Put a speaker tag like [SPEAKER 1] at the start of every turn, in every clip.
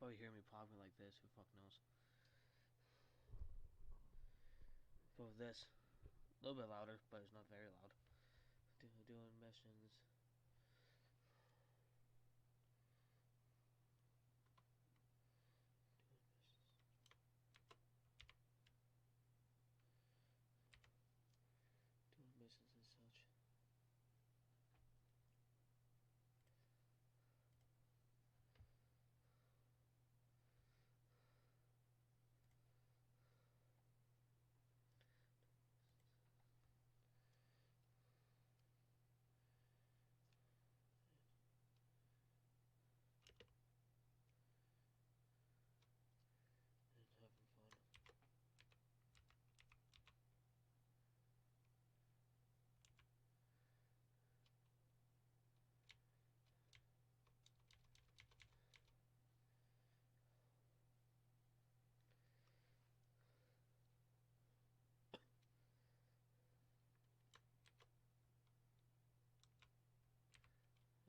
[SPEAKER 1] probably hear me popping like this. Who fuck knows? But with this, a little bit louder, but it's not very loud. Doing missions.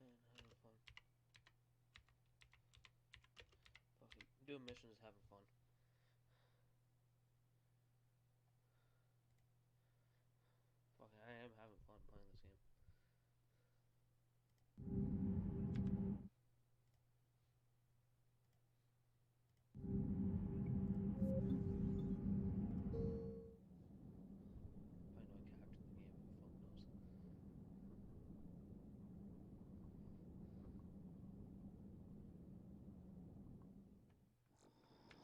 [SPEAKER 1] Doing missions and such. And having fun. And having fun. Fucking doing missions, having fun. Fucking, I am having fun playing this game. I know I captured the game.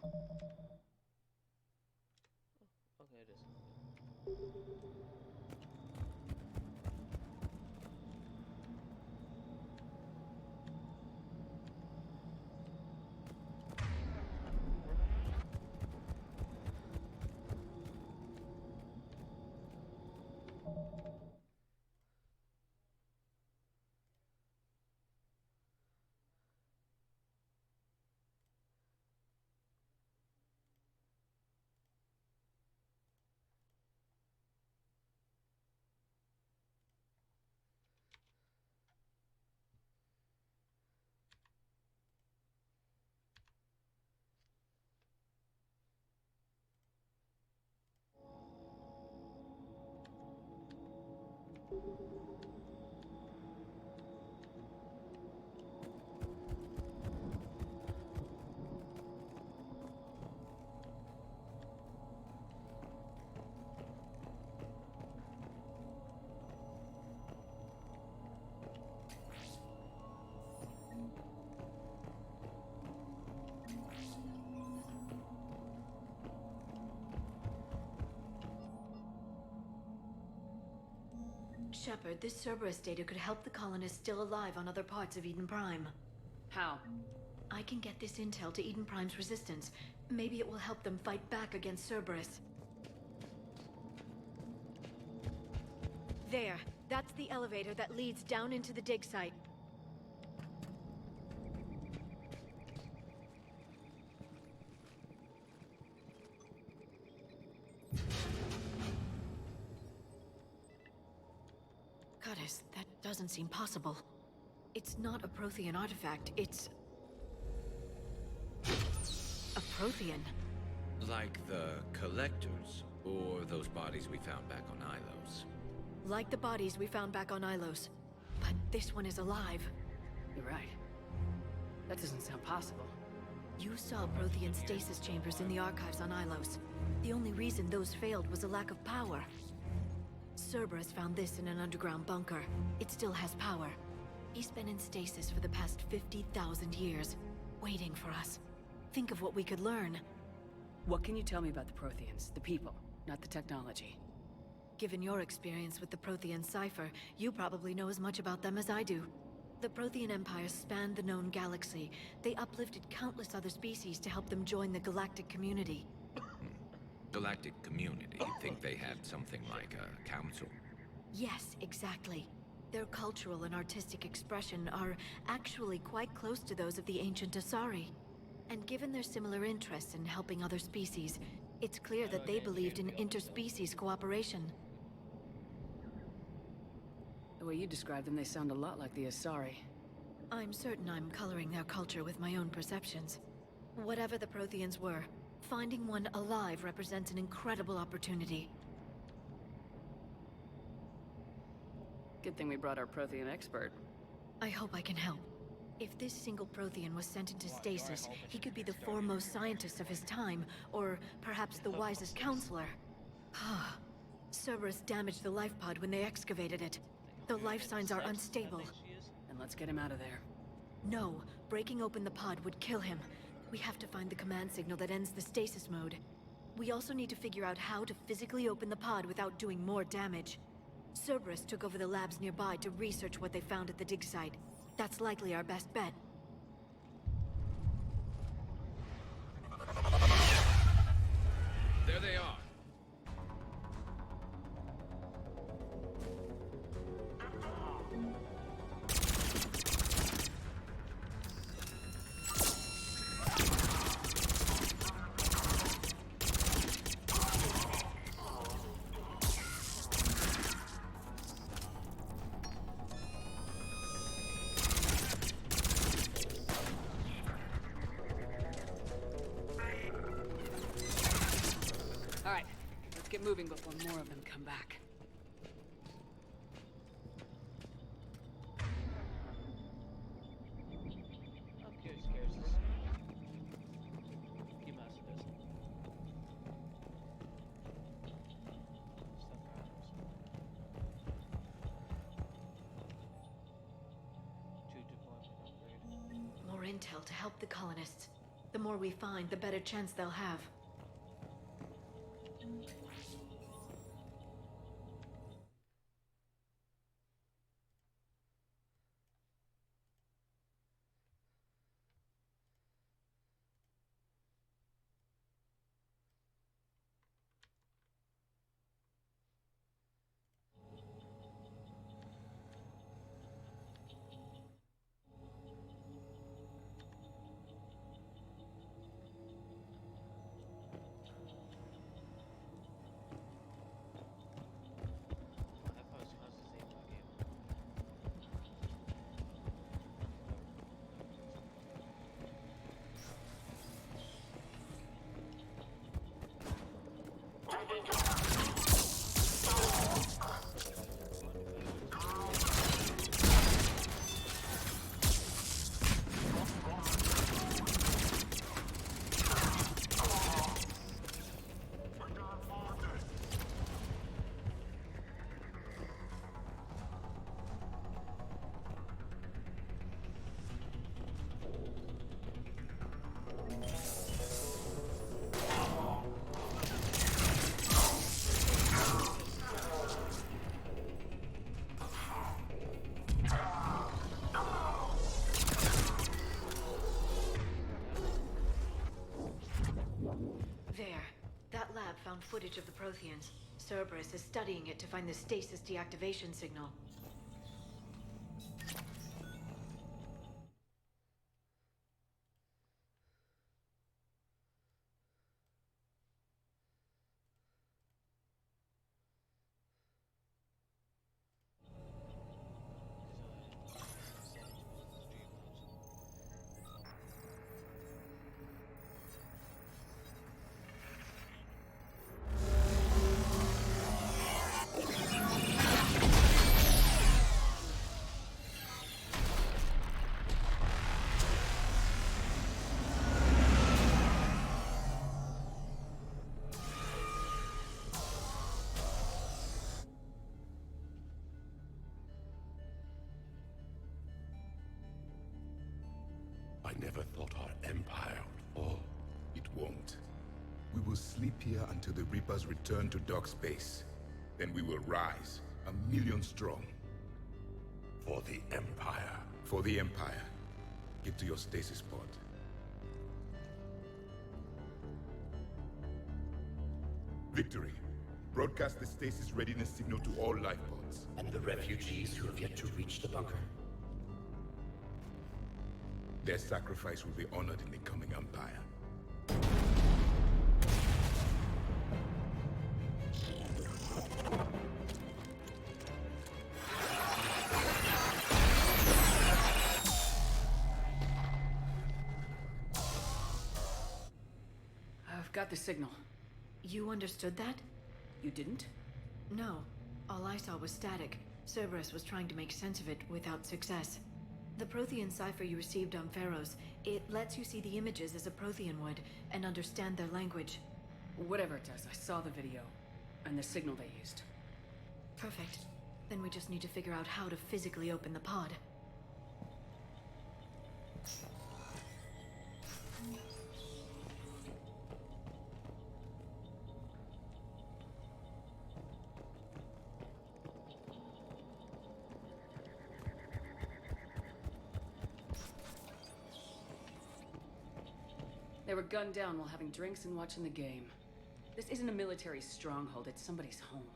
[SPEAKER 1] Who fuck knows? Oh, okay, it is.
[SPEAKER 2] Shepard, this Cerberus data could help the colonists still alive on other parts of Eden Prime.
[SPEAKER 3] How?
[SPEAKER 2] I can get this intel to Eden Prime's resistance. Maybe it will help them fight back against Cerberus. There. That's the elevator that leads down into the dig site. Goddess, that doesn't seem possible. It's not a Prothean artifact, it's... a Prothean.
[SPEAKER 4] Like the Collectors, or those bodies we found back on Ilos.
[SPEAKER 2] Like the bodies we found back on Ilos. But this one is alive.
[SPEAKER 3] You're right. That doesn't sound possible.
[SPEAKER 2] You saw Prothean stasis chambers in the archives on Ilos. The only reason those failed was a lack of power. Cerberus found this in an underground bunker. It still has power. He's been in stasis for the past 50,000 years, waiting for us. Think of what we could learn.
[SPEAKER 3] What can you tell me about the Protheans? The people, not the technology.
[SPEAKER 2] Given your experience with the Prothean cipher, you probably know as much about them as I do. The Prothean Empire spanned the known galaxy. They uplifted countless other species to help them join the galactic community.
[SPEAKER 4] Galactic community. Think they had something like a council?
[SPEAKER 2] Yes, exactly. Their cultural and artistic expression are actually quite close to those of the ancient Asari. And given their similar interests in helping other species, it's clear that they believed in interspecies cooperation.
[SPEAKER 3] The way you describe them, they sound a lot like the Asari.
[SPEAKER 2] I'm certain I'm coloring their culture with my own perceptions. Whatever the Protheans were, finding one alive represents an incredible opportunity.
[SPEAKER 3] Good thing we brought our Prothean expert.
[SPEAKER 2] I hope I can help. If this single Prothean was sent into stasis, he could be the foremost scientist of his time, or perhaps the wisest counselor. Cerberus damaged the life pod when they excavated it. The life signs are unstable.
[SPEAKER 3] Then let's get him out of there.
[SPEAKER 2] No, breaking open the pod would kill him. We have to find the command signal that ends the stasis mode. We also need to figure out how to physically open the pod without doing more damage. Cerberus took over the labs nearby to research what they found at the dig site. That's likely our best bet.
[SPEAKER 4] There they are.
[SPEAKER 3] All right, let's get moving before more of them come back.
[SPEAKER 1] I'm curious. Keep asking this. Stuff around us. Two deployment upgrade.
[SPEAKER 2] More intel to help the colonists. The more we find, the better chance they'll have. Found footage of the Protheans. Cerberus is studying it to find the stasis deactivation signal.
[SPEAKER 5] I never thought our empire would fall. It won't. We will sleep here until the Reapers return to dark space. Then we will rise, 1,000,000 strong. For the Empire. For the Empire. Get to your stasis pod. Victory. Broadcast the stasis readiness signal to all life pods.
[SPEAKER 6] And the refugees who have yet to reach the bunker.
[SPEAKER 5] Their sacrifice will be honored in the coming Empire.
[SPEAKER 3] Got the signal.
[SPEAKER 2] You understood that?
[SPEAKER 3] You didn't?
[SPEAKER 2] No. All I saw was static. Cerberus was trying to make sense of it without success. The Prothean cipher you received on Pharaohs, it lets you see the images as a Prothean would, and understand their language.
[SPEAKER 3] Whatever it does, I saw the video. And the signal they used.
[SPEAKER 2] Perfect. Then we just need to figure out how to physically open the pod.
[SPEAKER 3] They were gunned down while having drinks and watching the game. This isn't a military stronghold, it's somebody's home.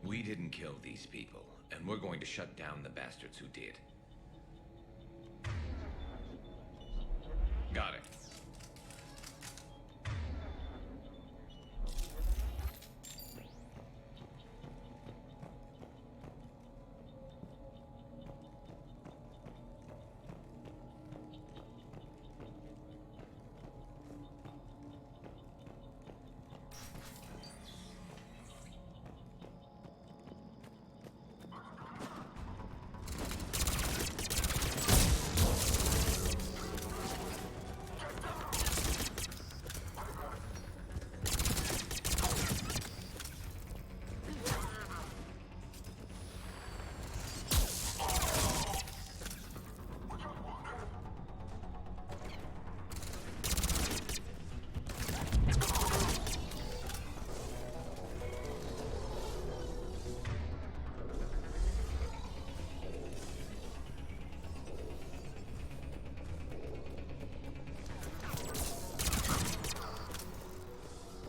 [SPEAKER 4] We didn't kill these people, and we're going to shut down the bastards who did. Got it.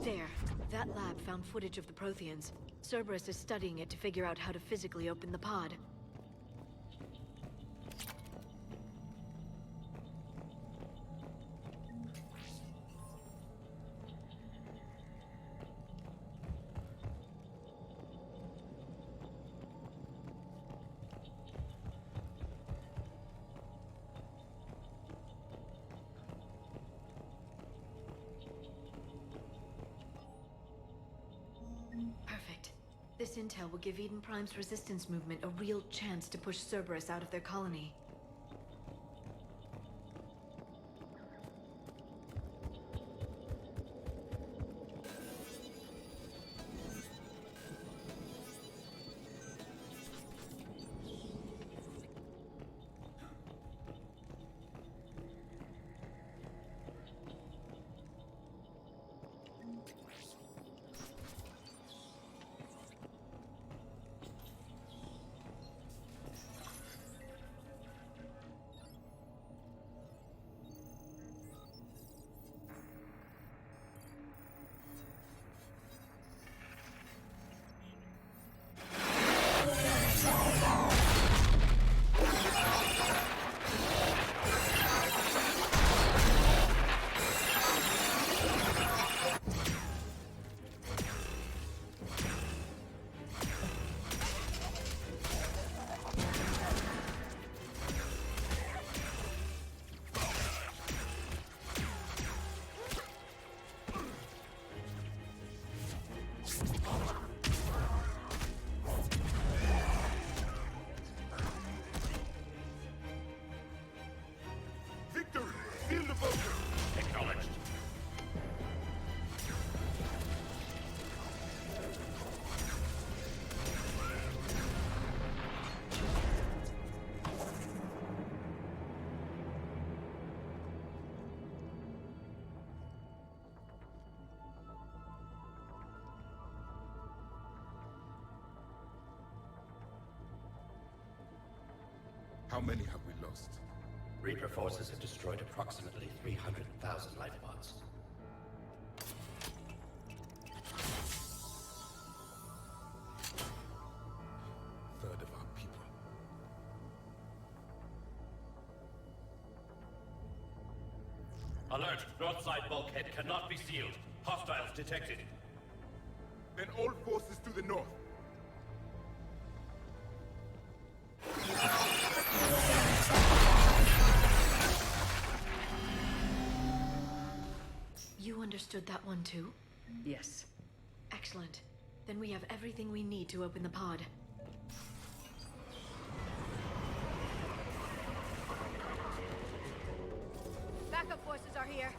[SPEAKER 2] There. That lab found footage of the Protheans. Cerberus is studying it to figure out how to physically open the pod. Perfect. This intel will give Eden Prime's resistance movement a real chance to push Cerberus out of their colony.
[SPEAKER 6] Acknowledged.
[SPEAKER 5] How many have we lost?
[SPEAKER 6] Reaper forces have destroyed approximately 300,000 life pods.
[SPEAKER 5] Third of our people.
[SPEAKER 6] Alert! North side bulkhead cannot be sealed. Hostiles detected.
[SPEAKER 5] Then all forces to the north.
[SPEAKER 2] You understand understood that one too?
[SPEAKER 3] Yes.
[SPEAKER 2] Excellent. Then we have everything we need to open the pod. Backup forces are here.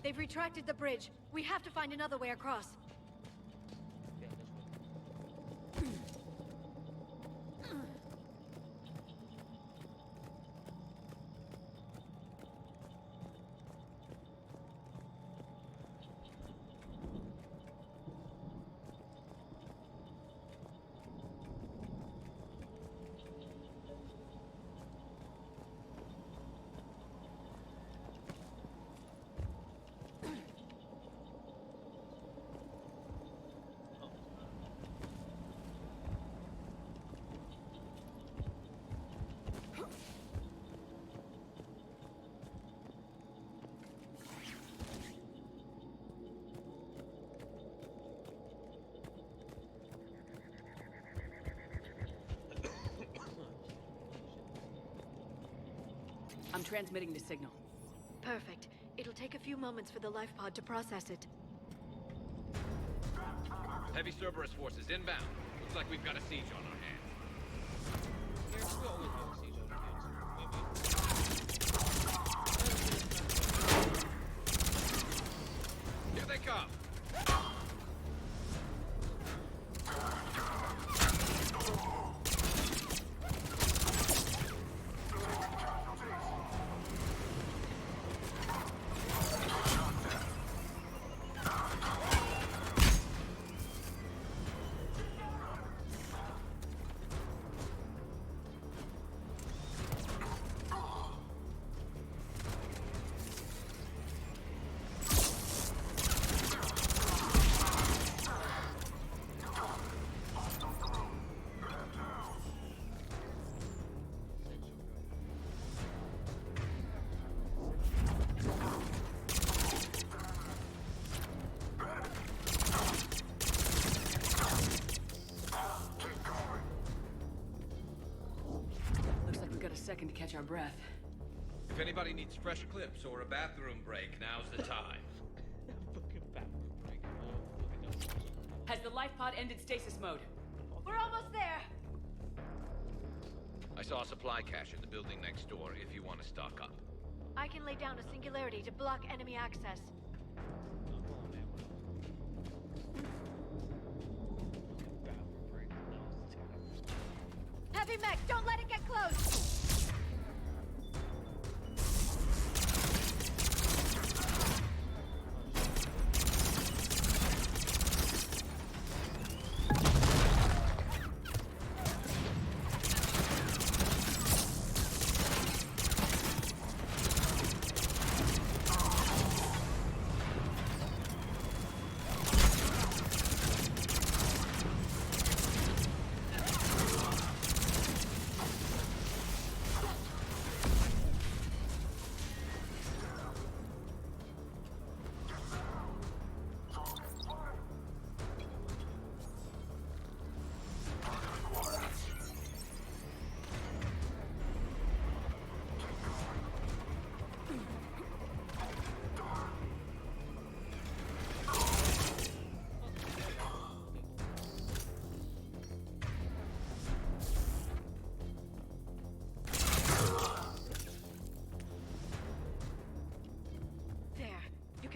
[SPEAKER 2] They've retracted the bridge. We have to find another way across.
[SPEAKER 1] Yeah, this way.
[SPEAKER 3] I'm transmitting the signal.
[SPEAKER 2] Perfect. It'll take a few moments for the life pod to process it.
[SPEAKER 4] Heavy Cerberus forces inbound. Looks like we've got a siege on our hands.
[SPEAKER 1] Here, we always have a siege on our hands. Maybe.
[SPEAKER 4] Here they come!
[SPEAKER 3] Second to catch our breath.
[SPEAKER 4] If anybody needs fresh clips or a bathroom break, now's the time.
[SPEAKER 1] Fucking bathroom break.
[SPEAKER 3] Has the life pod ended stasis mode?
[SPEAKER 2] We're almost there!
[SPEAKER 4] I saw a supply cache in the building next door if you want to stock up.
[SPEAKER 2] I can lay down a singularity to block enemy access. heavy mech! Don't let it get close!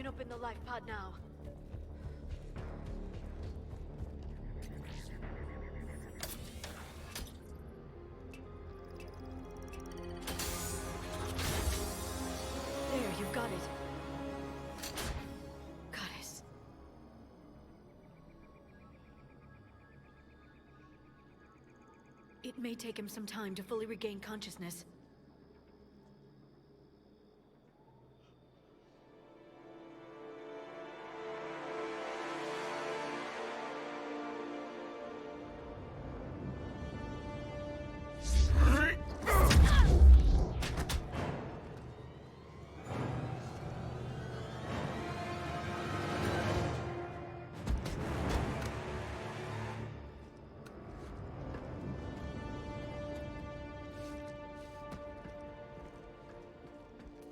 [SPEAKER 2] Open the life pod now. There, you've got it. Goddess. It may take him some time to fully regain consciousness.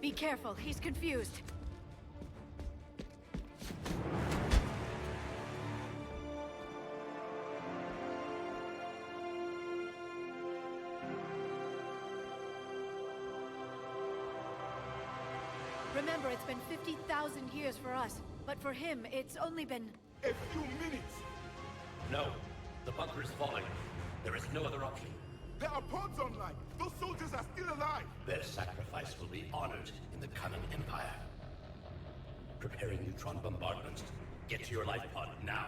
[SPEAKER 2] Be careful, he's confused. Remember, it's been 50,000 years for us, but for him, it's only been...
[SPEAKER 5] A few minutes!
[SPEAKER 6] No. The bunker is falling. There is no other option.
[SPEAKER 5] There are pods online! Those soldiers are still alive!
[SPEAKER 6] Their sacrifice will be honored in the coming Empire. Preparing neutron bombardment. Get to your life pod now.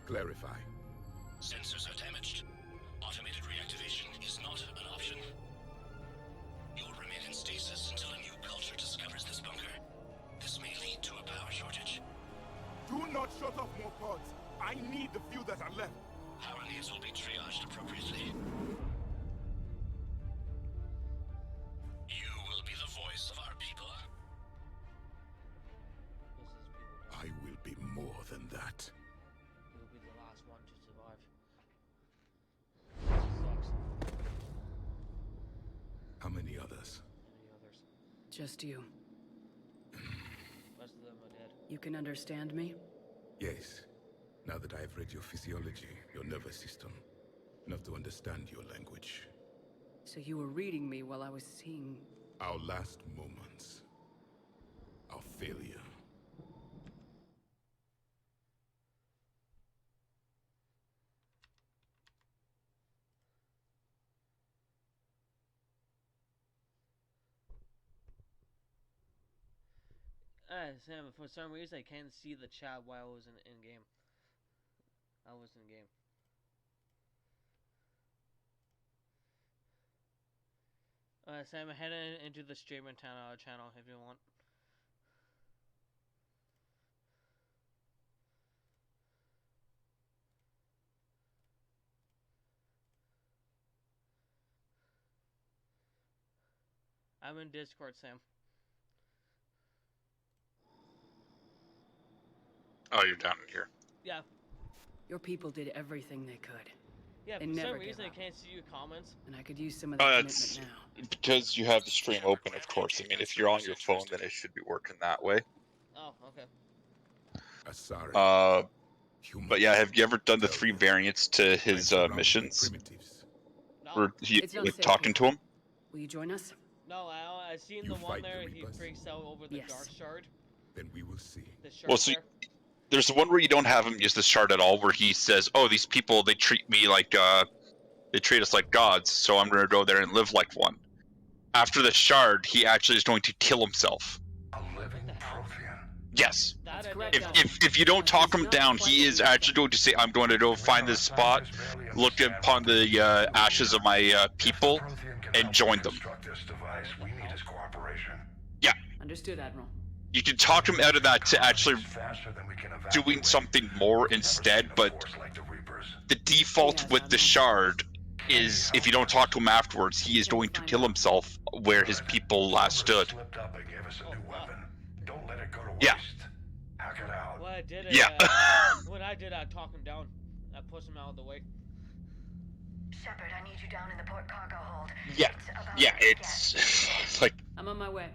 [SPEAKER 5] Clarify.
[SPEAKER 6] Sensors are damaged. Automated reactivation is not an option. You will remain in stasis until a new culture discovers this bunker. This may lead to a power shortage.
[SPEAKER 5] Do not shut off more pods. I need the few that are left.
[SPEAKER 6] Power needs will be triaged appropriately. You will be the voice of our people.
[SPEAKER 5] I will be more than that.
[SPEAKER 1] You'll be the last one to survive. Sucks.
[SPEAKER 5] How many others?
[SPEAKER 1] Any others?
[SPEAKER 3] Just you.
[SPEAKER 1] Most of them are dead.
[SPEAKER 3] You can understand me?
[SPEAKER 5] Yes. Now that I have read your physiology, your nervous system, enough to understand your language.
[SPEAKER 3] So you were reading me while I was seeing...
[SPEAKER 5] Our last moments. Our failure.
[SPEAKER 1] Sam, for some reason I can't see the chat while I was in game. I was in game. Sam, head into the streamer channel if you want. I'm in Discord, Sam.
[SPEAKER 7] Oh, you're down in here.
[SPEAKER 1] Yeah.
[SPEAKER 3] Your people did everything they could.
[SPEAKER 1] Yeah,
[SPEAKER 3] They
[SPEAKER 1] for
[SPEAKER 3] never
[SPEAKER 1] some
[SPEAKER 3] give
[SPEAKER 1] reason I
[SPEAKER 3] up.
[SPEAKER 1] can't see your comments.
[SPEAKER 3] And I could use some of that
[SPEAKER 7] It's
[SPEAKER 3] commitment now.
[SPEAKER 7] because you have the stream open, of course. I mean, if you're on your phone, then it should be working that way.
[SPEAKER 1] Oh, okay.
[SPEAKER 5] Sorry.
[SPEAKER 7] But yeah, have you ever done the 3 variants to his missions?
[SPEAKER 1] No.
[SPEAKER 7] Or
[SPEAKER 3] It's not
[SPEAKER 7] like
[SPEAKER 3] safe
[SPEAKER 7] talking
[SPEAKER 3] here.
[SPEAKER 7] to him?
[SPEAKER 3] Will you join us?
[SPEAKER 1] No, I seen
[SPEAKER 5] You
[SPEAKER 1] the one
[SPEAKER 5] fight the
[SPEAKER 1] there. He
[SPEAKER 5] Reapers?
[SPEAKER 1] freaks out over the
[SPEAKER 3] Yes.
[SPEAKER 1] Dark Shard.
[SPEAKER 5] Then we will see.
[SPEAKER 1] The shard
[SPEAKER 7] Well, so
[SPEAKER 1] there.
[SPEAKER 7] there's the one where you don't have him use the shard at all, where he says, "Oh, these people, they treat me like they treat us like gods, so I'm going to go there and live like one." After the shard, he actually is going to kill himself.
[SPEAKER 6] A living Prothean.
[SPEAKER 7] Yes.
[SPEAKER 1] That
[SPEAKER 3] That's
[SPEAKER 1] I
[SPEAKER 3] correct,
[SPEAKER 1] did
[SPEAKER 3] Dad.
[SPEAKER 1] know.
[SPEAKER 7] If you don't talk him down, he is actually going to say, "I'm going to go find this spot, look upon the ashes of my people, and join them."
[SPEAKER 6] We need his cooperation.
[SPEAKER 3] Understood, Admiral.
[SPEAKER 7] You can talk him out of that to actually
[SPEAKER 6] Faster than we can
[SPEAKER 7] doing
[SPEAKER 6] evacuate.
[SPEAKER 7] something more
[SPEAKER 6] We've never
[SPEAKER 7] instead,
[SPEAKER 6] seen a
[SPEAKER 7] but
[SPEAKER 6] force like the Reapers.
[SPEAKER 7] the default
[SPEAKER 3] Yes,
[SPEAKER 7] with the
[SPEAKER 3] Admiral.
[SPEAKER 7] shard is if you don't talk to him afterwards, he is going to kill himself where his people last stood.
[SPEAKER 6] Slipped up and gave us a
[SPEAKER 1] Oh,
[SPEAKER 6] new
[SPEAKER 1] fuck.
[SPEAKER 6] weapon. Don't let it go to waste.
[SPEAKER 7] Yeah.
[SPEAKER 6] Hack it out.
[SPEAKER 1] What I did,
[SPEAKER 7] Yeah.
[SPEAKER 1] when I did, I talked him down. I pushed him out of the way.
[SPEAKER 2] Shepard, I need you down in the port cargo hold.
[SPEAKER 7] Yeah,
[SPEAKER 2] It's about
[SPEAKER 7] yeah,
[SPEAKER 2] to get
[SPEAKER 7] it's like
[SPEAKER 3] I'm on my way.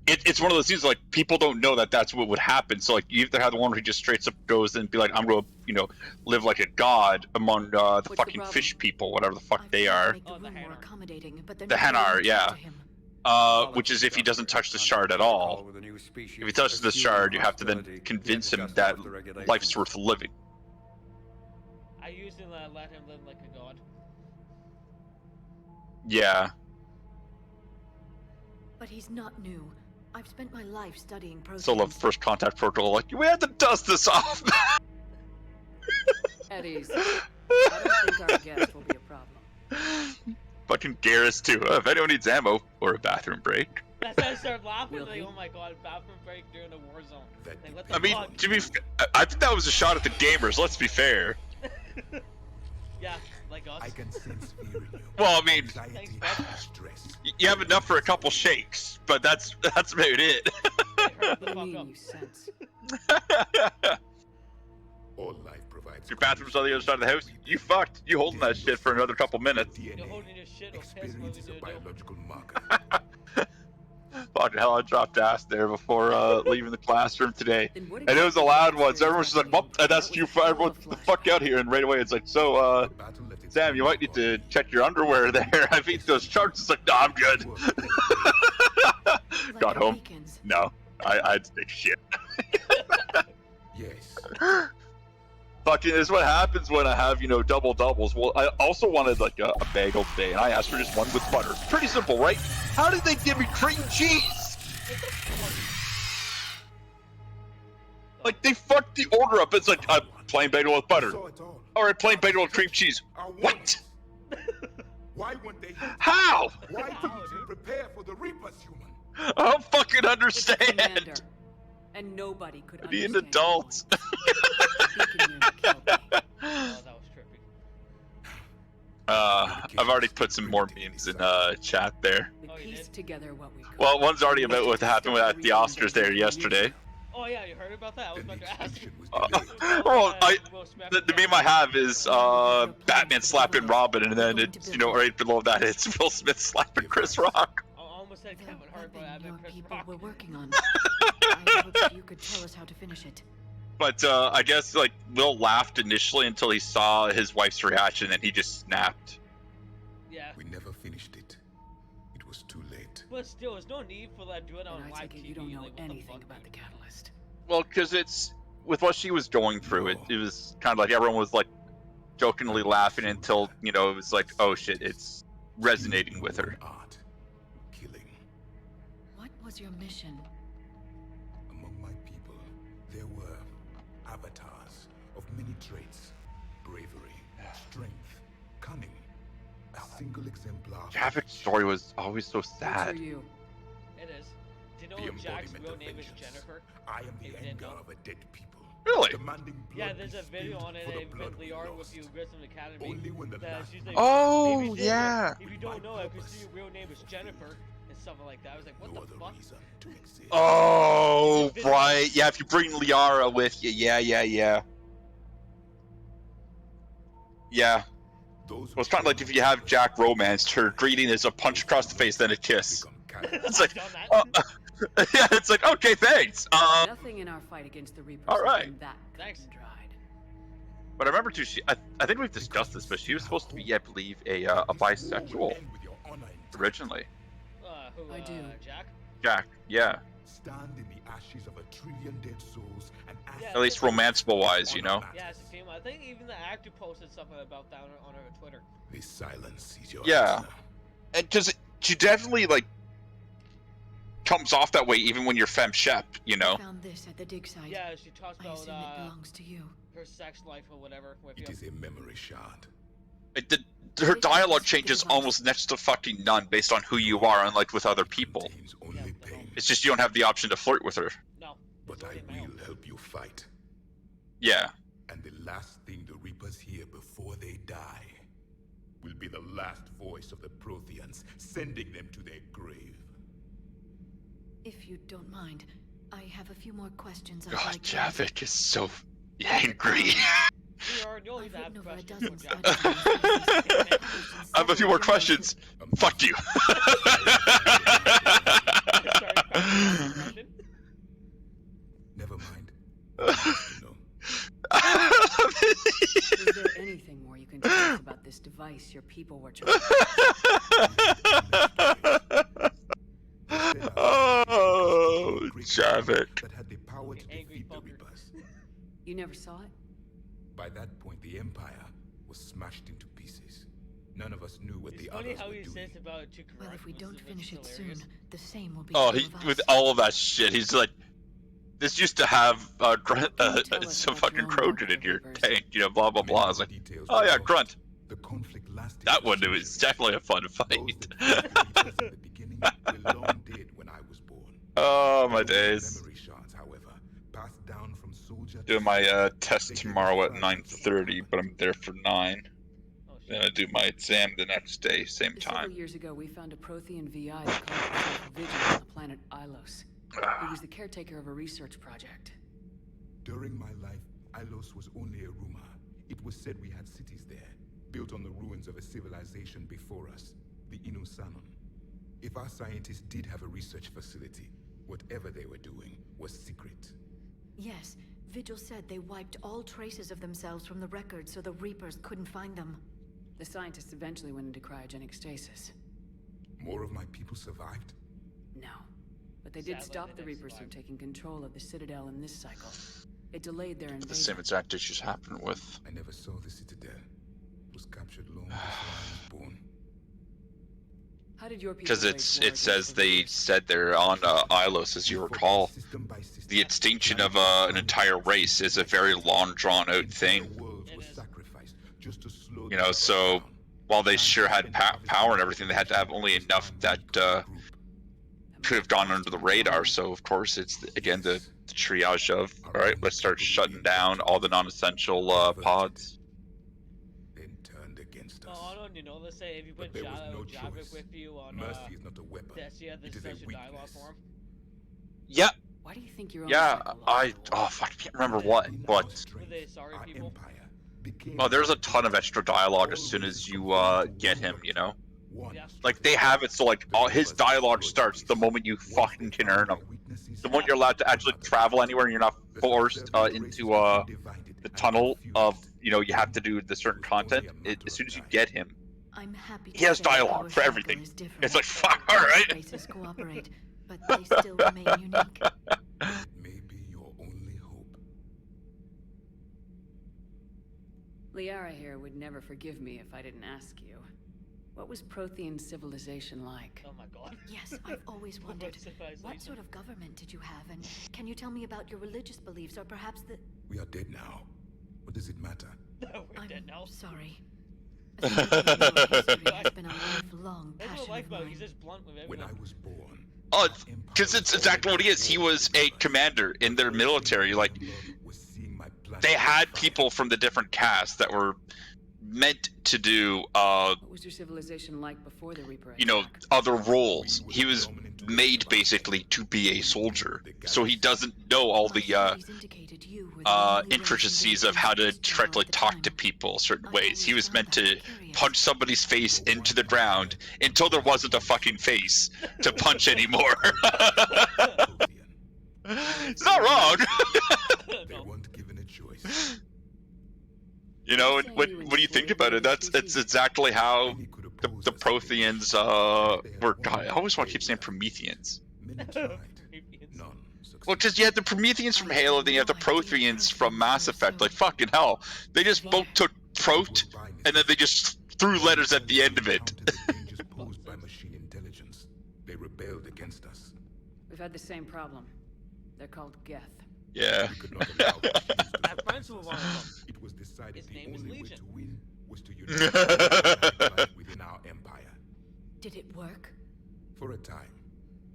[SPEAKER 7] it's one of those things like people don't know that that's what would happen. So like you either have the one who just straight up goes and be like, "I'm going to live like a god among the
[SPEAKER 3] What's the
[SPEAKER 7] fucking
[SPEAKER 3] problem?
[SPEAKER 7] fish people, whatever the fuck
[SPEAKER 2] I've
[SPEAKER 7] they
[SPEAKER 2] tried to
[SPEAKER 7] are."
[SPEAKER 2] make the
[SPEAKER 1] Oh, the
[SPEAKER 2] room more
[SPEAKER 1] Hanar.
[SPEAKER 2] accommodating, but they're
[SPEAKER 7] The
[SPEAKER 2] not willing
[SPEAKER 7] Hanar,
[SPEAKER 2] to
[SPEAKER 7] yeah.
[SPEAKER 2] talk to him.
[SPEAKER 7] Which is if he doesn't touch the shard at all. If he touches the shard, you have to then convince him that life's worth living.
[SPEAKER 1] I used to let him live like a god.
[SPEAKER 7] Yeah.
[SPEAKER 2] But he's not new. I've spent my life studying proteins.
[SPEAKER 7] So love first contact protocol, like, we had to dust this off.
[SPEAKER 3] At ease. I don't think our guest will be a problem.
[SPEAKER 7] Fucking Garrus too. If anyone needs ammo or a bathroom break.
[SPEAKER 1] That's why I started laughing.
[SPEAKER 3] Will
[SPEAKER 1] Like,
[SPEAKER 3] he?
[SPEAKER 1] oh my god, bathroom break during the war zone.
[SPEAKER 5] That
[SPEAKER 1] Like, what the
[SPEAKER 7] I mean,
[SPEAKER 1] fuck?
[SPEAKER 7] to be, I think that was a shot at the gamers. Let's be fair.
[SPEAKER 1] Yeah, like us.
[SPEAKER 5] I can sense fear in you.
[SPEAKER 7] Well, I mean,
[SPEAKER 5] Anxiety
[SPEAKER 1] Thanks,
[SPEAKER 5] and stress.
[SPEAKER 7] you have enough for a couple shakes, but that's about it.
[SPEAKER 1] I heard the
[SPEAKER 3] What do you
[SPEAKER 1] fuck
[SPEAKER 3] mean,
[SPEAKER 1] up.
[SPEAKER 3] you sense?
[SPEAKER 5] All life provides.
[SPEAKER 7] Your bathroom's on the other side of the house. You fucked. You holding that shit for another couple minutes.
[SPEAKER 1] You're
[SPEAKER 5] DNA.
[SPEAKER 1] holding your shit or piss. What
[SPEAKER 5] Experience
[SPEAKER 1] we
[SPEAKER 5] is
[SPEAKER 1] do
[SPEAKER 5] a
[SPEAKER 1] to do?
[SPEAKER 5] biological marker.
[SPEAKER 7] Fucking hell, I dropped ass there before leaving the classroom today.
[SPEAKER 3] Then what
[SPEAKER 7] And it was a
[SPEAKER 3] exactly
[SPEAKER 7] loud
[SPEAKER 3] is
[SPEAKER 7] one, so everyone's just like, well,
[SPEAKER 3] that
[SPEAKER 7] that's
[SPEAKER 3] was
[SPEAKER 7] you,
[SPEAKER 3] full of
[SPEAKER 7] everyone, the fuck out here. And right away it's like, so,
[SPEAKER 5] The battle let its
[SPEAKER 7] Sam, you might need to check your underwear there. I've eaten those charts. It's like, no, I'm good.
[SPEAKER 2] Like
[SPEAKER 7] Got
[SPEAKER 2] your
[SPEAKER 7] home.
[SPEAKER 2] weekends.
[SPEAKER 7] No, I had to take shit.
[SPEAKER 5] Yes.
[SPEAKER 7] Fucking is what happens when I have, double doubles. Well, I also wanted like a bagel today, and I asked for just one with butter. Pretty simple, right? How did they give me cream cheese? Like they fucked the order up. It's like plain bagel with butter.
[SPEAKER 5] Saw it all.
[SPEAKER 7] All right, plain bagel with cream cheese.
[SPEAKER 5] I want
[SPEAKER 7] What?
[SPEAKER 5] it. Why won't they?
[SPEAKER 7] How?
[SPEAKER 5] Why didn't you prepare for the Reapers, human?
[SPEAKER 7] I don't fucking
[SPEAKER 3] It's a
[SPEAKER 7] understand.
[SPEAKER 3] commander, and nobody could
[SPEAKER 7] Be an
[SPEAKER 3] understand
[SPEAKER 7] adult.
[SPEAKER 3] your point. He can nearly kill me.
[SPEAKER 1] Oh, that was trippy.
[SPEAKER 7] I've already put some more memes in chat there.
[SPEAKER 3] We
[SPEAKER 1] Oh, you
[SPEAKER 3] pieced
[SPEAKER 1] did?
[SPEAKER 3] together what we could.
[SPEAKER 7] Well, one's already about what happened at the Oscars there yesterday.
[SPEAKER 1] Oh yeah, you heard about that? I was
[SPEAKER 5] Then
[SPEAKER 1] about
[SPEAKER 5] the
[SPEAKER 1] to ask.
[SPEAKER 5] extension was
[SPEAKER 7] Uh,
[SPEAKER 5] delayed.
[SPEAKER 7] well,
[SPEAKER 1] Will Smith
[SPEAKER 7] The meme I have is Batman slapping Robin, and then it's right below that it's Will Smith slapping Chris Rock.
[SPEAKER 1] I almost said
[SPEAKER 2] The
[SPEAKER 1] Kevin Hart, but I
[SPEAKER 2] weapon your
[SPEAKER 1] meant Chris
[SPEAKER 2] people
[SPEAKER 1] Rock.
[SPEAKER 2] were working on. I hoped you could tell us how to finish it.
[SPEAKER 7] But I guess like Will laughed initially until he saw his wife's reaction, and he just snapped.
[SPEAKER 1] Yeah,
[SPEAKER 5] We never finished it. It was too late.
[SPEAKER 1] but still, there's no need for that doing it on
[SPEAKER 3] And I
[SPEAKER 1] live
[SPEAKER 3] take it
[SPEAKER 1] TV.
[SPEAKER 3] you don't know
[SPEAKER 1] like, what the
[SPEAKER 3] anything
[SPEAKER 1] fuck,
[SPEAKER 3] about the
[SPEAKER 1] dude?
[SPEAKER 3] catalyst.
[SPEAKER 7] Well, because it's with what she was going through, it was kind of like everyone was like jokingly laughing until it was like, oh shit, it's resonating with her.
[SPEAKER 5] Art. Killing.
[SPEAKER 2] What was your mission?
[SPEAKER 5] Among my people, there were avatars of many traits. Bravery, strength, cunning. A single exemplar.
[SPEAKER 7] Javik's story was always so
[SPEAKER 3] Good
[SPEAKER 7] sad.
[SPEAKER 3] for you.
[SPEAKER 1] It is. Do you know
[SPEAKER 5] The
[SPEAKER 1] Jack's
[SPEAKER 5] embodiment
[SPEAKER 1] real
[SPEAKER 5] of
[SPEAKER 1] name is
[SPEAKER 5] vengeance.
[SPEAKER 1] Jennifer?
[SPEAKER 5] I am the
[SPEAKER 1] If you didn't
[SPEAKER 5] anger
[SPEAKER 1] know.
[SPEAKER 5] of a dead people.
[SPEAKER 7] Really?
[SPEAKER 5] Demanding blood
[SPEAKER 1] Yeah, there's
[SPEAKER 5] be
[SPEAKER 1] a video
[SPEAKER 5] spilled
[SPEAKER 1] on it.
[SPEAKER 5] for the
[SPEAKER 1] If
[SPEAKER 5] blood we
[SPEAKER 1] Liara with
[SPEAKER 5] lost.
[SPEAKER 1] you, Grissom Academy.
[SPEAKER 5] Only when the
[SPEAKER 1] That
[SPEAKER 5] last
[SPEAKER 1] she's like,
[SPEAKER 7] Oh,
[SPEAKER 1] if you did-
[SPEAKER 7] yeah.
[SPEAKER 1] If you don't know, I can see your real name is Jennifer. and stuff like that. I was like, what
[SPEAKER 5] No
[SPEAKER 1] the
[SPEAKER 5] other
[SPEAKER 1] fuck?
[SPEAKER 5] reason to exist.
[SPEAKER 7] Oh, right. Yeah, if you bring Liara with you. Yeah. Yeah.
[SPEAKER 5] Those who
[SPEAKER 7] Well, it's kind of like
[SPEAKER 5] turn
[SPEAKER 7] if you
[SPEAKER 5] on
[SPEAKER 7] have
[SPEAKER 5] Erebus
[SPEAKER 7] Jack
[SPEAKER 5] will
[SPEAKER 7] romanced, her
[SPEAKER 5] die.
[SPEAKER 7] greeting is a punch
[SPEAKER 5] Those
[SPEAKER 7] across
[SPEAKER 5] who
[SPEAKER 7] the face, then a
[SPEAKER 5] wait
[SPEAKER 7] kiss.
[SPEAKER 5] become cannibals.
[SPEAKER 7] It's like,
[SPEAKER 1] I've done that.
[SPEAKER 7] yeah, it's like, okay, thanks.
[SPEAKER 3] Nothing in our fight against the Reapers
[SPEAKER 7] All
[SPEAKER 3] has
[SPEAKER 7] right.
[SPEAKER 3] been that cut
[SPEAKER 1] Thanks.
[SPEAKER 3] and dried.
[SPEAKER 7] But I remember too. I think we've discussed this, but she was supposed to be, I believe, a bisexual originally.
[SPEAKER 1] Who,
[SPEAKER 3] I do.
[SPEAKER 1] Jack?
[SPEAKER 7] Jack, yeah.
[SPEAKER 5] Stand in the ashes of a trillion dead souls and ask
[SPEAKER 1] Yeah,
[SPEAKER 7] At least romanceable wise, you know.
[SPEAKER 1] Yeah, it's a female. I think even the actor posted something about that on her Twitter.
[SPEAKER 5] This silence is your
[SPEAKER 7] Yeah.
[SPEAKER 5] answer.
[SPEAKER 7] And because she definitely like comes off that way, even when you're femme shep, you know.
[SPEAKER 2] I found this at the dig site.
[SPEAKER 1] Yeah, she talks
[SPEAKER 2] I
[SPEAKER 1] about
[SPEAKER 2] assume it belongs to you.
[SPEAKER 1] her sex life or whatever with
[SPEAKER 5] It
[SPEAKER 1] you.
[SPEAKER 5] is a memory shard.
[SPEAKER 7] Her dialogue changes almost next to fucking none based on who you are, unlike with other people.
[SPEAKER 5] Contains only pain.
[SPEAKER 7] It's just you don't have the option to flirt with her.
[SPEAKER 1] No.
[SPEAKER 5] But
[SPEAKER 1] it's
[SPEAKER 5] I
[SPEAKER 1] only male.
[SPEAKER 5] will help you fight.
[SPEAKER 7] Yeah.
[SPEAKER 5] And the last thing the Reapers hear before they die will be the last voice of the Protheans, sending them to their grave.
[SPEAKER 2] If you don't mind, I have a few more questions I'd
[SPEAKER 7] God,
[SPEAKER 2] like to
[SPEAKER 7] Javik is so angry.
[SPEAKER 1] You'll
[SPEAKER 2] I've
[SPEAKER 1] have
[SPEAKER 2] written over a
[SPEAKER 1] questions.
[SPEAKER 2] dozen
[SPEAKER 1] Jack.
[SPEAKER 2] studies.
[SPEAKER 7] I have a few more questions. Fuck you.
[SPEAKER 1] Sorry,
[SPEAKER 5] Never mind. I want to know.
[SPEAKER 3] Is there anything more you can tell us about this device your people were trying
[SPEAKER 7] Oh, Javik.
[SPEAKER 5] That had the power to
[SPEAKER 1] Angry
[SPEAKER 5] defeat the
[SPEAKER 1] fucker.
[SPEAKER 5] Reapers.
[SPEAKER 3] You never saw it?
[SPEAKER 5] By that point, the Empire was smashed into pieces. None of us knew what
[SPEAKER 1] It's
[SPEAKER 5] the
[SPEAKER 1] funny
[SPEAKER 5] others
[SPEAKER 1] how
[SPEAKER 5] were
[SPEAKER 1] he
[SPEAKER 5] doing.
[SPEAKER 1] says about it too
[SPEAKER 2] Well,
[SPEAKER 1] correct.
[SPEAKER 2] if we don't
[SPEAKER 1] which
[SPEAKER 2] finish
[SPEAKER 1] is
[SPEAKER 2] it
[SPEAKER 1] hilarious.
[SPEAKER 2] soon, the same will be
[SPEAKER 7] Oh,
[SPEAKER 2] true
[SPEAKER 7] he
[SPEAKER 2] of us.
[SPEAKER 7] with all of that shit, he's like, this used to have
[SPEAKER 3] Can you tell us
[SPEAKER 7] some
[SPEAKER 3] about
[SPEAKER 7] fucking
[SPEAKER 3] your own
[SPEAKER 7] Trojan
[SPEAKER 3] work
[SPEAKER 7] in
[SPEAKER 3] with
[SPEAKER 7] your
[SPEAKER 3] Reapers?
[SPEAKER 7] tank, you know, blah blah blah. I was like,
[SPEAKER 5] Details
[SPEAKER 7] oh
[SPEAKER 5] were
[SPEAKER 7] yeah,
[SPEAKER 5] lost.
[SPEAKER 7] Grunt.
[SPEAKER 5] The conflict lasted
[SPEAKER 7] That
[SPEAKER 5] for
[SPEAKER 7] one was
[SPEAKER 5] centuries.
[SPEAKER 7] definitely a fun
[SPEAKER 5] Those
[SPEAKER 7] fight.
[SPEAKER 5] that fought the Reapers in the beginning were long dead when I was born.
[SPEAKER 7] Oh my
[SPEAKER 5] Those
[SPEAKER 7] days.
[SPEAKER 5] memory shards, however, passed down from soldier to
[SPEAKER 7] Doing my
[SPEAKER 5] soldier.
[SPEAKER 7] test
[SPEAKER 5] They gave
[SPEAKER 7] tomorrow
[SPEAKER 5] us
[SPEAKER 7] at
[SPEAKER 5] fragments of
[SPEAKER 7] 9:30,
[SPEAKER 5] what
[SPEAKER 7] but I'm there for 9.
[SPEAKER 1] Oh, shit.
[SPEAKER 7] Then I do my exam the next day, same
[SPEAKER 3] Several
[SPEAKER 7] time.
[SPEAKER 3] years ago, we found a Prothean VI that called himself Vigil on the planet Ilos. He was the caretaker of a research project.
[SPEAKER 5] During my life, Ilos was only a rumor. It was said we had cities there, built on the ruins of a civilization before us, the Inusanon. If our scientists did have a research facility, whatever they were doing was secret.
[SPEAKER 2] Yes, Vigil said they wiped all traces of themselves from the records so the Reapers couldn't find them.
[SPEAKER 3] The scientists eventually went into cryogenic stasis.
[SPEAKER 5] More of my people survived?
[SPEAKER 3] No. But they did
[SPEAKER 1] Sadly,
[SPEAKER 3] stop
[SPEAKER 1] they
[SPEAKER 3] the
[SPEAKER 1] didn't
[SPEAKER 3] Reapers from
[SPEAKER 1] survive.
[SPEAKER 3] taking control of the Citadel in this cycle. It delayed their
[SPEAKER 7] The same
[SPEAKER 3] invasion.
[SPEAKER 7] exact issues happen with.
[SPEAKER 5] I never saw the Citadel. It was captured long before I was born.
[SPEAKER 3] How did your people
[SPEAKER 7] Because
[SPEAKER 3] wage
[SPEAKER 7] it
[SPEAKER 3] war against
[SPEAKER 7] says
[SPEAKER 3] the
[SPEAKER 7] they
[SPEAKER 3] Reapers?
[SPEAKER 7] said they're on Ilos, as you
[SPEAKER 5] We fought
[SPEAKER 7] recall.
[SPEAKER 5] system by system,
[SPEAKER 7] The extinction of
[SPEAKER 5] trying to
[SPEAKER 7] an
[SPEAKER 5] find
[SPEAKER 7] entire
[SPEAKER 5] the
[SPEAKER 7] race is a very long, drawn-out thing.
[SPEAKER 5] Entire worlds
[SPEAKER 1] It
[SPEAKER 5] were
[SPEAKER 1] is.
[SPEAKER 5] sacrificed just to slow
[SPEAKER 7] You
[SPEAKER 5] the
[SPEAKER 7] know,
[SPEAKER 5] Reapers
[SPEAKER 7] so
[SPEAKER 5] down.
[SPEAKER 7] while they sure had power and everything, they had to have only enough that could have gone under the radar. So of course, it's again the triage of all right, let's start shutting down all the non-essential pods.
[SPEAKER 5] Then turned against us.
[SPEAKER 1] Oh, I don't know. Let's say if you put
[SPEAKER 5] But there was no
[SPEAKER 1] Javik
[SPEAKER 5] choice.
[SPEAKER 1] with you on
[SPEAKER 5] Mercy is not a weapon.
[SPEAKER 1] Dessia,
[SPEAKER 5] It
[SPEAKER 1] this
[SPEAKER 5] is
[SPEAKER 1] is
[SPEAKER 5] a
[SPEAKER 1] such a dialogue
[SPEAKER 5] weakness.
[SPEAKER 1] for him.
[SPEAKER 7] Yeah,
[SPEAKER 3] Why do you think you're on
[SPEAKER 7] yeah.
[SPEAKER 3] psychological
[SPEAKER 7] Oh fuck, I can't remember what,
[SPEAKER 5] In
[SPEAKER 7] but
[SPEAKER 5] our strength,
[SPEAKER 1] Were they sorry
[SPEAKER 5] our
[SPEAKER 1] people?
[SPEAKER 5] empire became
[SPEAKER 7] oh, there's a ton of extra dialogue as soon as you get him. You know,
[SPEAKER 5] one
[SPEAKER 1] Yeah.
[SPEAKER 7] like they have it so like all his dialogue starts the moment you fucking can earn him. The moment you're allowed to actually travel anywhere and you're not forced into the tunnel of, you know, you have to do the certain content. As soon as you get him,
[SPEAKER 2] I'm happy
[SPEAKER 7] He
[SPEAKER 2] to
[SPEAKER 7] has
[SPEAKER 2] say
[SPEAKER 7] dialogue
[SPEAKER 2] our
[SPEAKER 7] for
[SPEAKER 2] struggle
[SPEAKER 7] everything.
[SPEAKER 2] is different.
[SPEAKER 7] it's like fuck, all right.
[SPEAKER 2] Races cooperate, but they still remain unique.
[SPEAKER 5] Maybe your only hope.
[SPEAKER 3] Liara here would never forgive me if I didn't ask you. What was Prothean civilization like?
[SPEAKER 1] Oh my god.
[SPEAKER 2] Yes, I've always wondered,
[SPEAKER 1] Civilization.
[SPEAKER 2] what sort of government did you have, and can you tell me about your religious beliefs, or perhaps the...
[SPEAKER 5] We are dead now. What does it matter?
[SPEAKER 1] We're
[SPEAKER 2] I'm
[SPEAKER 1] dead now.
[SPEAKER 2] sorry. A student of your history has been a lifelong
[SPEAKER 1] That's what I
[SPEAKER 2] passion
[SPEAKER 1] like
[SPEAKER 2] of
[SPEAKER 1] about him.
[SPEAKER 2] mine.
[SPEAKER 1] He's just blunt with
[SPEAKER 5] When
[SPEAKER 1] everyone.
[SPEAKER 5] I was born,
[SPEAKER 7] Oh, because it's exactly what he is. He was a commander in their military. Like
[SPEAKER 5] was seeing my planet
[SPEAKER 7] they had
[SPEAKER 5] on fire.
[SPEAKER 7] people from the different casts that were meant to do
[SPEAKER 3] What was your civilization like before the Reaper attack?
[SPEAKER 7] other roles. He was made basically to be a soldier, so he doesn't know all the intricacies of how to try to like talk to people certain ways. He was meant to punch somebody's face into the ground until there wasn't a fucking face to punch anymore. It's not wrong.
[SPEAKER 5] They weren't given a choice.
[SPEAKER 7] You know, when you think about it, it's exactly how the Protheans were. I always want to keep saying Prometheans.
[SPEAKER 5] Many tried. None succeeded.
[SPEAKER 7] Well, just you had the Prometheans from Halo, then you have the Protheans from Mass Effect. Like fucking hell, they just both took Prote, and then they just threw letters at the end of it.
[SPEAKER 5] Counter the dangers posed by machine intelligence. They rebelled against us.
[SPEAKER 3] We've had the same problem. They're called Geth.
[SPEAKER 7] Yeah.
[SPEAKER 5] We could not allow machines to
[SPEAKER 1] I have friends who are one of them.
[SPEAKER 5] It was decided
[SPEAKER 1] His
[SPEAKER 5] the
[SPEAKER 1] name is
[SPEAKER 5] only way
[SPEAKER 1] Legion.
[SPEAKER 5] to win was to unite mankind within our empire.
[SPEAKER 2] Did it work?
[SPEAKER 5] For a time,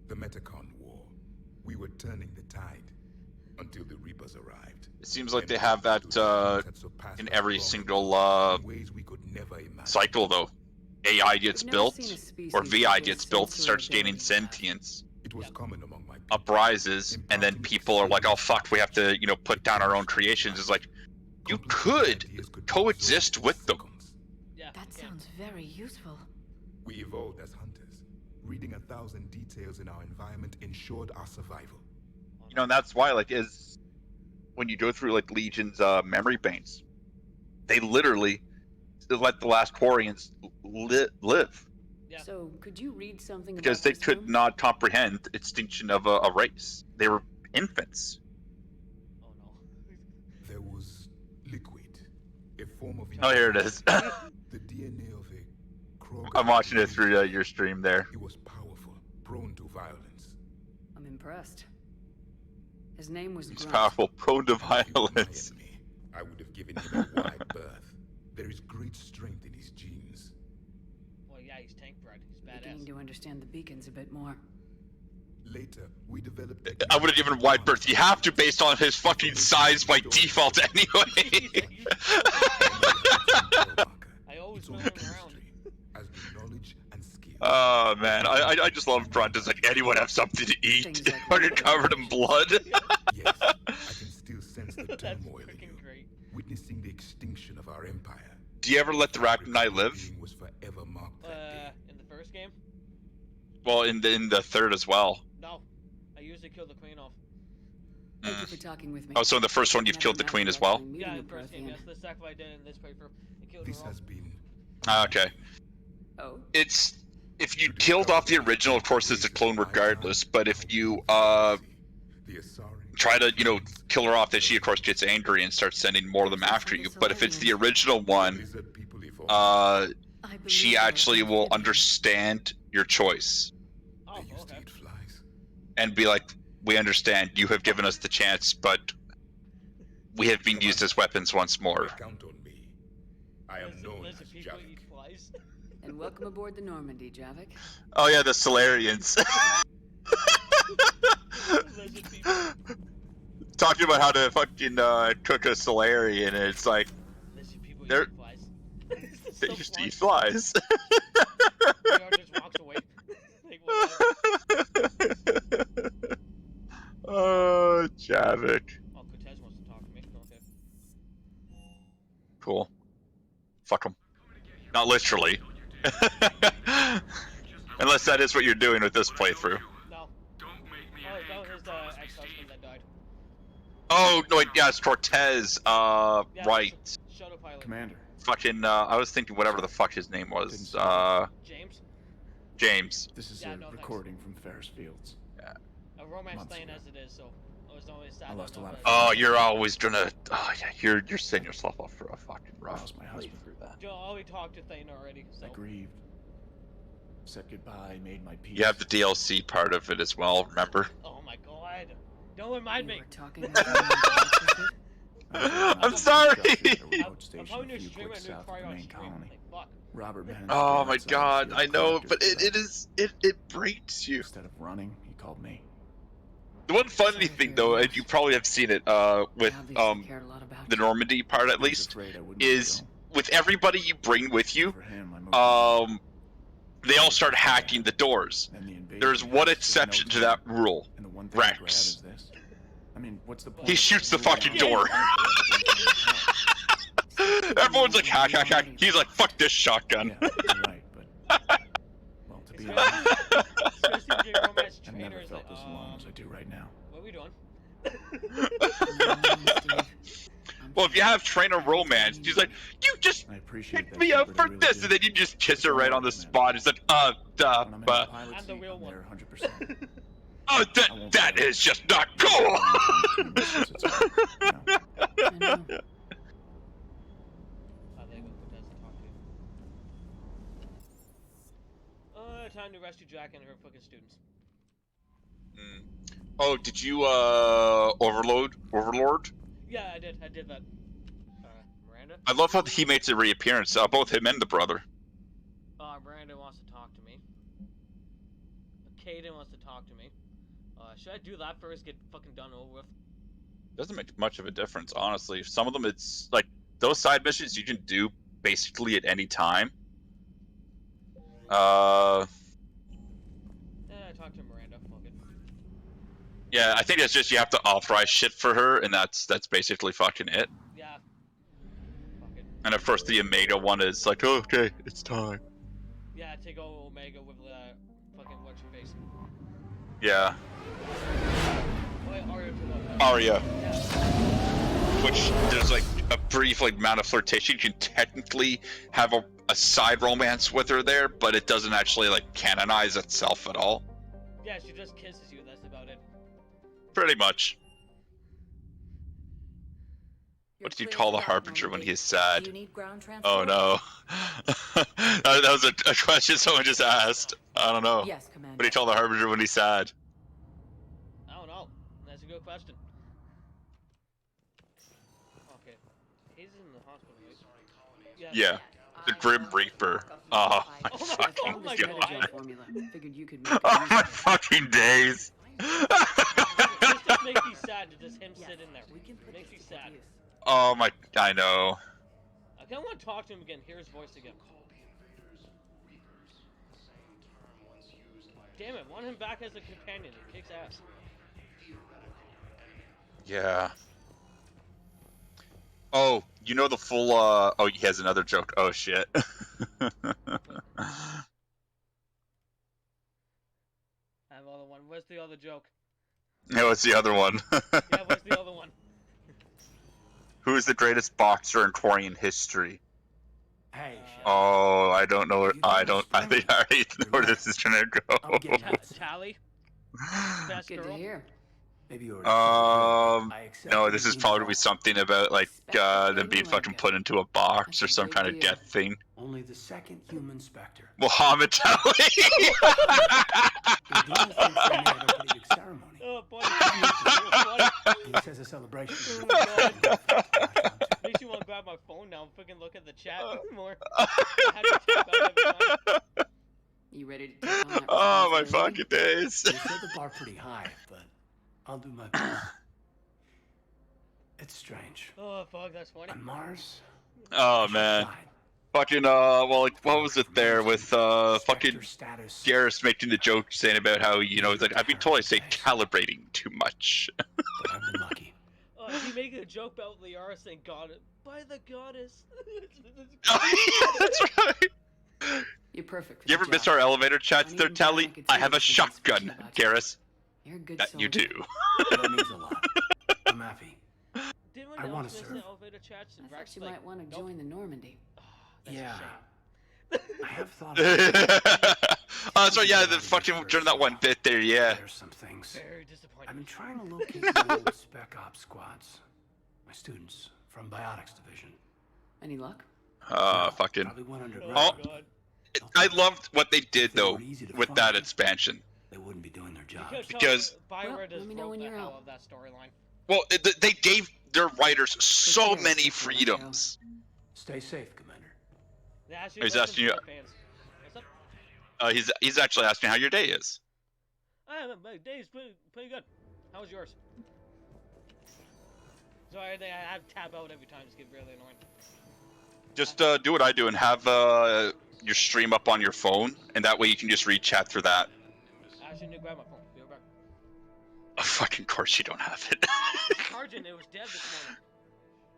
[SPEAKER 5] the Metacon War, we were turning the tide until the Reapers arrived.
[SPEAKER 7] It seems like they have that in every single
[SPEAKER 5] ways we could never imagine.
[SPEAKER 7] cycle, though. AI gets
[SPEAKER 3] We've never
[SPEAKER 7] built,
[SPEAKER 3] seen a species
[SPEAKER 7] or VI
[SPEAKER 3] with
[SPEAKER 7] gets
[SPEAKER 3] a
[SPEAKER 7] built,
[SPEAKER 3] sensory
[SPEAKER 7] starts gaining
[SPEAKER 3] ability.
[SPEAKER 7] sentience,
[SPEAKER 5] It was common among my people.
[SPEAKER 7] uprises, and then people are like, "Oh fuck, we have to, put down our own creations." It's like you could coexist with them.
[SPEAKER 1] Yeah.
[SPEAKER 2] That sounds very useful.
[SPEAKER 5] We evolved as hunters. Reading 1,000 details in our environment ensured our survival.
[SPEAKER 7] And that's why, is when you go through Legion's memory banks, they literally let the last Quarians live
[SPEAKER 1] Yeah.
[SPEAKER 3] So, could you read something
[SPEAKER 7] because
[SPEAKER 3] about
[SPEAKER 7] they
[SPEAKER 3] this
[SPEAKER 7] could
[SPEAKER 3] room?
[SPEAKER 7] not comprehend the extinction of a race. They were infants.
[SPEAKER 1] Oh no.
[SPEAKER 5] There was liquid, a form of.
[SPEAKER 7] Oh, here it is.
[SPEAKER 5] The DNA of a Krogan.
[SPEAKER 7] I'm watching it through your stream there.
[SPEAKER 5] He was powerful, prone to violence.
[SPEAKER 3] I'm impressed. His name was
[SPEAKER 7] He's
[SPEAKER 3] Grunt.
[SPEAKER 7] powerful, prone to
[SPEAKER 5] If he were my
[SPEAKER 7] violence.
[SPEAKER 5] enemy, I would have given him a wide berth. There is great strength in his genes.
[SPEAKER 1] Well, yeah, he's tank bred. He's
[SPEAKER 3] Beginning
[SPEAKER 1] badass.
[SPEAKER 3] to understand the beacons a bit more.
[SPEAKER 5] Later, we developed.
[SPEAKER 7] I would have given wide berth. You have to, based on his fucking size by default, anyway.
[SPEAKER 1] I always
[SPEAKER 5] It's
[SPEAKER 1] know
[SPEAKER 5] only
[SPEAKER 1] him around.
[SPEAKER 5] chemistry, as do knowledge and skill.
[SPEAKER 7] Oh man, I just love Grunt. It's like anyone have something to eat.
[SPEAKER 3] Things like
[SPEAKER 7] Fucking covered in blood.
[SPEAKER 5] Yes, I can still sense the
[SPEAKER 1] That's
[SPEAKER 5] turmoil in you.
[SPEAKER 1] freaking great.
[SPEAKER 5] Witnessing the extinction of our empire.
[SPEAKER 7] Do you ever let the Rachni live?
[SPEAKER 5] Being was forever marked that day.
[SPEAKER 1] In the first game?
[SPEAKER 7] Well, in the third as well.
[SPEAKER 1] No. I usually kill the queen off.
[SPEAKER 3] Thank you for talking with me.
[SPEAKER 7] Oh, so in the first one you've killed the queen as well?
[SPEAKER 1] Yeah, in the first game, yes. The second I did in this playthrough. I killed
[SPEAKER 5] This
[SPEAKER 1] her off.
[SPEAKER 5] has been.
[SPEAKER 7] Okay.
[SPEAKER 3] Oh,
[SPEAKER 7] It's if you killed off the original, of course, it's a clone regardless. But if you try to kill her off, then she of course gets angry and starts sending more of them after you. But if it's the original one, she actually will understand your choice
[SPEAKER 1] Oh,
[SPEAKER 5] They used to
[SPEAKER 1] okay.
[SPEAKER 5] eat flies.
[SPEAKER 7] and be like, "We understand. You have given us the chance, but we have been used as weapons once more."
[SPEAKER 5] Count on me. I am known as
[SPEAKER 1] Lizard people
[SPEAKER 5] Javik.
[SPEAKER 1] eat flies.
[SPEAKER 3] and welcome aboard the Normandy, Javik.
[SPEAKER 7] Oh yeah, the Solarians.
[SPEAKER 1] Lizard people.
[SPEAKER 7] Talking about how to fucking cook a Solarian, and it's like
[SPEAKER 1] Lizard people
[SPEAKER 7] They're-
[SPEAKER 1] eat flies. It's
[SPEAKER 7] they
[SPEAKER 1] so
[SPEAKER 7] used to
[SPEAKER 1] funny.
[SPEAKER 7] eat flies.
[SPEAKER 1] JR just walks away. Like, whatever.
[SPEAKER 7] Oh, Javik.
[SPEAKER 1] Oh, Cortez wants to talk to me. Okay.
[SPEAKER 7] Cool. Fuck him. Not literally. Unless that is what you're doing with this playthrough.
[SPEAKER 1] No. Oh, that was his ex-husband that died.
[SPEAKER 7] Oh, no, wait, yeah, it's Cortez.
[SPEAKER 1] Yeah,
[SPEAKER 7] Right.
[SPEAKER 1] Shuttle pilot.
[SPEAKER 8] Commander,
[SPEAKER 7] Fucking, I was thinking whatever the fuck his name was.
[SPEAKER 1] James?
[SPEAKER 7] James.
[SPEAKER 8] this is
[SPEAKER 1] Yeah,
[SPEAKER 8] a
[SPEAKER 1] no, thanks.
[SPEAKER 8] recording from Ferris Fields.
[SPEAKER 1] A romance
[SPEAKER 8] Months
[SPEAKER 1] thing
[SPEAKER 8] ago.
[SPEAKER 1] as it is, so I was always sad.
[SPEAKER 8] I lost
[SPEAKER 1] about
[SPEAKER 8] a lot of
[SPEAKER 1] that.
[SPEAKER 7] Oh, you're always gonna. Oh, yeah, you're setting yourself up for a fucking
[SPEAKER 8] I
[SPEAKER 7] rough.
[SPEAKER 8] lost my husband.
[SPEAKER 1] Joe, I already talked to Thane already, so.
[SPEAKER 8] I grieved. Said goodbye, made my peace.
[SPEAKER 7] You have the DLC part of it as well, remember?
[SPEAKER 1] Oh my god. Don't remind
[SPEAKER 3] You
[SPEAKER 1] me.
[SPEAKER 3] were talking about the
[SPEAKER 7] I'm sorry.
[SPEAKER 1] I'm probably your stream at new Cry on stream.
[SPEAKER 8] Colony.
[SPEAKER 1] Like, fuck.
[SPEAKER 8] Robert managed to
[SPEAKER 7] Oh
[SPEAKER 8] get
[SPEAKER 7] my
[SPEAKER 8] outside
[SPEAKER 7] god,
[SPEAKER 8] the
[SPEAKER 7] I know,
[SPEAKER 8] collector's
[SPEAKER 7] but
[SPEAKER 8] possession.
[SPEAKER 7] it breaks you.
[SPEAKER 8] Instead of running, he called me.
[SPEAKER 7] The one funny thing though, and you probably have seen it with
[SPEAKER 3] Obviously cared a lot about
[SPEAKER 7] the
[SPEAKER 3] you.
[SPEAKER 7] Normandy part at
[SPEAKER 8] He was
[SPEAKER 7] least,
[SPEAKER 8] afraid I wouldn't
[SPEAKER 7] is
[SPEAKER 8] go.
[SPEAKER 7] with everybody you bring with you,
[SPEAKER 8] For him, I moved
[SPEAKER 7] they all start hacking the doors.
[SPEAKER 8] and the invasion
[SPEAKER 7] There's one
[SPEAKER 8] hits, there's no
[SPEAKER 7] exception to
[SPEAKER 8] time.
[SPEAKER 7] that rule.
[SPEAKER 8] And the one thing I grab
[SPEAKER 7] Rex.
[SPEAKER 8] is this. I mean, what's the point?
[SPEAKER 7] He
[SPEAKER 8] of
[SPEAKER 7] shoots the
[SPEAKER 8] moving
[SPEAKER 7] fucking
[SPEAKER 8] on
[SPEAKER 7] door.
[SPEAKER 8] forever?
[SPEAKER 7] Everyone's like, hack, hack, hack. He's like, fuck this shotgun.
[SPEAKER 8] Yeah, you're right, but well, to be honest,
[SPEAKER 1] Especially if your romance
[SPEAKER 8] I've never
[SPEAKER 1] trainer is
[SPEAKER 8] felt
[SPEAKER 1] like,
[SPEAKER 8] as alone as I do right now.
[SPEAKER 1] what are we doing?
[SPEAKER 7] Well, if you have trainer romance, he's like, you just
[SPEAKER 8] I appreciate
[SPEAKER 7] picked
[SPEAKER 8] that,
[SPEAKER 7] me up
[SPEAKER 8] Shepard, I
[SPEAKER 7] for
[SPEAKER 8] really
[SPEAKER 7] this,
[SPEAKER 8] do.
[SPEAKER 7] and then you just kiss her
[SPEAKER 8] It's
[SPEAKER 7] right
[SPEAKER 8] all
[SPEAKER 7] on the
[SPEAKER 8] right, man.
[SPEAKER 7] spot. He's like,
[SPEAKER 8] When I'm in the pilot
[SPEAKER 1] I'm the
[SPEAKER 8] seat,
[SPEAKER 1] real
[SPEAKER 8] I'm
[SPEAKER 1] one.
[SPEAKER 8] there 100%.
[SPEAKER 7] oh, that is just not cool.
[SPEAKER 3] I know.
[SPEAKER 1] Time to rescue Jack and her fucking students.
[SPEAKER 7] Oh, did you Overlord?
[SPEAKER 1] Yeah, I did that. Miranda?
[SPEAKER 7] I love how he makes a reappearance. Both him and the brother.
[SPEAKER 1] Miranda wants to talk to me. Caden wants to talk to me. Should I do that first? Get fucking done over with.
[SPEAKER 7] Doesn't make much of a difference, honestly. Some of them, it's like those side missions you can do basically at any time.
[SPEAKER 1] I talked to Miranda. Fuck it.
[SPEAKER 7] Yeah, I think it's just you have to authorize shit for her, and that's basically fucking it.
[SPEAKER 1] Yeah. Fuck it.
[SPEAKER 7] And of course, the Omega one is like, oh, okay, it's time.
[SPEAKER 1] Yeah, take over Omega with fucking what's your face?
[SPEAKER 7] Yeah,
[SPEAKER 1] Wait, Arya to the
[SPEAKER 7] Arya.
[SPEAKER 1] Yeah.
[SPEAKER 7] Which there's like a brief like amount of flirtation. You can technically have a side romance with her there, but it doesn't actually like canonize itself at all.
[SPEAKER 1] Yeah, she just kisses you. That's about it.
[SPEAKER 7] Pretty much. What did you call the Harbinger when he's sad?
[SPEAKER 2] Do you need ground
[SPEAKER 7] Oh
[SPEAKER 2] transport?
[SPEAKER 7] no. That was a question someone just asked. I don't know.
[SPEAKER 2] Yes,
[SPEAKER 7] What
[SPEAKER 2] Commander.
[SPEAKER 7] do you tell the Harbinger when he's sad?
[SPEAKER 1] I don't know. That's a good question. Okay. He's in the hospital, right?
[SPEAKER 7] Yeah. The Grim Reaper. Oh my
[SPEAKER 1] Oh
[SPEAKER 7] fucking
[SPEAKER 1] my
[SPEAKER 3] Metagel
[SPEAKER 7] god.
[SPEAKER 3] formula. Figured you could make
[SPEAKER 7] Oh
[SPEAKER 3] it
[SPEAKER 7] my
[SPEAKER 3] easier.
[SPEAKER 7] fucking days.
[SPEAKER 1] This just makes me sad to just him sit in there. Makes me sad.
[SPEAKER 7] Oh my, I know.
[SPEAKER 1] I kind of want to talk to him again, hear his voice again. Damn it, want him back as a companion. He kicks ass.
[SPEAKER 7] Yeah. Oh, you know the full, oh, he has another joke. Oh shit.
[SPEAKER 1] I have other one. Where's the other joke?
[SPEAKER 7] No, it's the other one.
[SPEAKER 1] Yeah, where's the other one?
[SPEAKER 7] Who is the greatest boxer in Quarian history?
[SPEAKER 8] Hey,
[SPEAKER 7] Oh, I don't know. I think I already know where this is gonna
[SPEAKER 8] I'm getting
[SPEAKER 7] go.
[SPEAKER 8] it.
[SPEAKER 1] Tally? Best
[SPEAKER 3] Good
[SPEAKER 1] girl?
[SPEAKER 3] to hear.
[SPEAKER 8] Maybe you
[SPEAKER 7] No, this is probably something about like them being fucking put into a box or
[SPEAKER 3] That's a
[SPEAKER 7] some
[SPEAKER 3] big
[SPEAKER 7] kind of
[SPEAKER 3] deal.
[SPEAKER 7] death thing.
[SPEAKER 9] Only the second human Spectre.
[SPEAKER 7] Muhammad Ali.
[SPEAKER 9] The Dean thinks they may have a pretty big ceremony.
[SPEAKER 1] Oh, buddy. Oh, buddy.
[SPEAKER 9] He says a celebration.
[SPEAKER 1] Oh, God. Makes you want to grab my phone now and fucking look at the chat more. I had to tap out every time.
[SPEAKER 3] You ready to take on that
[SPEAKER 7] Oh my
[SPEAKER 3] responsibility?
[SPEAKER 7] fucking days.
[SPEAKER 9] They set the bar pretty high, but I'll do my best. It's strange.
[SPEAKER 1] Oh, fuck, that's funny.
[SPEAKER 9] On Mars,
[SPEAKER 7] Oh
[SPEAKER 9] she's
[SPEAKER 7] man.
[SPEAKER 9] fine.
[SPEAKER 7] Fucking well, like what was it there with fucking
[SPEAKER 9] Spectre status.
[SPEAKER 7] Garrus making the joke saying about how, you know, it's like I've been told I say calibrating too much.
[SPEAKER 9] But I've been lucky.
[SPEAKER 1] He making a joke about Liara saying God by the goddess.
[SPEAKER 7] That's right.
[SPEAKER 3] You're perfect for
[SPEAKER 7] You
[SPEAKER 3] the
[SPEAKER 7] ever miss
[SPEAKER 3] job.
[SPEAKER 7] our elevator chats
[SPEAKER 3] I
[SPEAKER 7] there,
[SPEAKER 3] need
[SPEAKER 7] Tally?
[SPEAKER 3] Dominic and
[SPEAKER 7] I have a
[SPEAKER 3] Felix to be
[SPEAKER 7] shotgun,
[SPEAKER 3] special about you.
[SPEAKER 7] Garrus.
[SPEAKER 3] You're a good
[SPEAKER 7] That you
[SPEAKER 3] soldier.
[SPEAKER 7] do.
[SPEAKER 9] That means a lot. I'm happy.
[SPEAKER 1] Didn't
[SPEAKER 9] I
[SPEAKER 1] one
[SPEAKER 9] wanna
[SPEAKER 1] else miss
[SPEAKER 9] serve.
[SPEAKER 1] the elevator chats and
[SPEAKER 3] I
[SPEAKER 1] Rex
[SPEAKER 3] thought you
[SPEAKER 1] like,
[SPEAKER 3] might want to
[SPEAKER 1] nope.
[SPEAKER 3] join the Normandy.
[SPEAKER 1] That's
[SPEAKER 9] Yeah.
[SPEAKER 1] a shame.
[SPEAKER 9] I have thought about
[SPEAKER 7] Oh, that's right, yeah, the fucking during that one bit there, yeah.
[SPEAKER 9] There's some things.
[SPEAKER 1] Very disappointing.
[SPEAKER 9] I've been trying to locate the old Spec Ops squads. My students from Biotics Division.
[SPEAKER 3] Any luck?
[SPEAKER 7] Fucking.
[SPEAKER 9] Probably went underground.
[SPEAKER 1] Oh,
[SPEAKER 7] Oh.
[SPEAKER 1] God.
[SPEAKER 7] I loved what they did
[SPEAKER 9] If they
[SPEAKER 7] though
[SPEAKER 9] were easy to
[SPEAKER 7] with
[SPEAKER 9] find,
[SPEAKER 7] that expansion.
[SPEAKER 9] They wouldn't be doing their
[SPEAKER 1] You
[SPEAKER 9] jobs.
[SPEAKER 1] could tell
[SPEAKER 7] Because-
[SPEAKER 1] Bioware
[SPEAKER 3] Well,
[SPEAKER 1] just
[SPEAKER 3] let me know
[SPEAKER 1] wrote
[SPEAKER 3] when
[SPEAKER 1] the
[SPEAKER 3] you're
[SPEAKER 1] hell
[SPEAKER 3] out.
[SPEAKER 1] of that storyline.
[SPEAKER 7] Well, they gave their writers so
[SPEAKER 3] care,
[SPEAKER 7] many
[SPEAKER 3] Mr. Marshall.
[SPEAKER 7] freedoms.
[SPEAKER 9] Stay safe, Commander.
[SPEAKER 1] They actually
[SPEAKER 7] He's
[SPEAKER 1] listen
[SPEAKER 7] asking
[SPEAKER 1] to
[SPEAKER 7] you-
[SPEAKER 1] their fans. What's up?
[SPEAKER 7] He's actually asking how your day is.
[SPEAKER 1] My day's pretty good. How was yours? Sorry, I have to tap out every time. It's getting really annoying.
[SPEAKER 7] Just do what I do and have your stream up on your phone, and that way you can just read chat through that.
[SPEAKER 1] I shouldn't have grabbed my phone. Be right back.
[SPEAKER 7] Oh, fucking course you don't have it.
[SPEAKER 1] Charging, it was dead this morning.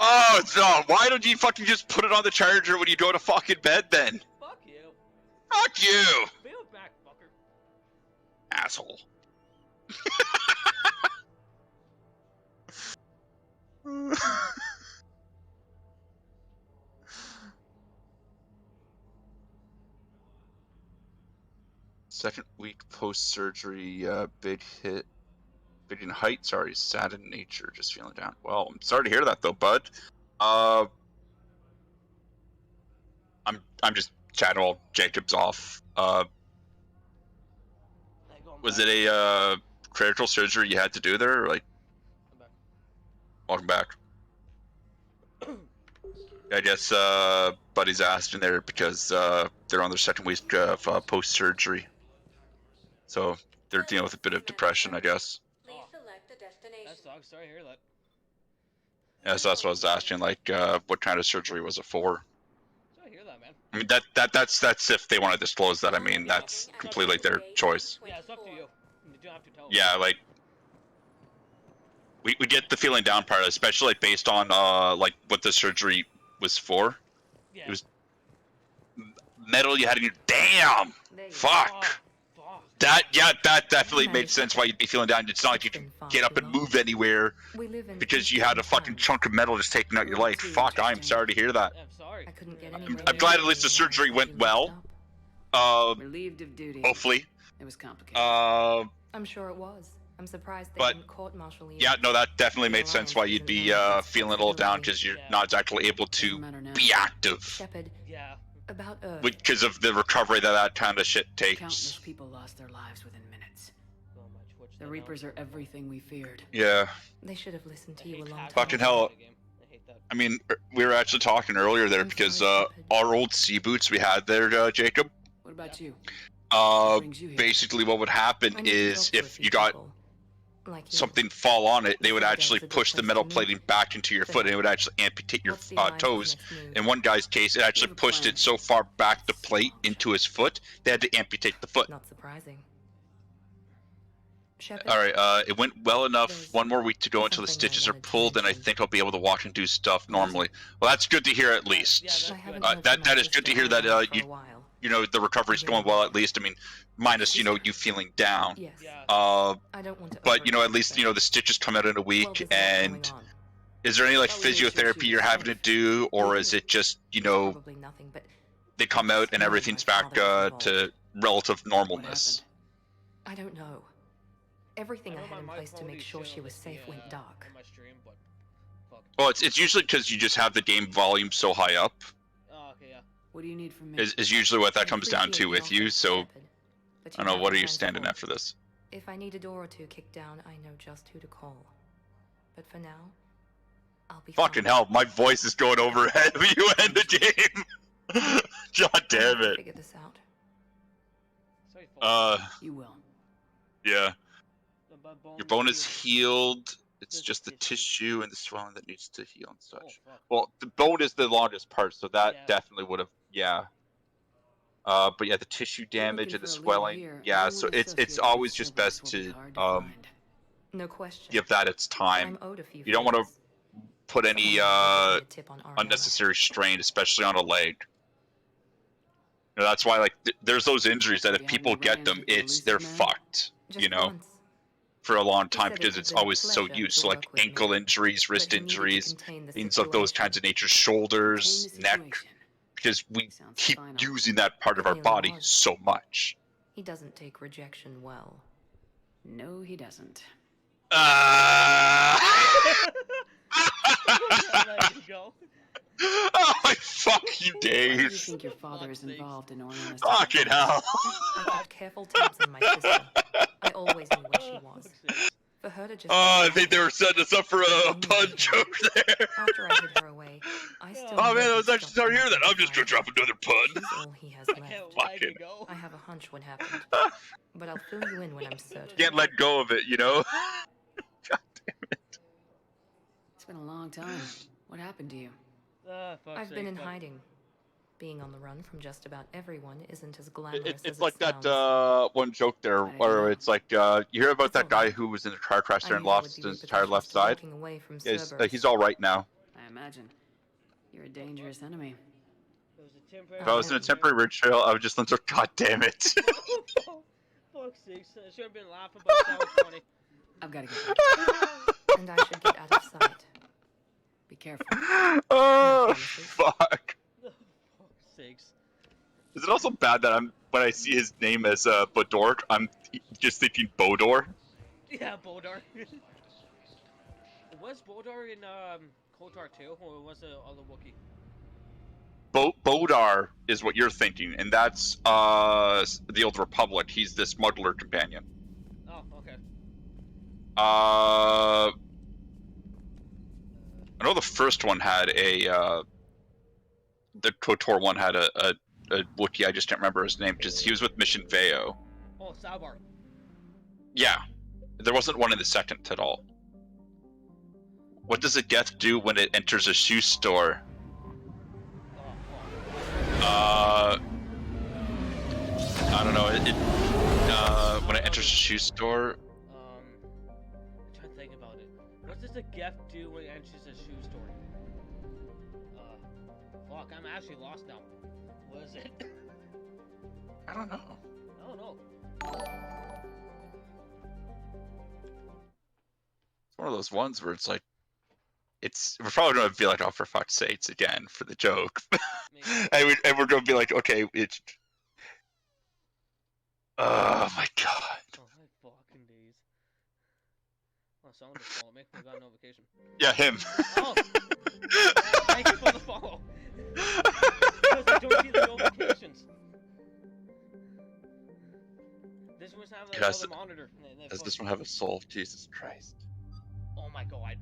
[SPEAKER 7] Oh, no, why don't you fucking just put it on the charger when you go to fucking bed then?
[SPEAKER 1] Fuck you.
[SPEAKER 7] Fuck you!
[SPEAKER 1] Be right back, fucker.
[SPEAKER 7] Asshole. Second week post-surgery, big hit. Big in height, sorry, sad in nature, just feeling down. Well, I'm sorry to hear that though, bud. I'm just chatting while Jacob's off. Was it a critical surgery you had to do there? Or like, welcome back. I guess Buddy's asking there because they're on their second week of post-surgery, so they're dealing with a bit of depression, I guess.
[SPEAKER 1] That sucks. Sorry to hear that.
[SPEAKER 7] Yeah, so that's what I was asking. Like, what kind of surgery was it for?
[SPEAKER 1] Sorry to hear that, man.
[SPEAKER 7] I mean, that's if they want to disclose that. I mean, that's completely their choice.
[SPEAKER 1] Yeah, it's up to you. You don't have to tell them.
[SPEAKER 7] Yeah, like we get the feeling down part, especially like based on like what the surgery was for.
[SPEAKER 1] Yeah.
[SPEAKER 7] It was metal you had in your fuck.
[SPEAKER 1] Oh, fuck.
[SPEAKER 7] That definitely made sense why you'd be feeling down. It's not like you can get up and move anywhere because you had a fucking chunk of metal just taking out your leg. Fuck, I'm sorry to hear that.
[SPEAKER 1] I'm sorry.
[SPEAKER 7] I'm glad at least the surgery went well.
[SPEAKER 3] Relieved of duty.
[SPEAKER 7] Hopefully.
[SPEAKER 3] It was complicated.
[SPEAKER 2] I'm sure it was. I'm surprised they
[SPEAKER 7] But-
[SPEAKER 2] didn't court-martial you.
[SPEAKER 7] Yeah, no, that definitely made sense why you'd be feeling a little down because you're not exactly able to be active
[SPEAKER 2] Shepard,
[SPEAKER 1] Yeah.
[SPEAKER 2] about Earth.
[SPEAKER 7] because of the recovery that kind of shit
[SPEAKER 3] Countless
[SPEAKER 7] takes.
[SPEAKER 3] people lost their lives within minutes.
[SPEAKER 1] Go on my Twitch
[SPEAKER 3] The
[SPEAKER 1] then,
[SPEAKER 3] Reapers are everything we feared.
[SPEAKER 7] Yeah,
[SPEAKER 2] They should have listened to
[SPEAKER 1] I
[SPEAKER 2] you a
[SPEAKER 1] hate
[SPEAKER 2] long
[SPEAKER 1] that.
[SPEAKER 2] time
[SPEAKER 7] Fucking
[SPEAKER 2] ago.
[SPEAKER 7] hell.
[SPEAKER 1] I hate that.
[SPEAKER 7] I mean, we were actually talking earlier there
[SPEAKER 2] I'm
[SPEAKER 7] because
[SPEAKER 2] sorry, Shepard.
[SPEAKER 7] our old sea boots we had there, Jacob.
[SPEAKER 3] What about you?
[SPEAKER 7] Uh,
[SPEAKER 3] brings you here?
[SPEAKER 7] basically what would happen
[SPEAKER 2] I need to
[SPEAKER 7] is
[SPEAKER 2] talk to a
[SPEAKER 7] if
[SPEAKER 2] few
[SPEAKER 7] you got
[SPEAKER 2] people, like you.
[SPEAKER 7] something fall on it, they would
[SPEAKER 2] This
[SPEAKER 7] actually
[SPEAKER 2] is a good
[SPEAKER 7] push the
[SPEAKER 2] place
[SPEAKER 7] metal
[SPEAKER 2] to meet.
[SPEAKER 7] plating back into your foot and it would actually amputate your
[SPEAKER 2] What's the Alliance's
[SPEAKER 7] toes.
[SPEAKER 2] next move?
[SPEAKER 7] In one guy's case, it actually
[SPEAKER 3] have a
[SPEAKER 7] pushed
[SPEAKER 3] plan.
[SPEAKER 7] it so far back the plate into his foot, they had to amputate the foot.
[SPEAKER 2] Not surprising. Shepard,
[SPEAKER 7] Alright, it went well enough.
[SPEAKER 2] There's
[SPEAKER 7] One more week to go until the
[SPEAKER 2] something I
[SPEAKER 7] stitches are
[SPEAKER 2] wanted to
[SPEAKER 7] pulled, and I
[SPEAKER 2] mention.
[SPEAKER 7] think I'll be able to walk and do stuff normally. Well, that's good to hear at least.
[SPEAKER 1] Yeah, that's
[SPEAKER 2] I
[SPEAKER 1] good.
[SPEAKER 2] haven't
[SPEAKER 7] Uh,
[SPEAKER 2] heard
[SPEAKER 7] that-
[SPEAKER 2] from
[SPEAKER 7] that
[SPEAKER 2] my
[SPEAKER 7] is good to
[SPEAKER 2] sister
[SPEAKER 7] hear that,
[SPEAKER 2] Anna for
[SPEAKER 7] you-
[SPEAKER 2] a while.
[SPEAKER 7] The recovery's going well at least. I mean, minus, you feeling down.
[SPEAKER 2] Yes.
[SPEAKER 1] Yeah.
[SPEAKER 2] I don't want to.
[SPEAKER 7] But, at
[SPEAKER 2] overreact,
[SPEAKER 7] least,
[SPEAKER 2] but-
[SPEAKER 7] the stitches come out in a
[SPEAKER 2] Well,
[SPEAKER 7] week,
[SPEAKER 2] there's a lot
[SPEAKER 7] and
[SPEAKER 2] going on.
[SPEAKER 7] is there any, like,
[SPEAKER 3] Thought we made sure
[SPEAKER 7] physiotherapy
[SPEAKER 3] she
[SPEAKER 7] you're
[SPEAKER 3] was
[SPEAKER 7] having to
[SPEAKER 3] safe.
[SPEAKER 7] do, or is it just,
[SPEAKER 2] Probably nothing, but
[SPEAKER 7] they come out and
[SPEAKER 2] My
[SPEAKER 7] everything's
[SPEAKER 2] father
[SPEAKER 7] back
[SPEAKER 2] was involved.
[SPEAKER 7] to relative
[SPEAKER 3] What
[SPEAKER 7] normalness?
[SPEAKER 3] happened?
[SPEAKER 2] I don't know. Everything I
[SPEAKER 1] know
[SPEAKER 2] had in
[SPEAKER 1] my
[SPEAKER 2] place to
[SPEAKER 1] quality
[SPEAKER 2] make sure
[SPEAKER 1] shit
[SPEAKER 2] she
[SPEAKER 1] on
[SPEAKER 2] was
[SPEAKER 1] the,
[SPEAKER 2] safe went dark.
[SPEAKER 1] on my stream, but fuck.
[SPEAKER 7] Well, it's usually because you just have the game volume so high up,
[SPEAKER 1] Oh, okay, yeah.
[SPEAKER 3] What do you need from me?
[SPEAKER 7] is usually what that
[SPEAKER 2] I
[SPEAKER 7] comes down
[SPEAKER 2] appreciate
[SPEAKER 7] to
[SPEAKER 2] the
[SPEAKER 7] with you,
[SPEAKER 2] offer,
[SPEAKER 7] so
[SPEAKER 2] Shepard, but
[SPEAKER 7] I don't
[SPEAKER 2] you
[SPEAKER 7] know,
[SPEAKER 2] have
[SPEAKER 7] what
[SPEAKER 2] my
[SPEAKER 7] are you
[SPEAKER 2] hand
[SPEAKER 7] standing
[SPEAKER 2] full.
[SPEAKER 7] at for this?
[SPEAKER 2] If I need a door or two kicked down, I know just who to call. But for now, I'll be
[SPEAKER 7] Fucking
[SPEAKER 2] fine.
[SPEAKER 7] hell, my voice is going over ahead of you and the game! God
[SPEAKER 2] I'll
[SPEAKER 7] damn
[SPEAKER 2] have to
[SPEAKER 7] it.
[SPEAKER 2] figure this out.
[SPEAKER 1] Sorry, fuck.
[SPEAKER 3] You will.
[SPEAKER 7] Yeah.
[SPEAKER 1] Bone
[SPEAKER 7] Your bone is
[SPEAKER 1] healed.
[SPEAKER 7] healed, it's
[SPEAKER 1] Just
[SPEAKER 7] just the tissue and the swelling that needs to heal and
[SPEAKER 1] Oh,
[SPEAKER 7] such.
[SPEAKER 1] fuck.
[SPEAKER 7] Well, the bone is the longest part, so that
[SPEAKER 1] Yeah.
[SPEAKER 7] definitely would have, yeah. But yeah, the tissue damage
[SPEAKER 3] Looking
[SPEAKER 7] and the
[SPEAKER 3] for a lead
[SPEAKER 7] swelling,
[SPEAKER 3] here,
[SPEAKER 7] yeah,
[SPEAKER 3] I
[SPEAKER 7] so
[SPEAKER 3] would
[SPEAKER 7] it's
[SPEAKER 3] associate
[SPEAKER 7] always
[SPEAKER 3] that
[SPEAKER 7] just
[SPEAKER 3] Cerberus
[SPEAKER 7] best
[SPEAKER 3] will be
[SPEAKER 7] to
[SPEAKER 3] hard find.
[SPEAKER 2] No question.
[SPEAKER 7] give that its time.
[SPEAKER 2] I'm owed a few
[SPEAKER 7] You don't want to
[SPEAKER 2] favors.
[SPEAKER 7] put any
[SPEAKER 2] Someone might give me a tip on Ariana.
[SPEAKER 7] unnecessary strain, especially on a leg. That's why, like, there's those injuries that if
[SPEAKER 3] Behind
[SPEAKER 7] people
[SPEAKER 3] the
[SPEAKER 7] get
[SPEAKER 3] Ryans
[SPEAKER 7] them,
[SPEAKER 3] with the
[SPEAKER 7] it's they're
[SPEAKER 3] elusive man?
[SPEAKER 7] fucked,
[SPEAKER 2] Just
[SPEAKER 7] know,
[SPEAKER 2] once.
[SPEAKER 7] for a long
[SPEAKER 2] He
[SPEAKER 7] time
[SPEAKER 2] said it
[SPEAKER 7] because
[SPEAKER 2] had
[SPEAKER 7] it's
[SPEAKER 2] been a
[SPEAKER 7] always so
[SPEAKER 2] pleasure
[SPEAKER 7] used.
[SPEAKER 2] to
[SPEAKER 7] So like
[SPEAKER 2] work with me,
[SPEAKER 7] ankle injuries,
[SPEAKER 2] but
[SPEAKER 7] wrist
[SPEAKER 2] he needed to
[SPEAKER 7] injuries,
[SPEAKER 2] contain the
[SPEAKER 7] things of those
[SPEAKER 2] situation.
[SPEAKER 7] kinds of nature,
[SPEAKER 3] Contain
[SPEAKER 7] shoulders,
[SPEAKER 3] the
[SPEAKER 7] neck,
[SPEAKER 3] situation.
[SPEAKER 7] because we
[SPEAKER 3] Sounds
[SPEAKER 7] keep
[SPEAKER 3] final.
[SPEAKER 7] using that part of
[SPEAKER 2] It
[SPEAKER 7] our
[SPEAKER 2] nearly
[SPEAKER 7] body
[SPEAKER 2] was.
[SPEAKER 7] so much.
[SPEAKER 2] He doesn't take rejection well.
[SPEAKER 3] No, he doesn't.
[SPEAKER 1] Let it go.
[SPEAKER 7] Oh my fuck you,
[SPEAKER 3] Why do you
[SPEAKER 7] Dave!
[SPEAKER 3] think your father is
[SPEAKER 1] fuck's sakes.
[SPEAKER 3] involved in Oriana's
[SPEAKER 7] Fucking hell!
[SPEAKER 2] I kept careful tabs on my sister. I always knew where she was.
[SPEAKER 1] Fuck's sake.
[SPEAKER 2] For her to just...
[SPEAKER 7] Oh, I think they were setting us up for a pun joke there.
[SPEAKER 2] After I hid her away, I still...
[SPEAKER 7] Oh
[SPEAKER 2] know
[SPEAKER 7] man, I
[SPEAKER 2] he
[SPEAKER 7] was actually
[SPEAKER 2] stopped
[SPEAKER 7] sorry to hear that.
[SPEAKER 2] nothing
[SPEAKER 7] I'm just gonna
[SPEAKER 2] fire.
[SPEAKER 7] drop another pun.
[SPEAKER 2] She's all he has
[SPEAKER 1] I
[SPEAKER 2] left.
[SPEAKER 1] can't let
[SPEAKER 7] Fucking-
[SPEAKER 1] it go.
[SPEAKER 2] I have a hunch what happened, but I'll fill you in when I'm certain.
[SPEAKER 7] Can't let go of it, you know?
[SPEAKER 3] It's been a long time. What happened to you?
[SPEAKER 1] Fuck's
[SPEAKER 10] I've been
[SPEAKER 1] sake,
[SPEAKER 10] in
[SPEAKER 1] fuck.
[SPEAKER 10] hiding. Being on the run from just about everyone isn't as glamorous as
[SPEAKER 7] It's
[SPEAKER 10] it
[SPEAKER 7] like
[SPEAKER 10] sounds.
[SPEAKER 7] that one joke there,
[SPEAKER 3] How did you know?
[SPEAKER 7] where it's like you hear about
[SPEAKER 10] It's
[SPEAKER 7] that guy
[SPEAKER 10] alright.
[SPEAKER 7] who was in a car crash
[SPEAKER 10] I
[SPEAKER 7] there
[SPEAKER 10] knew
[SPEAKER 7] and
[SPEAKER 10] there would
[SPEAKER 7] lost
[SPEAKER 10] be
[SPEAKER 7] his entire
[SPEAKER 10] repercussions
[SPEAKER 7] left
[SPEAKER 10] to
[SPEAKER 7] side.
[SPEAKER 10] walking away from
[SPEAKER 7] Yeah,
[SPEAKER 10] Cerberus.
[SPEAKER 7] he's all right now.
[SPEAKER 3] I imagine. You're a dangerous enemy.
[SPEAKER 1] It was a temporary.
[SPEAKER 7] If I was in a temporary ridge trail, I would just let her. God damn it!
[SPEAKER 1] Fuck's sake, I should have been laughing, but that was funny.
[SPEAKER 3] I've got to get back.
[SPEAKER 10] And I should get out of sight.
[SPEAKER 3] Be careful.
[SPEAKER 7] Oh fuck!
[SPEAKER 1] Fuck's sakes.
[SPEAKER 7] Is it also bad that when I see his name as Bodor, I'm just thinking Bodor?
[SPEAKER 1] Yeah, Bodar. Was Bodar in Kotar too, or was it other Wookiee?
[SPEAKER 7] Bodar is what you're thinking, and that's the Old Republic. He's the smuggler companion.
[SPEAKER 1] Oh, okay.
[SPEAKER 7] I know the first one had the KOTOR one had a Wookiee. I just can't remember his name because he was with Mission Veo.
[SPEAKER 1] Oh, Salbar.
[SPEAKER 7] Yeah, there wasn't one in the second at all. What does a Geth do when it enters a shoe store? I don't know. When it enters a shoe store.
[SPEAKER 1] I'm trying to think about it. What does a Geth do when it enters a shoe store? Fuck, I'm actually lost now. What is it?
[SPEAKER 7] I don't know.
[SPEAKER 1] I don't know.
[SPEAKER 7] It's one of those ones where it's like, we're probably gonna be like, oh, for fuck's sakes again for the joke, and we're gonna be like, okay, it's. Oh my god.
[SPEAKER 1] Oh my fucking days. Oh, someone just followed me. I got a notification.
[SPEAKER 7] Yeah, him.
[SPEAKER 1] Oh! Thank you for the follow. Because I don't see the notifications. This one's having another monitor.
[SPEAKER 7] Does this one have a soul? Jesus Christ.
[SPEAKER 1] Oh my god.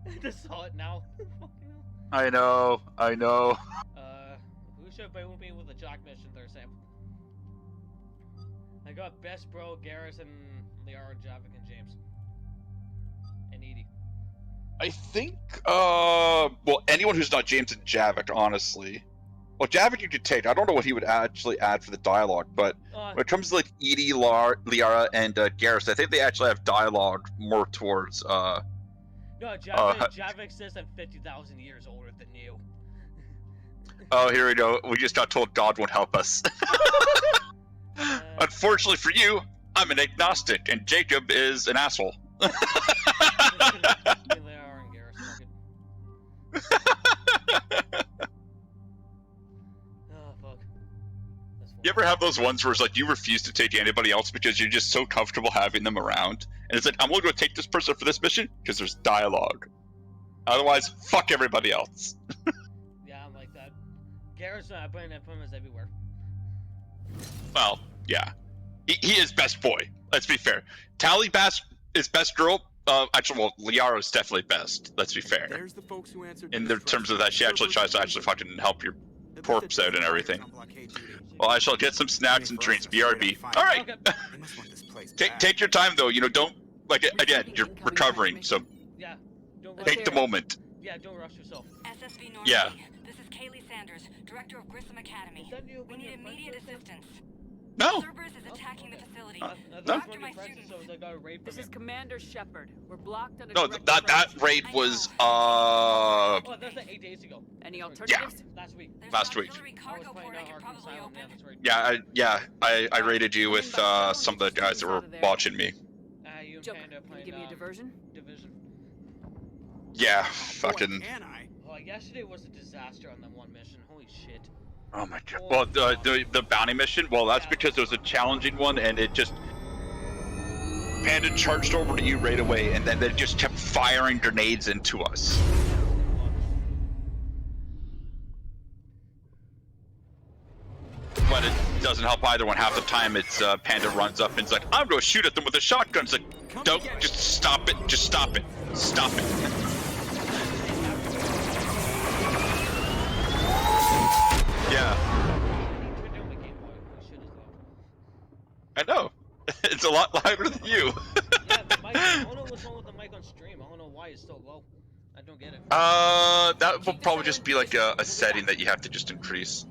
[SPEAKER 1] I just saw it now.
[SPEAKER 7] I know.
[SPEAKER 1] Who should be with me with the Jock mission there, Sam? I got Best Bro, Garrison, Liara, Javik, and James. And Edie.
[SPEAKER 7] I think, well, anyone who's not James and Javik, honestly. Well, Javik you could take. I don't know what he would actually add for the dialogue, but when it comes to like Edie, Liara, and Garrison, I think they actually have dialogue more towards,
[SPEAKER 1] No, Javik says I'm 50,000 years older than you.
[SPEAKER 7] Oh, here we go. We just got told God won't help us. Unfortunately for you, I'm an agnostic, and Jacob is an asshole.
[SPEAKER 1] They are in Garrison. Oh, fuck.
[SPEAKER 7] You ever have those ones where it's like you refuse to take anybody else because you're just so comfortable having them around? And it's like, I'm only going to take this person for this mission because there's dialogue. Otherwise, fuck everybody else.
[SPEAKER 1] Yeah, I'm like that. Garrison, I put him as everywhere.
[SPEAKER 7] Well, yeah. He is best boy. Let's be fair. Tally Bass is best girl. Actually, well, Liara is definitely best. Let's be fair.
[SPEAKER 11] There's the folks who answered
[SPEAKER 7] In the terms of that, she actually tries to actually fucking help your corpse out and everything. Well, I shall get some snacks and drinks. BRB. All right. Take your time though. You know, don't like again. You're recovering, so
[SPEAKER 1] Yeah. Don't
[SPEAKER 7] take the moment.
[SPEAKER 1] Yeah, don't rush yourself.
[SPEAKER 12] SSV Normandy.
[SPEAKER 7] Yeah.
[SPEAKER 12] This is Kaylee Sanders, director of Grissom Academy. We need immediate assistance.
[SPEAKER 7] No.
[SPEAKER 12] Cerberus is attacking the facility.
[SPEAKER 7] No.
[SPEAKER 12] After my students.
[SPEAKER 3] This is Commander Shepard. We're blocked on a
[SPEAKER 7] No,
[SPEAKER 3] direct
[SPEAKER 7] that
[SPEAKER 3] approach.
[SPEAKER 7] raid was
[SPEAKER 1] Oh, that's like 8 days ago.
[SPEAKER 3] Any alternatives?
[SPEAKER 1] Last week.
[SPEAKER 7] last week.
[SPEAKER 12] Cargo port I could probably open.
[SPEAKER 7] I raided you with some of the guys that were watching me.
[SPEAKER 1] You and
[SPEAKER 3] Joker,
[SPEAKER 1] Panda
[SPEAKER 3] can you
[SPEAKER 1] playing,
[SPEAKER 3] give me a diversion?
[SPEAKER 1] Division.
[SPEAKER 7] Yeah, fucking.
[SPEAKER 1] Oh, yesterday was a disaster on that one mission. Holy shit.
[SPEAKER 7] Oh my god. Well, the bounty mission. Well, that's because it was a challenging one, and it just Panda charged over to you right away, and then they just kept firing grenades into us. But it doesn't help either when half the time it's Panda runs up and it's like, I'm going to shoot at them with a shotgun. It's like, don't, just stop it. Just stop it. Stop it. Yeah. I know. It's a lot louder than you.
[SPEAKER 1] Yeah, the mic. I don't know what's wrong with the mic on stream. I don't know why it's so low. I don't get it.
[SPEAKER 7] That will probably just be like a setting that you have to just increase.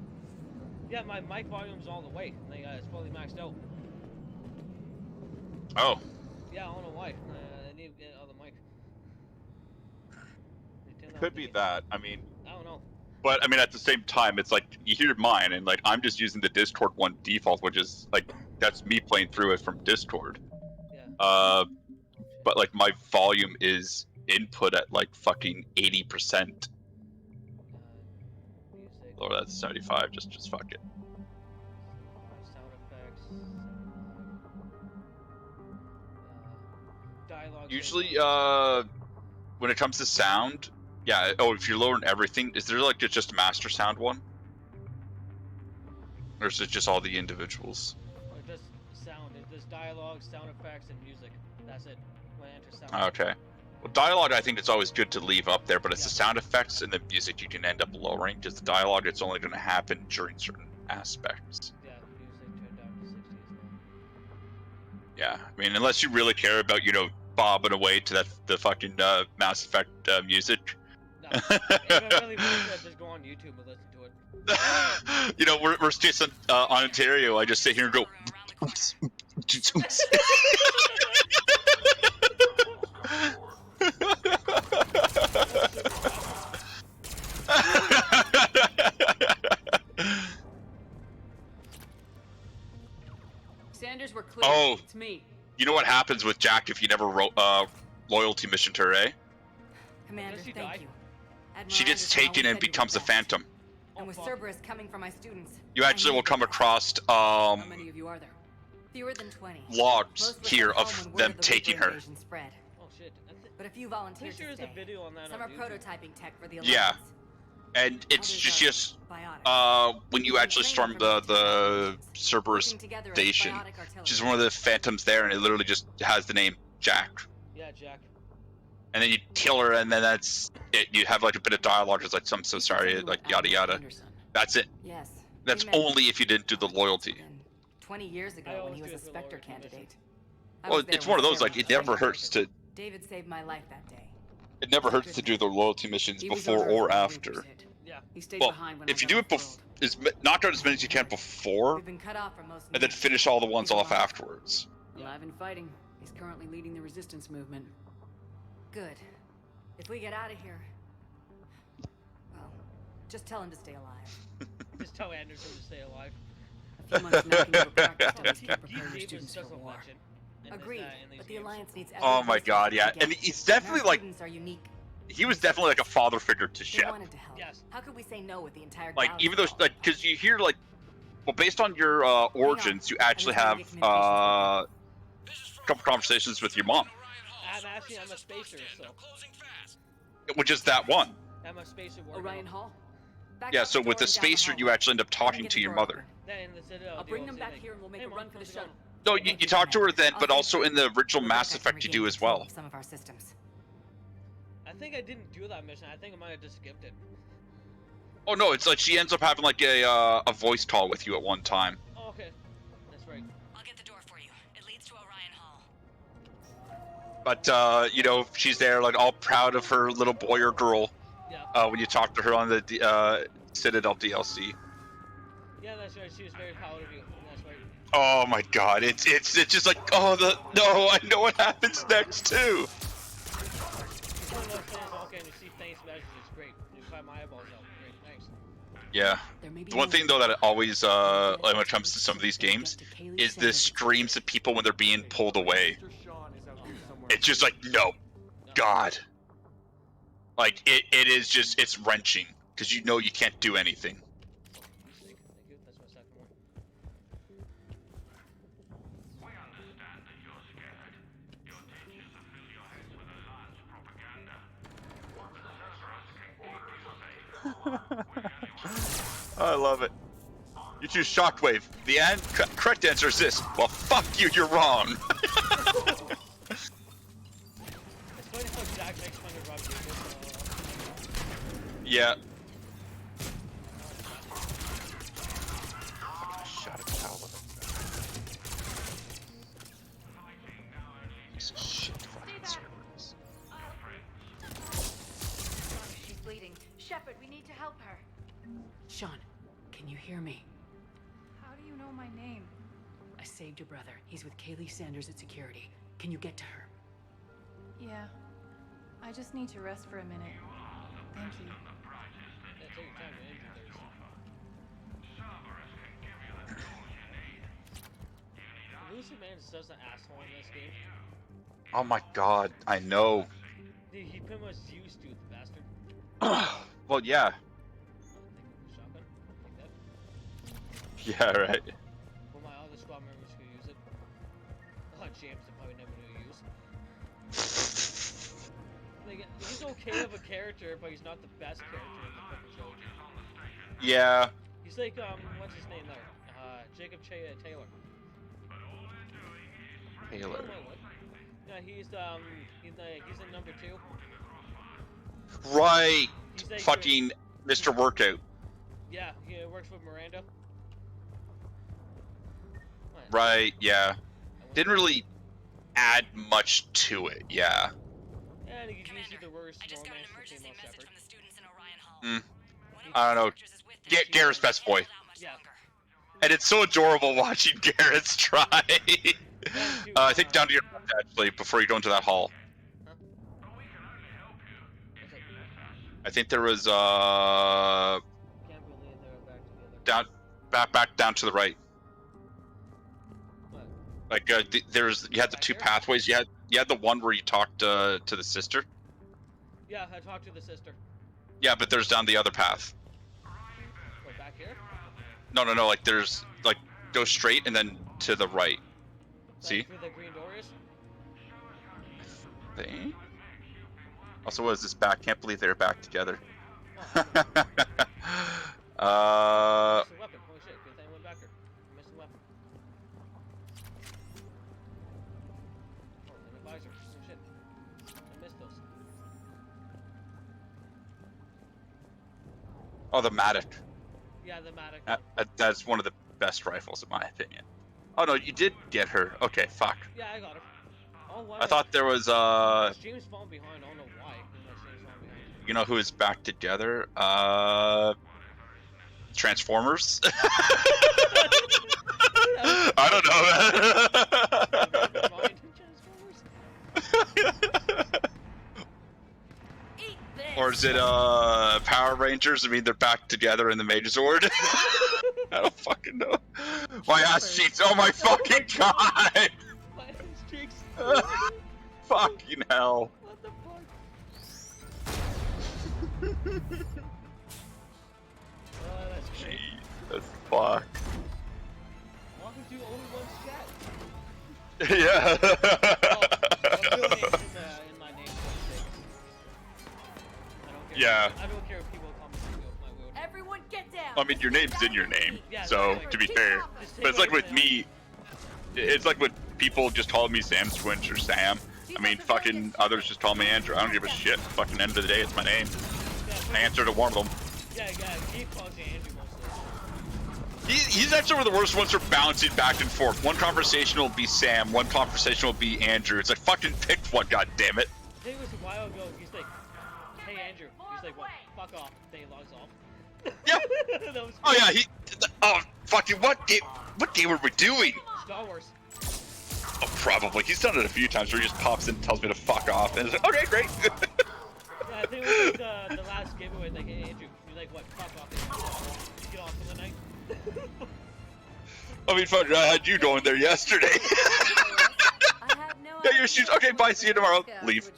[SPEAKER 1] Yeah, my mic volume's all the way. Like, it's fully maxed out.
[SPEAKER 7] Oh.
[SPEAKER 1] Yeah, I don't know why. I need to get out of the mic.
[SPEAKER 11] Could be that. I mean,
[SPEAKER 1] I don't know.
[SPEAKER 7] But I mean, at the same time, it's like you hear mine, and like I'm just using the Discord one default, which is like that's me playing through it from Discord.
[SPEAKER 1] Yeah.
[SPEAKER 7] But like my volume is input at like fucking 80%.
[SPEAKER 1] Music.
[SPEAKER 7] Or that's 75. Just fuck it.
[SPEAKER 1] Sound effects. Dialogue.
[SPEAKER 7] Usually, when it comes to sound, yeah. Oh, if you're lowering everything, is there like just a master sound one, or is it just all the individuals?
[SPEAKER 1] Or just sound. There's dialogue, sound effects, and music. That's it. When I enter sound.
[SPEAKER 7] Okay. Well, dialogue, I think it's always good to leave up there, but it's the sound effects and the music you can end up lowering. Because the dialogue, it's only going to happen during certain aspects.
[SPEAKER 1] Yeah, music turned down to 60 as well.
[SPEAKER 7] Yeah, I mean, unless you really care about, you know, bobbing away to the fucking Mass Effect music.
[SPEAKER 1] No, if I really want to, just go on YouTube and listen to it.
[SPEAKER 7] You know, we're just on Ontario. I just sit here and go.
[SPEAKER 3] Sanders, we're clear.
[SPEAKER 7] Oh,
[SPEAKER 3] It's me.
[SPEAKER 7] You know what happens with Jack if you never loyalty mission to her, eh?
[SPEAKER 12] Commander, thank you. Admiral
[SPEAKER 7] She gets
[SPEAKER 12] Anderson
[SPEAKER 7] taken
[SPEAKER 12] always
[SPEAKER 7] and
[SPEAKER 12] said you
[SPEAKER 7] becomes
[SPEAKER 12] were
[SPEAKER 7] a
[SPEAKER 12] best.
[SPEAKER 7] phantom.
[SPEAKER 12] And with Cerberus coming for my students.
[SPEAKER 7] You actually will come across
[SPEAKER 3] How many of you are there?
[SPEAKER 12] Fewer than 20.
[SPEAKER 7] logs
[SPEAKER 12] Most were
[SPEAKER 7] here
[SPEAKER 12] sent home
[SPEAKER 7] of
[SPEAKER 12] when word
[SPEAKER 7] them
[SPEAKER 12] of the
[SPEAKER 7] taking
[SPEAKER 12] Reaper
[SPEAKER 7] her.
[SPEAKER 12] invasion spread.
[SPEAKER 1] Oh shit.
[SPEAKER 12] But a few volunteered
[SPEAKER 1] Pretty sure
[SPEAKER 12] to
[SPEAKER 1] there's a
[SPEAKER 12] stay.
[SPEAKER 1] video on that
[SPEAKER 12] Some
[SPEAKER 1] on
[SPEAKER 12] are
[SPEAKER 1] YouTube.
[SPEAKER 12] prototyping tech for the Alliance.
[SPEAKER 7] Yeah, and it's
[SPEAKER 12] Others
[SPEAKER 7] just
[SPEAKER 12] biotic.
[SPEAKER 7] when you actually storm the Cerberus
[SPEAKER 12] Working together as
[SPEAKER 7] station,
[SPEAKER 12] biotic artillery.
[SPEAKER 7] she's one of the phantoms there, and it literally just has the name Jack.
[SPEAKER 1] Yeah, Jack.
[SPEAKER 7] And then you kill her, and then that's it. You have like a bit of dialogue. It's like, I'm so sorry, like yada yada. That's it.
[SPEAKER 12] Yes.
[SPEAKER 7] That's
[SPEAKER 12] They met
[SPEAKER 7] only if you didn't do the loyalty.
[SPEAKER 12] 20 years
[SPEAKER 1] I
[SPEAKER 12] ago when
[SPEAKER 1] always
[SPEAKER 12] he was
[SPEAKER 1] do
[SPEAKER 12] a
[SPEAKER 1] it for
[SPEAKER 12] Spectre
[SPEAKER 1] loyalty mission.
[SPEAKER 12] candidate. I
[SPEAKER 7] Well,
[SPEAKER 12] was there
[SPEAKER 7] it's
[SPEAKER 12] when
[SPEAKER 7] one of
[SPEAKER 12] the
[SPEAKER 7] those like
[SPEAKER 12] Cerberus
[SPEAKER 7] it never
[SPEAKER 12] invasion
[SPEAKER 7] hurts to
[SPEAKER 12] David saved my life that day.
[SPEAKER 7] it never hurts to do the loyalty missions
[SPEAKER 3] He was
[SPEAKER 7] before
[SPEAKER 3] on Earth
[SPEAKER 7] or
[SPEAKER 3] when the
[SPEAKER 7] after.
[SPEAKER 3] Reapers hit.
[SPEAKER 1] Yeah.
[SPEAKER 3] He stayed
[SPEAKER 7] Well,
[SPEAKER 3] behind when
[SPEAKER 7] if
[SPEAKER 3] I
[SPEAKER 7] you
[SPEAKER 3] got
[SPEAKER 7] do
[SPEAKER 3] off
[SPEAKER 7] it
[SPEAKER 3] the world.
[SPEAKER 7] knock out as many as you can before,
[SPEAKER 12] We've been cut off from most
[SPEAKER 7] and then
[SPEAKER 12] needs.
[SPEAKER 7] finish all the ones
[SPEAKER 12] He's
[SPEAKER 7] off
[SPEAKER 12] alive.
[SPEAKER 7] afterwards.
[SPEAKER 3] Alive and fighting. He's currently leading the resistance movement.
[SPEAKER 12] Good. If we get out of here, well, just tell him to stay alive.
[SPEAKER 1] Just tell Anderson to stay alive.
[SPEAKER 3] A few months knocking over practice tests to
[SPEAKER 1] Keep
[SPEAKER 3] prepare your
[SPEAKER 1] Davis
[SPEAKER 3] students
[SPEAKER 1] just
[SPEAKER 3] for
[SPEAKER 1] a
[SPEAKER 3] war.
[SPEAKER 1] legend. in this,
[SPEAKER 12] Agreed,
[SPEAKER 1] in these
[SPEAKER 12] but the
[SPEAKER 1] games.
[SPEAKER 12] Alliance needs
[SPEAKER 7] Oh
[SPEAKER 12] every
[SPEAKER 7] my
[SPEAKER 12] resource
[SPEAKER 7] god,
[SPEAKER 12] they
[SPEAKER 7] yeah.
[SPEAKER 12] can
[SPEAKER 7] And
[SPEAKER 12] get.
[SPEAKER 7] he's definitely
[SPEAKER 12] Our
[SPEAKER 7] like
[SPEAKER 12] students are unique.
[SPEAKER 7] he was definitely like a father figure to
[SPEAKER 12] They
[SPEAKER 7] Shep.
[SPEAKER 12] wanted to help.
[SPEAKER 1] Yes.
[SPEAKER 12] How could we say no with the entire
[SPEAKER 7] Like
[SPEAKER 12] galaxy
[SPEAKER 7] even though
[SPEAKER 12] involved?
[SPEAKER 7] like because you hear like well based on your origins you actually have a couple conversations with your mom,
[SPEAKER 1] I'm a spacer, so
[SPEAKER 7] which is that one.
[SPEAKER 1] I'm a spacer warrior.
[SPEAKER 3] Orion Hall?
[SPEAKER 12] Back
[SPEAKER 7] Yeah,
[SPEAKER 12] out
[SPEAKER 7] so
[SPEAKER 12] the
[SPEAKER 7] with
[SPEAKER 12] door
[SPEAKER 7] the
[SPEAKER 12] and down the
[SPEAKER 7] spacer you
[SPEAKER 12] hallway.
[SPEAKER 7] actually end up
[SPEAKER 12] Try to
[SPEAKER 7] talking
[SPEAKER 12] get
[SPEAKER 7] to
[SPEAKER 12] the
[SPEAKER 7] your
[SPEAKER 12] door
[SPEAKER 7] mother.
[SPEAKER 12] open.
[SPEAKER 1] Then in the Citadel,
[SPEAKER 3] I'll bring them
[SPEAKER 1] DLC,
[SPEAKER 3] back
[SPEAKER 1] like,
[SPEAKER 3] here and we'll make
[SPEAKER 1] hey,
[SPEAKER 3] a
[SPEAKER 1] Mom,
[SPEAKER 3] run for the
[SPEAKER 1] how's it going?
[SPEAKER 3] shuttle.
[SPEAKER 7] No, you
[SPEAKER 12] Thank you,
[SPEAKER 7] talk to her
[SPEAKER 12] Commander.
[SPEAKER 7] then,
[SPEAKER 12] I'll
[SPEAKER 7] but
[SPEAKER 12] take
[SPEAKER 7] also
[SPEAKER 12] it.
[SPEAKER 7] in the original
[SPEAKER 12] Looks
[SPEAKER 7] Mass
[SPEAKER 12] like I can
[SPEAKER 7] Effect you do
[SPEAKER 12] regain
[SPEAKER 7] as
[SPEAKER 12] control
[SPEAKER 7] well.
[SPEAKER 12] of some of our systems.
[SPEAKER 1] I think I didn't do that mission. I think I might have just skipped it.
[SPEAKER 7] Oh no, it's like she ends up having like a voice call with you at one time.
[SPEAKER 1] Oh, okay. That's right.
[SPEAKER 12] I'll get the door for you. It leads to Orion Hall.
[SPEAKER 7] But you know, she's there like all proud of her little boy or girl.
[SPEAKER 1] Yeah.
[SPEAKER 7] When you talk to her on the Citadel DLC.
[SPEAKER 1] Yeah, that's right. She was very proud of you. That's right.
[SPEAKER 7] Oh my god, it's just like no, I know what happens next too.
[SPEAKER 1] It's one of those things. Okay, and you see thanks messages. It's great. You find my eyeballs out. Great. Thanks.
[SPEAKER 7] Yeah. The one thing though that always like when it comes to some of these games is the screams of people when they're being pulled away. It's just like no, God. Like it is just it's wrenching because you know you can't do anything.
[SPEAKER 1] Thank you. That's my second one.
[SPEAKER 6] We understand that you're scared. Your teachers have filled your heads with Alliance propaganda. What the Sorcerers can keep you safe.
[SPEAKER 7] I love it. You choose Shockwave. The correct answer is this. Well, fuck you. You're wrong.
[SPEAKER 1] It's funny how Jack makes fun of Rob Davis.
[SPEAKER 7] Yeah.
[SPEAKER 11] Shot a towel.
[SPEAKER 7] Piece of shit fucking servers.
[SPEAKER 12] help her.
[SPEAKER 3] Sean, can you hear me?
[SPEAKER 12] How do you know my name?
[SPEAKER 3] I saved your brother. He's with Kaylee Sanders at security. Can you get to her?
[SPEAKER 12] Yeah. I just need to rest for a minute. Thank you.
[SPEAKER 1] Yeah, take your time, man. Lucy Man is such an asshole in this game.
[SPEAKER 7] Oh my god, I know.
[SPEAKER 1] Dude, he pretty much used to the bastard.
[SPEAKER 7] Well, yeah.
[SPEAKER 1] Shotgun? Like that.
[SPEAKER 7] Yeah, right.
[SPEAKER 1] For my other squad members who use it. Oh, James, I probably never knew to use. Like, he's okay of a character, but he's not the best character in the fucking show.
[SPEAKER 7] Yeah.
[SPEAKER 1] He's like, what's his name there? Jacob Taylor.
[SPEAKER 7] Taylor.
[SPEAKER 1] Yeah, he's in number 2.
[SPEAKER 7] Right.
[SPEAKER 1] He's like
[SPEAKER 7] Fucking Mr. Workout.
[SPEAKER 1] Yeah, he works with Miranda. What?
[SPEAKER 7] Right, yeah. Didn't really add much to it, yeah.
[SPEAKER 1] Yeah, he's usually the worst romance female shepherd.
[SPEAKER 7] I don't know. Garrett's best boy.
[SPEAKER 1] Yeah.
[SPEAKER 7] And it's so adorable watching Garrett's try. I think down to your left, actually, before you go into that hall.
[SPEAKER 1] Huh?
[SPEAKER 7] I think there was,
[SPEAKER 1] Can't believe they're back together.
[SPEAKER 7] back down to the right.
[SPEAKER 1] What?
[SPEAKER 7] Like, you had the two pathways. You had the one where you talked to the sister.
[SPEAKER 1] Yeah, I talked to the sister.
[SPEAKER 7] Yeah, but there's down the other path.
[SPEAKER 1] What, back here?
[SPEAKER 7] No, like there's, like, go straight and then to the right. See?
[SPEAKER 1] Where the green door is?
[SPEAKER 7] Thing. Also, what is this back? Can't believe they're back together.
[SPEAKER 1] Oh, missed a weapon. Holy shit, good thing I went back here. Missed a weapon. Oh, an advisor. Oh shit. I missed those.
[SPEAKER 7] Oh, the Matic.
[SPEAKER 1] Yeah, the Matic.
[SPEAKER 7] That's one of the best rifles, in my opinion. Oh no, you did get her. Okay, fuck.
[SPEAKER 1] Yeah, I got her. Oh, wow.
[SPEAKER 7] I thought there was
[SPEAKER 1] James falling behind. I don't know why. James falling behind.
[SPEAKER 7] you know who is back together? Transformers. I don't know, man. Or is it Power Rangers? I mean, they're back together in the Megazord. I don't fucking know. My ass cheeks. Oh my fucking god.
[SPEAKER 1] My ass cheeks.
[SPEAKER 7] Fucking hell.
[SPEAKER 1] What the fuck? Oh, that's great.
[SPEAKER 7] Jesus fuck.
[SPEAKER 1] Welcome to only one chat.
[SPEAKER 7] Yeah.
[SPEAKER 1] Oh, real names in my name. I don't care.
[SPEAKER 7] Yeah.
[SPEAKER 1] I don't care if people call me my real name.
[SPEAKER 12] Everyone get down!
[SPEAKER 7] I mean, your name's in your name,
[SPEAKER 1] Yeah,
[SPEAKER 7] so to be fair. But it's like with me, it's like when people just call me Sam Swinch or Sam. I mean, fucking others just call me Andrew. I don't give a shit. Fucking end of the day, it's my name. I answer to one of them.
[SPEAKER 1] Yeah, Keith calls me Andrew mostly.
[SPEAKER 7] He's actually one of the worst ones for bouncing back and forth. One conversation will be Sam, one conversation will be Andrew. It's like, fucking pick one, goddammit.
[SPEAKER 1] I think it was a while ago, he's like, hey Andrew. He's like, what? Fuck off. Then he logs off.
[SPEAKER 7] Yeah.
[SPEAKER 1] That was
[SPEAKER 7] Oh yeah, oh, fucking, what game were we doing?
[SPEAKER 1] Star Wars.
[SPEAKER 7] Oh, probably. He's done it a few times where he just pops in and tells me to fuck off. And it's like, okay, great.
[SPEAKER 1] Yeah, I think it was like the last giveaway, like, hey Andrew. You're like, what? Fuck off. Get off for the night.
[SPEAKER 7] I mean, fuck, I had you going there yesterday. Got your shoes. Okay, bye. See you tomorrow. Leave.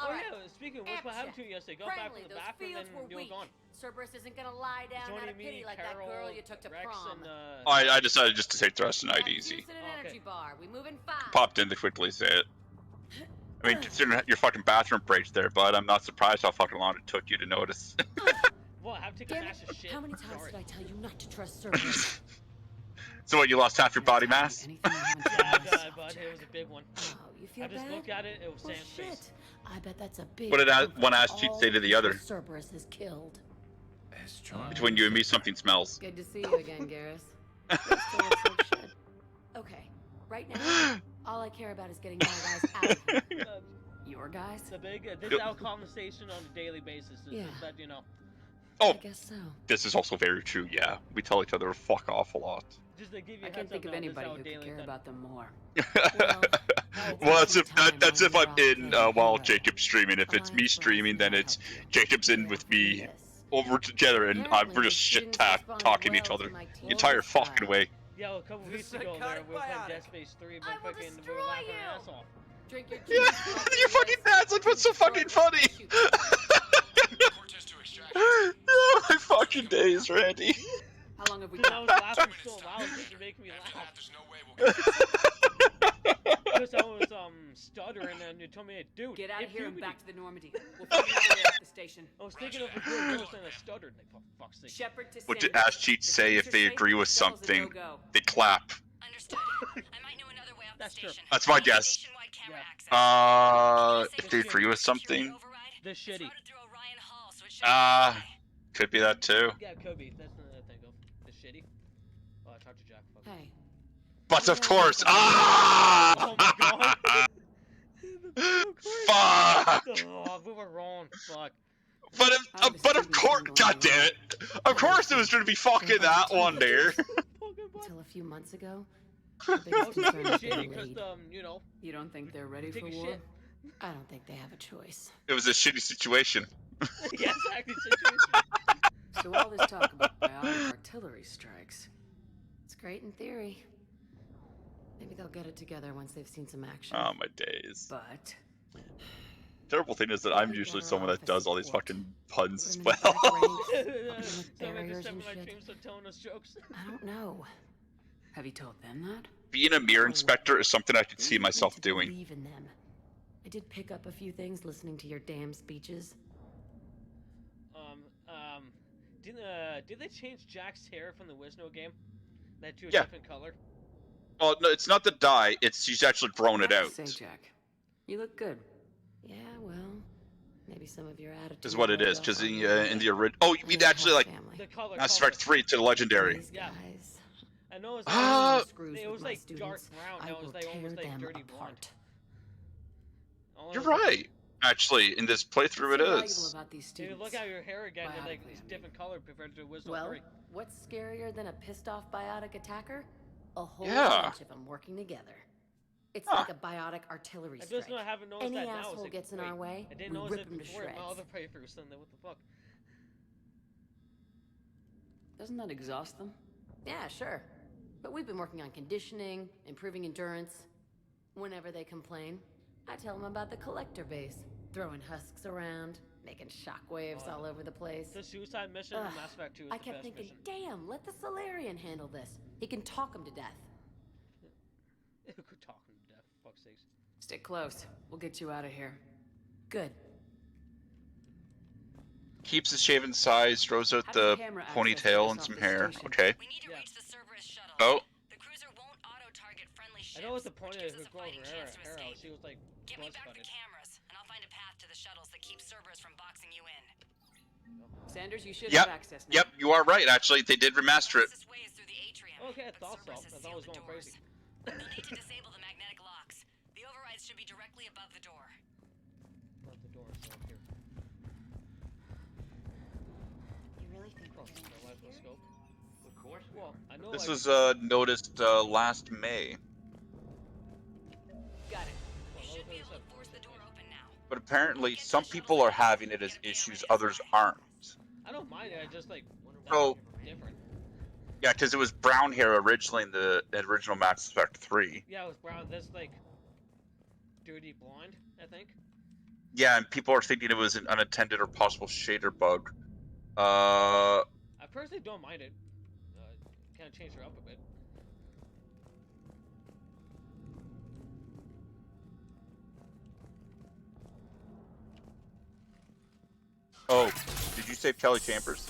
[SPEAKER 1] Oh yeah, speaking of which, what happened to you yesterday? Got back from the bathroom and you were gone.
[SPEAKER 12] Cerberus isn't gonna lie down out of pity like that girl you took to prom.
[SPEAKER 7] I decided just to take the rest of the night easy.
[SPEAKER 12] Energy bar. We moving fast.
[SPEAKER 7] Popped in to quickly say it. I mean, considering your fucking bathroom breaks there, bud, I'm not surprised how fucking long it took you to notice.
[SPEAKER 1] Well, I have to take a massive shit.
[SPEAKER 2] How many times did I tell you not to trust Cerberus?
[SPEAKER 7] So what, you lost half your body mass?
[SPEAKER 1] Yeah, but it was a big one.
[SPEAKER 2] Oh, you feel
[SPEAKER 1] I just
[SPEAKER 2] bad?
[SPEAKER 1] looked at it, it was
[SPEAKER 2] Well,
[SPEAKER 1] Sam's
[SPEAKER 2] shit.
[SPEAKER 1] face.
[SPEAKER 2] I bet that's a big.
[SPEAKER 7] What did
[SPEAKER 2] proof
[SPEAKER 7] one
[SPEAKER 2] that
[SPEAKER 7] ass cheat
[SPEAKER 2] all
[SPEAKER 7] say to the other?
[SPEAKER 2] Cerberus has killed.
[SPEAKER 7] Between you and me, something smells.
[SPEAKER 3] Good to see you again, Garrus.
[SPEAKER 2] Still looks like shit. Okay, right now, all I care about is getting my guys out of here.
[SPEAKER 3] Your guys?
[SPEAKER 1] The big, this is our conversation on a daily basis.
[SPEAKER 3] Yeah.
[SPEAKER 1] Just that, you know.
[SPEAKER 7] Oh,
[SPEAKER 3] I guess so.
[SPEAKER 7] this is also very true. Yeah, we tell each other to fuck off a lot.
[SPEAKER 1] Just to give you
[SPEAKER 3] I
[SPEAKER 1] a
[SPEAKER 3] can't
[SPEAKER 1] heads
[SPEAKER 3] think
[SPEAKER 1] up
[SPEAKER 3] of
[SPEAKER 1] now, this is
[SPEAKER 3] anybody
[SPEAKER 1] our
[SPEAKER 3] who could
[SPEAKER 1] daily
[SPEAKER 3] care
[SPEAKER 1] thing.
[SPEAKER 3] about them more.
[SPEAKER 7] Well, that's if
[SPEAKER 3] time
[SPEAKER 7] that's
[SPEAKER 3] while
[SPEAKER 7] if I'm
[SPEAKER 3] you're out
[SPEAKER 7] in
[SPEAKER 3] playing
[SPEAKER 7] while
[SPEAKER 3] hero.
[SPEAKER 7] Jacob's streaming. If it's me
[SPEAKER 2] Alliance
[SPEAKER 7] streaming, then
[SPEAKER 2] never
[SPEAKER 7] it's
[SPEAKER 2] helped you.
[SPEAKER 7] Jacob's in
[SPEAKER 2] They
[SPEAKER 7] with
[SPEAKER 2] offered me
[SPEAKER 7] me
[SPEAKER 2] this.
[SPEAKER 7] over together, and
[SPEAKER 2] Apparently,
[SPEAKER 7] we're
[SPEAKER 2] the
[SPEAKER 7] just shit
[SPEAKER 2] students responded
[SPEAKER 7] talking to each
[SPEAKER 2] well
[SPEAKER 7] other
[SPEAKER 2] to my
[SPEAKER 7] the
[SPEAKER 2] team's
[SPEAKER 7] entire fucking
[SPEAKER 2] style.
[SPEAKER 7] way.
[SPEAKER 1] Yeah, a couple
[SPEAKER 9] The
[SPEAKER 1] weeks ago there,
[SPEAKER 9] psychotic
[SPEAKER 1] we were playing
[SPEAKER 9] biotic.
[SPEAKER 1] Dead Space 3, but
[SPEAKER 2] I will
[SPEAKER 1] fucking we
[SPEAKER 2] destroy
[SPEAKER 1] were laughing
[SPEAKER 2] you.
[SPEAKER 1] our ass off.
[SPEAKER 2] Drink your
[SPEAKER 7] Yeah,
[SPEAKER 2] juice,
[SPEAKER 7] your fucking dad's like, what's so fucking funny?
[SPEAKER 6] Cortez to extraction.
[SPEAKER 7] Oh, my fucking days, Randy.
[SPEAKER 3] How long have we
[SPEAKER 1] Dude, I
[SPEAKER 3] got?
[SPEAKER 1] was laughing so loud that you make me
[SPEAKER 6] After
[SPEAKER 1] laugh.
[SPEAKER 6] that, there's no way we'll get
[SPEAKER 1] Because I was stuttering and you told me, dude,
[SPEAKER 3] Get out of
[SPEAKER 1] if
[SPEAKER 3] here
[SPEAKER 1] you
[SPEAKER 3] and
[SPEAKER 1] would-
[SPEAKER 3] back to the Normandy. We'll find another way off the station.
[SPEAKER 1] I was thinking of a good ghost and I stuttered. Like, for fuck's sake.
[SPEAKER 3] Shepard to
[SPEAKER 7] What did
[SPEAKER 3] Sanders.
[SPEAKER 7] Ash Cheats
[SPEAKER 3] The
[SPEAKER 7] say
[SPEAKER 3] crews
[SPEAKER 7] if
[SPEAKER 3] are
[SPEAKER 7] they
[SPEAKER 3] safe,
[SPEAKER 7] agree
[SPEAKER 3] the
[SPEAKER 7] with
[SPEAKER 3] shuttle's a
[SPEAKER 7] something?
[SPEAKER 3] no-go.
[SPEAKER 7] They clap.
[SPEAKER 6] Understood. I might know another way off
[SPEAKER 1] That's
[SPEAKER 6] the
[SPEAKER 1] true.
[SPEAKER 6] station.
[SPEAKER 7] That's my
[SPEAKER 6] Need
[SPEAKER 7] guess.
[SPEAKER 6] nationwide camera
[SPEAKER 1] Yeah.
[SPEAKER 6] access.
[SPEAKER 7] If they agree with something,
[SPEAKER 1] The shitty.
[SPEAKER 6] Routed through Orion Hall, so it should be okay.
[SPEAKER 7] could be that too.
[SPEAKER 1] Yeah, it could be. That's what I think of. The shitty. Oh, I talked to Jack. Fuck.
[SPEAKER 3] Hey,
[SPEAKER 7] But of course, ah!
[SPEAKER 1] Oh my god.
[SPEAKER 7] Fuck!
[SPEAKER 1] Oh, we were wrong. Fuck.
[SPEAKER 7] But of course, god damn it! Of course it was going to be fucking that one there.
[SPEAKER 2] Until a few months ago,
[SPEAKER 1] I
[SPEAKER 2] the biggest
[SPEAKER 1] was
[SPEAKER 2] concern
[SPEAKER 1] talking
[SPEAKER 2] has been
[SPEAKER 1] shitty
[SPEAKER 2] the
[SPEAKER 1] because,
[SPEAKER 2] lead.
[SPEAKER 1] you know,
[SPEAKER 3] you don't think they're ready
[SPEAKER 1] take
[SPEAKER 3] for
[SPEAKER 1] a
[SPEAKER 3] war?
[SPEAKER 1] shit.
[SPEAKER 2] I don't think they have a choice.
[SPEAKER 7] It was a shitty situation.
[SPEAKER 1] Yes, exactly. Situation.
[SPEAKER 3] So all this talk about biotic artillery strikes.
[SPEAKER 2] It's great in theory. Maybe they'll get it together once they've seen some action.
[SPEAKER 7] Oh my days.
[SPEAKER 3] But
[SPEAKER 7] Terrible thing is that I'm usually someone that does all these fucking puns well.
[SPEAKER 1] Some
[SPEAKER 2] barriers
[SPEAKER 1] of
[SPEAKER 2] and
[SPEAKER 1] my
[SPEAKER 2] shit.
[SPEAKER 1] streams are telling us jokes.
[SPEAKER 2] I don't know.
[SPEAKER 3] have you told them that?
[SPEAKER 7] Being a mirror inspector is something I could
[SPEAKER 2] They
[SPEAKER 7] see
[SPEAKER 2] need me
[SPEAKER 7] myself
[SPEAKER 2] to
[SPEAKER 7] doing.
[SPEAKER 2] believe in them. I did pick up a few things listening to your damn speeches.
[SPEAKER 1] Did they change Jack's hair from the Wisno game? That to a
[SPEAKER 7] Yeah.
[SPEAKER 1] different color?
[SPEAKER 7] Well, no, it's not the dye. It's she's actually grown it
[SPEAKER 3] I have
[SPEAKER 7] out.
[SPEAKER 3] to say, Jack, you look good.
[SPEAKER 2] Yeah, well, maybe some of your attitude
[SPEAKER 7] Is what it is. Because in the original, oh, you mean actually like
[SPEAKER 1] The color.
[SPEAKER 7] Mass Effect 3 to the legendary.
[SPEAKER 2] These
[SPEAKER 1] Yeah.
[SPEAKER 2] guys.
[SPEAKER 1] I know it's
[SPEAKER 7] Ah!
[SPEAKER 1] like,
[SPEAKER 2] Screws
[SPEAKER 1] it
[SPEAKER 2] with
[SPEAKER 1] was
[SPEAKER 2] my
[SPEAKER 1] like dark
[SPEAKER 2] students,
[SPEAKER 1] brown.
[SPEAKER 2] I
[SPEAKER 1] Now it's
[SPEAKER 2] will
[SPEAKER 1] like
[SPEAKER 2] tear
[SPEAKER 1] almost like
[SPEAKER 2] them
[SPEAKER 1] dirty blonde.
[SPEAKER 2] apart.
[SPEAKER 1] Almost
[SPEAKER 7] You're
[SPEAKER 1] like-
[SPEAKER 7] right. Actually, in this playthrough, it
[SPEAKER 3] What's so valuable
[SPEAKER 7] is.
[SPEAKER 3] about these
[SPEAKER 1] Dude,
[SPEAKER 3] students?
[SPEAKER 1] look at your hair again. You're like
[SPEAKER 3] Biotically,
[SPEAKER 1] it's
[SPEAKER 3] I mean.
[SPEAKER 1] different color compared to Wisno
[SPEAKER 2] Well,
[SPEAKER 1] 3.
[SPEAKER 2] what's scarier than a pissed off biotic attacker? A whole
[SPEAKER 7] Yeah.
[SPEAKER 2] bunch of them working together. It's
[SPEAKER 7] Huh.
[SPEAKER 2] like a biotic artillery
[SPEAKER 1] I
[SPEAKER 2] strike.
[SPEAKER 1] just not haven't noticed
[SPEAKER 2] Any
[SPEAKER 1] that now. It's
[SPEAKER 2] asshole
[SPEAKER 1] like,
[SPEAKER 2] gets in
[SPEAKER 1] wait,
[SPEAKER 2] our way,
[SPEAKER 1] I didn't
[SPEAKER 2] we
[SPEAKER 1] notice
[SPEAKER 2] rip
[SPEAKER 1] it
[SPEAKER 2] them to
[SPEAKER 1] before in my
[SPEAKER 2] shreds.
[SPEAKER 1] other playthroughs. Then what the fuck?
[SPEAKER 3] Doesn't that exhaust them?
[SPEAKER 2] Yeah, sure. But we've been working on conditioning, improving endurance. Whenever they complain, I tell them about the collector base, throwing husks around, making shockwaves all over the place.
[SPEAKER 1] The suicide mission in
[SPEAKER 2] Ugh,
[SPEAKER 1] Mass Effect 2 is
[SPEAKER 2] I
[SPEAKER 1] the
[SPEAKER 2] kept
[SPEAKER 1] best
[SPEAKER 2] thinking,
[SPEAKER 1] mission.
[SPEAKER 2] damn, let the Solarian handle this. He can talk him to death.
[SPEAKER 1] Who could talk him to death? For fuck's sakes.
[SPEAKER 3] Stick close. We'll get you out of here.
[SPEAKER 2] Good.
[SPEAKER 7] Keeps his shaven sides, throws out
[SPEAKER 3] How
[SPEAKER 7] the
[SPEAKER 3] does camera access
[SPEAKER 7] ponytail
[SPEAKER 3] get
[SPEAKER 7] and
[SPEAKER 3] us
[SPEAKER 7] some
[SPEAKER 3] off the
[SPEAKER 7] hair.
[SPEAKER 3] station?
[SPEAKER 7] Okay.
[SPEAKER 6] We need to
[SPEAKER 1] Yeah.
[SPEAKER 6] reach the Cerberus shuttle.
[SPEAKER 7] Oh.
[SPEAKER 6] The cruiser won't auto-target friendly ships.
[SPEAKER 1] I know it's the point
[SPEAKER 6] which
[SPEAKER 1] of
[SPEAKER 6] gives
[SPEAKER 1] who
[SPEAKER 6] us a
[SPEAKER 1] grows
[SPEAKER 6] fighting
[SPEAKER 1] her hair,
[SPEAKER 6] chance to
[SPEAKER 1] hair out.
[SPEAKER 6] escape.
[SPEAKER 1] She was like
[SPEAKER 6] Get me back the
[SPEAKER 1] butted.
[SPEAKER 6] cameras, and I'll find a path to the shuttles that keep Cerberus from boxing you in.
[SPEAKER 3] Sanders, you should
[SPEAKER 7] Yep.
[SPEAKER 3] have access now.
[SPEAKER 7] Yep, you are right. Actually, they did remaster it.
[SPEAKER 6] Fastest way is through the atrium.
[SPEAKER 1] Okay, I
[SPEAKER 6] but
[SPEAKER 1] thought so.
[SPEAKER 6] Cerberus has
[SPEAKER 1] I thought I was
[SPEAKER 6] sealed the
[SPEAKER 1] going
[SPEAKER 6] doors.
[SPEAKER 1] crazy.
[SPEAKER 6] You'll need to disable the magnetic locks. The overrides should be directly above the door.
[SPEAKER 1] Not the door, so up here.
[SPEAKER 2] You really think
[SPEAKER 1] Oh, the lifeless scope.
[SPEAKER 9] Of course.
[SPEAKER 1] Well, I know.
[SPEAKER 7] This
[SPEAKER 1] like,
[SPEAKER 7] was noticed last May,
[SPEAKER 3] Got it.
[SPEAKER 6] We should be able to force the door open now.
[SPEAKER 7] but apparently some people are having it as issues, others aren't.
[SPEAKER 1] I don't mind it. I just like.
[SPEAKER 7] So-
[SPEAKER 1] different.
[SPEAKER 7] Yeah, because it was brown hair originally in the original Mass Effect 3.
[SPEAKER 1] Yeah, it was brown. This like dirty blonde, I think.
[SPEAKER 7] Yeah, and people are thinking it was an unattended or possible shader bug.
[SPEAKER 1] I personally don't mind it. Kind of changed her up a bit.
[SPEAKER 7] Oh, did you save Kelly Chambers?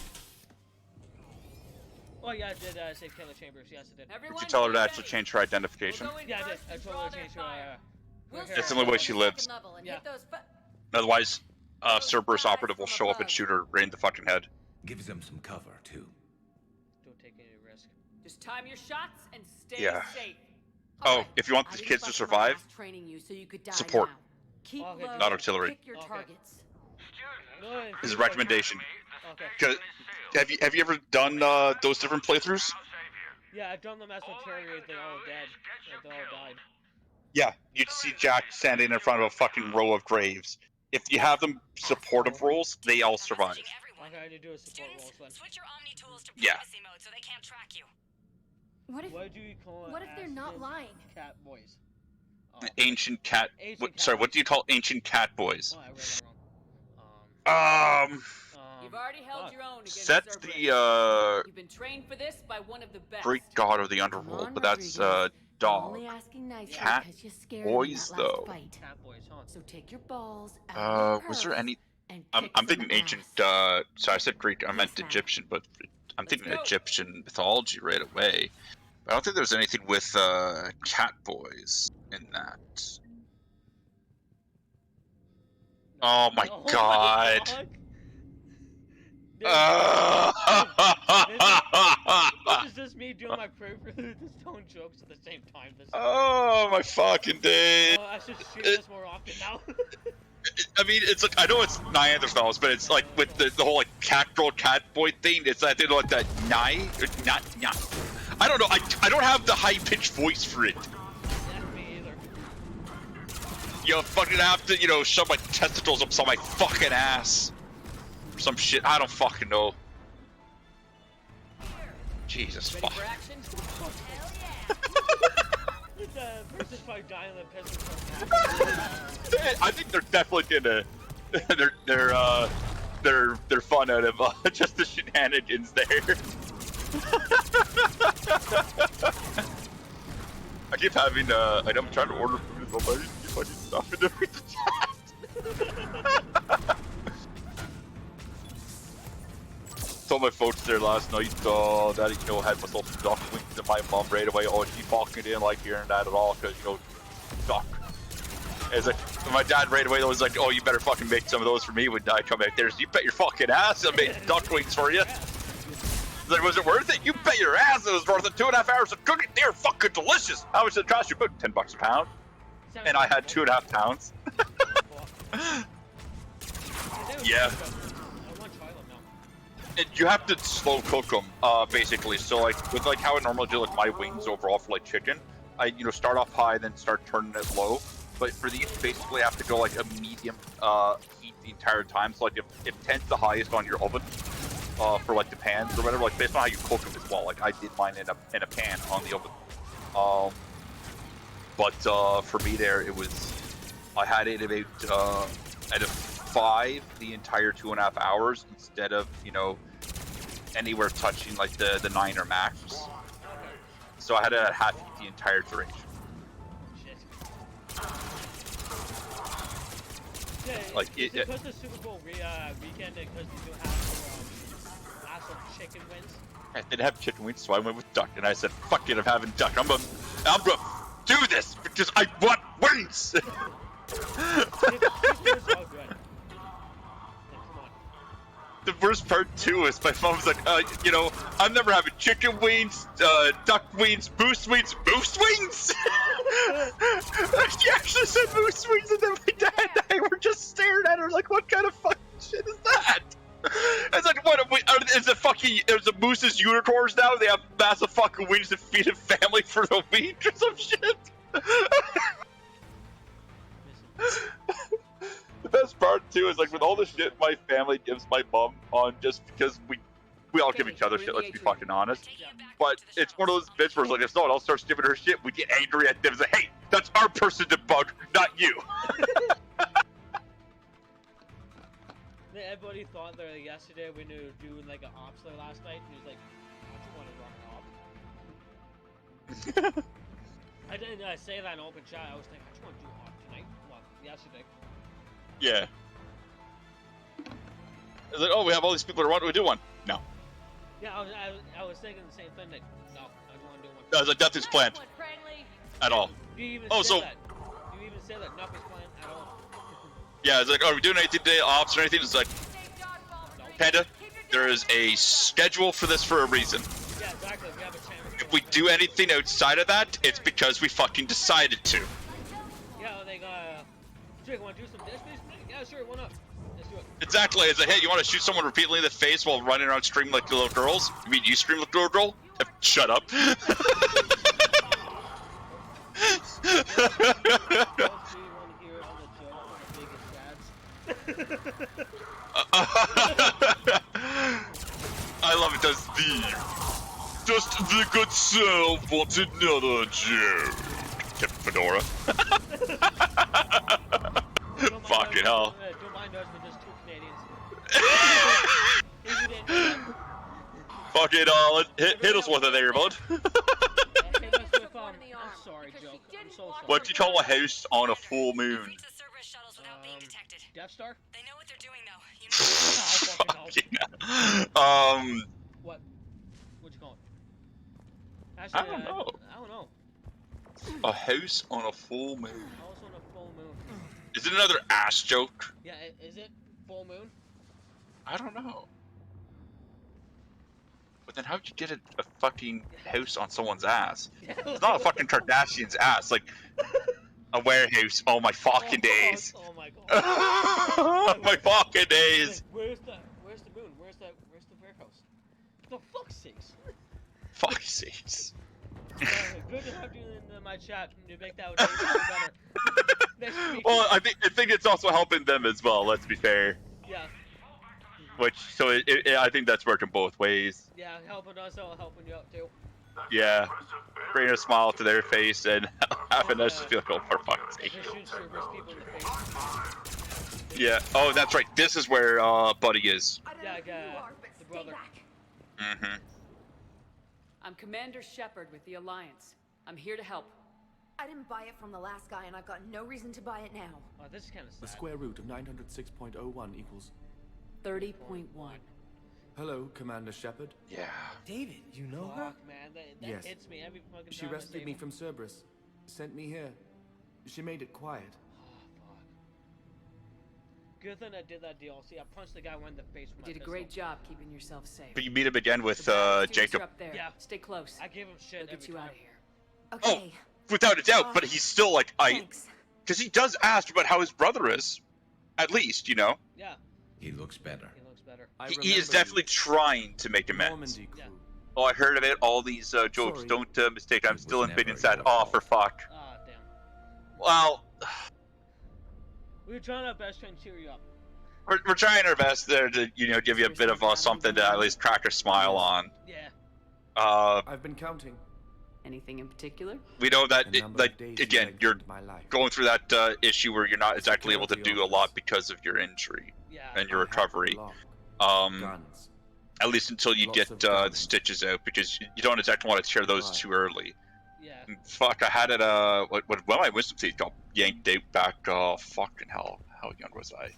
[SPEAKER 1] Oh yeah, I did save Kayla Chambers. Yes, I did.
[SPEAKER 3] Everyone,
[SPEAKER 7] Did you tell her to
[SPEAKER 3] get
[SPEAKER 7] actually
[SPEAKER 3] ready.
[SPEAKER 7] change her identification?
[SPEAKER 3] We'll go in
[SPEAKER 1] Yeah, I did.
[SPEAKER 3] first
[SPEAKER 1] I
[SPEAKER 3] and
[SPEAKER 1] told
[SPEAKER 3] draw
[SPEAKER 1] her to
[SPEAKER 3] their
[SPEAKER 1] change
[SPEAKER 3] fire.
[SPEAKER 1] her.
[SPEAKER 2] We'll
[SPEAKER 1] hair.
[SPEAKER 7] That's the only way she lives.
[SPEAKER 2] level and
[SPEAKER 1] Yeah.
[SPEAKER 2] hit those
[SPEAKER 7] Otherwise, Cerberus operative will show up and shoot her right in the fucking head.
[SPEAKER 5] Gives them some cover, too.
[SPEAKER 1] Don't take any risk.
[SPEAKER 3] Just time your shots and stay
[SPEAKER 7] Yeah.
[SPEAKER 3] safe.
[SPEAKER 7] Oh,
[SPEAKER 2] Alright,
[SPEAKER 7] if you want
[SPEAKER 2] I
[SPEAKER 7] the
[SPEAKER 2] didn't
[SPEAKER 7] kids to
[SPEAKER 2] bust my
[SPEAKER 7] survive,
[SPEAKER 2] ass training you so you could die
[SPEAKER 7] support.
[SPEAKER 2] now.
[SPEAKER 12] Keep
[SPEAKER 1] Okay,
[SPEAKER 12] low.
[SPEAKER 7] Not artillery.
[SPEAKER 12] Pick your
[SPEAKER 1] Okay.
[SPEAKER 12] targets.
[SPEAKER 1] No,
[SPEAKER 7] His recommendation.
[SPEAKER 1] Okay.
[SPEAKER 7] 'Cause have you ever done those different playthroughs?
[SPEAKER 1] Yeah, I've done them as artillery. They're all dead. Like, they all died.
[SPEAKER 7] Yeah, you'd see Jack standing in front of a fucking row of graves. If you have them supportive roles, they all survive.
[SPEAKER 1] Okay, I need to do a support roll then.
[SPEAKER 12] Switch your Omni tools to
[SPEAKER 7] Yeah.
[SPEAKER 12] privacy mode so they can't track you. What if
[SPEAKER 1] What do you call it?
[SPEAKER 2] What if they're not lying?
[SPEAKER 1] Cat boys. Oh.
[SPEAKER 7] Ancient cat.
[SPEAKER 1] Ancient cat
[SPEAKER 7] Sorry, what
[SPEAKER 1] boys.
[SPEAKER 7] do you call ancient cat boys?
[SPEAKER 1] Oh, I read that wrong.
[SPEAKER 3] You've already held your own against
[SPEAKER 7] That's
[SPEAKER 3] Cerberus.
[SPEAKER 7] the
[SPEAKER 3] You've been trained for this by one of the best.
[SPEAKER 7] Great God of the Underworld, but that's dog. Cat boys, though.
[SPEAKER 1] Cat boys, huh?
[SPEAKER 2] So take your balls out
[SPEAKER 7] Was there any?
[SPEAKER 2] and
[SPEAKER 7] I'm thinking ancient. Sorry, I said Greek. I meant Egyptian, but I'm thinking Egyptian mythology right away. But I don't think there's anything with cat boys in that. Oh my God.
[SPEAKER 1] This is just me doing my this tone jokes at the same time.
[SPEAKER 7] Oh my fucking day!
[SPEAKER 1] I should shoot this more often now.
[SPEAKER 7] I mean, it's like, I know it's Neanderthals, but it's like with the whole like cat girl cat boy thing. It's like they like that or not. I don't know. I don't have the high pitched voice for it.
[SPEAKER 1] Yeah, me either.
[SPEAKER 7] You fucking have to shove my testicles up my fucking ass. Or some shit. I don't fucking know. Jesus fuck.
[SPEAKER 1] Person's probably dying in the piss.
[SPEAKER 7] I think they're definitely gonna. They're fun out of just the shenanigans there. I keep having I'm trying to order food as well, but I just keep finding stuff in the chat. Told my folks there last night that had myself some duck wings, and my mom right away, she fucking didn't like hearing that at all, because duck. It's like my dad right away was like, you better fucking make some of those for me when I come out there. So you bet your fucking ass I'll make duck wings for you. Like, was it worth it? You bet your ass it was worth it. 2.5 hours of cooking. They're fucking delicious. How much did it cost you? About $10 a pound. And I had 2.5 pounds. Yeah. And you have to slow cook them, basically. So like with how I normally do my wings overall for chicken, I start off high, then start turning it low. But for these, basically I have to go a medium heat the entire time. So if 10's the highest on your oven, for the pans or whatever, based on how you cook them as well. I did mine in a pan on the oven. But for me there, it was, I had it about at a 5 the entire 2.5 hours instead of anywhere touching the 9 or max. So I had it at half the entire duration.
[SPEAKER 1] Yeah, because the Super Bowl weekend, and because we do have actual chicken wings.
[SPEAKER 7] I didn't have chicken wings, so I went with duck, and I said, "Fuck it, I'm having duck. I'm gonna do this because I want wings." The worst part too is my mom was like, I'm never having chicken wings, duck wings, moose wings. She actually said moose wings, and then my dad and I were just staring at her like, what kind of fucking shit is that? It's like, what? Is the mooses unicorns now? They have massive fucking wings to feed a family for the week or some shit. The best part too is with all the shit my family gives my mom on just because we all give each other shit, let's be fucking honest. But it's one of those bits where it's if someone else starts giving her shit, we get angry at them and say, hey, that's our person to bug, not you.
[SPEAKER 1] Everybody thought that yesterday when we were doing an ops there last night, and he was like, I just want to run an op. I didn't say that in open chat, I was like, I just want to do an op tonight. Well, yesterday.
[SPEAKER 7] Yeah. It's like, we have all these people who want to do one. No.
[SPEAKER 1] Yeah, I was thinking the same thing. No, I don't want to do one.
[SPEAKER 7] I was like, nothing's planned. At all.
[SPEAKER 1] You even say that. You even say that nothing's planned at all.
[SPEAKER 7] Yeah, it's like, are we doing anything today, ops or anything? It's like, Panda, there is a schedule for this for a reason.
[SPEAKER 1] Yeah, exactly. We have a chance.
[SPEAKER 7] If we do anything outside of that, it's because we fucking decided to.
[SPEAKER 1] Yeah, Jake, wanna do some death space? Yeah, sure, why not? Let's do it.
[SPEAKER 7] Exactly. It's a hey, you want to shoot someone repeatedly in the face while running around screaming like little girls? You mean you scream like a little girl? Shut up. I love it. Does the good soul want another joke? Captain Fedora. Fucking hell.
[SPEAKER 1] Don't mind us, we're just two Canadians.
[SPEAKER 7] Fucking hit us with it there, bud.
[SPEAKER 1] I'm sorry, Joe. I'm so sorry.
[SPEAKER 7] What do you call a house on a full moon?
[SPEAKER 1] Death Star?
[SPEAKER 12] They know what they're doing, though. You
[SPEAKER 1] What? What'd you call it?
[SPEAKER 7] Actually, I don't know.
[SPEAKER 1] I don't know.
[SPEAKER 7] A house on a full moon.
[SPEAKER 1] House on a full moon.
[SPEAKER 7] Is it another ass joke?
[SPEAKER 1] Yeah, is it full moon?
[SPEAKER 7] I don't know. But then how'd you get a fucking house on someone's ass? It's not a fucking Kardashian's ass, like a warehouse. Oh my fucking days.
[SPEAKER 1] Oh my god.
[SPEAKER 7] My fucking days.
[SPEAKER 1] Where's the moon? Where's the warehouse? For fuck's sakes.
[SPEAKER 7] Fuck's sakes.
[SPEAKER 1] Good to have you in my chat. You make that day better.
[SPEAKER 7] Well, I think it's also helping them as well. Let's be fair.
[SPEAKER 1] Yeah.
[SPEAKER 7] I think that's working both ways.
[SPEAKER 1] Yeah, helping us out, helping you out too.
[SPEAKER 7] Yeah, bringing a smile to their face and having us feel like, oh, for fuck's sake. Yeah. Oh, that's right. This is where Buddy is.
[SPEAKER 1] Yeah, the brother.
[SPEAKER 7] Mm-hmm.
[SPEAKER 3] I'm Commander Shepard with the Alliance. I'm here to help.
[SPEAKER 2] I didn't buy it from the last guy, and I've got no reason to buy it now.
[SPEAKER 1] Oh, this is kind of sad.
[SPEAKER 8] The square root of 906.01 equals
[SPEAKER 3] 30.1.
[SPEAKER 8] Hello, Commander Shepard.
[SPEAKER 7] Yeah.
[SPEAKER 13] David, you know her?
[SPEAKER 1] Fuck, man, that
[SPEAKER 8] Yes.
[SPEAKER 1] hits me every fucking time.
[SPEAKER 8] She rescued me from Cerberus, sent me here. She made it quiet.
[SPEAKER 1] Oh, fuck. Good thing I did that DLC. I punched the guy right in the face with my
[SPEAKER 3] You did a
[SPEAKER 1] pistol.
[SPEAKER 3] great job keeping yourself safe.
[SPEAKER 7] But you meet him again with Jacob.
[SPEAKER 3] Up there.
[SPEAKER 1] Yeah.
[SPEAKER 3] Stay close.
[SPEAKER 1] I gave him shit
[SPEAKER 3] They'll get you out of here.
[SPEAKER 2] Okay.
[SPEAKER 7] Oh, without a doubt. But he's still like because he does ask about how his brother is, at least you know.
[SPEAKER 1] Yeah.
[SPEAKER 4] He looks better.
[SPEAKER 1] He looks better.
[SPEAKER 7] He is definitely trying to make amends.
[SPEAKER 1] Yeah.
[SPEAKER 7] Oh, I heard of it. All these jokes.
[SPEAKER 8] Sorry.
[SPEAKER 7] Don't mistake. I'm still in
[SPEAKER 4] never
[SPEAKER 7] Binion sad.
[SPEAKER 4] your
[SPEAKER 7] Oh,
[SPEAKER 4] fault.
[SPEAKER 7] for fuck.
[SPEAKER 1] Ah, damn.
[SPEAKER 7] Well,
[SPEAKER 1] We were trying our best trying to cheer you up.
[SPEAKER 7] we're trying our best there to give you a bit of something to at least crack a smile on.
[SPEAKER 1] Yeah.
[SPEAKER 8] I've been counting.
[SPEAKER 3] Anything in particular?
[SPEAKER 7] We know that
[SPEAKER 8] The number of days
[SPEAKER 7] again
[SPEAKER 8] you
[SPEAKER 7] you're
[SPEAKER 8] lengthened my life.
[SPEAKER 7] going through that issue where you're not exactly able to
[SPEAKER 8] Security
[SPEAKER 7] do a lot
[SPEAKER 8] office.
[SPEAKER 7] because of your injury
[SPEAKER 1] Yeah.
[SPEAKER 7] and your
[SPEAKER 8] I have the
[SPEAKER 7] recovery.
[SPEAKER 8] lock,
[SPEAKER 7] Um,
[SPEAKER 8] guns.
[SPEAKER 7] at least until you
[SPEAKER 8] Lots
[SPEAKER 7] get
[SPEAKER 8] of
[SPEAKER 7] the
[SPEAKER 8] guns.
[SPEAKER 7] stitches out, because you don't exactly want to tear those
[SPEAKER 8] Right.
[SPEAKER 7] too early.
[SPEAKER 1] Yeah.
[SPEAKER 7] And fuck, I had it. When my wisdom teeth got yanked out back. Fucking hell, how young was I?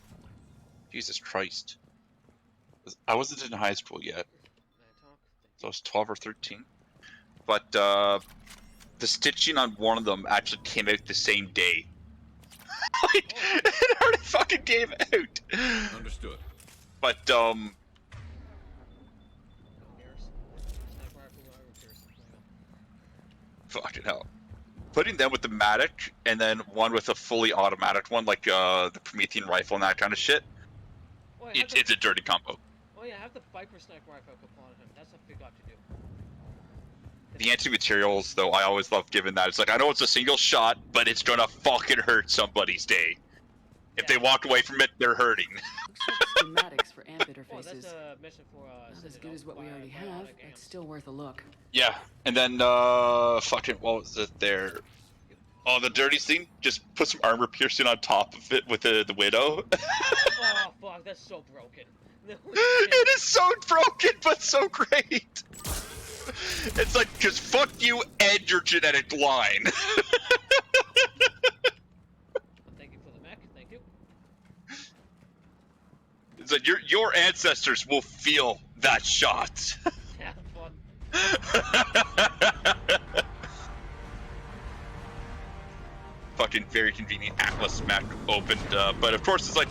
[SPEAKER 7] Jesus Christ. I wasn't in high school yet, so I was 12 or 13. But the stitching on one of them actually came out the same day. Like, it already fucking came out.
[SPEAKER 4] Understood.
[SPEAKER 7] But fucking hell. Putting them with the Matic and then one with a fully automatic one, like the Promethean rifle and that kind of shit,
[SPEAKER 1] Oh,
[SPEAKER 7] it's a dirty combo.
[SPEAKER 1] Oh yeah, have the Viper sniper rifle upon him. That's what we got to do.
[SPEAKER 7] The anti-materials, though, I always love giving that. It's like, I know it's a single shot, but it's gonna fucking hurt somebody's day. If they walk away from it, they're hurting.
[SPEAKER 3] Looks like schematics for amp
[SPEAKER 1] Oh, that's
[SPEAKER 3] interfaces.
[SPEAKER 1] a mission for
[SPEAKER 3] Not as
[SPEAKER 1] Citadel
[SPEAKER 3] good as what we
[SPEAKER 1] by
[SPEAKER 3] already have,
[SPEAKER 1] Bionic
[SPEAKER 3] but
[SPEAKER 1] Amps.
[SPEAKER 3] still worth a look.
[SPEAKER 7] Yeah, and then fucking what was it there? Oh, the dirty scene. Just put some armor piercing on top of it with the widow.
[SPEAKER 1] Oh fuck, that's so broken.
[SPEAKER 7] It is so broken, but so great. It's like, cause fuck you and your genetic line.
[SPEAKER 1] Thank you for the mech. Thank you.
[SPEAKER 7] It's like your ancestors will feel that shot.
[SPEAKER 1] Have fun.
[SPEAKER 7] Fucking very convenient Atlas mech opened, but of course it's like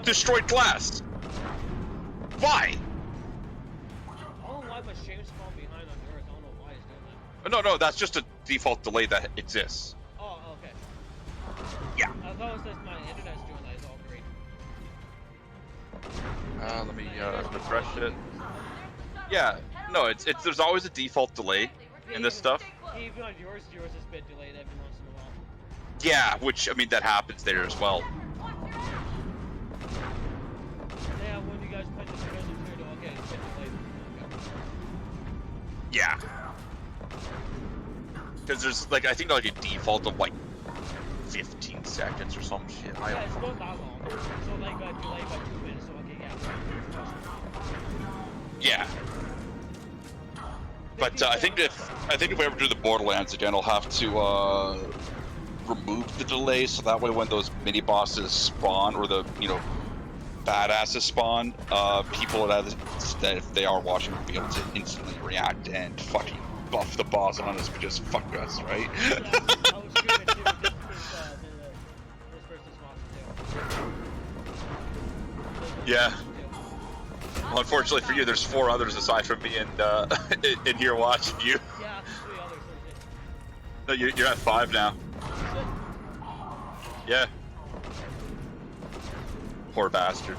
[SPEAKER 7] destroyed glass. Why?
[SPEAKER 1] Oh, why my shame's falling behind on Earth? I don't know why he's doing that.
[SPEAKER 7] No, that's just a default delay that exists.
[SPEAKER 1] Oh, okay.
[SPEAKER 7] Yeah.
[SPEAKER 1] As long as my internet's doing that, it's all great.
[SPEAKER 7] Let me refresh it. Yeah, no, it's there's always a default delay in this stuff.
[SPEAKER 1] Even on yours is a bit delayed every once in a while.
[SPEAKER 7] Yeah, which I mean that happens there as well.
[SPEAKER 1] Yeah, when you guys put the videos in here, okay, it's a bit delayed.
[SPEAKER 7] Yeah. Because there's like I think like a default of like 15 seconds or some shit.
[SPEAKER 1] Yeah, it's not that long. So like delay by 2 minutes. So okay, yeah.
[SPEAKER 7] Yeah. But I think if we ever do the Borderlands again, I'll have to remove the delay so that way when those mini bosses spawn or the badasses spawn, people that if they are watching will be able to instantly react and fucking buff the boss on us, but just fuck us, right? Yeah. Well, unfortunately for you, there's 4 others aside from me and in here watching you.
[SPEAKER 1] Yeah, 3 others.
[SPEAKER 7] No, you're at 5 now. Yeah. Poor bastard.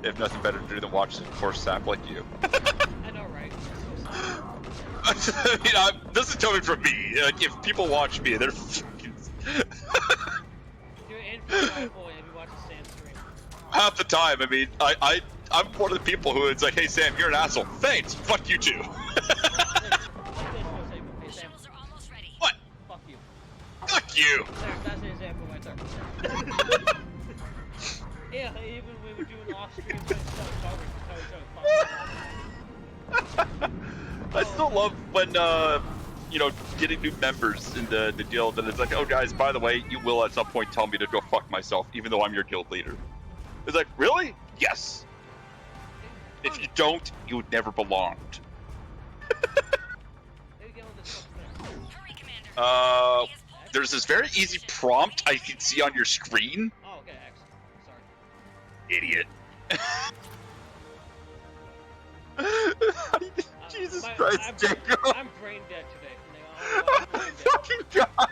[SPEAKER 7] They have nothing better to do than watch a poor sap like you.
[SPEAKER 1] I know, right? So
[SPEAKER 7] Doesn't tell me from me. Like, if people watch me, they're fucking...
[SPEAKER 1] You're in for a rifle and you watch a Sam stream.
[SPEAKER 7] Half the time, I mean, I'm one of the people who it's like, hey Sam, you're an asshole. Thanks. Fuck you too. What?
[SPEAKER 1] Fuck you.
[SPEAKER 7] Fuck you.
[SPEAKER 1] That's an example right there. Yeah, even when we were doing off-stream
[SPEAKER 7] I still love when, getting new members in the guild, and it's like, oh guys, by the way, you will at some point tell me to go fuck myself, even though I'm your guild leader. It's like, really? Yes. If you don't, you would never belonged. There's this very easy prompt I can see on your screen.
[SPEAKER 1] Oh, okay, excellent. Sorry.
[SPEAKER 7] Idiot. Jesus Christ, Jacob.
[SPEAKER 1] I'm brain dead today.
[SPEAKER 7] Oh my fucking god.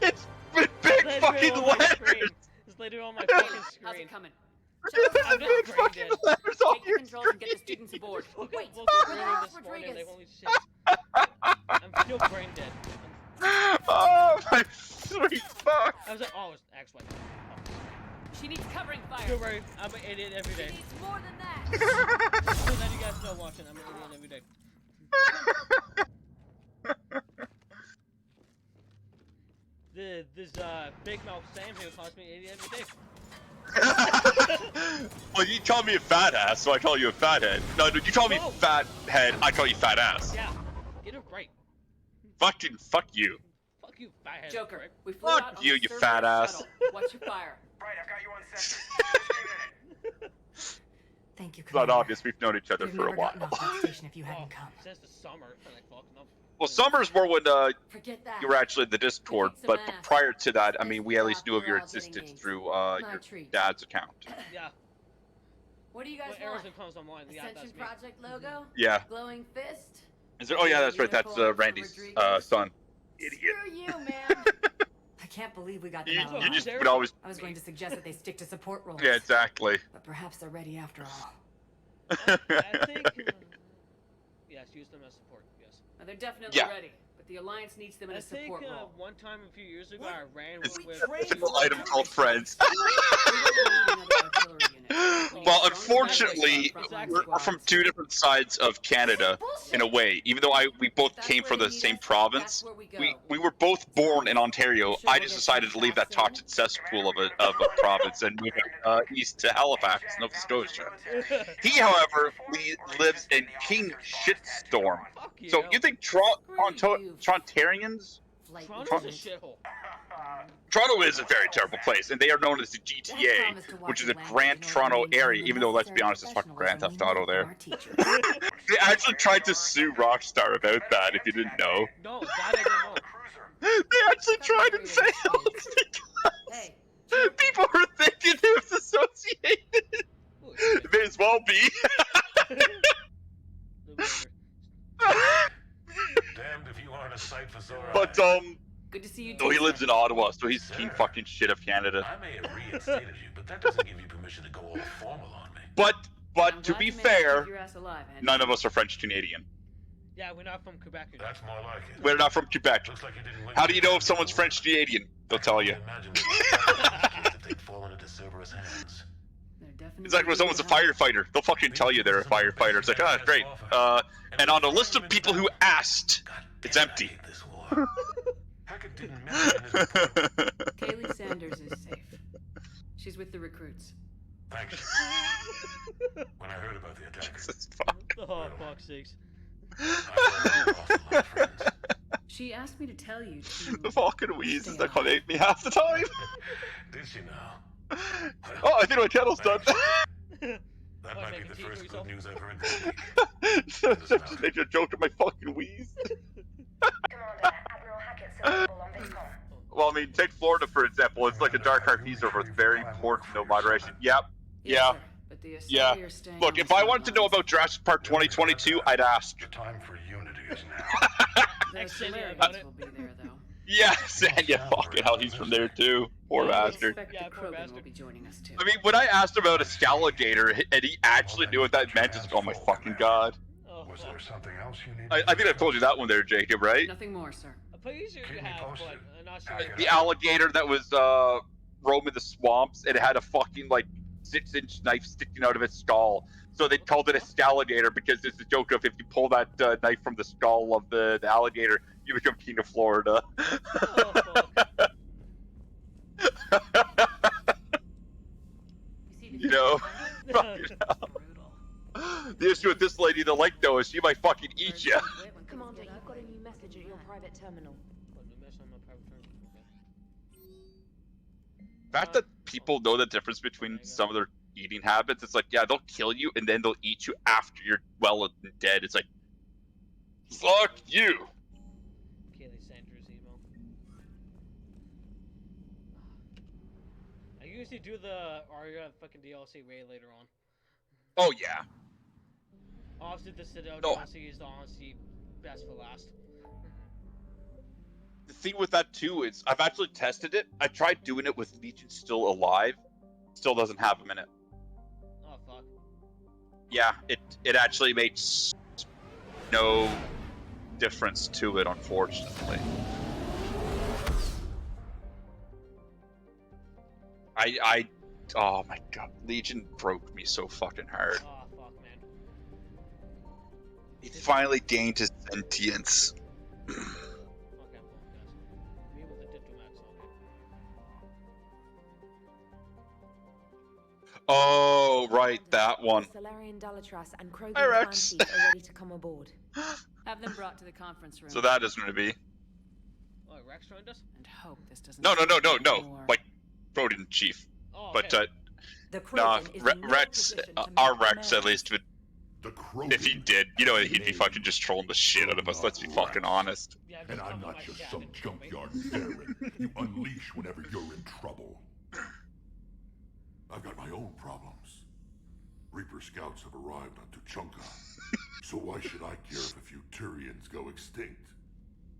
[SPEAKER 7] It's with big fucking letters.
[SPEAKER 1] It's literally on my fucking screen.
[SPEAKER 12] How's it coming?
[SPEAKER 1] I'm just brain
[SPEAKER 7] fucking
[SPEAKER 1] dead.
[SPEAKER 7] letters on
[SPEAKER 12] Take
[SPEAKER 7] your
[SPEAKER 12] control and get the students aboard. Wait,
[SPEAKER 1] Like, holy shit. I'm still brain dead.
[SPEAKER 7] Oh my sweet fuck.
[SPEAKER 1] I was like, oh, it's X-Wing.
[SPEAKER 12] She needs covering fire.
[SPEAKER 1] Don't worry, I'm an idiot every day.
[SPEAKER 12] She needs more than that.
[SPEAKER 1] So that you guys still watching, I'm an idiot every day. This big mouth Sam here calls me an idiot every day.
[SPEAKER 7] Well, you call me a fat ass, so I call you a fat head. No, you call me fat head, I call you fat ass.
[SPEAKER 1] Yeah, get it right.
[SPEAKER 7] Fuck you.
[SPEAKER 1] Fuck you, fat head.
[SPEAKER 12] Joker,
[SPEAKER 1] right?
[SPEAKER 12] we flew
[SPEAKER 7] Fuck
[SPEAKER 12] out on
[SPEAKER 7] you,
[SPEAKER 12] the
[SPEAKER 7] you
[SPEAKER 12] Cerberus
[SPEAKER 7] fat ass.
[SPEAKER 12] shuttle. Watch your fire.
[SPEAKER 9] Right, I've got you on sector.
[SPEAKER 2] Thank you,
[SPEAKER 7] It's not
[SPEAKER 2] Commander.
[SPEAKER 7] obvious we've known each other
[SPEAKER 2] We've
[SPEAKER 7] for a
[SPEAKER 2] never
[SPEAKER 7] while.
[SPEAKER 2] gotten off that station if you hadn't come.
[SPEAKER 1] Since the summer, like, fuck, no.
[SPEAKER 7] Well, summer's more when
[SPEAKER 12] Forget that.
[SPEAKER 7] you were actually in the Discord,
[SPEAKER 12] Kick some
[SPEAKER 7] but
[SPEAKER 12] ass.
[SPEAKER 7] prior to that, I mean, we at least
[SPEAKER 12] Stop,
[SPEAKER 7] knew of
[SPEAKER 12] we're
[SPEAKER 7] your
[SPEAKER 12] all getting
[SPEAKER 7] existence
[SPEAKER 12] games.
[SPEAKER 7] through
[SPEAKER 12] My
[SPEAKER 7] your
[SPEAKER 12] treat.
[SPEAKER 7] dad's account.
[SPEAKER 1] Yeah.
[SPEAKER 12] What do you guys
[SPEAKER 1] When
[SPEAKER 12] want?
[SPEAKER 1] Arizona comes online, yeah,
[SPEAKER 12] Ascension
[SPEAKER 1] that's me.
[SPEAKER 12] Project logo?
[SPEAKER 7] Yeah.
[SPEAKER 12] Glowing fist?
[SPEAKER 7] Is there? Oh yeah, that's right. That's
[SPEAKER 12] Unicorn for
[SPEAKER 7] Randy's
[SPEAKER 12] Rodriguez?
[SPEAKER 7] son. Idiot.
[SPEAKER 12] Screw you, man.
[SPEAKER 2] I can't believe we got
[SPEAKER 7] You,
[SPEAKER 2] them out
[SPEAKER 7] you
[SPEAKER 2] alive.
[SPEAKER 7] just would always.
[SPEAKER 2] I was going to suggest that they stick to support roles.
[SPEAKER 7] Yeah, exactly.
[SPEAKER 2] But perhaps they're ready after all.
[SPEAKER 1] I think. Yes, use them as support. Yes.
[SPEAKER 12] They're definitely
[SPEAKER 7] Yeah.
[SPEAKER 12] ready, but the Alliance needs them in
[SPEAKER 1] I
[SPEAKER 12] a
[SPEAKER 1] think
[SPEAKER 12] support role.
[SPEAKER 1] one time a few years ago, I ran
[SPEAKER 7] It's
[SPEAKER 1] with.
[SPEAKER 7] an item called friends.
[SPEAKER 12] We don't need another artillery unit. We need
[SPEAKER 7] Well,
[SPEAKER 12] strong
[SPEAKER 7] unfortunately,
[SPEAKER 12] frontline
[SPEAKER 7] we're
[SPEAKER 12] squads.
[SPEAKER 7] from 2 different sides of Canada, in a way. Even though we both came from the same province, we were both born in Ontario. I just decided to leave that toxic cesspool of a province and move east to Halifax, Nova Scotia. He, however, lives in King Shitstorm. So you think Torontarians?
[SPEAKER 1] Toronto's a shithole.
[SPEAKER 7] Toronto is a very terrible place, and they are known as the GTA, which is a Grand Toronto area, even though, let's be honest, it's fucking Grand Theft Auto there. They actually tried to sue Rockstar about that, if you didn't know.
[SPEAKER 1] No, that I didn't know.
[SPEAKER 7] They actually tried and failed because people were thinking it was associated. It may as well be.
[SPEAKER 9] Damned if you aren't a sight for sore
[SPEAKER 7] But,
[SPEAKER 12] Good
[SPEAKER 3] Good to see you.
[SPEAKER 7] No, he lives in Ottawa, so he's king fucking shit of Canada.
[SPEAKER 6] I may have reinstated you, but that doesn't give you permission to go all formal on me.
[SPEAKER 7] But
[SPEAKER 3] I'm
[SPEAKER 7] to
[SPEAKER 3] glad
[SPEAKER 7] be
[SPEAKER 3] you managed to
[SPEAKER 7] fair,
[SPEAKER 3] keep your ass alive, Henry.
[SPEAKER 7] none of us are French Canadian.
[SPEAKER 1] Yeah, we're not from Quebec.
[SPEAKER 6] That's more like it.
[SPEAKER 7] We're not from Quebec.
[SPEAKER 6] Looks like you didn't win.
[SPEAKER 7] How do you know if someone's French Canadian? They'll tell you.
[SPEAKER 6] Imagine if they'd fallen into Cerberus' hands.
[SPEAKER 7] It's like when someone's a firefighter. They'll fucking tell you they're a firefighter. It's like, oh, great. And on the list of people who asked, it's empty.
[SPEAKER 6] Hackett didn't mention his report.
[SPEAKER 3] Kaylee Sanders is safe. She's with the recruits.
[SPEAKER 6] Thanks. When I heard about the attack,
[SPEAKER 1] Oh, fuck's sakes.
[SPEAKER 6] I lost a lot of friends.
[SPEAKER 3] She asked me to tell you to...
[SPEAKER 7] The fucking wheezes that can't hate me half the time.
[SPEAKER 6] Did she now?
[SPEAKER 7] Oh, I think my kettle's done.
[SPEAKER 6] That might be the first good news I've heard this week.
[SPEAKER 7] Just make a joke of my fucking wheeze.
[SPEAKER 13] Commander, Admiral Hackett available on VidCom.
[SPEAKER 7] Well, I mean, take Florida for example. It's like a dark heart visa with very poor no moderation. Yep. Yeah.
[SPEAKER 3] But the
[SPEAKER 7] Yeah.
[SPEAKER 3] Asari are staying
[SPEAKER 7] Look,
[SPEAKER 3] on
[SPEAKER 7] if I
[SPEAKER 3] the
[SPEAKER 7] wanted to know about Jurassic Park 2022, I'd ask.
[SPEAKER 6] The time for unity is now.
[SPEAKER 3] The
[SPEAKER 1] Xenia
[SPEAKER 3] Solarians will be there, though.
[SPEAKER 7] Yes, and yeah, fucking hell, he's from there too. Poor bastard.
[SPEAKER 3] I expect
[SPEAKER 1] Yeah,
[SPEAKER 3] the
[SPEAKER 1] poor
[SPEAKER 3] Krogan will
[SPEAKER 1] bastard.
[SPEAKER 3] be joining us too.
[SPEAKER 7] I mean, when I asked about a Scaligator, and he actually knew what that meant, it's like, oh my fucking god.
[SPEAKER 1] Oh,
[SPEAKER 6] Was
[SPEAKER 1] fuck.
[SPEAKER 6] there something else you needed?
[SPEAKER 7] I think I told you that one there, Jacob, right?
[SPEAKER 3] Nothing more, sir.
[SPEAKER 1] I'm pretty sure you
[SPEAKER 6] Keep me
[SPEAKER 1] have,
[SPEAKER 6] posted.
[SPEAKER 1] but I'm not sure.
[SPEAKER 6] Okay.
[SPEAKER 7] The alligator that was roaming the swamps, and it had a fucking like 6-inch knife sticking out of its skull. So they called it a Scaligator because it's a joke of if you pull that knife from the skull of the alligator, you become king of Florida.
[SPEAKER 1] Oh, fuck.
[SPEAKER 7] You know, fucking hell. The issue with this lady, the lake, though, is she might fucking eat you.
[SPEAKER 13] Commander, you've got a new message at your private terminal.
[SPEAKER 7] The fact that people know the difference between some of their eating habits, it's like, yeah, they'll kill you and then they'll eat you after you're well and dead. It's like, fuck you.
[SPEAKER 1] Kaylee Sanders email. I usually do the Arya fucking DLC way later on.
[SPEAKER 7] Oh, yeah.
[SPEAKER 1] Obviously, the Citadel
[SPEAKER 7] No.
[SPEAKER 1] DLC is the honestly best for last.
[SPEAKER 7] The thing with that, too, is I've actually tested it. I tried doing it with Legion still alive. Still doesn't have him in it.
[SPEAKER 1] Oh, fuck.
[SPEAKER 7] Yeah, it actually makes no difference to it, unfortunately. Oh my god, Legion broke me so fucking hard.
[SPEAKER 1] Oh, fuck, man.
[SPEAKER 7] He finally gained his sentience.
[SPEAKER 1] Okay, well, guys. Me with the diplomats on it.
[SPEAKER 7] Oh, right, that one.
[SPEAKER 13] Solarian Dalatras and Krogan
[SPEAKER 7] Hi, Rex.
[SPEAKER 13] Clan chief are ready to come aboard.
[SPEAKER 3] Have them brought to the conference room.
[SPEAKER 7] So that is going to be.
[SPEAKER 1] Oh, Rex joined us?
[SPEAKER 3] And hope this doesn't.
[SPEAKER 7] No.
[SPEAKER 3] More.
[SPEAKER 7] Like, Rodin Chief.
[SPEAKER 1] Oh,
[SPEAKER 7] But,
[SPEAKER 1] okay.
[SPEAKER 13] The
[SPEAKER 7] nah,
[SPEAKER 13] Krogan is in no
[SPEAKER 7] Rex,
[SPEAKER 13] position to
[SPEAKER 7] our
[SPEAKER 13] make
[SPEAKER 7] Rex at
[SPEAKER 13] demands.
[SPEAKER 7] least would.
[SPEAKER 5] The Krogan.
[SPEAKER 7] If he did, you know, he'd be fucking just trolling the shit out of us, let's be fucking honest.
[SPEAKER 1] Yeah,
[SPEAKER 5] And
[SPEAKER 1] just
[SPEAKER 5] I'm
[SPEAKER 1] come to
[SPEAKER 5] not
[SPEAKER 1] my
[SPEAKER 5] just
[SPEAKER 1] chat
[SPEAKER 5] some
[SPEAKER 1] and kill me.
[SPEAKER 5] junkyard baron you unleash whenever you're in trouble. I've got my own problems. Reaper scouts have arrived on Tuchanka. So why should I care if a few Turians go extinct?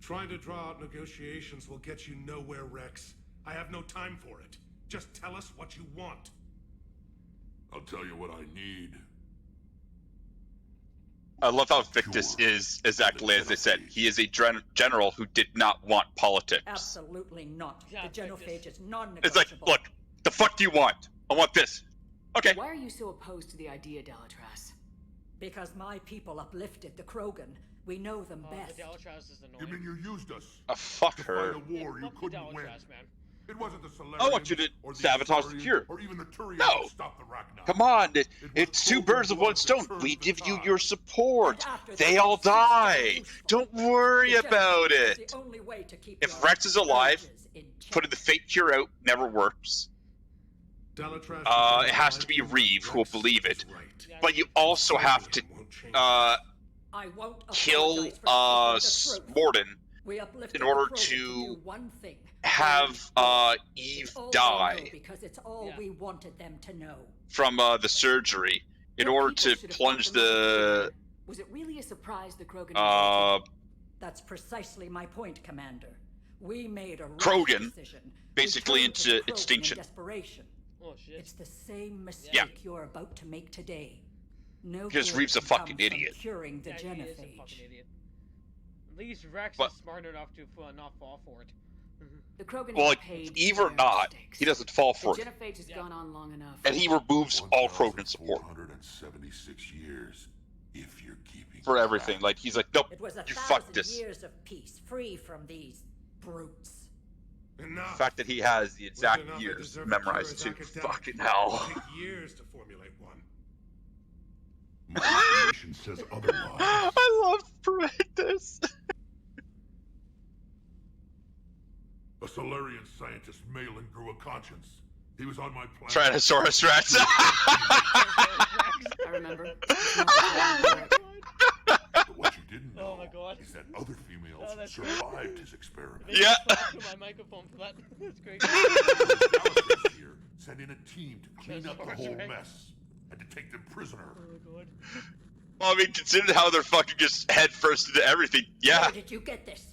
[SPEAKER 14] Trying to draw out negotiations will get you nowhere, Rex. I have no time for it. Just tell us what you want.
[SPEAKER 5] I'll tell you what I need.
[SPEAKER 7] I love how Victus is exactly as they said. He is a general who did not want politics.
[SPEAKER 15] Absolutely not.
[SPEAKER 1] Yeah,
[SPEAKER 15] The genophage is
[SPEAKER 7] It's
[SPEAKER 15] non-negotiable.
[SPEAKER 7] like, look, the fuck do you want? I want this. Okay.
[SPEAKER 3] Why are you so opposed to the idea, Dalatras?
[SPEAKER 15] Because my people uplifted the Krogan. We know them
[SPEAKER 1] Oh,
[SPEAKER 15] best.
[SPEAKER 1] the Dalatras is
[SPEAKER 5] You
[SPEAKER 1] annoying.
[SPEAKER 5] mean you used us
[SPEAKER 7] Fuck
[SPEAKER 5] to
[SPEAKER 7] her.
[SPEAKER 5] fight a war you
[SPEAKER 1] Fuck the
[SPEAKER 5] couldn't win?
[SPEAKER 1] Dalatras, man.
[SPEAKER 5] It wasn't the Solarians
[SPEAKER 7] I want you to
[SPEAKER 5] or the
[SPEAKER 7] sabotage the
[SPEAKER 5] Asarians
[SPEAKER 7] cure.
[SPEAKER 5] or even the Turians
[SPEAKER 7] No.
[SPEAKER 5] that stopped the Ragnar.
[SPEAKER 7] Come on,
[SPEAKER 5] was
[SPEAKER 7] it's two
[SPEAKER 5] Krogan
[SPEAKER 7] birds of
[SPEAKER 5] blood
[SPEAKER 7] one
[SPEAKER 5] that
[SPEAKER 7] stone.
[SPEAKER 5] turned
[SPEAKER 7] We
[SPEAKER 5] the
[SPEAKER 7] give you
[SPEAKER 5] tide.
[SPEAKER 7] your support.
[SPEAKER 15] And after
[SPEAKER 7] They
[SPEAKER 15] that,
[SPEAKER 7] all
[SPEAKER 15] cease to be
[SPEAKER 7] die.
[SPEAKER 15] useful.
[SPEAKER 7] Don't worry
[SPEAKER 15] The
[SPEAKER 7] about
[SPEAKER 15] genophage is
[SPEAKER 7] it.
[SPEAKER 15] the only way to keep
[SPEAKER 7] If
[SPEAKER 15] your
[SPEAKER 7] Rex is alive,
[SPEAKER 15] urges in check.
[SPEAKER 7] putting the fake cure out never works.
[SPEAKER 14] Dalatras
[SPEAKER 7] It has to be Reeve who will believe it.
[SPEAKER 14] Right.
[SPEAKER 1] Yeah,
[SPEAKER 7] But you also have to
[SPEAKER 14] Won't change.
[SPEAKER 15] I won't
[SPEAKER 7] kill
[SPEAKER 15] apologize for speaking the truth.
[SPEAKER 7] Morden
[SPEAKER 15] We uplifted
[SPEAKER 7] in order
[SPEAKER 15] the Krogan
[SPEAKER 7] to
[SPEAKER 15] do one thing.
[SPEAKER 7] have Eve
[SPEAKER 15] It's all they
[SPEAKER 7] die
[SPEAKER 15] know because it's all
[SPEAKER 1] Yeah.
[SPEAKER 15] we wanted them to know.
[SPEAKER 7] from the surgery in
[SPEAKER 3] Your
[SPEAKER 7] order
[SPEAKER 3] people
[SPEAKER 7] to
[SPEAKER 3] should have
[SPEAKER 7] plunge
[SPEAKER 3] fought them
[SPEAKER 7] the
[SPEAKER 3] sooner. Was it really a surprise the Krogan?
[SPEAKER 7] uh
[SPEAKER 15] That's precisely my point, Commander. We made a rash
[SPEAKER 7] Krogan
[SPEAKER 15] decision.
[SPEAKER 7] basically
[SPEAKER 15] We turned to the
[SPEAKER 7] into
[SPEAKER 15] Krogan in
[SPEAKER 7] extinction.
[SPEAKER 15] desperation.
[SPEAKER 1] Oh shit.
[SPEAKER 15] It's the same mistake
[SPEAKER 7] Yeah.
[SPEAKER 15] you're about to make today. No
[SPEAKER 7] Because
[SPEAKER 15] good
[SPEAKER 7] Reeves a
[SPEAKER 15] can
[SPEAKER 7] fucking
[SPEAKER 15] come from
[SPEAKER 7] idiot.
[SPEAKER 15] Curing the
[SPEAKER 1] Yeah, he is a
[SPEAKER 15] genophage.
[SPEAKER 1] fucking idiot. At least Rex
[SPEAKER 7] But-
[SPEAKER 1] is smart enough to not fall for it.
[SPEAKER 3] The Krogan
[SPEAKER 7] Well,
[SPEAKER 3] have
[SPEAKER 7] like,
[SPEAKER 3] paid
[SPEAKER 7] Eve
[SPEAKER 3] for
[SPEAKER 7] or
[SPEAKER 3] their
[SPEAKER 7] not,
[SPEAKER 3] mistakes.
[SPEAKER 7] he doesn't fall
[SPEAKER 3] The
[SPEAKER 7] for it.
[SPEAKER 3] genophage has gone on long enough.
[SPEAKER 7] And he removes all Krogan support
[SPEAKER 5] 1,476 years, if you're keeping
[SPEAKER 7] for everything. Like, he's like, nope,
[SPEAKER 15] It was
[SPEAKER 7] you
[SPEAKER 15] 1,000
[SPEAKER 7] fucked this.
[SPEAKER 15] years of peace, free from these brutes.
[SPEAKER 7] The
[SPEAKER 14] Enough.
[SPEAKER 7] fact that he has the exact
[SPEAKER 14] With enough
[SPEAKER 7] years
[SPEAKER 14] undeserved
[SPEAKER 7] memorized
[SPEAKER 14] cure
[SPEAKER 7] too.
[SPEAKER 14] as academic,
[SPEAKER 7] Fucking
[SPEAKER 14] it'll
[SPEAKER 7] hell.
[SPEAKER 14] take years to formulate one.
[SPEAKER 5] My information says otherwise.
[SPEAKER 7] I love this.
[SPEAKER 5] A Solarian scientist, Malin, grew a conscience. He was on my planet.
[SPEAKER 7] Tyrannosaurus Rex.
[SPEAKER 3] I remember.
[SPEAKER 5] But what you didn't know
[SPEAKER 1] Oh my god.
[SPEAKER 5] is that other females
[SPEAKER 1] Oh, that's
[SPEAKER 5] survived his experiment.
[SPEAKER 1] They
[SPEAKER 7] Yeah.
[SPEAKER 1] just talked to my microphone for that. That's great.
[SPEAKER 5] Galaxy here sent in a team to clean up the
[SPEAKER 1] Tyrannosaurus
[SPEAKER 5] whole
[SPEAKER 1] Rex.
[SPEAKER 5] mess and to take them prisoner.
[SPEAKER 1] Oh my god.
[SPEAKER 7] Well, I mean, consider how they're fucking just head first into everything. Yeah.
[SPEAKER 15] Where did you get this?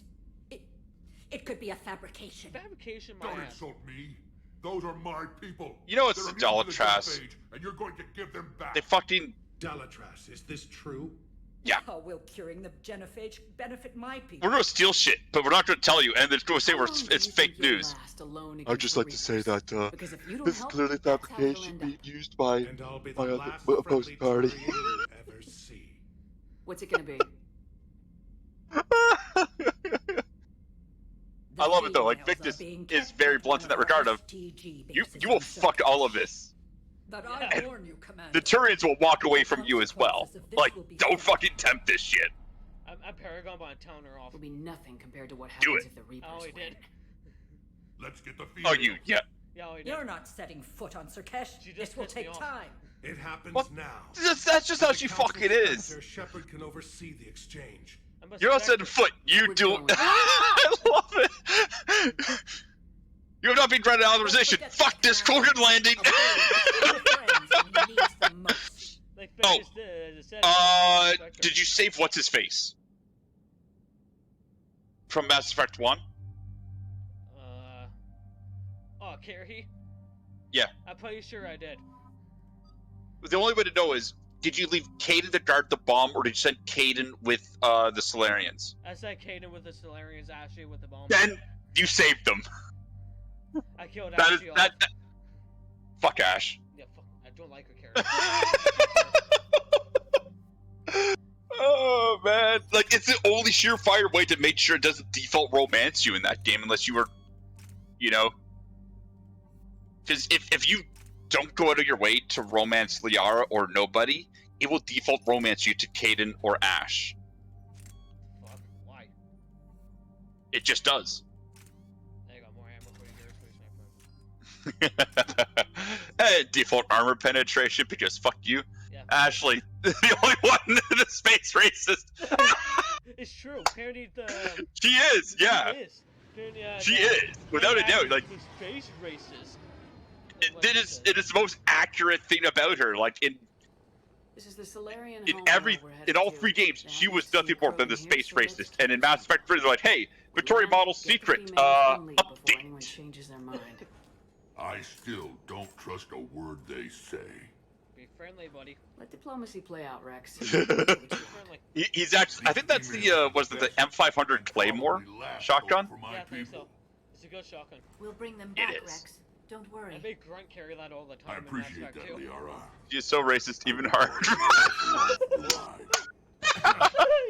[SPEAKER 15] It could be a fabrication.
[SPEAKER 1] Fabrication, my
[SPEAKER 5] Don't
[SPEAKER 1] ass.
[SPEAKER 5] insult me. Those are my people.
[SPEAKER 7] You know it's
[SPEAKER 5] They're
[SPEAKER 7] the
[SPEAKER 5] immune to the
[SPEAKER 7] Delatras.
[SPEAKER 5] genophage, and you're going to give them back.
[SPEAKER 7] They fucking.
[SPEAKER 14] Delatras, is this true?
[SPEAKER 7] Yeah.
[SPEAKER 15] How will curing the genophage benefit my people?
[SPEAKER 7] We're gonna steal shit, but we're not gonna tell you, and they're gonna say
[SPEAKER 3] How
[SPEAKER 7] we're,
[SPEAKER 3] long do
[SPEAKER 7] it's
[SPEAKER 3] you
[SPEAKER 7] fake
[SPEAKER 3] think you'll
[SPEAKER 7] news.
[SPEAKER 3] last alone
[SPEAKER 16] I'd
[SPEAKER 3] against
[SPEAKER 16] just
[SPEAKER 3] the
[SPEAKER 16] like to say
[SPEAKER 3] Reapers?
[SPEAKER 16] that
[SPEAKER 3] Because if you don't
[SPEAKER 16] this is
[SPEAKER 3] help,
[SPEAKER 16] clearly
[SPEAKER 3] that's how it'll
[SPEAKER 16] fabrication
[SPEAKER 3] end
[SPEAKER 16] being
[SPEAKER 3] up.
[SPEAKER 16] used by
[SPEAKER 14] And I'll be the
[SPEAKER 16] my
[SPEAKER 14] last
[SPEAKER 16] opposed
[SPEAKER 14] friendly
[SPEAKER 16] party.
[SPEAKER 14] Turian you ever see.
[SPEAKER 3] What's it gonna be?
[SPEAKER 7] I love it though. Like Victus is very blunt in that regard. Of you will fuck all of this.
[SPEAKER 15] But I warn you, Commander.
[SPEAKER 7] The Turians will walk away from you as well. Like, don't fucking tempt this shit.
[SPEAKER 1] I'm Paragon by town her off.
[SPEAKER 3] Will be nothing compared to what
[SPEAKER 7] Do
[SPEAKER 3] happens
[SPEAKER 7] it.
[SPEAKER 3] if the Reapers
[SPEAKER 1] Oh, he
[SPEAKER 3] win.
[SPEAKER 1] did.
[SPEAKER 5] Let's get the
[SPEAKER 7] Oh, you, yeah.
[SPEAKER 1] Yeah, oh, he did.
[SPEAKER 15] You're not setting foot on Sirkesh.
[SPEAKER 1] She just
[SPEAKER 15] This will
[SPEAKER 1] pissed me
[SPEAKER 15] take
[SPEAKER 1] off.
[SPEAKER 15] time.
[SPEAKER 14] It happens
[SPEAKER 7] What?
[SPEAKER 14] now.
[SPEAKER 7] That's just how
[SPEAKER 14] The
[SPEAKER 7] she
[SPEAKER 14] Council's
[SPEAKER 7] fucking is.
[SPEAKER 14] Senator Shepard can oversee the exchange.
[SPEAKER 1] I'm a
[SPEAKER 7] You're not
[SPEAKER 1] spectre.
[SPEAKER 7] setting foot. You
[SPEAKER 3] We're
[SPEAKER 7] do.
[SPEAKER 3] going.
[SPEAKER 7] I love it. You have not been granted authorization. Fuck this Krogan landing.
[SPEAKER 1] Like
[SPEAKER 7] Oh.
[SPEAKER 1] Victus said,
[SPEAKER 7] Did you save what's his face from Mass Effect 1?
[SPEAKER 1] Oh, Carrie?
[SPEAKER 7] Yeah.
[SPEAKER 1] I'm pretty sure I did.
[SPEAKER 7] The only way to know is, did you leave Caden to guard the bomb, or did you send Caden with the Solarians?
[SPEAKER 1] I said Kaden with the Solarians, Ashley with the bomb.
[SPEAKER 7] Then you saved them.
[SPEAKER 1] I killed
[SPEAKER 7] That is
[SPEAKER 1] Ashley
[SPEAKER 7] that.
[SPEAKER 1] off.
[SPEAKER 7] Fuck Ash.
[SPEAKER 1] Yeah, fuck. I don't like her character.
[SPEAKER 7] Oh man, like it's the only surefire way to make sure it doesn't default romance you in that game, unless you were, you know, because if you don't go out of your way to romance Liara or nobody, it will default romance you to Caden or Ash.
[SPEAKER 1] Fuck. Why?
[SPEAKER 7] It just does.
[SPEAKER 1] I got more ammo for you, sniper.
[SPEAKER 7] Hey, default armor penetration because fuck you.
[SPEAKER 1] Yeah.
[SPEAKER 7] Ashley, the only one the space racist.
[SPEAKER 1] It's true. Apparently the.
[SPEAKER 7] She is, yeah.
[SPEAKER 1] She is.
[SPEAKER 7] She is, without a doubt. Like,
[SPEAKER 1] the space racist.
[SPEAKER 7] it is the most accurate thing about her. Like
[SPEAKER 3] This is the Solarian
[SPEAKER 7] in
[SPEAKER 3] homeworld we're headed
[SPEAKER 7] all
[SPEAKER 3] to.
[SPEAKER 7] 3 games,
[SPEAKER 3] Now
[SPEAKER 7] she
[SPEAKER 3] we've
[SPEAKER 7] was
[SPEAKER 3] seen
[SPEAKER 7] nothing more than the
[SPEAKER 3] Krogan
[SPEAKER 7] space
[SPEAKER 3] here, so let's
[SPEAKER 7] racist. And in Mass Effect 3, they're like, hey, Victoria
[SPEAKER 3] Now,
[SPEAKER 7] Model's
[SPEAKER 3] get the
[SPEAKER 7] secret,
[SPEAKER 3] females and leave before anyone
[SPEAKER 7] update.
[SPEAKER 3] changes their mind.
[SPEAKER 5] I still don't trust a word they say.
[SPEAKER 1] Be friendly, buddy.
[SPEAKER 3] Let diplomacy play out, Rex.
[SPEAKER 1] Be friendly.
[SPEAKER 7] He's actually, I think that's the, was it the M500 Claymore shotgun?
[SPEAKER 1] Yeah, I think so. It's a good shotgun.
[SPEAKER 2] We'll bring them
[SPEAKER 7] It
[SPEAKER 2] back,
[SPEAKER 7] is.
[SPEAKER 2] Rex. Don't worry.
[SPEAKER 1] I made Grunt carry that all the
[SPEAKER 5] I
[SPEAKER 1] time in Mass
[SPEAKER 5] appreciate
[SPEAKER 1] Effect
[SPEAKER 5] that,
[SPEAKER 1] 2.
[SPEAKER 5] Liara.
[SPEAKER 7] She is so racist, even harder.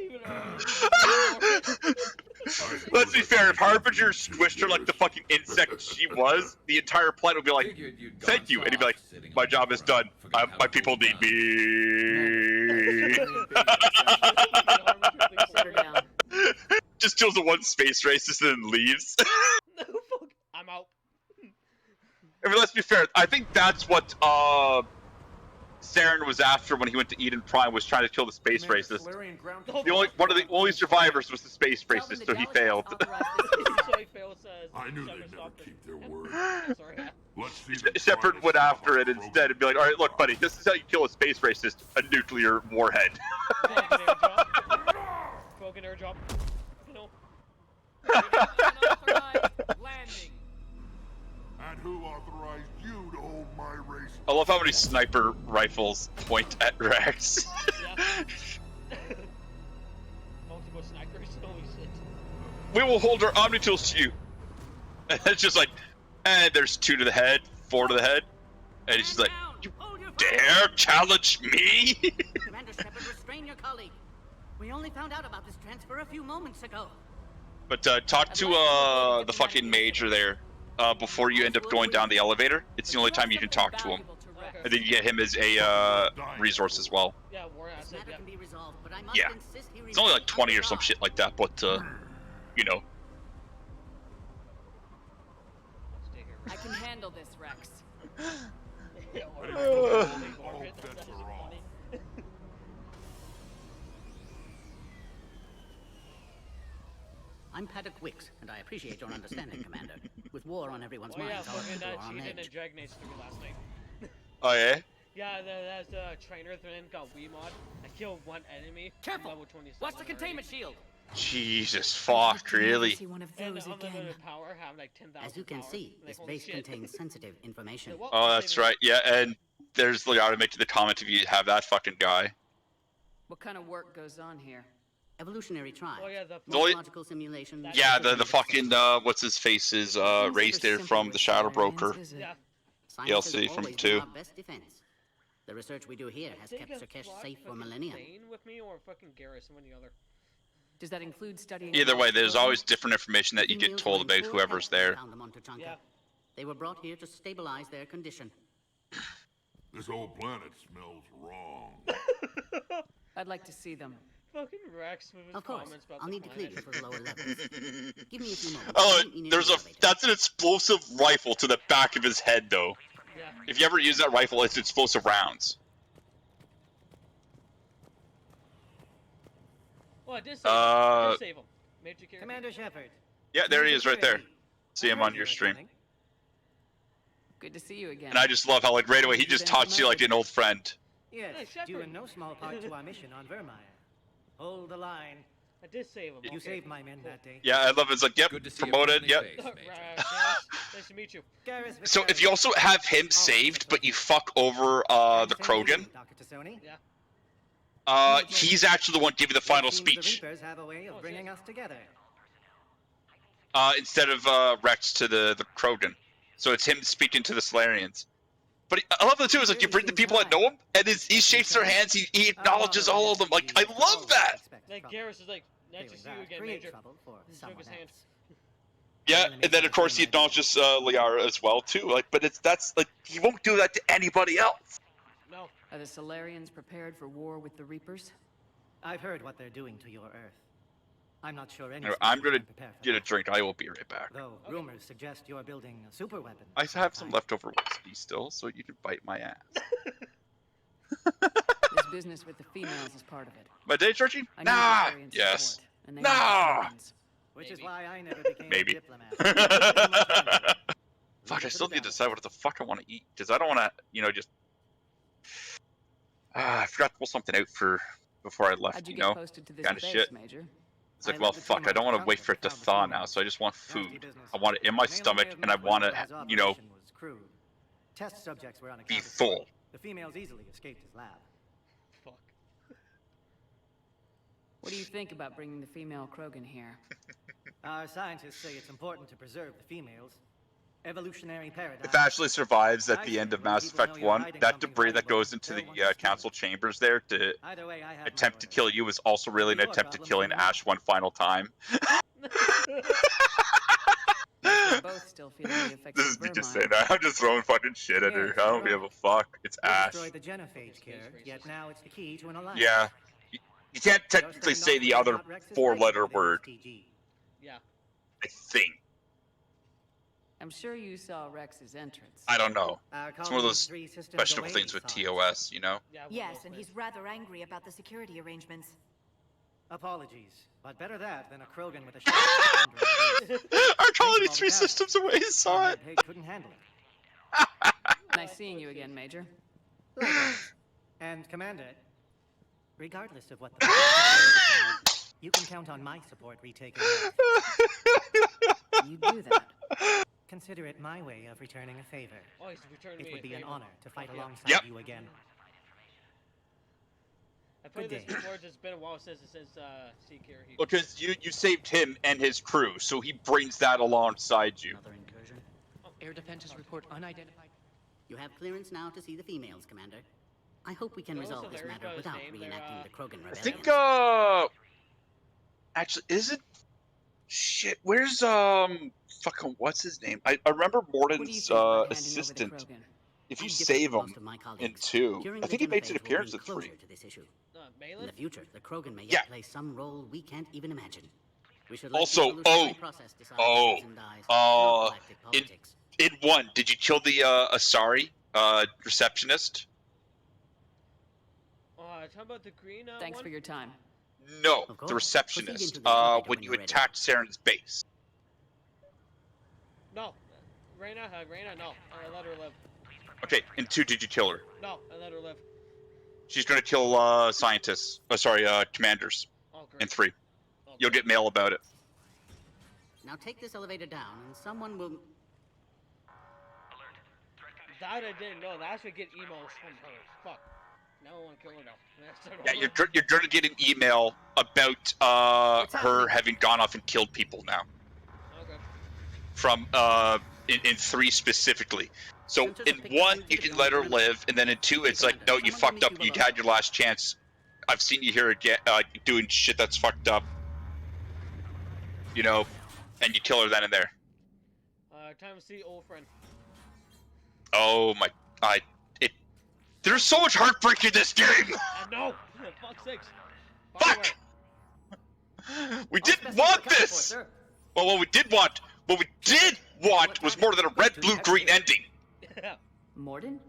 [SPEAKER 1] Even harder.
[SPEAKER 7] Let's be fair, if Harbinger squished her like the fucking insect she was, the entire planet would be like, thank you, and he'd be like, my job is done. My people need me.
[SPEAKER 3] Sit her down.
[SPEAKER 7] Just kills the one space racist and then leaves.
[SPEAKER 1] No, fuck. I'm out.
[SPEAKER 7] I mean, let's be fair. I think that's what Saren was after when he went to Eden Prime, was trying to kill the space racist. The only one of the only survivors was the space racist, so he failed.
[SPEAKER 1] So he fails,
[SPEAKER 5] I knew
[SPEAKER 1] Shepard
[SPEAKER 5] they'd never
[SPEAKER 1] stopped it.
[SPEAKER 5] keep their word.
[SPEAKER 1] Sorry.
[SPEAKER 5] Let's see them
[SPEAKER 7] Shepard
[SPEAKER 5] try to
[SPEAKER 7] went
[SPEAKER 5] stop
[SPEAKER 7] after it
[SPEAKER 5] us,
[SPEAKER 7] instead and be like, all right, look, buddy, this is how you kill a space racist: a nuclear warhead.
[SPEAKER 1] Broken airdrop. Broken airdrop. You know.
[SPEAKER 5] authorized you to hold my race?
[SPEAKER 7] I love how many sniper rifles point at Rex.
[SPEAKER 1] Multiple snipers. Holy shit.
[SPEAKER 7] We will hold our Omni tools to you. And it's just like, and there's 2 to the head, 4 to the head, and he's just like, you dare challenge me?
[SPEAKER 16] Commander Shepard, restrain your colleague. We only found out about this transfer a few moments ago.
[SPEAKER 7] But talk to the fucking major there before you end up going down the elevator. It's the only time you can talk to him. And then you get him as a resource as well.
[SPEAKER 1] Yeah, war asset. Yeah.
[SPEAKER 16] Can be resolved, but I must
[SPEAKER 7] Yeah.
[SPEAKER 16] insist he
[SPEAKER 7] It's only like 20 or some shit like that, but you know.
[SPEAKER 3] I can handle this, Rex.
[SPEAKER 16] I'm Paddock Wicks, and I appreciate your understanding, Commander. With war on everyone's
[SPEAKER 1] Oh yeah,
[SPEAKER 16] minds, our
[SPEAKER 1] fucking
[SPEAKER 16] people are on
[SPEAKER 1] cheated in
[SPEAKER 16] edge.
[SPEAKER 1] Dragon Age 3 last night.
[SPEAKER 7] Oh yeah?
[SPEAKER 1] Yeah, that's the trainer thing got Wii mod. I killed one enemy.
[SPEAKER 16] Careful!
[SPEAKER 1] Level 27
[SPEAKER 16] What's the containment shield?
[SPEAKER 7] Jesus fuck, really?
[SPEAKER 2] See one of
[SPEAKER 1] And
[SPEAKER 2] those
[SPEAKER 1] unlimited
[SPEAKER 2] again.
[SPEAKER 1] power, have like 10,000
[SPEAKER 16] As you can
[SPEAKER 1] power.
[SPEAKER 16] see,
[SPEAKER 1] Like,
[SPEAKER 16] this
[SPEAKER 1] holy
[SPEAKER 16] base
[SPEAKER 1] shit.
[SPEAKER 16] contains sensitive information.
[SPEAKER 7] Oh, that's right. Yeah, and there's Liara making the comment if you have that fucking guy.
[SPEAKER 3] What kind of work goes on here?
[SPEAKER 16] Evolutionary trials.
[SPEAKER 1] Oh yeah, the
[SPEAKER 16] Morphological simulations.
[SPEAKER 7] Yeah, the fucking what's his face is raised there from the Shadow Broker.
[SPEAKER 1] Yeah.
[SPEAKER 16] Science
[SPEAKER 7] DLC
[SPEAKER 16] has
[SPEAKER 7] from
[SPEAKER 16] always
[SPEAKER 7] 2.
[SPEAKER 16] been our best defense. The research we do here has
[SPEAKER 1] Take
[SPEAKER 16] kept
[SPEAKER 1] a
[SPEAKER 16] Surkesh
[SPEAKER 1] slot
[SPEAKER 16] safe for
[SPEAKER 1] fucking
[SPEAKER 16] millennia.
[SPEAKER 1] Thane with me or fucking Garrus, one or the other.
[SPEAKER 3] Does that include studying?
[SPEAKER 7] Either way, there's always different information that you get told about whoever's there.
[SPEAKER 16] Found them on Tuchanka.
[SPEAKER 1] Yeah.
[SPEAKER 16] They were brought here to stabilize their condition.
[SPEAKER 5] This whole planet smells wrong.
[SPEAKER 3] I'd like to see them.
[SPEAKER 1] Fucking Rex with his
[SPEAKER 16] Of course,
[SPEAKER 1] comments about
[SPEAKER 16] I'll
[SPEAKER 1] the
[SPEAKER 16] need to clear you
[SPEAKER 1] planet.
[SPEAKER 16] for the lower levels. Give me a few moments.
[SPEAKER 7] Oh,
[SPEAKER 16] Meet me near
[SPEAKER 7] there's
[SPEAKER 16] the
[SPEAKER 7] a
[SPEAKER 16] elevator.
[SPEAKER 7] that's an explosive rifle to the back of his head though.
[SPEAKER 1] Yeah.
[SPEAKER 7] If you ever use that rifle, it's explosive rounds.
[SPEAKER 1] Oh, I did save him. I
[SPEAKER 7] Uh,
[SPEAKER 1] did save him. Major character.
[SPEAKER 17] Commander Shepard.
[SPEAKER 7] Yeah, there he is right there. See him on your stream.
[SPEAKER 3] Good to see you again.
[SPEAKER 7] And I just love how like right away he just talks to you like an old friend.
[SPEAKER 17] Yes,
[SPEAKER 1] Hey, Shepard.
[SPEAKER 17] due in no small part to our mission on Vermeer. Hold the line.
[SPEAKER 1] I did save him.
[SPEAKER 17] You
[SPEAKER 1] okay.
[SPEAKER 17] saved my men that day.
[SPEAKER 7] Yeah, I love it. It's like, yep,
[SPEAKER 4] Good to see
[SPEAKER 7] promoted,
[SPEAKER 4] a
[SPEAKER 7] yep.
[SPEAKER 4] friendly face, Major.
[SPEAKER 1] Garrus, nice to meet you.
[SPEAKER 17] Garrus
[SPEAKER 7] So if you also have him saved, but you fuck over the Krogan,
[SPEAKER 17] Dr. Tassoni.
[SPEAKER 1] Yeah.
[SPEAKER 7] he's actually the one giving the final
[SPEAKER 17] Seems
[SPEAKER 7] speech
[SPEAKER 17] The Reapers have a way of bringing us together.
[SPEAKER 7] instead of Rex to the Krogan. So it's him speaking to the Solarians. But I love that too. Is like you bring the people that know him, and he shakes their hands. He acknowledges all of them. Like I love that.
[SPEAKER 1] Like Garrus is like, nice to see you again, Major. He shook his hand.
[SPEAKER 7] Yeah, and then of course he acknowledges Liara as well too. Like, but that's like he won't do that to anybody else.
[SPEAKER 1] No.
[SPEAKER 3] Are the Solarians prepared for war with the Reapers?
[SPEAKER 17] I've heard what they're doing to your Earth. I'm not sure any.
[SPEAKER 7] Anyway, I'm
[SPEAKER 17] species
[SPEAKER 7] gonna
[SPEAKER 17] can prepare for
[SPEAKER 7] get a
[SPEAKER 17] that.
[SPEAKER 7] drink. I will be right back.
[SPEAKER 17] Though rumors suggest you're building a super weapon.
[SPEAKER 7] I have some leftover whiskey still, so you can bite my ass.
[SPEAKER 3] This business with the females is part of it.
[SPEAKER 7] My day, Georgie?
[SPEAKER 3] I need
[SPEAKER 7] Nah.
[SPEAKER 3] Solarian
[SPEAKER 7] Yes.
[SPEAKER 3] support, and they need
[SPEAKER 7] Nah.
[SPEAKER 3] Solarians.
[SPEAKER 17] Which is why I never became
[SPEAKER 7] Maybe.
[SPEAKER 17] a diplomat.
[SPEAKER 7] Fuck, I still need to decide what the fuck I want to eat because I don't want to, just. I forgot to pull something out for before I left.
[SPEAKER 3] How'd you
[SPEAKER 7] You
[SPEAKER 3] get
[SPEAKER 7] know,
[SPEAKER 3] posted to this
[SPEAKER 7] kind of
[SPEAKER 3] base,
[SPEAKER 7] shit.
[SPEAKER 3] Major?
[SPEAKER 7] It's like, well, fuck, I don't want to wait for it to thaw now, so I just want food. I want it in my stomach, and I want to,
[SPEAKER 17] Test subjects were
[SPEAKER 7] be
[SPEAKER 17] unaccounted for.
[SPEAKER 7] full.
[SPEAKER 17] The females easily escaped his lab.
[SPEAKER 1] Fuck.
[SPEAKER 3] What do you think about bringing the female Krogan here?
[SPEAKER 17] Our scientists say it's important to preserve the females. Evolutionary paradigm.
[SPEAKER 7] If Ashley survives at the end of Mass Effect 1, that debris that goes into the council chambers there to
[SPEAKER 17] Either way, I have
[SPEAKER 7] attempt to kill you is also really an attempt at killing Ash one final time.
[SPEAKER 3] We're both still feeling the effects
[SPEAKER 7] This is
[SPEAKER 3] of
[SPEAKER 7] me just
[SPEAKER 3] Vermeer.
[SPEAKER 7] saying that. I'm just throwing fucking shit at her. I don't give a fuck. It's
[SPEAKER 17] They
[SPEAKER 7] Ash.
[SPEAKER 17] destroyed the genophage care, yet now it's the key to an alliance.
[SPEAKER 7] Yeah. You can't technically say the other four-letter word,
[SPEAKER 1] Yeah.
[SPEAKER 7] I think.
[SPEAKER 3] I'm sure you saw Rex's entrance.
[SPEAKER 7] I don't know.
[SPEAKER 17] Our
[SPEAKER 7] It's one of those
[SPEAKER 17] colony's 3 systems
[SPEAKER 7] questionable
[SPEAKER 17] away,
[SPEAKER 7] things with
[SPEAKER 17] Sarge.
[SPEAKER 7] TOS, you know?
[SPEAKER 1] Yeah.
[SPEAKER 2] Yes, and he's rather angry about the security arrangements.
[SPEAKER 17] Apologies, but better that than a Krogan with a shotgun.
[SPEAKER 7] Our colony 3 systems away saw it.
[SPEAKER 17] They couldn't handle it.
[SPEAKER 3] Nice seeing you again, Major.
[SPEAKER 17] Likewise. And Commander, regardless of what the you can count on my support retaking it.
[SPEAKER 3] You do that.
[SPEAKER 17] consider it my way of returning a favor.
[SPEAKER 1] Oh, he's returning
[SPEAKER 17] It
[SPEAKER 1] me
[SPEAKER 17] would
[SPEAKER 1] a
[SPEAKER 17] be an
[SPEAKER 1] favor.
[SPEAKER 17] honor to fight
[SPEAKER 1] Fuck yeah.
[SPEAKER 17] alongside
[SPEAKER 7] Yep.
[SPEAKER 17] you again.
[SPEAKER 1] I played
[SPEAKER 17] Good
[SPEAKER 1] this
[SPEAKER 17] day.
[SPEAKER 1] before. It's been a while since Seeker.
[SPEAKER 7] Because you saved him and his crew, so he brings that alongside you.
[SPEAKER 16] Another incursion?
[SPEAKER 18] Air defenses report unidentified.
[SPEAKER 16] You have clearance now to see the females, Commander. I hope we can
[SPEAKER 1] What was
[SPEAKER 16] resolve this
[SPEAKER 1] Larry
[SPEAKER 16] matter
[SPEAKER 1] Bell's
[SPEAKER 16] without
[SPEAKER 1] name?
[SPEAKER 16] reenacting the Krogan
[SPEAKER 7] I
[SPEAKER 16] rebellion.
[SPEAKER 7] think actually, is it? Shit, where's fucking what's his name? I remember
[SPEAKER 3] What do you
[SPEAKER 7] Morden's
[SPEAKER 3] think about handing over the
[SPEAKER 7] assistant.
[SPEAKER 3] Krogan?
[SPEAKER 7] If you
[SPEAKER 16] I'm different
[SPEAKER 7] save
[SPEAKER 16] from
[SPEAKER 7] him
[SPEAKER 16] most of my
[SPEAKER 7] in
[SPEAKER 16] colleagues.
[SPEAKER 7] 2,
[SPEAKER 16] Curing
[SPEAKER 7] I think
[SPEAKER 16] the
[SPEAKER 7] he makes an
[SPEAKER 16] genophage will
[SPEAKER 7] appearance
[SPEAKER 16] bring
[SPEAKER 7] in 3.
[SPEAKER 16] closure to this issue. In
[SPEAKER 1] Malin?
[SPEAKER 16] the future, the Krogan may yet
[SPEAKER 7] Yeah.
[SPEAKER 16] play some role we can't even imagine. We should
[SPEAKER 7] Also,
[SPEAKER 16] let the evolutionary process decide
[SPEAKER 7] oh,
[SPEAKER 16] lives and dies, not galactic politics.
[SPEAKER 7] in 1, did you kill the Asari receptionist?
[SPEAKER 1] Talking about the green
[SPEAKER 3] Thanks
[SPEAKER 1] one?
[SPEAKER 3] for your time.
[SPEAKER 7] No,
[SPEAKER 16] Of course.
[SPEAKER 7] the receptionist.
[SPEAKER 16] Proceed into the elevator
[SPEAKER 7] When
[SPEAKER 16] when
[SPEAKER 7] you
[SPEAKER 16] you're ready.
[SPEAKER 7] attacked Saren's base.
[SPEAKER 1] No. Reyna, no. I let her live.
[SPEAKER 7] Okay, in 2, did you kill her?
[SPEAKER 1] No, I let her live.
[SPEAKER 7] She's gonna kill scientists. Oh, sorry, commanders.
[SPEAKER 1] Oh, great.
[SPEAKER 7] In 3.
[SPEAKER 1] Oh,
[SPEAKER 7] You'll get mail about it.
[SPEAKER 16] Now take this elevator down, and someone will...
[SPEAKER 1] That I didn't know. That should get emails from her. Fuck. Now I want to kill her now.
[SPEAKER 7] Yeah, you're gonna get an email about her having gone off and killed people now.
[SPEAKER 1] Okay.
[SPEAKER 7] From in 3 specifically. So in 1 you can let her live, and then in 2 it's like, no, you fucked up. You had your last chance. I've seen you here again doing shit that's fucked up. You know, and you kill her then and there.
[SPEAKER 1] Time to see old friend.
[SPEAKER 7] Oh my, there's so much heartbreak in this game.
[SPEAKER 1] I know. For fuck's sakes.
[SPEAKER 7] Fuck. We didn't want this. Well, what we did want was more than a red, blue, green ending.
[SPEAKER 1] Yeah.
[SPEAKER 3] Morden?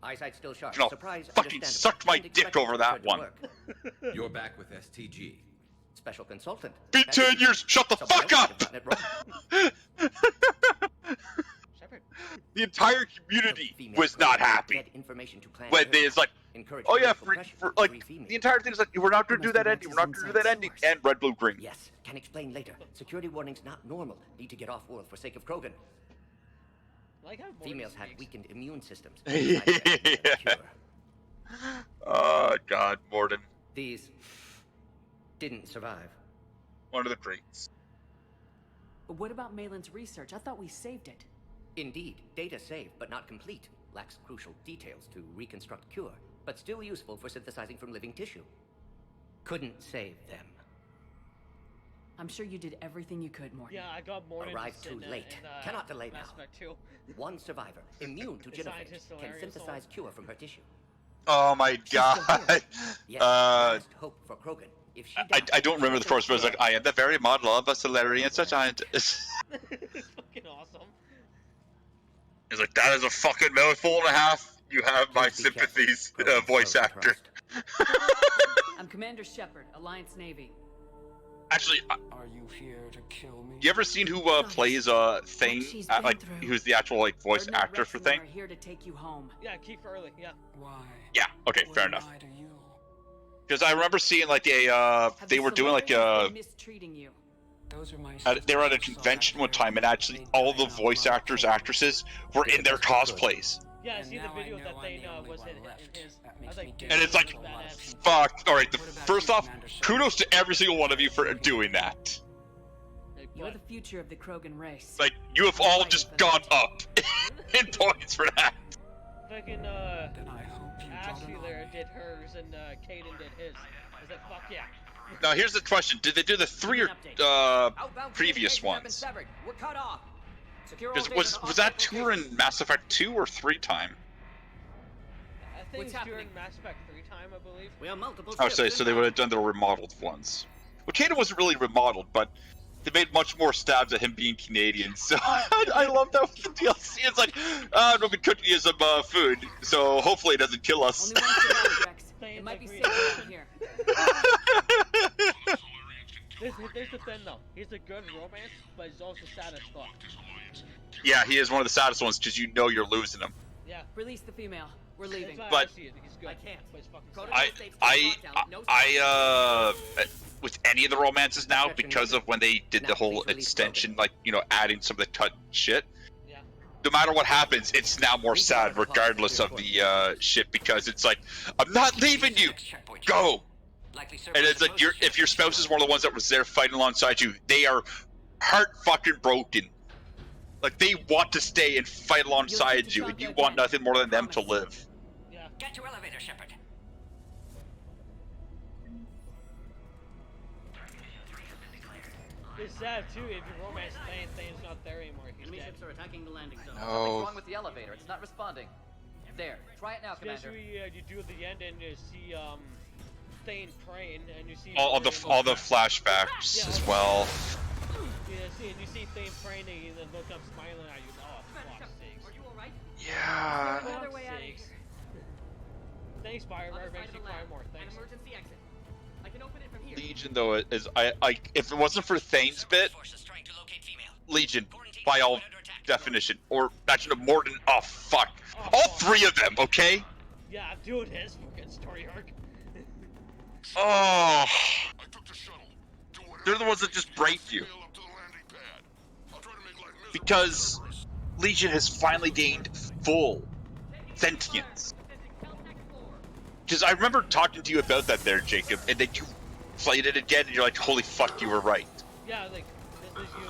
[SPEAKER 18] Eyesight still sharp.
[SPEAKER 7] You know,
[SPEAKER 18] Surprise,
[SPEAKER 7] fucking sucked my dick over that one.
[SPEAKER 4] You're back with STG.
[SPEAKER 18] Special consultant.
[SPEAKER 7] Been 10 years. Shut the fuck up. The entire community was not happy when it's like, oh yeah, for like the entire thing is like, we're not gonna do that ending. We're not gonna do that ending. And red, blue, green.
[SPEAKER 18] Yes, can explain later. Security warnings not normal. Need to get off world for sake of Krogan.
[SPEAKER 1] Like how
[SPEAKER 18] Females had weakened immune systems.
[SPEAKER 7] Yeah. Oh God, Morden.
[SPEAKER 18] These didn't survive.
[SPEAKER 7] One of the greats.
[SPEAKER 3] What about Malin's research? I thought we saved it.
[SPEAKER 18] Indeed, data saved, but not complete. Lacks crucial details to reconstruct cure, but still useful for synthesizing from living tissue. Couldn't save them.
[SPEAKER 3] I'm sure you did everything you could, Morton.
[SPEAKER 1] Yeah, I got Morton.
[SPEAKER 18] Arrived too late. Cannot delay now.
[SPEAKER 1] Mass Effect 2.
[SPEAKER 18] One survivor, immune to
[SPEAKER 1] The
[SPEAKER 18] genophage,
[SPEAKER 1] scientist
[SPEAKER 18] can
[SPEAKER 1] hilarious
[SPEAKER 18] synthesize cure from her tissue.
[SPEAKER 7] Oh my God.
[SPEAKER 18] Yes, last hope for Krogan. If she
[SPEAKER 7] I don't remember the first, but it's like, I am the very model of a Solarian scientist.
[SPEAKER 1] It's fucking awesome.
[SPEAKER 7] It's like, that is a fucking mouthful and a half. You have my sympathies, voice actor.
[SPEAKER 3] I'm Commander Shepard, Alliance Navy.
[SPEAKER 7] Actually,
[SPEAKER 9] are you here to kill me?
[SPEAKER 7] You ever seen who plays Thane? Like, who's the actual like voice actor for Thane?
[SPEAKER 3] We're here to take you home.
[SPEAKER 1] Yeah, Keith Early. Yeah.
[SPEAKER 9] Why?
[SPEAKER 7] Yeah. Okay, fair enough. Because I remember seeing like a they were doing like a
[SPEAKER 3] mistreating you.
[SPEAKER 9] Those are my
[SPEAKER 7] they were at a convention one time, and actually all the voice actors, actresses were in their cosplays.
[SPEAKER 1] Yeah, I see the video that Thane was in his. I was like,
[SPEAKER 7] And it's like, fuck. All right. First off, kudos to every single one of you for doing that.
[SPEAKER 3] You're the future of the Krogan race.
[SPEAKER 7] Like, you have all just gone up in points for that.
[SPEAKER 1] Fucking Ashley there did hers and Caden did his. I was like, fuck yeah.
[SPEAKER 7] Now here's the question: did they do the 3 or previous ones?
[SPEAKER 17] We're cut off.
[SPEAKER 7] Was that tour in Mass Effect 2 or 3 time?
[SPEAKER 1] I think it's during Mass Effect 3 time, I believe.
[SPEAKER 16] We have multiple.
[SPEAKER 7] Oh, so they would have done the remodeled ones. Well, Caden wasn't really remodeled, but they made much more stabs at him being Canadian. So I love that with the DLC. It's like, we've been cooking you some food, so hopefully it doesn't kill us.
[SPEAKER 3] Only one survivor, Rex. It might be safe around here.
[SPEAKER 1] There's the thing though. He's a good romance, but he's also sad as fuck.
[SPEAKER 7] Yeah, he is one of the saddest ones because you know you're losing him.
[SPEAKER 1] Yeah.
[SPEAKER 3] Release the female. We're leaving.
[SPEAKER 7] But
[SPEAKER 1] he's good. I can't. But he's fucking
[SPEAKER 7] I with any of the romances now, because of when they did the whole extension, like, you know, adding some of the cut shit, no matter what happens, it's now more sad regardless of the shit, because it's like, I'm not leaving you. Go. And it's like if your spouse is one of the ones that was there fighting alongside you, they are heart fucking broken. Like they want to stay and fight alongside you, and you want nothing more than them to live.
[SPEAKER 1] Yeah.
[SPEAKER 6] Get to elevator, Shepard.
[SPEAKER 1] It's sad too if you romance Thane, Thane's not there anymore. He's
[SPEAKER 16] Enemy
[SPEAKER 1] dead.
[SPEAKER 16] ships are attacking the landing zone.
[SPEAKER 19] Something's wrong with the elevator. It's not responding. There. Try it now, Commander.
[SPEAKER 1] Especially you do the end and you see Thane praying and you see
[SPEAKER 7] All the flashbacks as well.
[SPEAKER 1] Yeah, and you see Thane praying and then look up smiling at you. Oh, fuck's sakes.
[SPEAKER 16] Are you alright?
[SPEAKER 7] Yeah.
[SPEAKER 16] Another way out of here.
[SPEAKER 1] Thanks, Fire. Makes you cry more. Thanks.
[SPEAKER 16] An emergency exit. I can open it from here.
[SPEAKER 7] Legion, though, is if it wasn't for Thane's bit, Legion, by all definition, or actually more than fuck, all three of them, okay?
[SPEAKER 1] Yeah, dude, his fucking story arc.
[SPEAKER 7] Oh, they're the ones that just break you, because Legion has finally gained full sentience. Because I remember talking to you about that there, Jacob, and then you played it again, and you're like, holy fuck, you were right.
[SPEAKER 1] Yeah, like, this is you.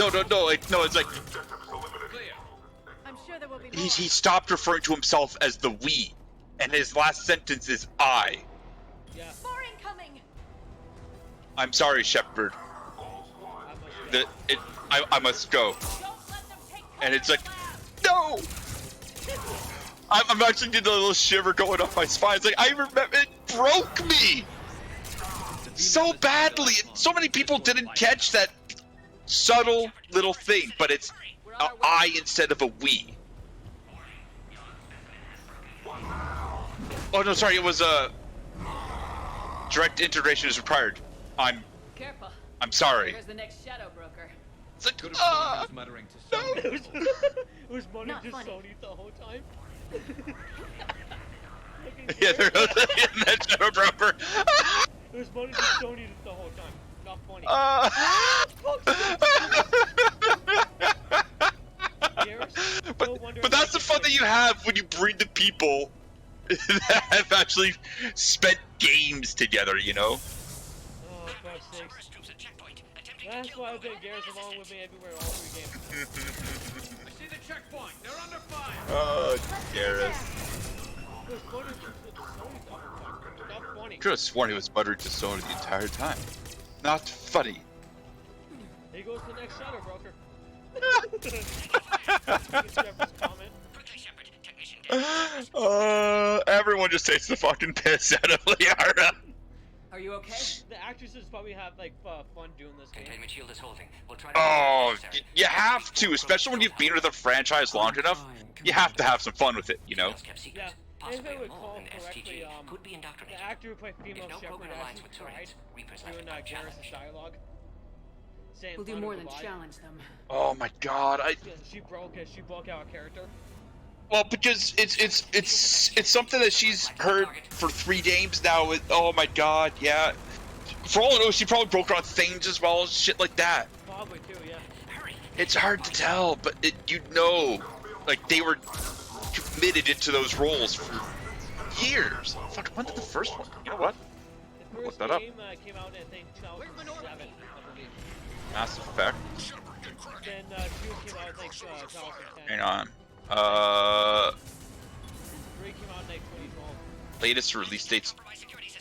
[SPEAKER 1] No, it's like,
[SPEAKER 12] I'm sure there will be
[SPEAKER 7] he stopped referring to himself as the we, and his last sentence is I.
[SPEAKER 1] Yeah.
[SPEAKER 12] More incoming.
[SPEAKER 7] I'm sorry, Shepard. I must go. And it's like, no! I'm actually getting a little shiver going up my spine. It's like, I remember, it broke me! So badly! So many people didn't catch that subtle little thing, but it's a I instead of a we. Oh no, sorry, it was a direct integration is required. I'm sorry.
[SPEAKER 3] Here's the next shadow broker.
[SPEAKER 7] It's like,
[SPEAKER 11] muttering to
[SPEAKER 1] no! It was muttering to Sony the whole time.
[SPEAKER 7] Yeah, there was that shadow broker.
[SPEAKER 1] It was muttering to Sony the whole time. Not funny.
[SPEAKER 7] But that's the fun that you have when you breed the people that have actually spent games together, you know?
[SPEAKER 1] Oh, fuck's sakes. That's why I've been Garrus along with me everywhere all three games.
[SPEAKER 11] I see the checkpoint. They're under fire.
[SPEAKER 7] Oh, Garrus. Could have sworn he was muttering to Sony the entire time. Not funny.
[SPEAKER 1] Here goes the next shadow broker.
[SPEAKER 7] Everyone just takes the fucking piss out of Liara.
[SPEAKER 3] Are you okay?
[SPEAKER 1] The actresses probably have like fun doing this game.
[SPEAKER 6] Containment shield is holding. We'll try to
[SPEAKER 7] you have to, especially when you've been with a franchise long enough. You have to have some fun with it, you know?
[SPEAKER 1] Yeah. If I recall correctly, the actor who played female Shepard actually tried doing Garrus' dialogue.
[SPEAKER 3] We'll do more than challenge them.
[SPEAKER 7] Oh my god,
[SPEAKER 1] She broke out a character.
[SPEAKER 7] Well, because it's something that she's heard for 3 games now. Oh my god, yeah. For all I know, she probably broke out things as well, shit like that.
[SPEAKER 1] Probably too, yeah.
[SPEAKER 7] It's hard to tell, but you know, like they were committed into those roles for years. Fuck, when did the first one? You know what?
[SPEAKER 1] The first
[SPEAKER 7] Look that
[SPEAKER 1] game came out in, I think, 2007, I believe.
[SPEAKER 7] Mass Effect.
[SPEAKER 1] Then 2 came out, I think, 2010.
[SPEAKER 7] Hang on.
[SPEAKER 1] 3 came out in like 2012.
[SPEAKER 7] Latest release dates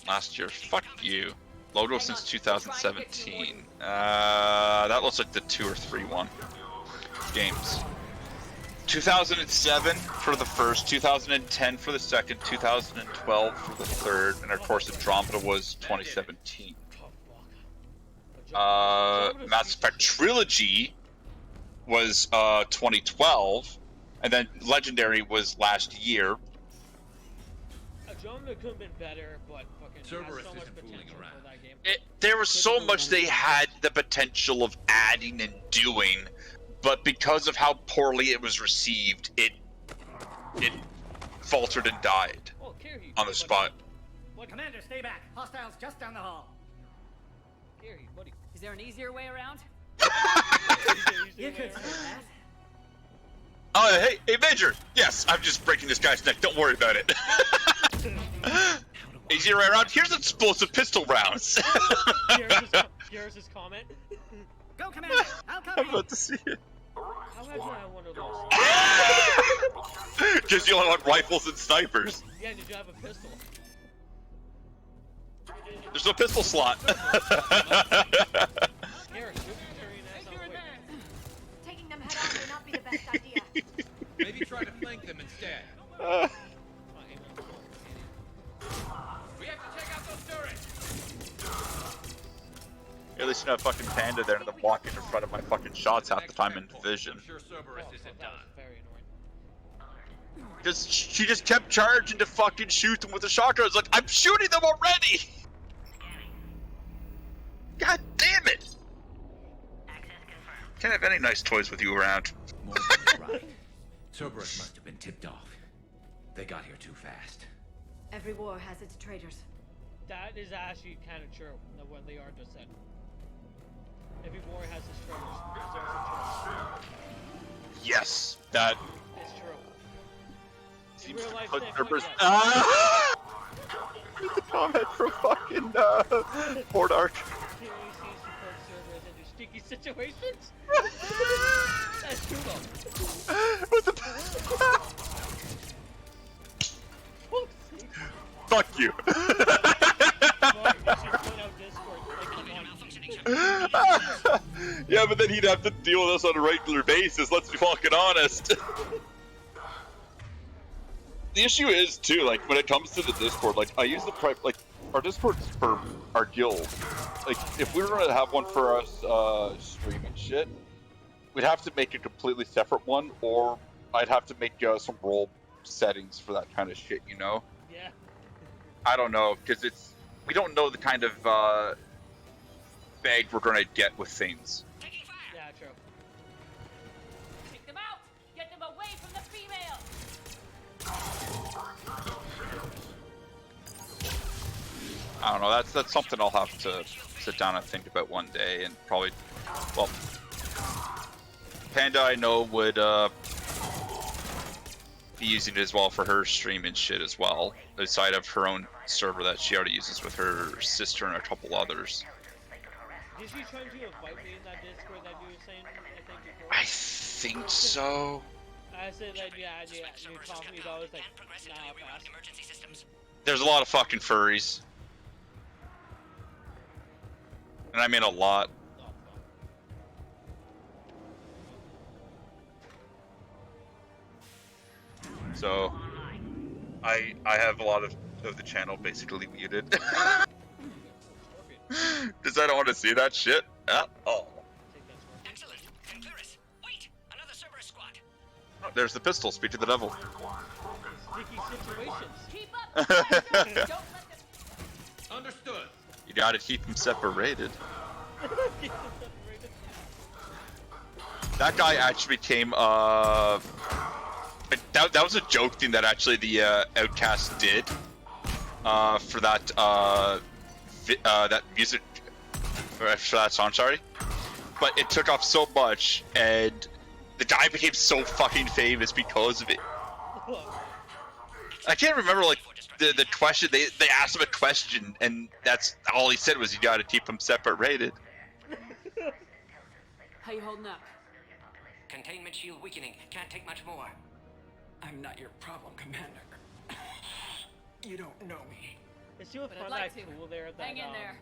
[SPEAKER 7] last year. Fuck you. Logo since 2017. That looks like the 2 or 3 one. Games. 2007 for the first, 2010 for the second, 2012 for the third, and of course Andromeda was 2017. Mass Effect Trilogy was 2012, and then Legendary was last year.
[SPEAKER 1] Andromeda could have been better, but fucking
[SPEAKER 4] Cerberus
[SPEAKER 1] so much
[SPEAKER 4] isn't fooling
[SPEAKER 1] potential
[SPEAKER 4] around.
[SPEAKER 1] for that game.
[SPEAKER 7] There was so much they had the potential of adding and doing, but because of how poorly it was received, it faltered and died on the spot.
[SPEAKER 17] Commander, stay back. Hostiles just down the hall.
[SPEAKER 1] Here, buddy.
[SPEAKER 3] Is there an easier way around?
[SPEAKER 17] You could say that.
[SPEAKER 7] Oh, hey, Major! Yes, I'm just breaking this guy's neck. Don't worry about it. Easy right around. Here's explosive pistol rounds.
[SPEAKER 1] Garrus' comment.
[SPEAKER 16] Go, Commander! I'll cover
[SPEAKER 7] I'm about to see it.
[SPEAKER 1] How had you had one of those?
[SPEAKER 7] Because you only want rifles and snipers.
[SPEAKER 1] Yeah, did you have a pistol?
[SPEAKER 7] There's no pistol slot.
[SPEAKER 2] Taking them head on may not be the best idea.
[SPEAKER 11] Maybe try to flank them instead. We have to take out those turrets.
[SPEAKER 7] At least you know fucking Panda there and then walking in front of my fucking shots half the time in Division.
[SPEAKER 11] I'm sure Cerberus isn't done.
[SPEAKER 7] Because she just kept charging to fucking shoot them with the shotgun. I was like, I'm shooting them already! God damn it! Can't have any nice toys with you around.
[SPEAKER 4] More than right. Cerberus must have been tipped off. They got here too fast.
[SPEAKER 2] Every war has its traitors.
[SPEAKER 1] That is actually kind of true, what Liara just said. Every war has its traitors. There's also traitors.
[SPEAKER 7] Yes, that...
[SPEAKER 1] It's true.
[SPEAKER 7] Seems
[SPEAKER 1] In real
[SPEAKER 7] to
[SPEAKER 1] life,
[SPEAKER 7] put
[SPEAKER 1] they
[SPEAKER 7] Cerberus...
[SPEAKER 1] fuck
[SPEAKER 7] The comment from fucking, Port Arc.
[SPEAKER 1] Sticky situations? That's true though.
[SPEAKER 7] With the... Fuck you. Yeah, but then he'd have to deal with us on a regular basis, let's be fucking honest. The issue is, too, like, when it comes to the Discord, like, I use the like, our Discord's for our guild. Like, if we were gonna have one for us, streaming shit, we'd have to make a completely separate one, or I'd have to make, some role settings for that kind of shit, you know?
[SPEAKER 1] Yeah.
[SPEAKER 7] I don't know, because we don't know the kind of, bag we're gonna get with things.
[SPEAKER 1] Yeah, true.
[SPEAKER 20] Take them out! Get them away from the female!
[SPEAKER 7] I don't know, that's something I'll have to sit down and think about one day, and probably, well, Panda I know would, be using it as well for her stream and shit as well, outside of her own server that she already uses with her sister and a couple others.
[SPEAKER 1] Did she try to invite me in that Discord that you were saying, I think, before?
[SPEAKER 7] I think so.
[SPEAKER 1] I said that, yeah, you talked to me about it, like, nah, fast.
[SPEAKER 7] There's a lot of fucking furries. And I mean a lot. So, I have a lot of the channel basically muted. Because I don't want to see that shit at all.
[SPEAKER 6] Excellent. Concurrus. Wait! Another Cerberus squad.
[SPEAKER 7] Oh, there's the pistol. Speak to the devil.
[SPEAKER 1] Sticky situations.
[SPEAKER 20] Keep up! Don't let them...
[SPEAKER 11] Understood.
[SPEAKER 7] You gotta keep them separated. That guy actually became, that was a joke thing that actually the, Outcast did, for that, that music, for that song, sorry. But it took off so much, and the guy became so fucking famous because of it. I can't remember, like, the question, they asked him a question, and that's all he said was you gotta keep them separated.
[SPEAKER 3] How you holding up?
[SPEAKER 18] Containment shield weakening. Can't take much more.
[SPEAKER 9] I'm not your problem, Commander. You don't know me.
[SPEAKER 1] Is you
[SPEAKER 20] But
[SPEAKER 1] find
[SPEAKER 20] I'd like
[SPEAKER 1] that
[SPEAKER 20] to.
[SPEAKER 1] cool there that,
[SPEAKER 20] Hang in there.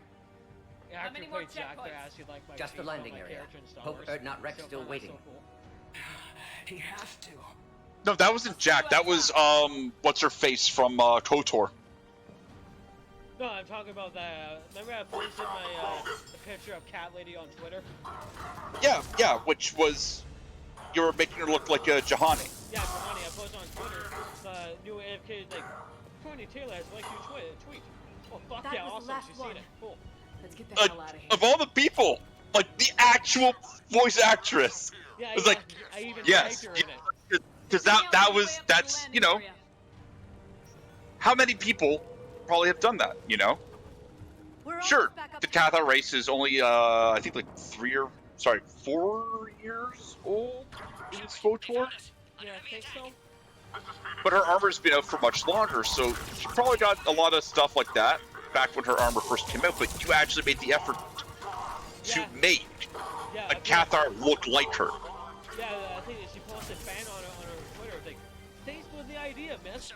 [SPEAKER 1] Yeah,
[SPEAKER 20] How
[SPEAKER 1] after
[SPEAKER 20] many
[SPEAKER 1] you
[SPEAKER 20] more
[SPEAKER 1] play Jack, they
[SPEAKER 20] checkpoints?
[SPEAKER 1] asked you like my
[SPEAKER 18] Just the
[SPEAKER 1] take on
[SPEAKER 18] landing
[SPEAKER 1] my
[SPEAKER 18] area.
[SPEAKER 1] character in Star
[SPEAKER 18] Hope,
[SPEAKER 1] Wars.
[SPEAKER 18] not Rex
[SPEAKER 1] So
[SPEAKER 18] still
[SPEAKER 1] I find that
[SPEAKER 18] waiting.
[SPEAKER 1] so cool.
[SPEAKER 9] He has to.
[SPEAKER 7] No, that wasn't Jack. That was, what's her face from, KOTOR.
[SPEAKER 1] No, I'm talking about that. Remember I posted my the picture of Cat Lady on Twitter?
[SPEAKER 7] Yeah, which was, you were making her look like a Jahani.
[SPEAKER 1] Yeah, Jahani. I posted on Twitter. The new AFK like, Tony Taylor has liked your tweet. Oh fuck
[SPEAKER 2] That
[SPEAKER 1] yeah,
[SPEAKER 2] was the
[SPEAKER 1] awesome.
[SPEAKER 2] last
[SPEAKER 1] She's
[SPEAKER 2] one.
[SPEAKER 1] seen it. Cool.
[SPEAKER 3] Let's get the hell out of here.
[SPEAKER 7] Of all the people, like the actual voice actress.
[SPEAKER 1] Yeah,
[SPEAKER 7] It was like,
[SPEAKER 1] I even
[SPEAKER 7] yes,
[SPEAKER 1] tagged her in it.
[SPEAKER 7] because that's, you know, how many people probably have done that, you know? Sure, the Cathar race is only, I think like 3 or 4 years old in its FOTOR.
[SPEAKER 1] Yeah, I think so.
[SPEAKER 7] But her armor's been out for much longer, so she probably got a lot of stuff like that back when her armor first came out, but you actually made the effort to make a Cathar look like her.
[SPEAKER 1] Yeah, I think she posted a fan on her Twitter. Like, thanks for the idea, miss.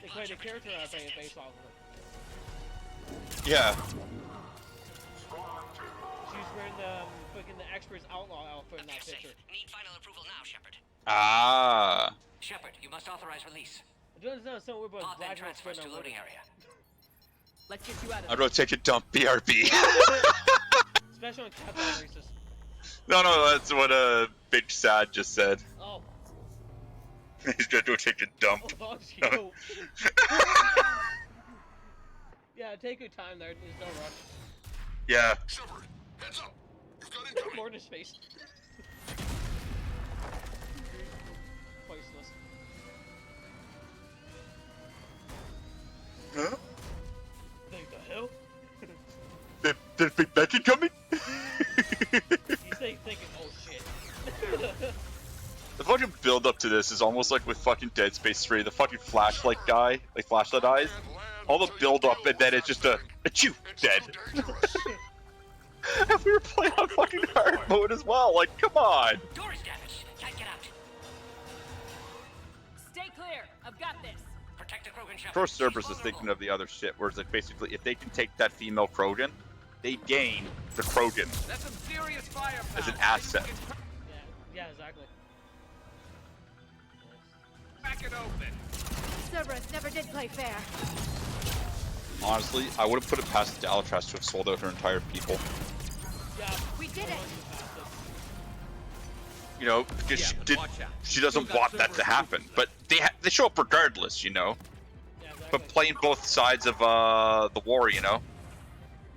[SPEAKER 1] They created a character based off of her.
[SPEAKER 7] Yeah.
[SPEAKER 1] She's wearing the fucking the expert's outlaw outfit in that picture.
[SPEAKER 18] Need final approval now, Shepard.
[SPEAKER 7] Ah.
[SPEAKER 18] Shepard, you must authorize release.
[SPEAKER 1] I don't know something about black
[SPEAKER 18] transfers to loading area.
[SPEAKER 20] Let's get you out of
[SPEAKER 7] I'd rather take a dump, BRB.
[SPEAKER 1] Especially on Cathar races.
[SPEAKER 7] No, that's what Big Sad just said.
[SPEAKER 1] Oh.
[SPEAKER 7] He's gonna go take a dump.
[SPEAKER 1] Oh, yeah, take your time there. There's no rush.
[SPEAKER 7] Yeah.
[SPEAKER 5] Shepard, heads up. You've got incoming.
[SPEAKER 1] More in his face. Poisonous.
[SPEAKER 7] Huh?
[SPEAKER 1] Think the hell?
[SPEAKER 7] Did Big Becky coming?
[SPEAKER 1] He's thinking, oh shit.
[SPEAKER 7] The fucking build up to this is almost like with fucking Dead Space 3, the fucking flashlight guy, like flashlight eyes. All the build up and then it's just a chew, dead. And we were playing on fucking hard mode as well, like come on.
[SPEAKER 18] Door is damaged. Can't get out.
[SPEAKER 20] Stay clear. I've got this.
[SPEAKER 18] Protect the Krogan, Shepard.
[SPEAKER 7] Of course Cerberus is thinking of the other shit, where it's like basically if they can take that female Krogan, they gain the Krogan
[SPEAKER 11] That's some serious firepower.
[SPEAKER 7] as an asset.
[SPEAKER 1] Yeah, exactly.
[SPEAKER 11] Back it open.
[SPEAKER 2] Cerberus never did play fair.
[SPEAKER 7] Honestly, I wouldn't put it past Dalatrass to have sold out her entire people.
[SPEAKER 1] Yeah,
[SPEAKER 2] we did it.
[SPEAKER 7] You know, because she doesn't want that to happen. But they show up regardless, you know.
[SPEAKER 1] Yeah, exactly.
[SPEAKER 7] But playing both sides of the war, you know,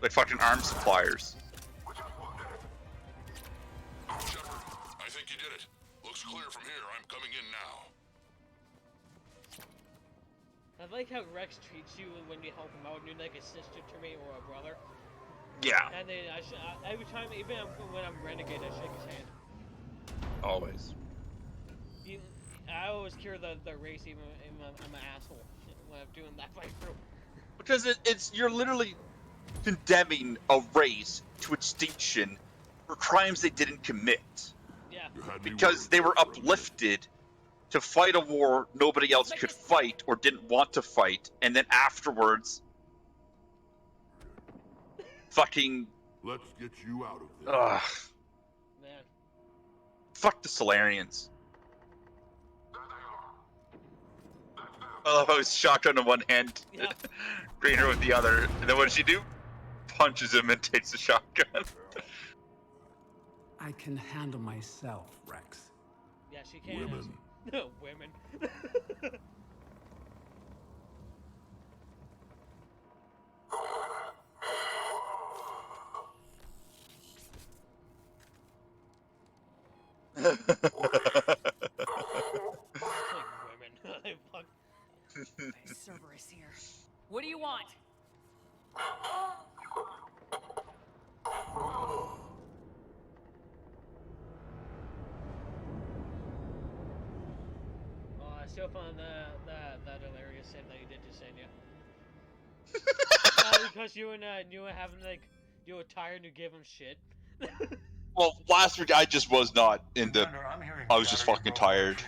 [SPEAKER 7] like fucking arms suppliers.
[SPEAKER 5] Shepard, I think you did it. Looks clear from here. I'm coming in now.
[SPEAKER 1] I like how Rex treats you when you help him out, and you're like a sister to me or a brother.
[SPEAKER 7] Yeah.
[SPEAKER 1] And then every time, even when I'm renegade, I shake his hand.
[SPEAKER 7] Always.
[SPEAKER 1] I always cure the race, even I'm an asshole when I'm doing that fight through.
[SPEAKER 7] Because you're literally condemning a race to extinction for crimes they didn't commit.
[SPEAKER 1] Yeah.
[SPEAKER 7] Because they were uplifted to fight a war nobody else could fight or didn't want to fight, and then afterwards, fucking.
[SPEAKER 5] Let's get you out of there.
[SPEAKER 7] Ugh.
[SPEAKER 1] Man.
[SPEAKER 7] Fuck the Solarians. I love how he's shotgun in one hand,
[SPEAKER 1] Yeah.
[SPEAKER 7] Greener with the other, and then what does she do? Punches him and takes the shotgun.
[SPEAKER 9] I can handle myself, Rex.
[SPEAKER 1] Yeah, she can.
[SPEAKER 5] Women.
[SPEAKER 1] No, women. Fuck.
[SPEAKER 20] Cerberus here. What do you want?
[SPEAKER 1] Oh, I still found that hilarious thing that you did just saying, yeah. Because you and having like you were tired and you give him shit.
[SPEAKER 7] Well, last week I just was not in the. I was just fucking tired.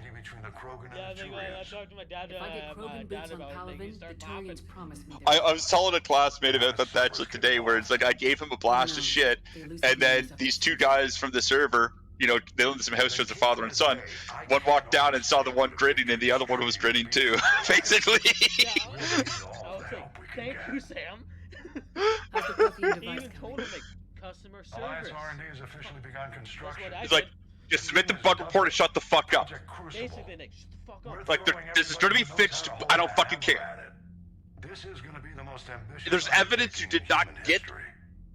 [SPEAKER 1] Yeah, I talked to my dad.
[SPEAKER 2] If I get Krogan boots on Paladin, the Turians promise me
[SPEAKER 7] I was telling a classmate about that actually today, where it's like I gave him a blast of shit, and then these two guys from the server, you know, they live in some house with their father and son. One walked down and saw the one grinning, and the other one was grinning too, basically.
[SPEAKER 1] Yeah, I was like, thank you, Sam. He even told him like customer service.
[SPEAKER 14] Alliance R&D has officially begun construction.
[SPEAKER 7] He's like, just submit the bug report and shut the fuck up.
[SPEAKER 1] Basically, like, shut the fuck up.
[SPEAKER 7] Like, this is going to be fixed. I don't fucking care.
[SPEAKER 14] This is going to be the most ambitious.
[SPEAKER 7] There's evidence you did not get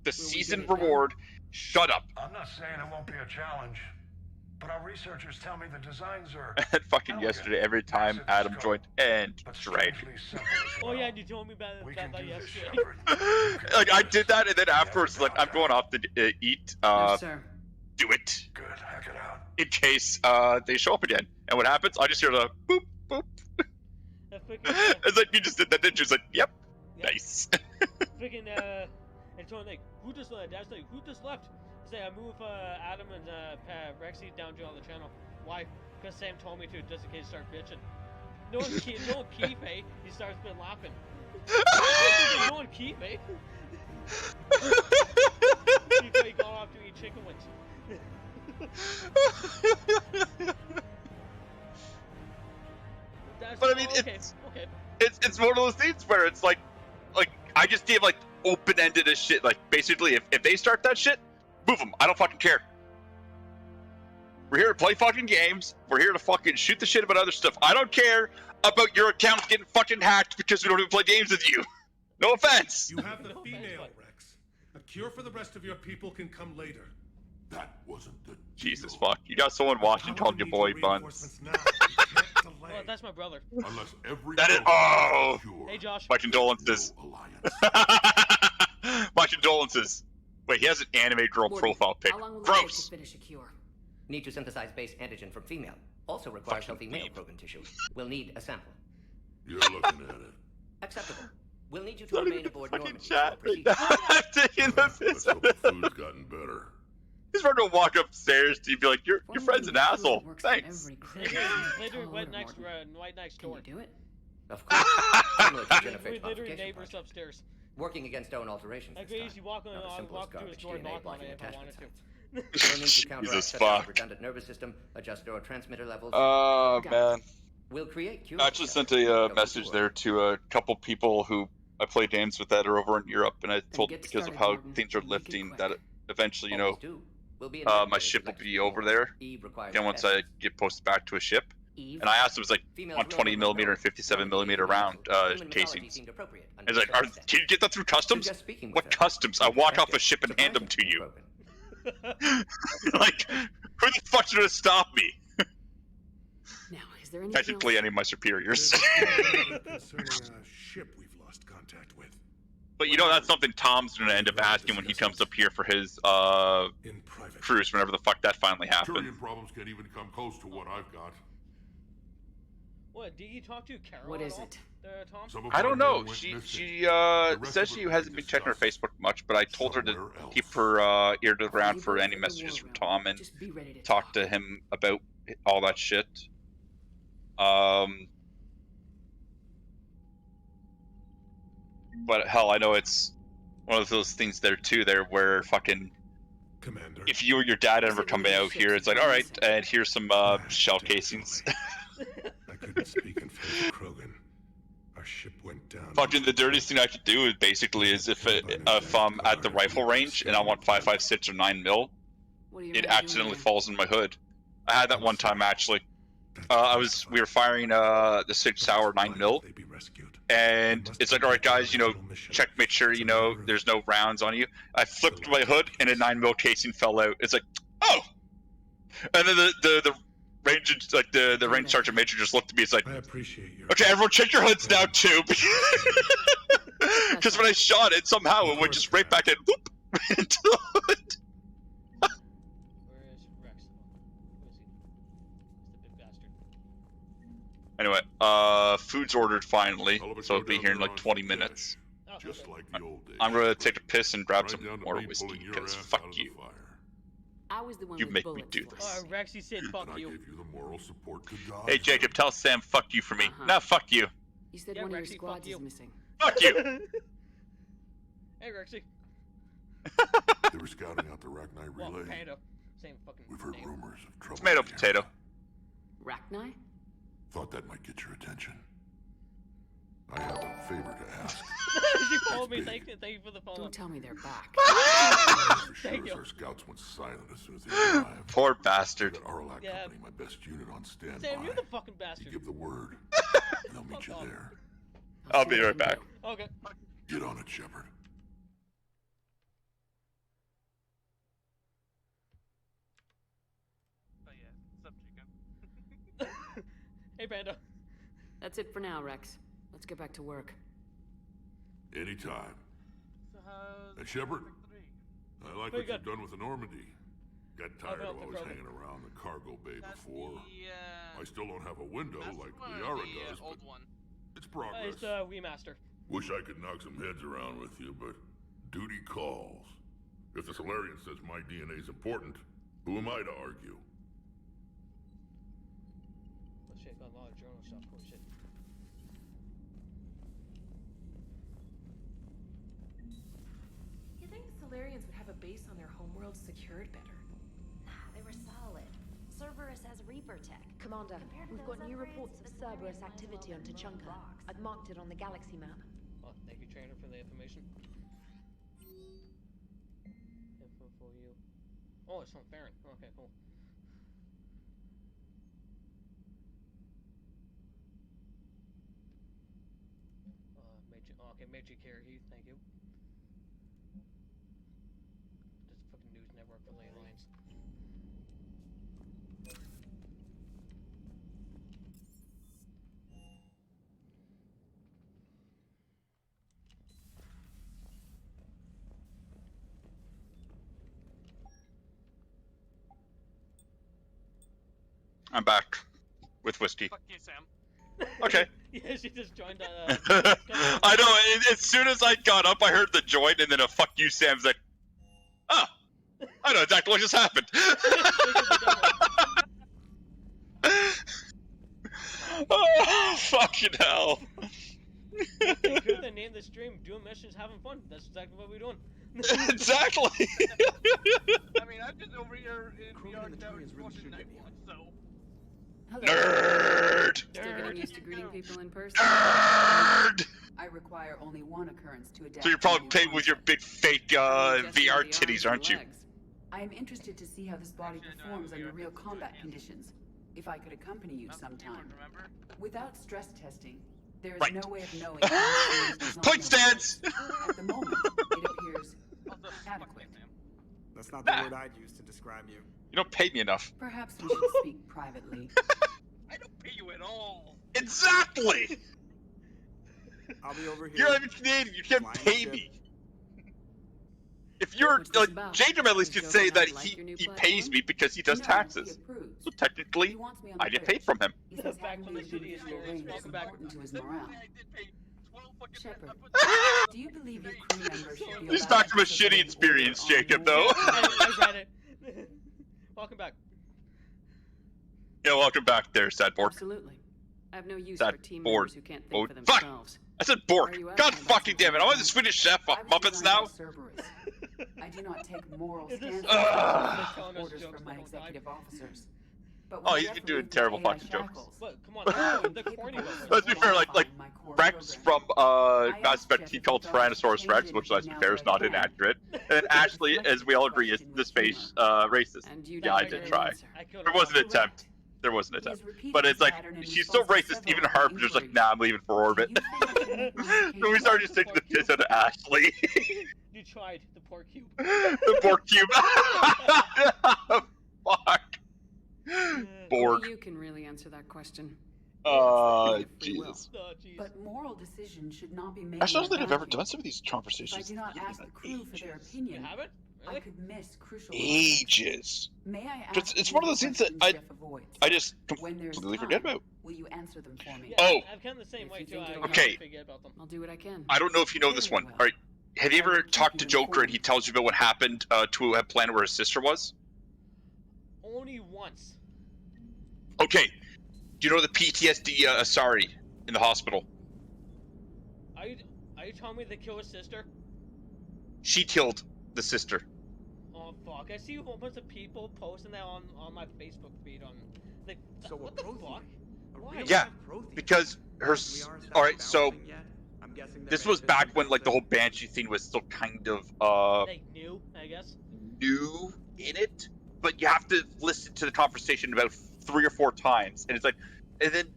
[SPEAKER 7] the season reward. Shut up.
[SPEAKER 14] I'm not saying it won't be a challenge, but our researchers tell me the designs are.
[SPEAKER 7] And fucking yesterday, every time Adam joined and dragged.
[SPEAKER 1] Oh yeah, you told me about that yesterday.
[SPEAKER 7] Like I did that, and then afterwards, like I'm going off to eat.
[SPEAKER 3] No, sir.
[SPEAKER 7] do it.
[SPEAKER 5] Good, hack it out.
[SPEAKER 7] In case they show up again. And what happens? I just hear the boop, boop. It's like, you just did that, didn't you? It's like, yep. Nice.
[SPEAKER 1] Freaking, and Tony, like, who just left? Dad's like, who just left? He's like, I move Adam and Rexy down to the channel. Why? Because Sam told me to, just in case you start bitching. No one keep, eh? He starts been laughing. No one keep, eh? Before you go off to eat chicken wings.
[SPEAKER 7] But I mean, it's one of those things where it's like I just gave like open-ended as shit. Like basically, if they start that shit, move them. I don't fucking care. We're here to play fucking games. We're here to fucking shoot the shit about other stuff. I don't care about your account getting fucking hacked because we don't even play games with you. No offense.
[SPEAKER 14] You have the female, Rex. A cure for the rest of your people can come later.
[SPEAKER 5] That wasn't the
[SPEAKER 7] Jesus fuck. You got someone watching calling your boy Buns.
[SPEAKER 1] Well, that's my brother.
[SPEAKER 5] Unless every
[SPEAKER 7] That is. Oh.
[SPEAKER 1] Hey, Josh.
[SPEAKER 7] My condolences. My condolences. Wait, he has an anime girl profile pic. Gross.
[SPEAKER 12] To finish a cure?
[SPEAKER 18] Need to synthesize base antigen from female. Also requires healthy male Krogan tissue. We'll need a sample.
[SPEAKER 5] You're looking at it.
[SPEAKER 18] Acceptable. We'll need you to remain aboard Normandy.
[SPEAKER 7] I'm taking the piss out of
[SPEAKER 5] The food's gotten better.
[SPEAKER 7] He's ready to walk upstairs to be like, your friend's an asshole. Thanks.
[SPEAKER 1] Later, right next door.
[SPEAKER 12] Can you do it?
[SPEAKER 18] Of course. Similar to Jennifer's
[SPEAKER 1] We're literally
[SPEAKER 18] modification
[SPEAKER 1] neighbors
[SPEAKER 18] project.
[SPEAKER 1] upstairs.
[SPEAKER 18] Working against own alterations.
[SPEAKER 1] I agree, you walk through his door and knock on it if I wanted to.
[SPEAKER 18] We'll need to counteract
[SPEAKER 7] Jesus
[SPEAKER 18] such as
[SPEAKER 7] fuck.
[SPEAKER 18] redundant nervous system, adjust neurotransmitter levels.
[SPEAKER 7] Oh, man.
[SPEAKER 18] We'll create cure.
[SPEAKER 7] I actually sent a message there to a couple people who I play games with that are over in Europe, and I told them because of how things are lifting that eventually, my ship will be over there. Again, once I get posted back to a ship. And I asked him, it was like 120mm and 57mm round casings. And he's like, can you get that through customs? What customs? I walk off a ship and hand them to you. Like, who the fuck's gonna stop me?
[SPEAKER 12] Now, is there anything
[SPEAKER 7] Technically, any of my superiors.
[SPEAKER 14] Concerning a ship we've lost contact with.
[SPEAKER 7] But you know, that's something Tom's gonna end up asking when he comes up here for his cruise, whenever the fuck that finally happens.
[SPEAKER 5] Turian problems can't even come close to what I've got.
[SPEAKER 1] What, did you talk to Carol
[SPEAKER 12] What
[SPEAKER 1] at
[SPEAKER 12] is
[SPEAKER 1] all,
[SPEAKER 12] it?
[SPEAKER 1] Tom?
[SPEAKER 7] I don't know. She says she hasn't been checking her Facebook much, but I told her to keep her ear to the ground for any messages from Tom and talk to him about all that shit. But hell, I know it's one of those things there too, where fucking
[SPEAKER 14] Commander.
[SPEAKER 7] If you or your dad ever come out here, it's like, all right, and here's some shell casings.
[SPEAKER 14] I couldn't speak in favor of Krogan. Our ship went down.
[SPEAKER 7] Fucking the dirtiest thing I could do is basically if I'm at the rifle range and I want 5.56 or 9mm, it accidentally falls in my hood. I had that one time actually. We were firing the 6 Sauer 9mm, and it's like, all right, guys, check, make sure there's no rounds on you. I flipped my hood and a 9mm casing fell out. It's like, oh, and then the range, like the range sergeant major just looked at me. It's like,
[SPEAKER 14] I appreciate you.
[SPEAKER 7] Okay, everyone, check your hoods now too, because when I shot it, somehow it went just right back in, whoop, into the hood.
[SPEAKER 1] Where is Rex? Who is he? He's the big bastard.
[SPEAKER 7] Anyway, food's ordered finally, so it'll be here in like 20 minutes.
[SPEAKER 5] Just like the old days.
[SPEAKER 7] I'm gonna take a piss and grab some more whiskey, because fuck you.
[SPEAKER 12] I was the one
[SPEAKER 7] You
[SPEAKER 12] with
[SPEAKER 7] make me
[SPEAKER 12] bullets
[SPEAKER 7] do
[SPEAKER 12] for
[SPEAKER 7] this.
[SPEAKER 1] Rexy said fuck
[SPEAKER 5] And I
[SPEAKER 1] you.
[SPEAKER 5] gave you the moral support to die.
[SPEAKER 7] Hey Jacob, tell Sam fuck you for me. No, fuck you.
[SPEAKER 12] You said
[SPEAKER 1] Yeah,
[SPEAKER 12] one of
[SPEAKER 1] Rexy,
[SPEAKER 12] your squads
[SPEAKER 1] fuck you.
[SPEAKER 12] is missing.
[SPEAKER 7] Fuck you.
[SPEAKER 1] Hey Rexy.
[SPEAKER 5] They were scouting out the Rachni
[SPEAKER 1] Well,
[SPEAKER 5] relay.
[SPEAKER 1] potato. Same fucking
[SPEAKER 5] We've heard
[SPEAKER 1] name.
[SPEAKER 5] rumors of trouble.
[SPEAKER 7] Tomato,
[SPEAKER 5] in the
[SPEAKER 7] potato.
[SPEAKER 5] area.
[SPEAKER 12] Rachni?
[SPEAKER 5] Thought that might get your attention. I have a favor to ask.
[SPEAKER 1] She followed me. Thank you for the follow.
[SPEAKER 12] Don't tell me they're back.
[SPEAKER 5] For sure,
[SPEAKER 1] Thank you.
[SPEAKER 5] our scouts went silent as soon as they arrived.
[SPEAKER 7] Poor bastard.
[SPEAKER 5] Got Arlac
[SPEAKER 1] Yeah.
[SPEAKER 5] Company, my best unit, on standby.
[SPEAKER 1] Sam, you're the fucking
[SPEAKER 5] You
[SPEAKER 1] bastard.
[SPEAKER 5] give the word, and they'll meet you there.
[SPEAKER 7] I'll be right back.
[SPEAKER 1] Okay.
[SPEAKER 5] Get on it, Shepard.
[SPEAKER 11] Oh yeah, what's up, Jacob?
[SPEAKER 1] Hey Panda.
[SPEAKER 12] That's it for now, Rex. Let's get back to work.
[SPEAKER 5] Anytime.
[SPEAKER 11] So how's
[SPEAKER 5] And Shepard,
[SPEAKER 11] Sector 3?
[SPEAKER 5] I like
[SPEAKER 1] Very
[SPEAKER 5] what you've done with the Normandy.
[SPEAKER 21] Got tired of always hanging around the cargo bay before. I still don't have a window like Liara does, but it's progress.
[SPEAKER 1] It's the Wemaster.
[SPEAKER 21] Wish I could knock some heads around with you, but duty calls. If the Solarian says my DNA's important, who am I to argue?
[SPEAKER 1] Oh shit, got a lot of journal stuff. Holy shit.
[SPEAKER 22] You think Solarians would have a base on their homeworld secured better?
[SPEAKER 23] Nah, they were solid. Cerberus has Reaper tech.
[SPEAKER 2] Commander, we've got new reports of Cerberus activity on Tuchunka. I've marked it on the galaxy map.
[SPEAKER 1] Oh, thank you, Trainer, for the information. Info for you. Oh, it's from Farron. Okay, cool. Major Carey, thank you. This is a fucking news network for the Alliance.
[SPEAKER 7] I'm back with whiskey.
[SPEAKER 24] Fuck you, Sam.
[SPEAKER 7] Okay.
[SPEAKER 1] Yeah, she just joined.
[SPEAKER 7] I know. As soon as I got up, I heard the join, and then a "fuck you, Sam's" like, ah, I know exactly what just happened. Oh, fucking hell.
[SPEAKER 1] They could have named the stream "Doing Missions, Having Fun." That's exactly what we're doing.
[SPEAKER 7] Exactly.
[SPEAKER 24] I mean, I'm just over here in VR now watching Nightwatch, so.
[SPEAKER 3] Hello.
[SPEAKER 7] Nerd!
[SPEAKER 3] Still getting used to greeting people in person?
[SPEAKER 7] Nerd!
[SPEAKER 3] I require only one occurrence to adapt.
[SPEAKER 7] So you're probably playing with your big fake VR titties, aren't you?
[SPEAKER 3] I am interested to see how this body performs under real combat conditions. If I could accompany you sometime. Without stress testing, there is no way of knowing.
[SPEAKER 7] Point stance!
[SPEAKER 3] At the moment, it appears adequate.
[SPEAKER 25] That's not the word I'd use to describe you.
[SPEAKER 7] You don't pay me enough.
[SPEAKER 3] Perhaps we should speak privately.
[SPEAKER 24] I don't pay you at all.
[SPEAKER 7] Exactly!
[SPEAKER 25] I'll be over here.
[SPEAKER 7] You're not even Canadian, you can't pay me. If you're, Jacob at least could say that he pays me because he does taxes. So technically, I get paid from him.
[SPEAKER 1] Back from the city experience. Welcome back.
[SPEAKER 3] Shepard, do you believe your crew members should be
[SPEAKER 7] He's back from a shitty experience, Jacob, though.
[SPEAKER 1] I got it. Welcome back.
[SPEAKER 7] Yeah, welcome back there, sad Bork.
[SPEAKER 3] Absolutely. I have no use
[SPEAKER 7] Sad
[SPEAKER 3] for team
[SPEAKER 7] Bork.
[SPEAKER 3] members who can't
[SPEAKER 7] Oh,
[SPEAKER 3] think for
[SPEAKER 7] fuck!
[SPEAKER 3] themselves.
[SPEAKER 7] I said Bork. God fucking damn it! I'm on the Swedish Chef Muppets now.
[SPEAKER 3] I do not take moral stands orders from my executive officers.
[SPEAKER 7] Oh, he's been doing terrible fucking jokes.
[SPEAKER 1] Look, come on, the corny ones.
[SPEAKER 7] Let's be fair, like Rex from Mass Effect, he called Tyrannosaurus Rex, which let's be fair is not inaccurate. And then Ashley, as we all agree, is the space racist. Yeah, I did try. There was an attempt. There was an attempt. But it's like, she's so racist, even Harpenter's like, nah, I'm leaving for orbit. So we started just taking the piss out of Ashley.
[SPEAKER 1] You tried the pork cube.
[SPEAKER 7] The pork cube. Fuck. Borg.
[SPEAKER 3] Only you can really answer that question.
[SPEAKER 7] Jesus.
[SPEAKER 3] But moral decisions should not be made.
[SPEAKER 7] Actually, I don't think I've ever done some of these conversations.
[SPEAKER 3] If I do not ask the crew for their opinion,
[SPEAKER 1] you haven't? Really?
[SPEAKER 3] I could miss crucial
[SPEAKER 7] ages.
[SPEAKER 3] May I ask
[SPEAKER 7] It's one of those things that I just completely forget about.
[SPEAKER 3] Will you answer them for me?
[SPEAKER 1] Yeah,
[SPEAKER 7] Oh.
[SPEAKER 1] I'm kind of the same way too.
[SPEAKER 7] Okay.
[SPEAKER 1] Forget about them.
[SPEAKER 3] I'll do what I can.
[SPEAKER 7] I don't know if you know this one. All right. Have you ever talked to Joker and he tells you about what happened to a planet where his sister was?
[SPEAKER 1] Only once.
[SPEAKER 7] Okay. Do you know the PTSD Asari in the hospital?
[SPEAKER 1] Are you telling me they killed his sister?
[SPEAKER 7] She killed the sister.
[SPEAKER 1] Oh fuck! I see a whole bunch of people posting that on my Facebook feed. On like, so what the fuck? Why?
[SPEAKER 7] Yeah, because her. All right, so this was back when like the whole Banshee thing was still kind of
[SPEAKER 1] like new, I guess.
[SPEAKER 7] New in it, but you have to listen to the conversation about 3 or 4 times, and it's like, and then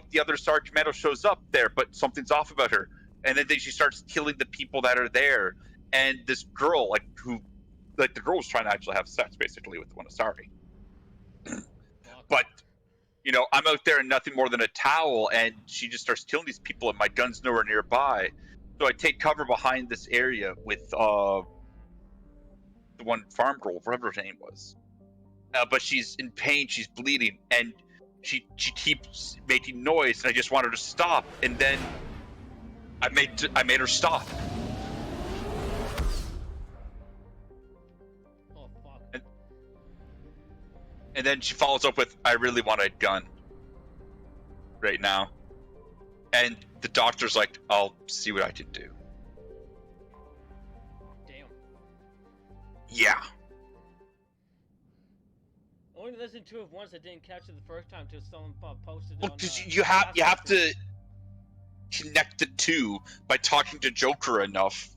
[SPEAKER 7] the other Sergeant Commando shows up there, but something's off about her, and then she starts killing the people that are there, and this girl, the girl was trying to actually have sex basically with one Asari, but I'm out there in nothing more than a towel, and she just starts killing these people, and my gun's nowhere nearby, so I take cover behind this area with the one farm girl, whatever her name was. but she's in pain, she's bleeding, and she keeps making noise, and I just want her to stop, and then I made her stop.
[SPEAKER 1] Oh fuck.
[SPEAKER 7] And then she follows up with, I really want a gun right now. And the doctor's like, I'll see what I can do.
[SPEAKER 1] Damn.
[SPEAKER 7] Yeah.
[SPEAKER 1] Only listened to it once. I didn't catch it the first time till someone posted it.
[SPEAKER 7] Well,
[SPEAKER 1] on,
[SPEAKER 7] because you have to connect the two by talking to Joker enough.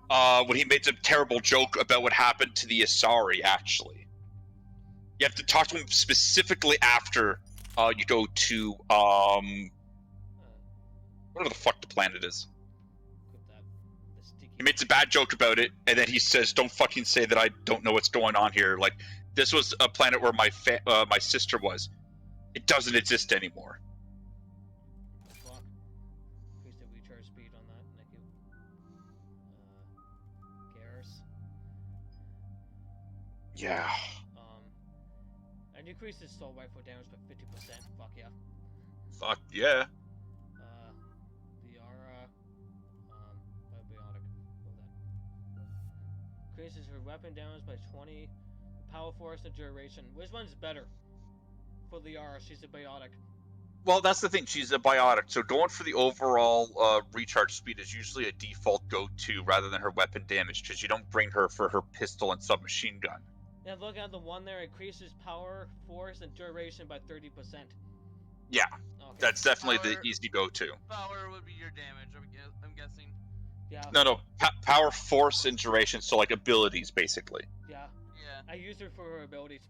[SPEAKER 7] When he made a terrible joke about what happened to the Asari, actually. You have to talk to him specifically after you go to whatever the fuck the planet is. He makes a bad joke about it, and then he says, "Don't fucking say that I don't know what's going on here. Like, this was a planet where my sister was. It doesnn't exist anymore."
[SPEAKER 1] Fuck. Increase the recharge speed on that. Thank you. Garrus.
[SPEAKER 7] Yeah.
[SPEAKER 1] And increase his assault rifle damage by 50%. Fuck yeah.
[SPEAKER 7] Fuck yeah.
[SPEAKER 1] Liara. Biotic. Increases her weapon damage by 20. Power force and duration. Which one's better? For Liara, she's a biotic.
[SPEAKER 7] Well, that's the thing. She's a biotic, so going for the overall recharge speed is usually a default go-to rather than her weapon damage, because you don't bring her for her pistol and submachine gun.
[SPEAKER 1] Yeah, look at the one there. Increases power, force, and duration by 30%.
[SPEAKER 7] Yeah,
[SPEAKER 1] okay.
[SPEAKER 7] That's definitely the easy go-to.
[SPEAKER 24] Power would be your damage, I'm guessing.
[SPEAKER 1] Yeah.
[SPEAKER 7] No. Power, force, and duration, so like abilities, basically.
[SPEAKER 1] Yeah. I use her for her abilities.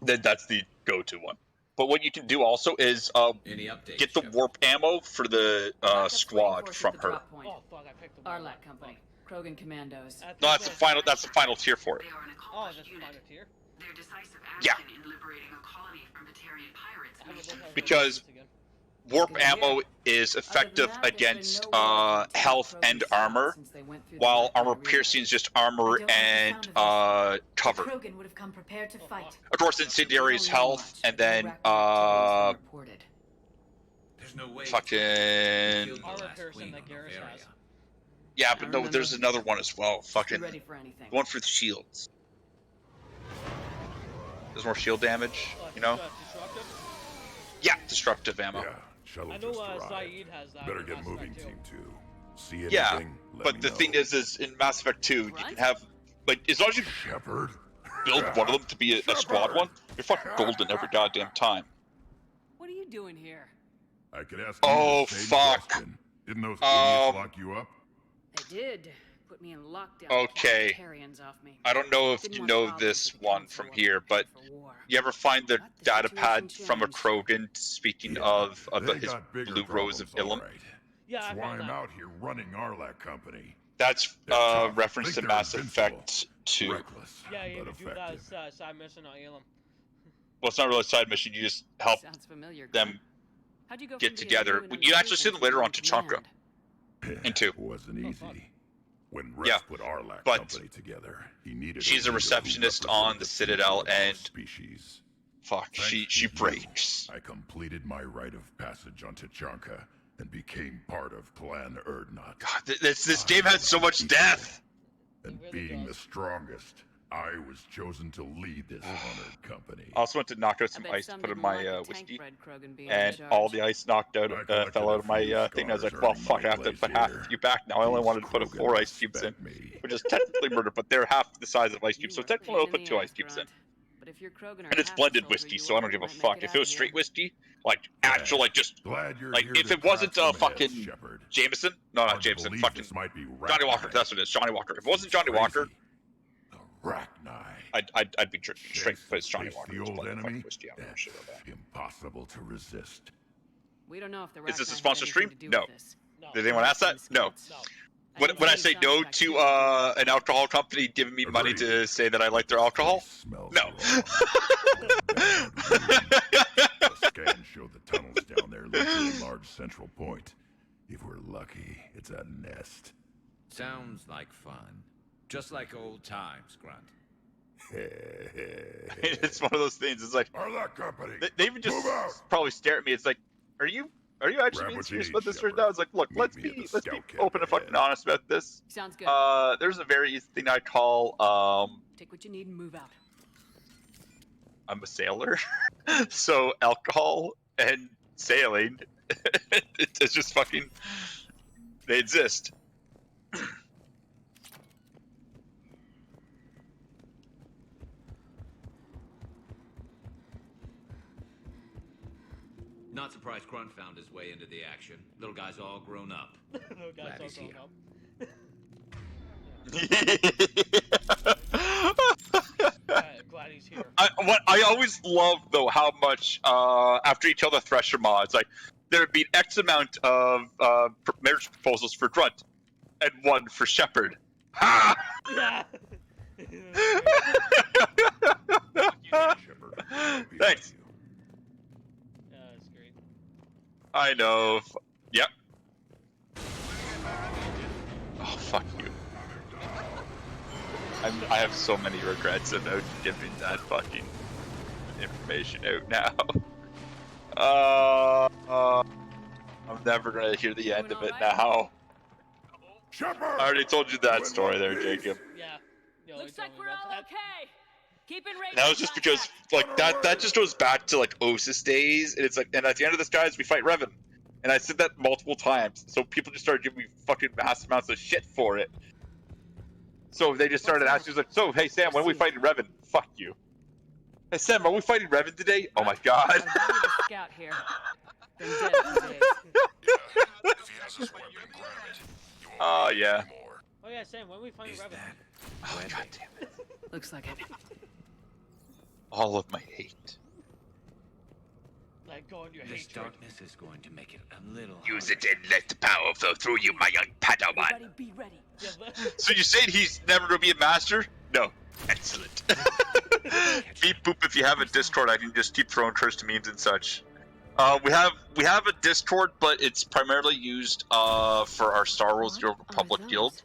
[SPEAKER 7] Then that's the go-to one. But what you can do also is get the warp ammo for the squad from her.
[SPEAKER 1] Oh fuck! I picked the
[SPEAKER 3] Arlac Company, Krogan Commandos.
[SPEAKER 7] No, that's the final. That's the final tier for it.
[SPEAKER 1] Oh, that's the final tier.
[SPEAKER 3] Their decisive
[SPEAKER 7] Yeah.
[SPEAKER 3] action in liberating a colony from Batarian pirates.
[SPEAKER 7] Because warp ammo is effective against health and armor, while armor piercing is just armor and cover.
[SPEAKER 2] Krogan would have come prepared to fight.
[SPEAKER 7] Of course, incendiary is health, and then
[SPEAKER 3] There's
[SPEAKER 4] no way.
[SPEAKER 7] Fucking
[SPEAKER 1] Armor piercing that Garrus has.
[SPEAKER 7] yeah, but no, there's another one as well. Fucking
[SPEAKER 3] ready for anything.
[SPEAKER 7] one for the shields. There's more shield damage, you know.
[SPEAKER 1] Disruptive?
[SPEAKER 7] Yeah, destructive ammo.
[SPEAKER 5] Shuttle
[SPEAKER 1] I know
[SPEAKER 5] just arrived.
[SPEAKER 1] Saeed has that.
[SPEAKER 5] Better get
[SPEAKER 1] Mass
[SPEAKER 5] moving,
[SPEAKER 1] Effect 2.
[SPEAKER 5] Team 2. See anything?
[SPEAKER 7] Yeah,
[SPEAKER 5] let
[SPEAKER 7] but
[SPEAKER 5] me
[SPEAKER 7] the
[SPEAKER 5] know.
[SPEAKER 7] thing is in Mass Effect 2, you can have, like, as long as you
[SPEAKER 5] Shepard?
[SPEAKER 7] build one of them to be a squad one, you're fucking golden every goddamn time.
[SPEAKER 12] What are you doing here?
[SPEAKER 5] I could ask
[SPEAKER 7] Oh,
[SPEAKER 5] you the same
[SPEAKER 7] fuck.
[SPEAKER 5] question. Didn't those idiots lock you up?
[SPEAKER 12] They did. Put me in lockdown.
[SPEAKER 7] Okay.
[SPEAKER 12] Off me.
[SPEAKER 7] I don't know if you know this one from here, but you ever find the data pad from a Krogan, speaking of
[SPEAKER 5] They
[SPEAKER 7] his
[SPEAKER 5] got bigger
[SPEAKER 7] Blue Rose of
[SPEAKER 5] problems,
[SPEAKER 7] Ilum?
[SPEAKER 5] all right.
[SPEAKER 1] Yeah, I
[SPEAKER 5] That's why
[SPEAKER 1] found
[SPEAKER 5] I'm
[SPEAKER 1] that.
[SPEAKER 5] out here running Arlac Company.
[SPEAKER 7] That's
[SPEAKER 5] tough.
[SPEAKER 7] reference
[SPEAKER 5] Think
[SPEAKER 7] to
[SPEAKER 5] they're
[SPEAKER 7] Mass
[SPEAKER 5] invincible.
[SPEAKER 7] Effect 2.
[SPEAKER 5] Reckless,
[SPEAKER 1] Yeah, you
[SPEAKER 5] but
[SPEAKER 1] do that
[SPEAKER 5] effective.
[SPEAKER 1] side mission on Elam.
[SPEAKER 7] Well, it's not really a side mission, you just help
[SPEAKER 12] Sounds familiar.
[SPEAKER 7] them
[SPEAKER 12] How'd you go
[SPEAKER 7] get
[SPEAKER 12] from being
[SPEAKER 7] together.
[SPEAKER 12] a
[SPEAKER 7] You actually see them later on Tachanka. In 2.
[SPEAKER 5] It wasn't easy. When Rex
[SPEAKER 7] Yeah,
[SPEAKER 5] put Arlac
[SPEAKER 7] but
[SPEAKER 5] Company together, he needed
[SPEAKER 7] she's a
[SPEAKER 5] leader who
[SPEAKER 7] receptionist on the
[SPEAKER 5] represented
[SPEAKER 7] Citadel,
[SPEAKER 5] people of all
[SPEAKER 7] and
[SPEAKER 5] species.
[SPEAKER 7] fuck,
[SPEAKER 5] Thanks
[SPEAKER 7] she
[SPEAKER 5] to you,
[SPEAKER 7] breaks.
[SPEAKER 5] I completed my rite of passage on Tachanka and became part of Clan Erdnot.
[SPEAKER 7] God, this game has so much death.
[SPEAKER 5] And being the strongest, I was chosen to lead this honored company.
[SPEAKER 7] I also went to knock out some ice to put in my whiskey, and all the ice knocked out fell out of my thing. I was like, well, fuck, I have to put half of you back now. I only wanted to put 4 ice cubes in, which is technically murder, but they're half the size of ice cubes, so technically I'll put 2 ice cubes in.
[SPEAKER 12] But if you're Krogan
[SPEAKER 7] And it's blended whiskey, so I don't give a fuck. If it was straight whiskey, like actual, like just like if it wasn't fucking Jameson, no, not Jameson, fucking Johnny Walker. That's what it is, Johnny Walker. If it wasn't Johnny Walker, I'd be drinking straight because it's Johnny Walker.
[SPEAKER 5] The
[SPEAKER 7] It's
[SPEAKER 5] old
[SPEAKER 7] blended
[SPEAKER 5] enemy?
[SPEAKER 7] fucking whiskey. I don't know shit about that.
[SPEAKER 5] Impossible to resist.
[SPEAKER 12] We don't know if the
[SPEAKER 7] Is this a
[SPEAKER 12] Rachni
[SPEAKER 7] sponsor
[SPEAKER 12] had
[SPEAKER 7] stream?
[SPEAKER 12] anything to do
[SPEAKER 7] No.
[SPEAKER 12] with this.
[SPEAKER 7] Did anyone ask that? No. When I say no to an alcohol company giving me money to say that I like their alcohol, no.
[SPEAKER 5] The scans show the tunnels down there lead to a large central point. If we're lucky, it's a nest.
[SPEAKER 4] Sounds like fun. Just like old times, Grunt.
[SPEAKER 7] It's one of those things. It's like they even just probably stare at me. It's like, are you actually being serious about this right now? It's like, look, let's be open and fucking honest about this.
[SPEAKER 12] Sounds good.
[SPEAKER 7] There's a very easy thing I call
[SPEAKER 12] Take what you need and move out.
[SPEAKER 7] I'm a sailor, so alcohol and sailing, it's just fucking, they exist.
[SPEAKER 4] Not surprised Grunt found his way into the action. Little guy's all grown up.
[SPEAKER 1] Little guy's
[SPEAKER 4] Glad
[SPEAKER 1] all
[SPEAKER 4] he's
[SPEAKER 1] grown
[SPEAKER 4] here.
[SPEAKER 1] up. Glad he's here.
[SPEAKER 7] I always love though how much after each other Thresher mods, like there would be X amount of marriage proposals for Grunt and one for Shepard. Ha!
[SPEAKER 1] Yeah.
[SPEAKER 7] Thanks.
[SPEAKER 1] Yeah, that's great.
[SPEAKER 7] I know. Yep. Oh fuck you. I have so many regrets about giving that fucking information out now. I'm never gonna hear the end of it now.
[SPEAKER 5] Shepard!
[SPEAKER 7] I already told you that story there, Jacob.
[SPEAKER 1] Yeah.
[SPEAKER 20] Looks like we're all okay. Keep in range.
[SPEAKER 7] That was just because, like, that just goes back to, like, Osis days, and it's like, and at the end of this, guys, we fight Revan. And I said that multiple times, so people just started giving me fucking massive amounts of shit for it. So they just started asking, like, so, hey, Sam, when are we fighting Revan? Fuck you. Hey, Sam, are we fighting Revan today? Oh my god.
[SPEAKER 20] Scout here. Been dead for days.
[SPEAKER 7] Oh, yeah.
[SPEAKER 1] Oh yeah, Sam, when we find Revan?
[SPEAKER 7] Oh, god damn it.
[SPEAKER 12] Looks like it.
[SPEAKER 7] All of my hate.
[SPEAKER 1] Like, go on your
[SPEAKER 4] This
[SPEAKER 1] hatred.
[SPEAKER 4] darkness is going to make it a little
[SPEAKER 7] Use it and let the power flow through you, my young Padawan.
[SPEAKER 20] Everybody be ready.
[SPEAKER 7] So you saying he's never gonna be a master? No. Excellent. Beep boop, if you have a Discord, I can just keep throwing cursed memes and such. We have a Discord, but it's primarily used for our Star Wars The Old Republic Guild.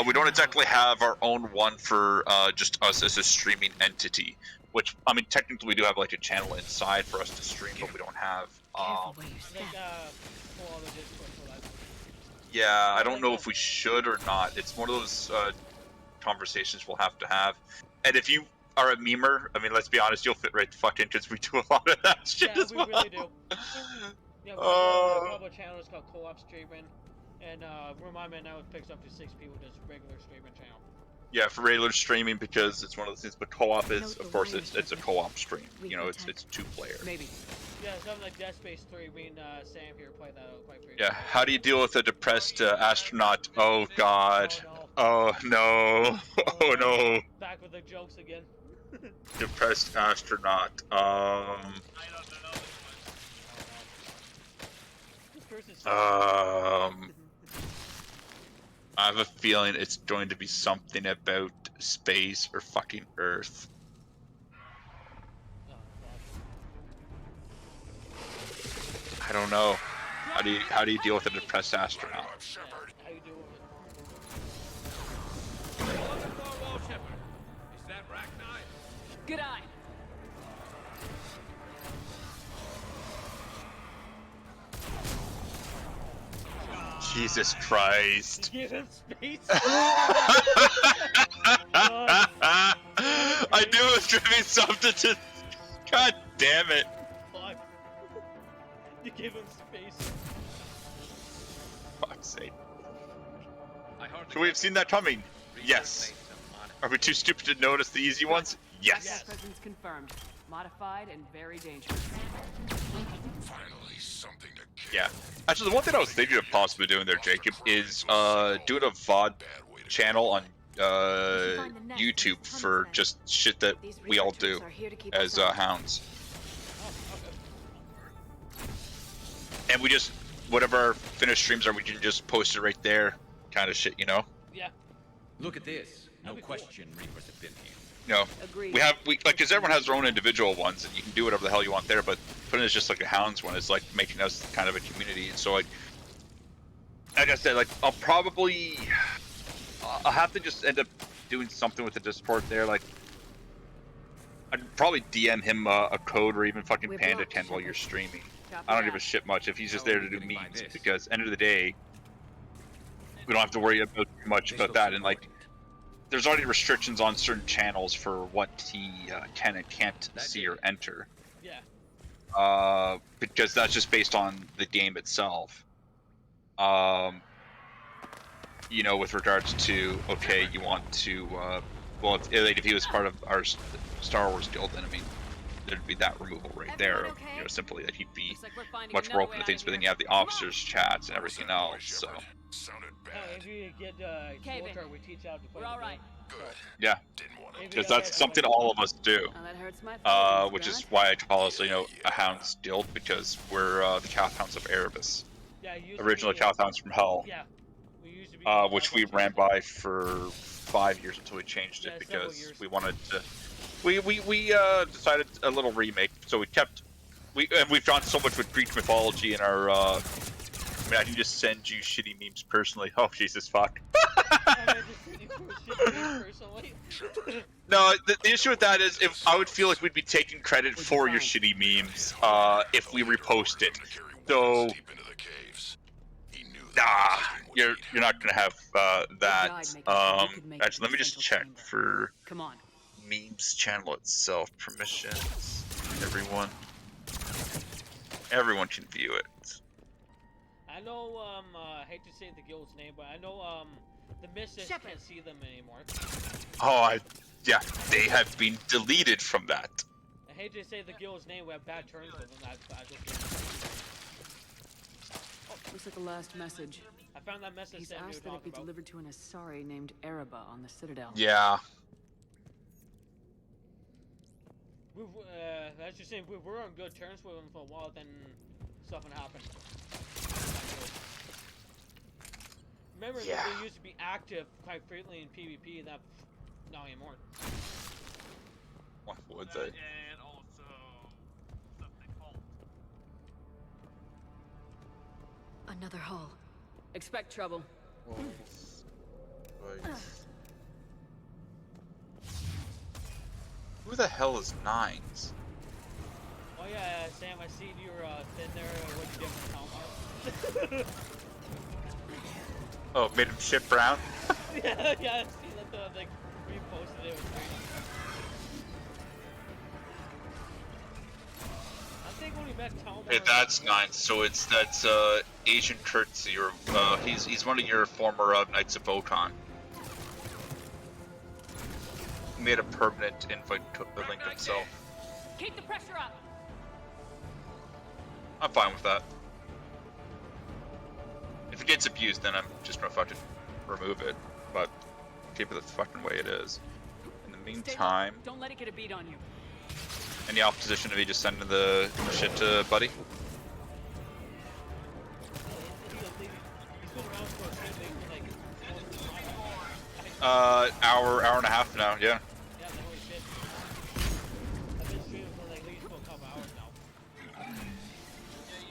[SPEAKER 7] We don't exactly have our own one for just us as a streaming entity. Which, I mean, technically we do have like a channel inside for us to stream, but we don't have. Yeah, I don't know if we should or not. It's one of those conversations we'll have to have. And if you are a memer, I mean, let's be honest, you'll fit right the fuck in because we do a lot of that shit as well.
[SPEAKER 1] Yeah, we really do. Yeah, we have a public channel. It's called Co-op Streaming, and remind me now it picks up to 6 people just regular streaming channel.
[SPEAKER 7] Yeah, for regular streaming because it's one of those things. But co-op is, of course, it's a co-op stream. You know, it's 2-player.
[SPEAKER 12] Maybe.
[SPEAKER 1] Yeah, something like Dead Space 3. Me and Sam here play that out quite frequently.
[SPEAKER 7] Yeah, how do you deal with a depressed astronaut? Oh god. Oh no. Oh no.
[SPEAKER 1] Back with the jokes again.
[SPEAKER 7] Depressed astronaut. I have a feeling it's going to be something about space or fucking Earth. I don't know. How do you deal with a depressed astronaut?
[SPEAKER 1] How you doing?
[SPEAKER 11] Is that Rachni?
[SPEAKER 20] Good eye.
[SPEAKER 7] Jesus Christ.
[SPEAKER 1] Give him space.
[SPEAKER 7] I knew it was gonna be something to. God damn it.
[SPEAKER 1] Fuck. You give him space.
[SPEAKER 7] Fuck's sake. Could we have seen that coming? Yes. Are we too stupid to notice the easy ones? Yes.
[SPEAKER 20] Presence confirmed. Modified and very dangerous.
[SPEAKER 21] Finally, something to
[SPEAKER 7] Yeah. Actually, the one thing I was thinking of possibly doing there, Jacob, is doing a VOD channel on YouTube for just shit that we all do as hounds. And we just, whatever our finished streams are, we can just post it right there, kind of shit, you know?
[SPEAKER 1] Yeah.
[SPEAKER 4] Look at this. No question, Reapers have been here.
[SPEAKER 7] You know, we like, because everyone has their own individual ones, and you can do whatever the hell you want there, but putting it as just like a hounds one is like making us kind of a community. And so, like I said, like I'll have to just end up doing something with the Discord there, like I'd probably DM him a code or even fucking
[SPEAKER 2] We're
[SPEAKER 7] Panda
[SPEAKER 2] blocked,
[SPEAKER 7] 10 while
[SPEAKER 2] Shepard.
[SPEAKER 7] you're streaming.
[SPEAKER 2] Copy
[SPEAKER 7] I don't give
[SPEAKER 2] that.
[SPEAKER 7] a shit much if he's just
[SPEAKER 4] How
[SPEAKER 7] there
[SPEAKER 4] are
[SPEAKER 7] to
[SPEAKER 4] we
[SPEAKER 7] do
[SPEAKER 4] getting by
[SPEAKER 7] memes,
[SPEAKER 4] this?
[SPEAKER 7] because end of the day, we don't have to worry about too much about that. And like, there's already restrictions on certain channels for what he can and can't see or enter.
[SPEAKER 1] Yeah.
[SPEAKER 7] Because that's just based on the game itself. You know, with regards to, okay, you want to, well, if he was part of our Star Wars guild, then I mean, there'd be that removal right there. Okay? You know, simply that he'd be much more open to things. But then you have the officers' chats and everything else. So.
[SPEAKER 1] If you get Soldier, we teach out to play. We're all right.
[SPEAKER 7] Yeah, because that's something all of us do. Which is why I call us, you know, a Hounds guild, because we're the Hounds of Erebus.
[SPEAKER 1] Yeah,
[SPEAKER 7] original Hounds from Hell.
[SPEAKER 1] Yeah. We used to be
[SPEAKER 7] which we ran by for 5 years until we changed it, because we wanted to. We decided a little remake, so we kept. We've done so much with Greek mythology in our. I mean, I can just send you shitty memes personally. Oh Jesus fuck. No, the issue with that is, if I would feel like we'd be taking credit for your shitty memes if we repost it. So, you're not gonna have that. Actually, let me just check for memes channel itself. Permissions. Everyone can view it.
[SPEAKER 1] I know, I hate to say the guild's name, but I know, the Mystics can't see them anymore.
[SPEAKER 7] Oh, yeah, they have been deleted from that.
[SPEAKER 1] I hate to say the guild's name, we have bad terms with them.
[SPEAKER 3] Looks like the last message.
[SPEAKER 1] I found that message.
[SPEAKER 3] He's asked that it be delivered to an Asari named Erebus on the Citadel.
[SPEAKER 7] Yeah.
[SPEAKER 1] As you're saying, we were on good terms with them for a while, then something happened. Remember that they used to be active quite frequently in PvP, that not anymore.
[SPEAKER 7] What would they?
[SPEAKER 24] And also something called.
[SPEAKER 2] Another hole.
[SPEAKER 3] Expect trouble.
[SPEAKER 7] Who the hell is Nines?
[SPEAKER 1] Oh yeah, Sam, I see you're thin there. What you get from Talmar?
[SPEAKER 7] Oh, made him shit brown?
[SPEAKER 1] yeah, I see that like reposted it. I think when we met Talmar.
[SPEAKER 7] Hey, that's Nines. So that's Asian Curtsy, or he's one of your former Knights of Votan. He made a permanent invite to the link himself.
[SPEAKER 20] Keep the pressure up.
[SPEAKER 7] I'm fine with that. If it gets abused, then I'm just gonna fucking remove it. But keep it the fucking way it is. In the meantime,
[SPEAKER 3] don't let it get a beat on you.
[SPEAKER 7] any opposition to me just sending the shit to Buddy? Hour and a half now, yeah.
[SPEAKER 1] I've been streaming for like at least for a couple hours now.
[SPEAKER 24] Yeah, you've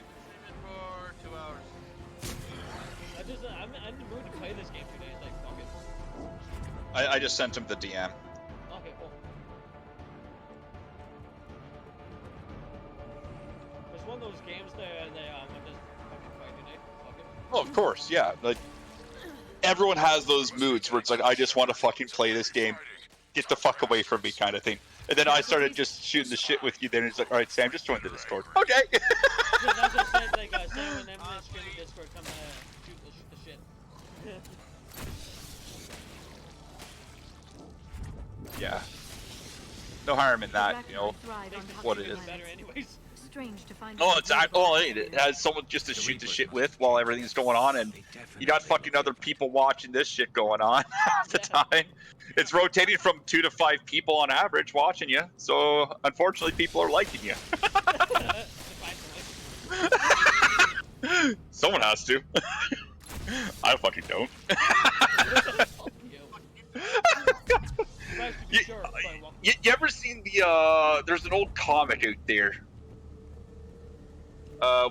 [SPEAKER 24] been streaming for 2 hours.
[SPEAKER 1] I'm in the mood to play this game 2 days, like, fuck it.
[SPEAKER 7] I just sent him the DM.
[SPEAKER 1] Okay, cool. It's one of those games that I'm just fucking play today. Fuck it.
[SPEAKER 7] Oh, of course, yeah. Like, everyone has those moods where it's like, I just want to fucking play this game. Get the fuck away from me, kind of thing. And then I started just shooting the shit with you. Then it's like, all right, Sam, just join the Discord. Okay.
[SPEAKER 1] Yeah, that's what I said. Like, Sam and them in the streaming Discord come shoot the shit.
[SPEAKER 7] Yeah. No harm in that, you know. What it is.
[SPEAKER 1] Better anyways.
[SPEAKER 2] Strange to find.
[SPEAKER 7] Oh, it's it has someone just to shoot the shit with while everything's going on, and you got fucking other people watching this shit going on half the time. It's rotating from 2 to 5 people on average watching you, so unfortunately people are liking you. Someone has to. I fucking don't. You ever seen the there's an old comic out there.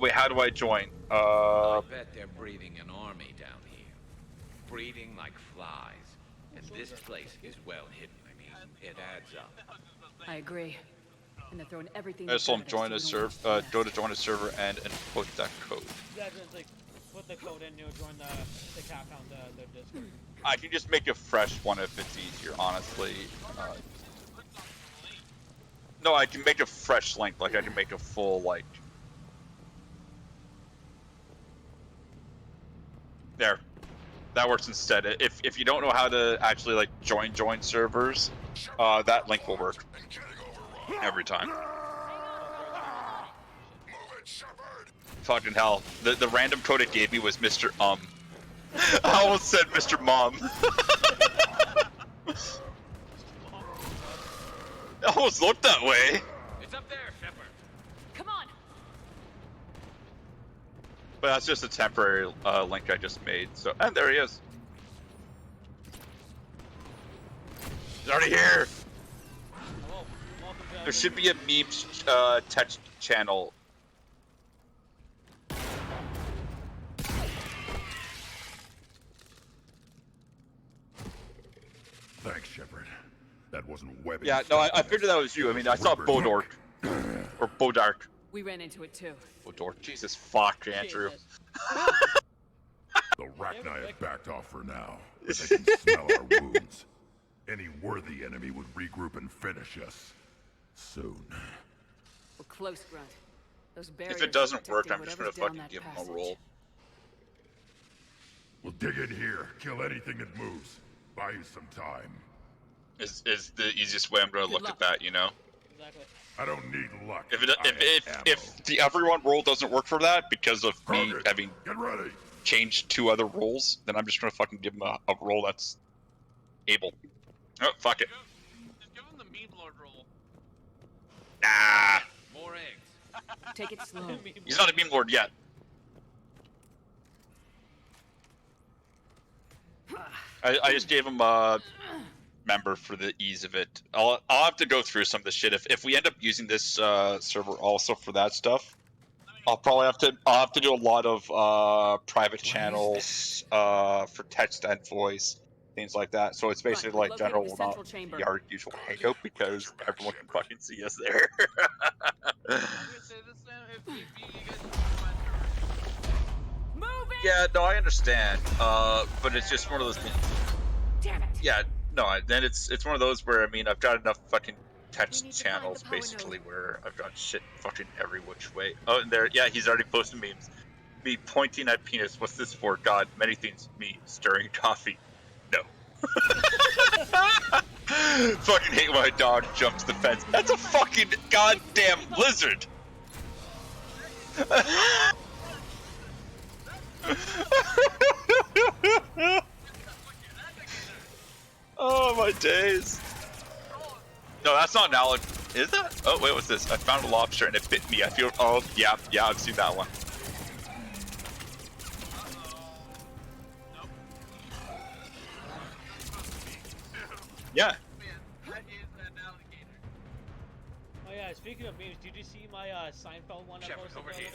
[SPEAKER 7] Wait, how do I join?
[SPEAKER 4] I bet they're breeding an army down here. Breeding like flies. And this place is well hidden. I mean, It adds up.
[SPEAKER 12] I agree. And they're throwing everything.
[SPEAKER 7] I just told him join a server, go to join a server and input that code.
[SPEAKER 1] Yeah, just like put the code in, you'll join the cap on the Discord.
[SPEAKER 7] I can just make a fresh one if it's easier, honestly. No, I can make a fresh link. Like I can make a full like. There, that works instead. If you don't know how to actually like join servers, that link will work every time. Fucking hell, the random code it gave me was Mr. I almost said Mr. Mom. It almost looked that way.
[SPEAKER 11] It's up there, Shepard.
[SPEAKER 20] Come on.
[SPEAKER 7] But that's just a temporary link I just made. So, and there he is. He's already here.
[SPEAKER 1] Hello. Welcome to
[SPEAKER 7] There should be a memes text channel.
[SPEAKER 21] Thanks, Shepard. That wasn't webbing.
[SPEAKER 7] Yeah, no, I figured that was you. I mean, I saw Bodork. Or Bodark.
[SPEAKER 12] We ran into it too.
[SPEAKER 7] Bodork. Jesus fuck, Andrew.
[SPEAKER 21] The Rachni have backed off for now, but they can smell our wounds. Any worthy enemy would regroup and finish us. Soon.
[SPEAKER 12] We're close, Grunt. Those barriers
[SPEAKER 7] If it doesn't
[SPEAKER 12] are
[SPEAKER 7] work,
[SPEAKER 12] protecting
[SPEAKER 7] I'm just gonna
[SPEAKER 12] whatever's down
[SPEAKER 7] fucking
[SPEAKER 12] that
[SPEAKER 7] give him a roll.
[SPEAKER 21] We'll dig in here, kill anything that moves. Buy you some time.
[SPEAKER 7] Is the easiest way I'm gonna look at that, you know?
[SPEAKER 1] Exactly.
[SPEAKER 21] I don't need luck.
[SPEAKER 7] If the everyone roll doesn't work for that because of me having changed 2 other rolls, then I'm just gonna fucking give him a roll that's able. Oh, fuck it.
[SPEAKER 11] Just give him the meme lord roll.
[SPEAKER 7] Nah.
[SPEAKER 11] More eggs.
[SPEAKER 12] Take it slow.
[SPEAKER 7] He's not a meme lord yet. I just gave him a member for the ease of it. I'll have to go through some of the shit. If we end up using this server also for that stuff, I'll have to do a lot of private channels for text and voice, things like that. So it's basically like general, not be our usual hangout because everyone can fucking see us there. Yeah, no, I understand. But it's just one of those things.
[SPEAKER 12] Damn it.
[SPEAKER 7] Yeah, no, then it's one of those where, I mean, I've got enough fucking text channels basically where I've got shit fucking every which way. Oh, and there, yeah, he's already posted memes. Me pointing at penis, what's this for? God, many things. Me stirring coffee. No. Fucking hate when my dog jumps the fence. That's a fucking goddamn lizard. Oh my days. No, that's not an alligator. Is that? Oh wait, what's this? I found a lobster and it bit me. I feel. Oh yeah, I've seen that one. Yeah.
[SPEAKER 1] Oh yeah, speaking of memes, did you see my Seinfeld one I posted the other day?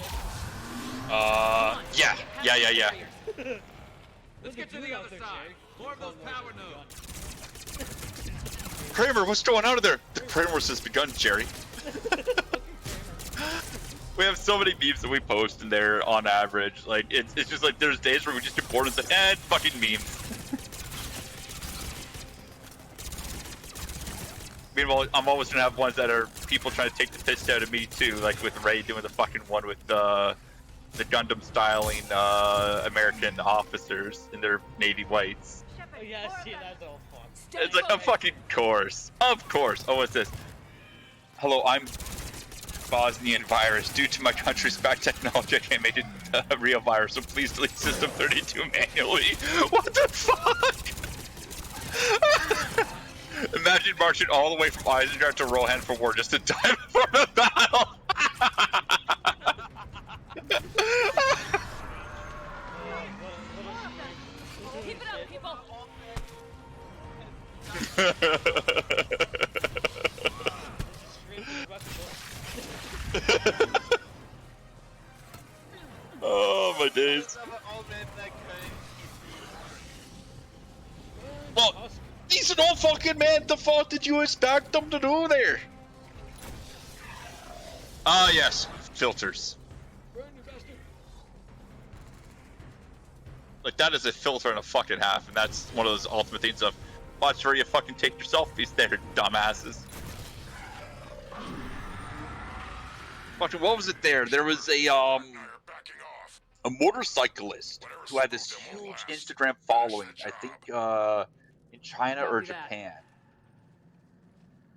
[SPEAKER 7] Yeah.
[SPEAKER 11] Let's get to the other side. More of those power nodes.
[SPEAKER 7] Kramer, what's going on there? The Kramer has begun, Jerry. We have so many memes that we post in there on average. Like it's just like there's days where we just get bored and say, it's fucking memes. Meanwhile, I'm always gonna have ones that are people trying to take the piss out of me too, like with Ray doing the fucking one with the Gundam styling American officers in their navy whites.
[SPEAKER 1] Oh yeah, see, that's all fun.
[SPEAKER 7] It's like a fucking course. Of course. Oh, what's this? Hello, I'm Bosnian virus. Due to my country's bad technology, I can't make it a real virus, so please delete System 32 manually. What the fuck? Imagine marching all the way from Isengard to Rohan for war just in time for the battle.
[SPEAKER 20] Keep it up, people.
[SPEAKER 7] Oh my days. Well, these He's an old fucking man. The fuck did you expect him to do there? Ah, yes, filters. Like, that is a filter and a fucking half, and that's one of those ultimate things of, watch where you fucking take your selfies there, dumbasses. Fucking, what was it there? There was a motorcyclist who had this huge Instagram following, I think, in China or Japan.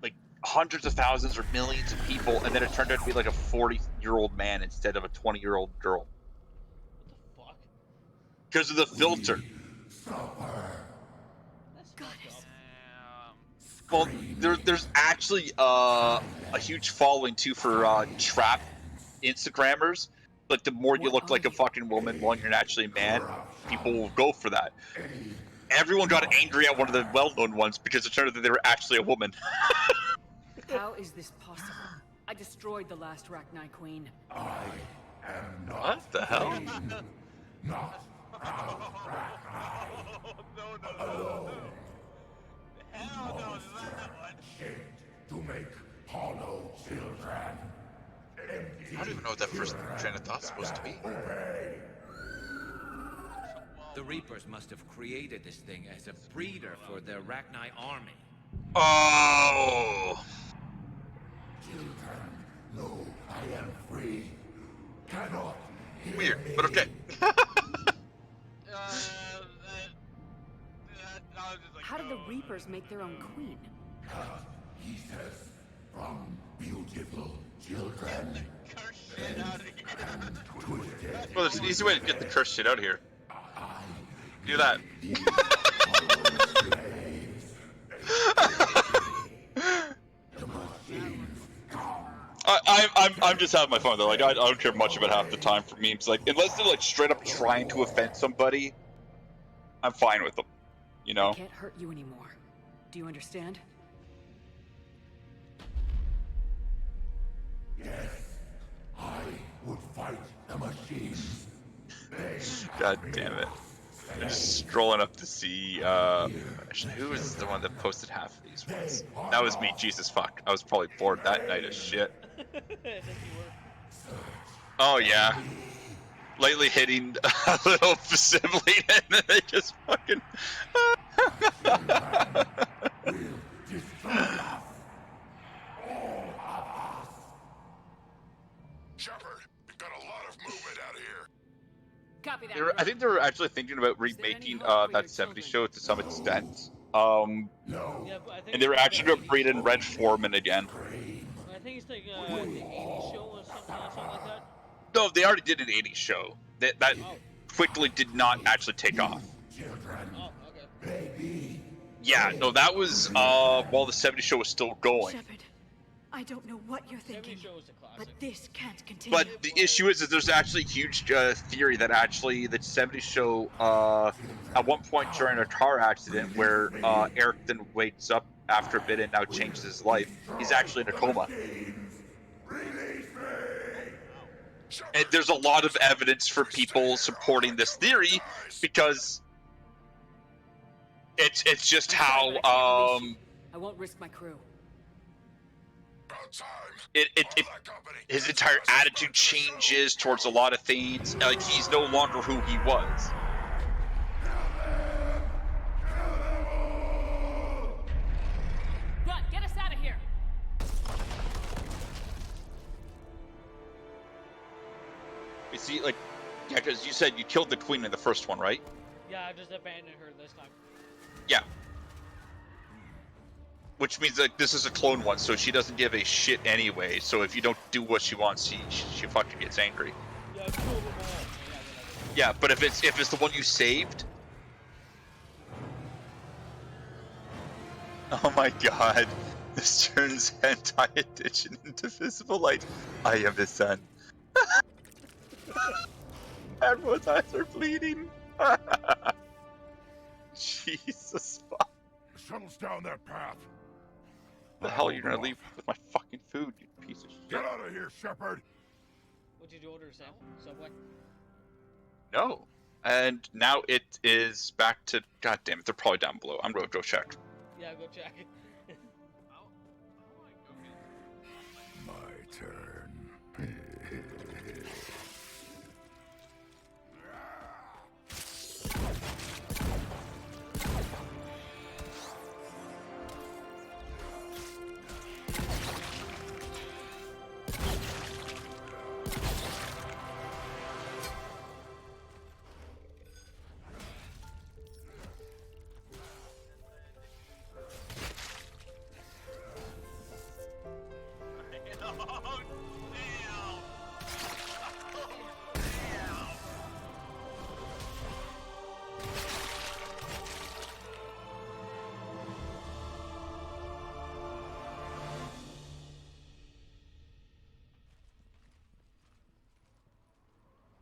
[SPEAKER 7] Like, hundreds of thousands or millions of people, and then it turned out to be like a 40-year-old man instead of a 20-year-old girl. Because of the filter. Well, there's actually a huge following too for trap Instagrammers. Like, the more you look like a fucking woman when you're actually a man, people will go for that. Everyone got angry at one of the well-known ones because it turned out that they were actually a woman.
[SPEAKER 8] How is this possible? I destroyed the last Rachni Queen.
[SPEAKER 5] I am not.
[SPEAKER 7] What the hell?
[SPEAKER 5] Not alone. Shaped to make hollow children.
[SPEAKER 7] I don't even know what that first train of thought's supposed to be.
[SPEAKER 11] The Reapers must have created this thing as a breeder for their Rachni army.
[SPEAKER 7] Oh!
[SPEAKER 5] Children, no, I am free. Cannot hear
[SPEAKER 7] Weird,
[SPEAKER 5] me.
[SPEAKER 7] but okay.
[SPEAKER 8] How did the Reapers make their own queen?
[SPEAKER 5] Cut pieces from beautiful children.
[SPEAKER 7] Well, there's an easy way to get the cursed shit out of here. Do that. I'm just having my fun though. Like, I don't care much about half the time for memes. Like, unless they're like straight up trying to offend somebody, I'm fine with them. You know?
[SPEAKER 8] I can't hurt you anymore. Do you understand?
[SPEAKER 5] Yes, I would fight the machines.
[SPEAKER 7] God damn it. I'm just scrolling up to see, actually, who was the one that posted half of these ones? That was me, Jesus fuck. I was probably bored that night as shit.
[SPEAKER 1] I think you were.
[SPEAKER 7] Oh yeah. Lightly hitting a little sibling and then they just fucking...
[SPEAKER 21] Shepard, we've got a lot of movement out here.
[SPEAKER 8] Copy that.
[SPEAKER 7] I think they were actually thinking about remaking that 70s show to some extent. And they were actually going to bring in Red Foreman again.
[SPEAKER 1] I think it's like the 80s show or something like that.
[SPEAKER 7] No, they already did an 80s show. That quickly did not actually take off.
[SPEAKER 1] Oh, okay.
[SPEAKER 7] Yeah, no, that was while the 70s show was still going.
[SPEAKER 2] Shepard, I don't know what you're thinking, but this can't continue.
[SPEAKER 7] But the issue is that there's actually a huge theory that actually the 70s show, at one point during a car accident where Eric then wakes up after a bit and now changes his life, he's actually in a coma. And there's a lot of evidence for people supporting this theory because it's just how
[SPEAKER 8] I won't risk my crew.
[SPEAKER 7] his entire attitude changes towards a lot of things. Like, he's no longer who he was.
[SPEAKER 20] Run, get us out of here.
[SPEAKER 7] You see, like, yeah, because you said you killed the queen in the first one, right?
[SPEAKER 1] Yeah, I just abandoned her this time.
[SPEAKER 7] Yeah. Which means that this is a clone one, so she doesn't give a shit anyway. So if you don't do what she wants, she fucking gets angry.
[SPEAKER 1] Yeah, kill them all.
[SPEAKER 7] Yeah, but if it's the one you saved. Oh my god. This turns hentai edition into visible light. I am the sun. Everyone's eyes are bleeding. Jesus fuck.
[SPEAKER 21] The shuttle's down that path.
[SPEAKER 7] The hell are you gonna leave with my fucking food, you piece of shit?
[SPEAKER 21] Get out of here, Shepard.
[SPEAKER 1] What did you order, Sam? Subway?
[SPEAKER 7] No. And now it is back to... God damn it, they're probably down below. I'm gonna go check.
[SPEAKER 1] Yeah, Yeah, go check.
[SPEAKER 21] My turn.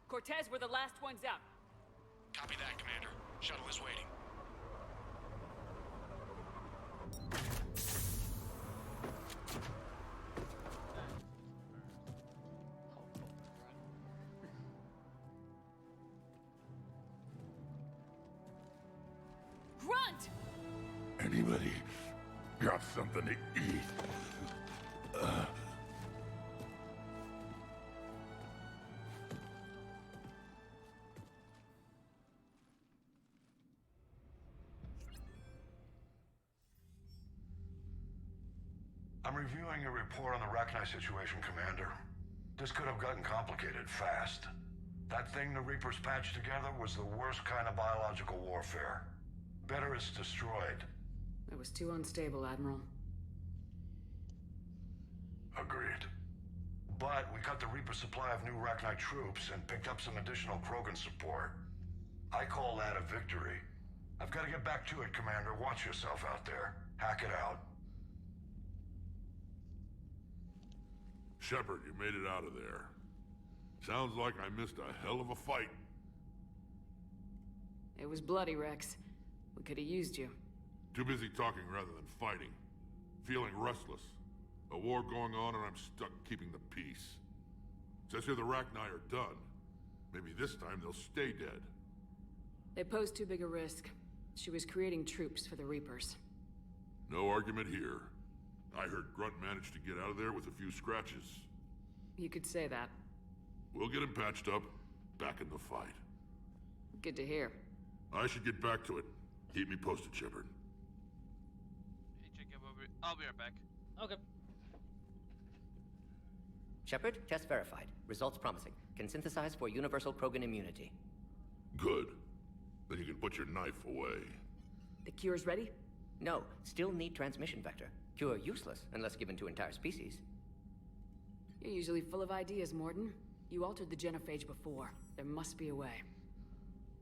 [SPEAKER 8] Cortez, we're the last ones out.
[SPEAKER 6] Copy that, Commander. Shuttle is waiting.
[SPEAKER 8] Grunt!
[SPEAKER 21] Anybody got something to eat?
[SPEAKER 10] I'm reviewing your report on the Rachni situation, Commander. This could have gotten complicated fast. That thing the Reapers patched together was the worst kind of biological warfare. Better it's destroyed.
[SPEAKER 8] It was too unstable, Admiral.
[SPEAKER 10] Agreed. But we cut the Reaper supply of new Rachni troops and picked up some additional Krogan support. I call that a victory. I've got to get back to it, Commander. Watch yourself out there. Hack it out.
[SPEAKER 21] Shepard, you made it out of there. Sounds like I missed a hell of a fight.
[SPEAKER 8] It was bloody, Rex. We could have used you.
[SPEAKER 21] Too busy talking rather than fighting. Feeling restless. A war going on and I'm stuck keeping the peace. Says here the Rachni are done. Maybe this time they'll stay dead.
[SPEAKER 8] They posed too big a risk. She was creating troops for the Reapers.
[SPEAKER 21] No argument here. I heard Grunt managed to get out of there with a few scratches.
[SPEAKER 8] You could say that.
[SPEAKER 21] We'll get him patched up, back in the fight.
[SPEAKER 8] Good to hear.
[SPEAKER 21] I should get back to it. Keep me posted, Shepard.
[SPEAKER 24] Hey, Jacob, I'll be right back.
[SPEAKER 1] Okay.
[SPEAKER 18] Shepard, test verified. Results promising. Can synthesize for universal Krogan immunity.
[SPEAKER 21] Good. Then you can put your knife away.
[SPEAKER 8] The cure's ready?
[SPEAKER 18] No, still need transmission vector. Cure useless unless given to entire species.
[SPEAKER 8] You're usually full of ideas, Mordin. You altered the genophage before. There must be a way.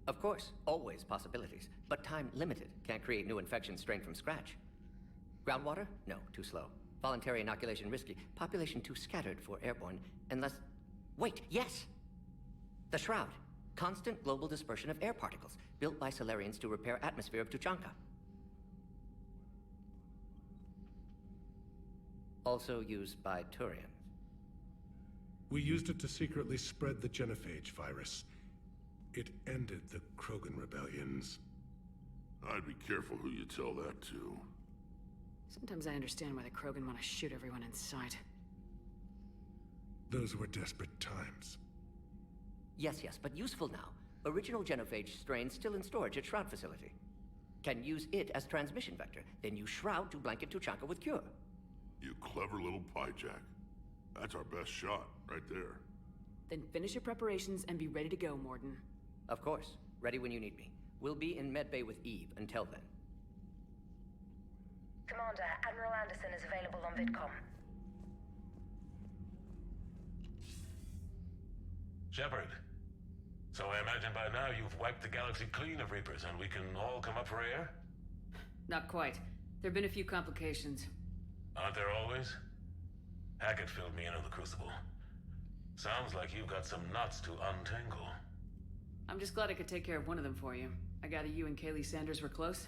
[SPEAKER 18] Of course, always possibilities, but time limited. Can't create new infections strained from scratch. Groundwater? No, too slow. Voluntary inoculation risky. Population too scattered for airborne, unless... Wait, yes! The Shroud. Constant global dispersion of air particles, built by Solarians to repair atmosphere of Tuchanka. Also used by Turians.
[SPEAKER 14] We used it to secretly spread the genophage virus. It ended the Krogan rebellions.
[SPEAKER 21] I'd be careful who you tell that to.
[SPEAKER 8] Sometimes I understand why the Krogan want to shoot everyone in sight.
[SPEAKER 14] Those were desperate times.
[SPEAKER 18] Yes, but useful now. Original genophage strain still in storage at Shroud facility. Can use it as transmission vector, then use Shroud to blanket Tuchanka with cure.
[SPEAKER 21] You clever little piejack. That's our best shot, right there.
[SPEAKER 8] Then finish your preparations and be ready to go, Mordin.
[SPEAKER 18] Of course. Ready when you need me. We'll be in Medbay with Eve until then.
[SPEAKER 13] Commander, Admiral Anderson is available on VidCom.
[SPEAKER 15] Shepard. So I imagine by now you've wiped the galaxy clean of Reapers and we can all come up for air?
[SPEAKER 8] Not quite. There have been a few complications.
[SPEAKER 15] Aren't there always? Hackett filled me in on the Crucible. Sounds like you've got some knots to untangle.
[SPEAKER 8] I'm just glad I could take care of one of them for you. I gather you and Kaylee Sanders were close?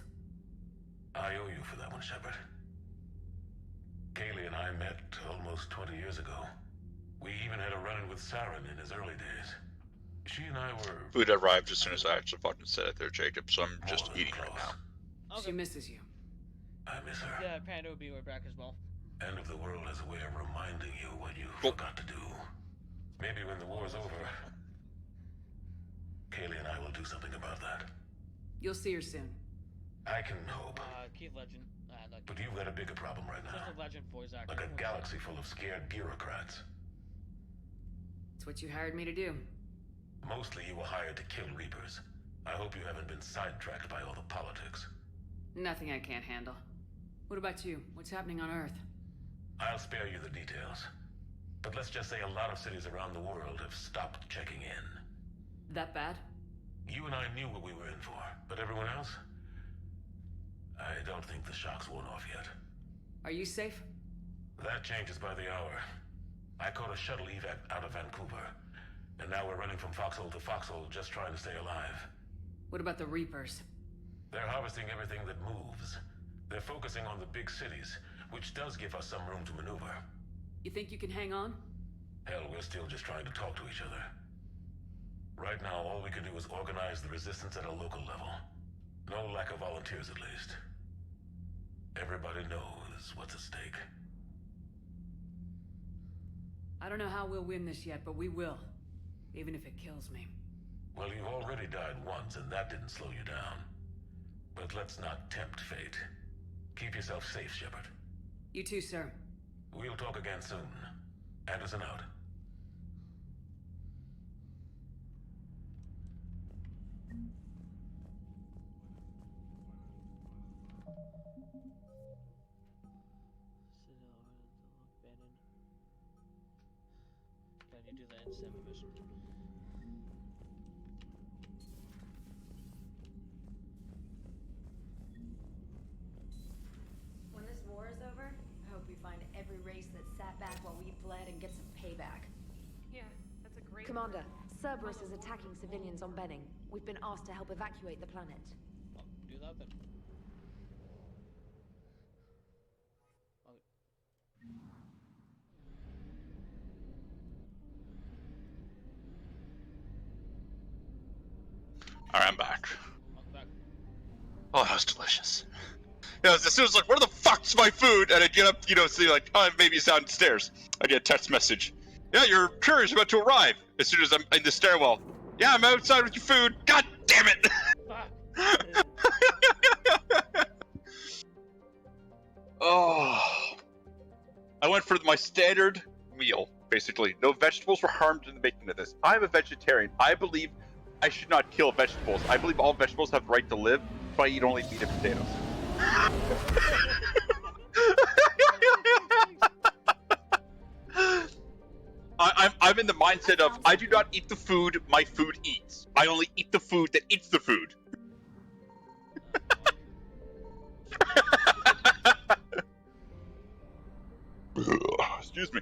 [SPEAKER 15] I owe you for that one, Shepard. Kaylee and I met almost 20 years ago. We even had a run-in with Saren in his early days. She and I were...
[SPEAKER 7] Food arrived as soon as I actually fucking said it there, Jacob, so I'm just eating right now.
[SPEAKER 8] She misses you.
[SPEAKER 15] I miss her.
[SPEAKER 1] Yeah, Panda would be right back as well.
[SPEAKER 15] End of the world has a way of reminding you what you forgot to do. Maybe when the war's over, Kaylee and I will do something about that.
[SPEAKER 8] You'll see her soon.
[SPEAKER 15] I can hope.
[SPEAKER 1] Keith Legend.
[SPEAKER 15] But you've got a bigger problem right now.
[SPEAKER 1] Just a Legend voice actor.
[SPEAKER 15] Like a galaxy full of scared bureaucrats.
[SPEAKER 8] It's what you hired me to do.
[SPEAKER 15] Mostly you were hired to kill Reapers. I hope you haven't been sidetracked by all the politics.
[SPEAKER 8] Nothing I can't handle. What about you? What's happening on Earth?
[SPEAKER 15] I'll spare you the details. But let's just say a lot of cities around the world have stopped checking in.
[SPEAKER 8] That bad?
[SPEAKER 15] You and I knew what we were in for, but everyone else? I don't think the shock's worn off yet.
[SPEAKER 8] Are you safe?
[SPEAKER 15] That changes by the hour. I caught a shuttle evac out of Vancouver, and now we're running from foxhole to foxhole just trying to stay alive.
[SPEAKER 8] What about the Reapers?
[SPEAKER 15] They're harvesting everything that moves. They're focusing on the big cities, which does give us some room to maneuver.
[SPEAKER 8] You think you can hang on?
[SPEAKER 15] Hell, we're still just trying to talk to each other. Right now, all we can do is organize the resistance at a local level. No lack of volunteers, at least. Everybody knows what's at stake.
[SPEAKER 8] I don't know how we'll win this yet, but we will. Even if it kills me.
[SPEAKER 15] Well, you've already died once, and that didn't slow you down. But let's not tempt fate. Keep yourself safe, Shepard.
[SPEAKER 8] You too, sir.
[SPEAKER 15] We'll talk again soon. Anderson out.
[SPEAKER 1] Can you do that instead of mission?
[SPEAKER 23] When this war is over, I hope we find every race that sat back while we bled and get some payback.
[SPEAKER 20] Yeah, that's a great...
[SPEAKER 2] Commander, Cerberus is attacking civilians on Benning. We've been asked to help evacuate the planet.
[SPEAKER 1] Well, do that then.
[SPEAKER 7] Alright, I'm back. Oh, that was delicious. Yeah, as soon as like, where the fuck's my food? And I get up, see like, oh, maybe it's downstairs. I get a text message. Yeah, your courier's about to arrive. As soon as I'm in the stairwell. Yeah, I'm outside with your food. God damn it! Oh. I went for my standard meal, basically. No vegetables were harmed in the making of this. I'm a vegetarian. I believe I should not kill vegetables. I believe all vegetables have the right to live, so I eat only meat and potatoes. I'm in the mindset of I do not eat the food my food eats. I only eat the food that eats the food. Excuse me.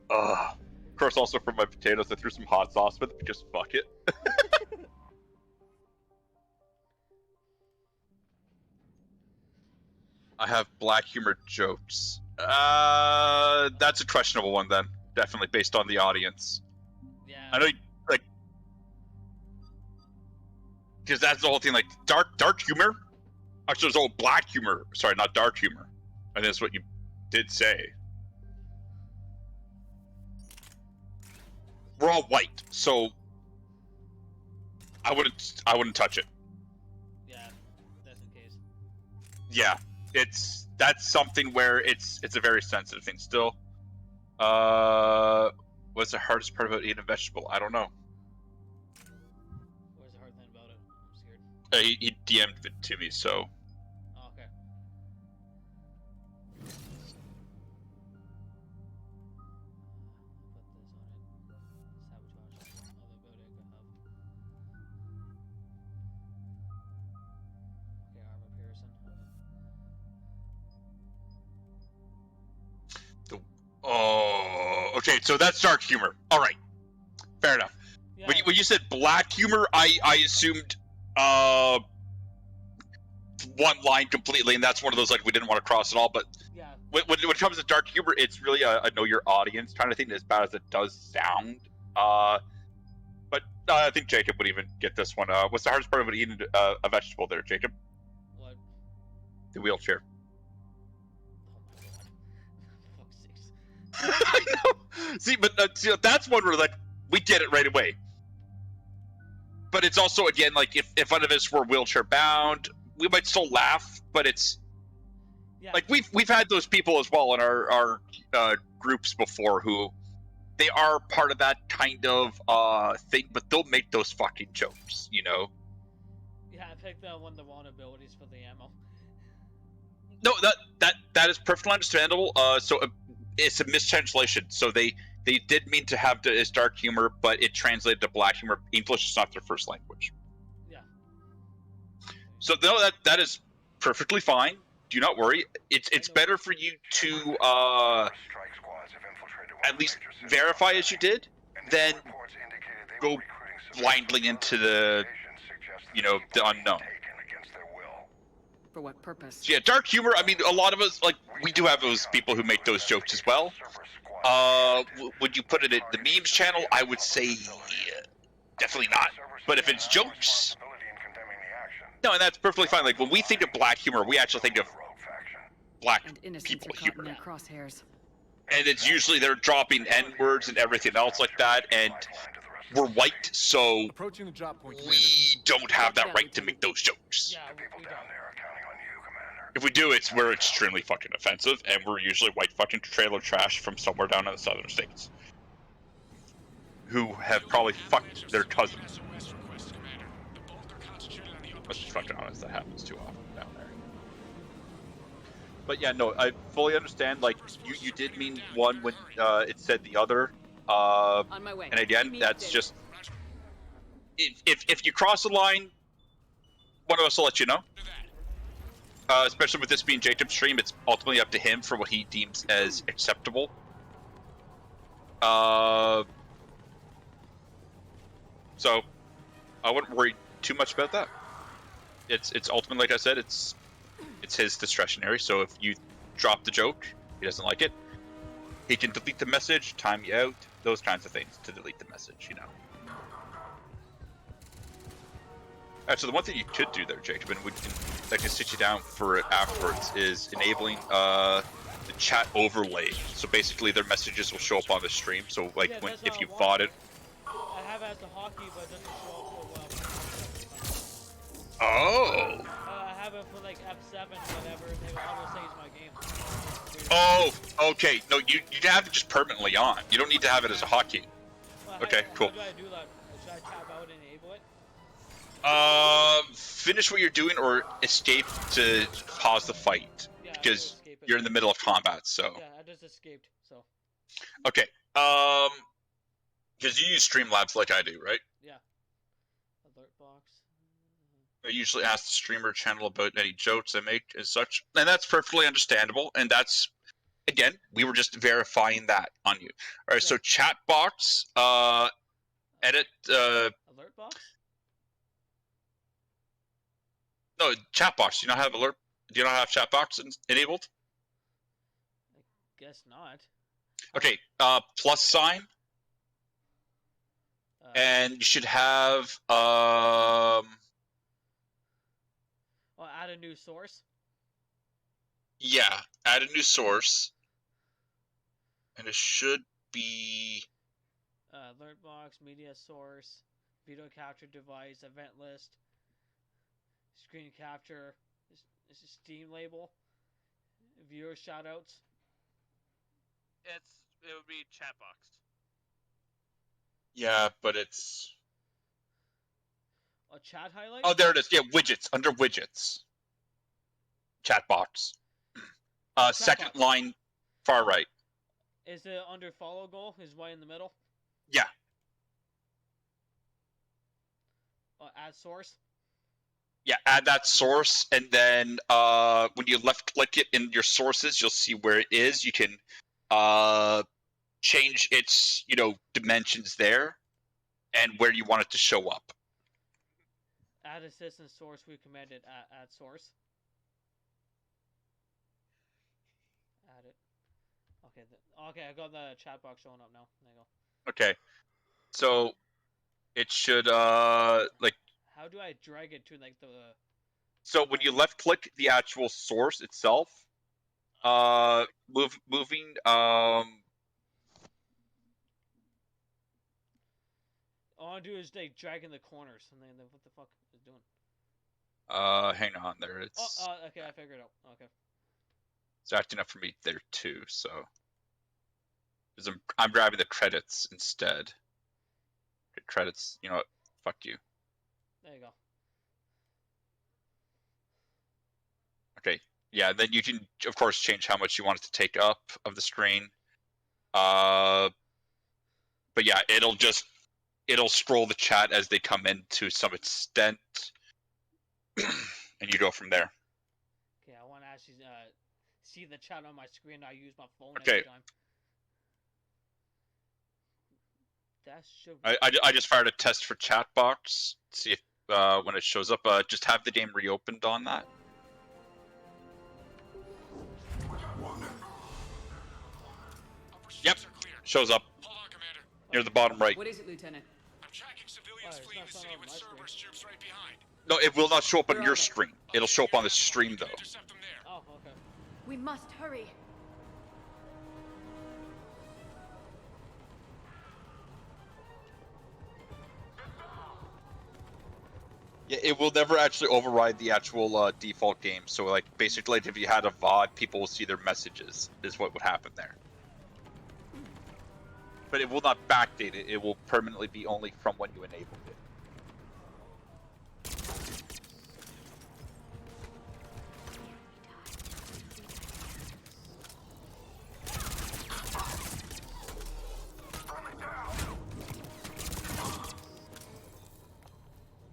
[SPEAKER 7] Of course, also for my potatoes, I threw some hot sauce with it because fuck it. I have black humor jokes. That's a questionable one then. Definitely based on the audience.
[SPEAKER 1] Yeah.
[SPEAKER 7] I know, like, because that's the whole thing. Like dark humor. Actually, there's all black humor. Sorry, not dark humor. I think that's what you did say. We're all white, so I wouldn't touch it.
[SPEAKER 1] Yeah, that's the case.
[SPEAKER 7] Yeah, that's something where it's a very sensitive thing still. What's the hardest part about eating a vegetable? I don't know.
[SPEAKER 1] What's the hard thing about it? I'm scared.
[SPEAKER 7] He DM'd it to me, so.
[SPEAKER 1] Oh, okay.
[SPEAKER 7] Oh, okay, so that's dark humor. All right, fair enough.
[SPEAKER 1] Yeah.
[SPEAKER 7] When you said black humor, I assumed one line completely, and that's one of those like we didn't want to cross at all. But
[SPEAKER 1] yeah.
[SPEAKER 7] when it comes to dark humor, it's really a know your audience kind of thing. As bad as it does sound, but I think Jacob would even get this one. What's the hardest part about eating a vegetable, there, Jacob?
[SPEAKER 1] What?
[SPEAKER 7] The wheelchair.
[SPEAKER 1] Oh my god. For fuck's sakes.
[SPEAKER 7] I know. See, but that's one where like we get it right away. But it's also again like if one of us were wheelchair bound, we might still laugh. But it's like we've had those people as well in our groups before who they are part of that kind of thing, but they'll make those fucking jokes, you know.
[SPEAKER 1] Yeah, I picked one of the vulnerabilities for the ammo.
[SPEAKER 7] No, that is perfectly understandable. So it's a mistranslation. So they did mean to have it as dark humor, but it translated to black humor. English is not their first language.
[SPEAKER 1] Yeah.
[SPEAKER 7] So no, that is perfectly fine. Do not worry. It's better for you to at least verify as you did, than go blindly into the the unknown.
[SPEAKER 8] For what purpose?
[SPEAKER 7] So yeah, dark humor. I mean, a lot of us, like, we do have those people who make those jokes as well. Would you put it in the memes channel? I would say definitely not. But if it's jokes, no, and that's perfectly fine. Like when we think of black humor, we actually think of black people humor.
[SPEAKER 8] In their crosshairs.
[SPEAKER 7] And it's usually they're dropping N-words and everything else like that, and we're white, so we don't have that right to make those jokes. If we do, we're extremely fucking offensive, and we're usually white fucking trailer trash from somewhere down in the southern states who have probably fucked their cousins. Let's just fucking honest, that happens too often down there. But yeah, no, I fully understand. Like you did mean one when it said the other.
[SPEAKER 8] On my way.
[SPEAKER 7] And again, that's just if you cross the line, one of us will let you know. Especially with this being Jacob's stream, it's ultimately up to him for what he deems as acceptable. So I wouldn't worry too much about that. It's ultimately, like I said, it's his discretionary. So if you drop the joke, he doesn't like it, he can delete the message, time you out, those kinds of things to delete the message, you know. So the one thing you could do there, Jacob, and we can sit you down for it afterwards, is enabling the chat overlay. So basically, their messages will show up on the stream. So like if you bought it.
[SPEAKER 1] I have it as the hockey, but it doesn't show up for
[SPEAKER 7] Oh.
[SPEAKER 1] I have it for like F7, whatever. They auto saves my game.
[SPEAKER 7] Oh, okay. No, you have it just permanently on. You don't need to have it as a hotkey.
[SPEAKER 1] Well,
[SPEAKER 7] Okay, cool.
[SPEAKER 1] How do I do that? Should I tab out and enable it?
[SPEAKER 7] Finish what you're doing or escape to pause the fight, because you're in the middle of combat. So.
[SPEAKER 1] Yeah, I just escaped. So.
[SPEAKER 7] Okay. Because you use Streamlabs like I do, right?
[SPEAKER 1] Yeah. Alert box.
[SPEAKER 7] I usually ask the streamer channel about any jokes I make and such, and that's perfectly understandable. And that's, again, we were just verifying that on you. All right. So chat box. Edit.
[SPEAKER 1] Alert box.
[SPEAKER 7] No, chat box. Do you not have alert? Do you not have chat box enabled?
[SPEAKER 1] I guess not.
[SPEAKER 7] Okay. Plus sign. And you should have
[SPEAKER 1] Oh, add a new source.
[SPEAKER 7] Yeah, add a new source. And it should be
[SPEAKER 1] Alert box, media source, video capture device, event list. Screen capture, is a Steam label, viewer shoutouts.
[SPEAKER 9] It would be chat boxed.
[SPEAKER 7] Yeah, but it's
[SPEAKER 1] a chat highlight.
[SPEAKER 7] Oh, there it is. Yeah, widgets under widgets. Chat box. Second line, far right.
[SPEAKER 1] Is it under follow goal? Is right in the middle.
[SPEAKER 7] Yeah.
[SPEAKER 1] Add source.
[SPEAKER 7] Yeah, add that source, and then when you left click it in your sources, you'll see where it is. You can change its dimensions there, and where you want it to show up.
[SPEAKER 1] Add assistant source. We commanded add source. Add it. Okay. Okay, I got the chat box showing up now. There you go.
[SPEAKER 7] Okay, so it should like.
[SPEAKER 1] How do I drag it to like the
[SPEAKER 7] So when you left click the actual source itself, moving
[SPEAKER 1] all I want to do is like drag in the corners, and then what the fuck is it doing?
[SPEAKER 7] Hang on there. It's
[SPEAKER 1] okay, I figured it out. Okay.
[SPEAKER 7] It's acting up for me there too, so I'm grabbing the credits instead. The credits, you know what? Fuck you.
[SPEAKER 1] There you go.
[SPEAKER 7] Okay, yeah, then you can, of course, change how much you want it to take up of the screen. But yeah, it'll scroll the chat as they come in to some extent, and you go from there.
[SPEAKER 1] Okay, I want to actually see the chat on my screen. I use my phone
[SPEAKER 7] Okay.
[SPEAKER 1] every time. That should.
[SPEAKER 7] I just fired a test for chat box. See if when it shows up, just have the game reopened on that. Yep, shows up near the bottom right.
[SPEAKER 8] What is it, Lieutenant?
[SPEAKER 6] I'm tracking civilians fleeing the city with Cerberus troops right behind.
[SPEAKER 7] No, it will not show up on your screen. It'll show up on the stream though.
[SPEAKER 1] Oh, okay.
[SPEAKER 2] We must hurry.
[SPEAKER 7] Yeah, it will never actually override the actual default game. So, like, basically, like, if you had a VOD, people will see their messages, is what would happen there. But it will not backdate it. It will permanently be only from when you enabled it.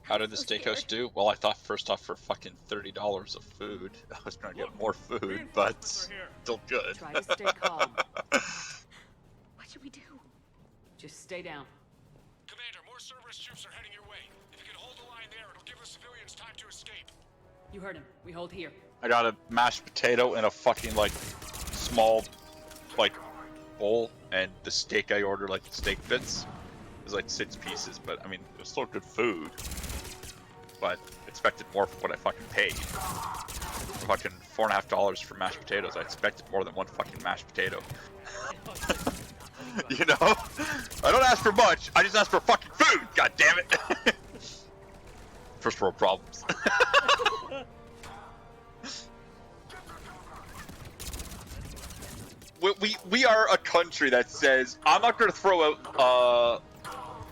[SPEAKER 7] How did the steakhouse do? Well, I thought first off for fucking $30 of food, I was going to get more food, but still good.
[SPEAKER 8] Try to stay calm.
[SPEAKER 2] What should we do?
[SPEAKER 8] Just stay down.
[SPEAKER 6] Commander, more Cerberus troops are heading your way. If you can hold the line there, it'll give the civilians time to escape.
[SPEAKER 8] You heard him. We hold here.
[SPEAKER 7] I got a mashed potato and a fucking, like, small, like, bowl, and the steak I ordered, like, steak bits, was like 6 pieces, but, I mean, it was still good food. But expected more for what I fucking paid. Fucking $4.50 for mashed potatoes. I expected more than one fucking mashed potato. You know? I don't ask for much, I just ask for fucking food, god damn it! First world problems. We are a country that says, I'm not gonna throw out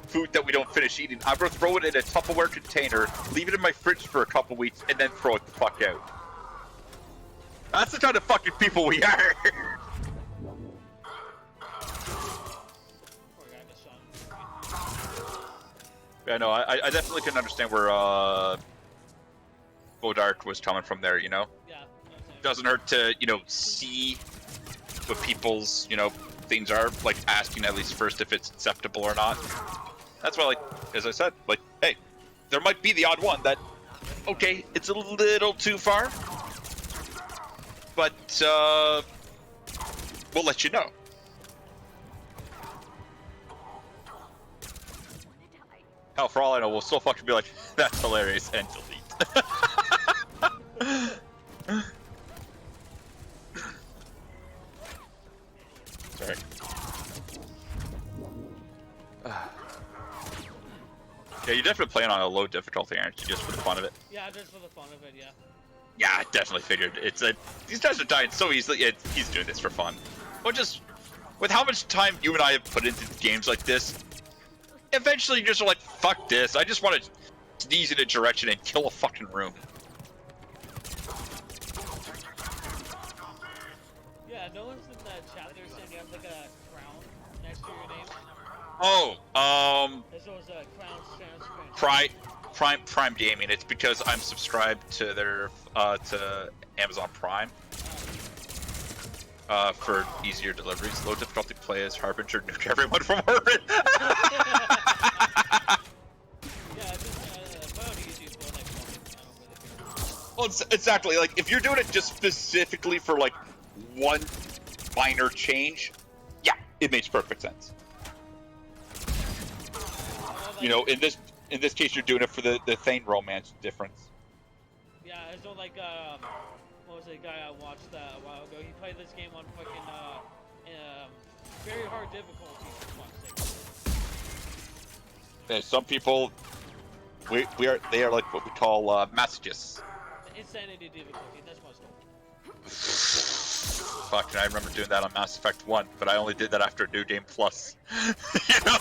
[SPEAKER 7] food that we don't finish eating. I'm gonna throw it in a Tupperware container, leave it in my fridge for a couple weeks, and then throw it the fuck out. That's the kind of fucking people we are. Yeah, no, I definitely can understand where Bodark was coming from there, you know?
[SPEAKER 1] Yeah.
[SPEAKER 7] Doesn't hurt to, you know, see what people's, you know, things are, like asking at least first if it's acceptable or not. That's why, like, as I said, like, hey, there might be the odd one that, okay, it's a little too far, but we'll let you know. Hell, for all I know, we'll still fucking be like, that's hilarious, and delete. Sorry. Yeah, you're definitely playing on a low difficulty, aren't you, just for the fun of it?
[SPEAKER 1] Yeah, just for the fun of it, yeah.
[SPEAKER 7] Yeah, I definitely figured. It's a these guys are dying so easily. He's doing this for fun. Or just with how much time you and I have put into games like this, eventually you just are like, fuck this. I just want to sneeze in a direction and kill a fucking room.
[SPEAKER 1] Yeah, no one's in the chat there saying you have like a crown next to your name.
[SPEAKER 7] Oh,
[SPEAKER 1] There's always a crown screen.
[SPEAKER 7] Prime Gaming. It's because I'm subscribed to their to Amazon Prime for easier deliveries. Low difficulty play as Harbinger, nuke everyone from orbit. Well, it's exactly, like, if you're doing it just specifically for, like, one minor change, yeah, it makes perfect sense. You know, in this case, you're doing it for the Thane romance difference.
[SPEAKER 1] Yeah, it's not like what was the guy I watched a while ago? He played this game on fucking very hard difficulty. For fuck's sake.
[SPEAKER 7] Yeah, some people, they are like what we call masochists.
[SPEAKER 1] Insanity difficulty. That's what's called.
[SPEAKER 7] Fuck, I remember doing that on Mass Effect 1, but I only did that after New Game Plus. You know,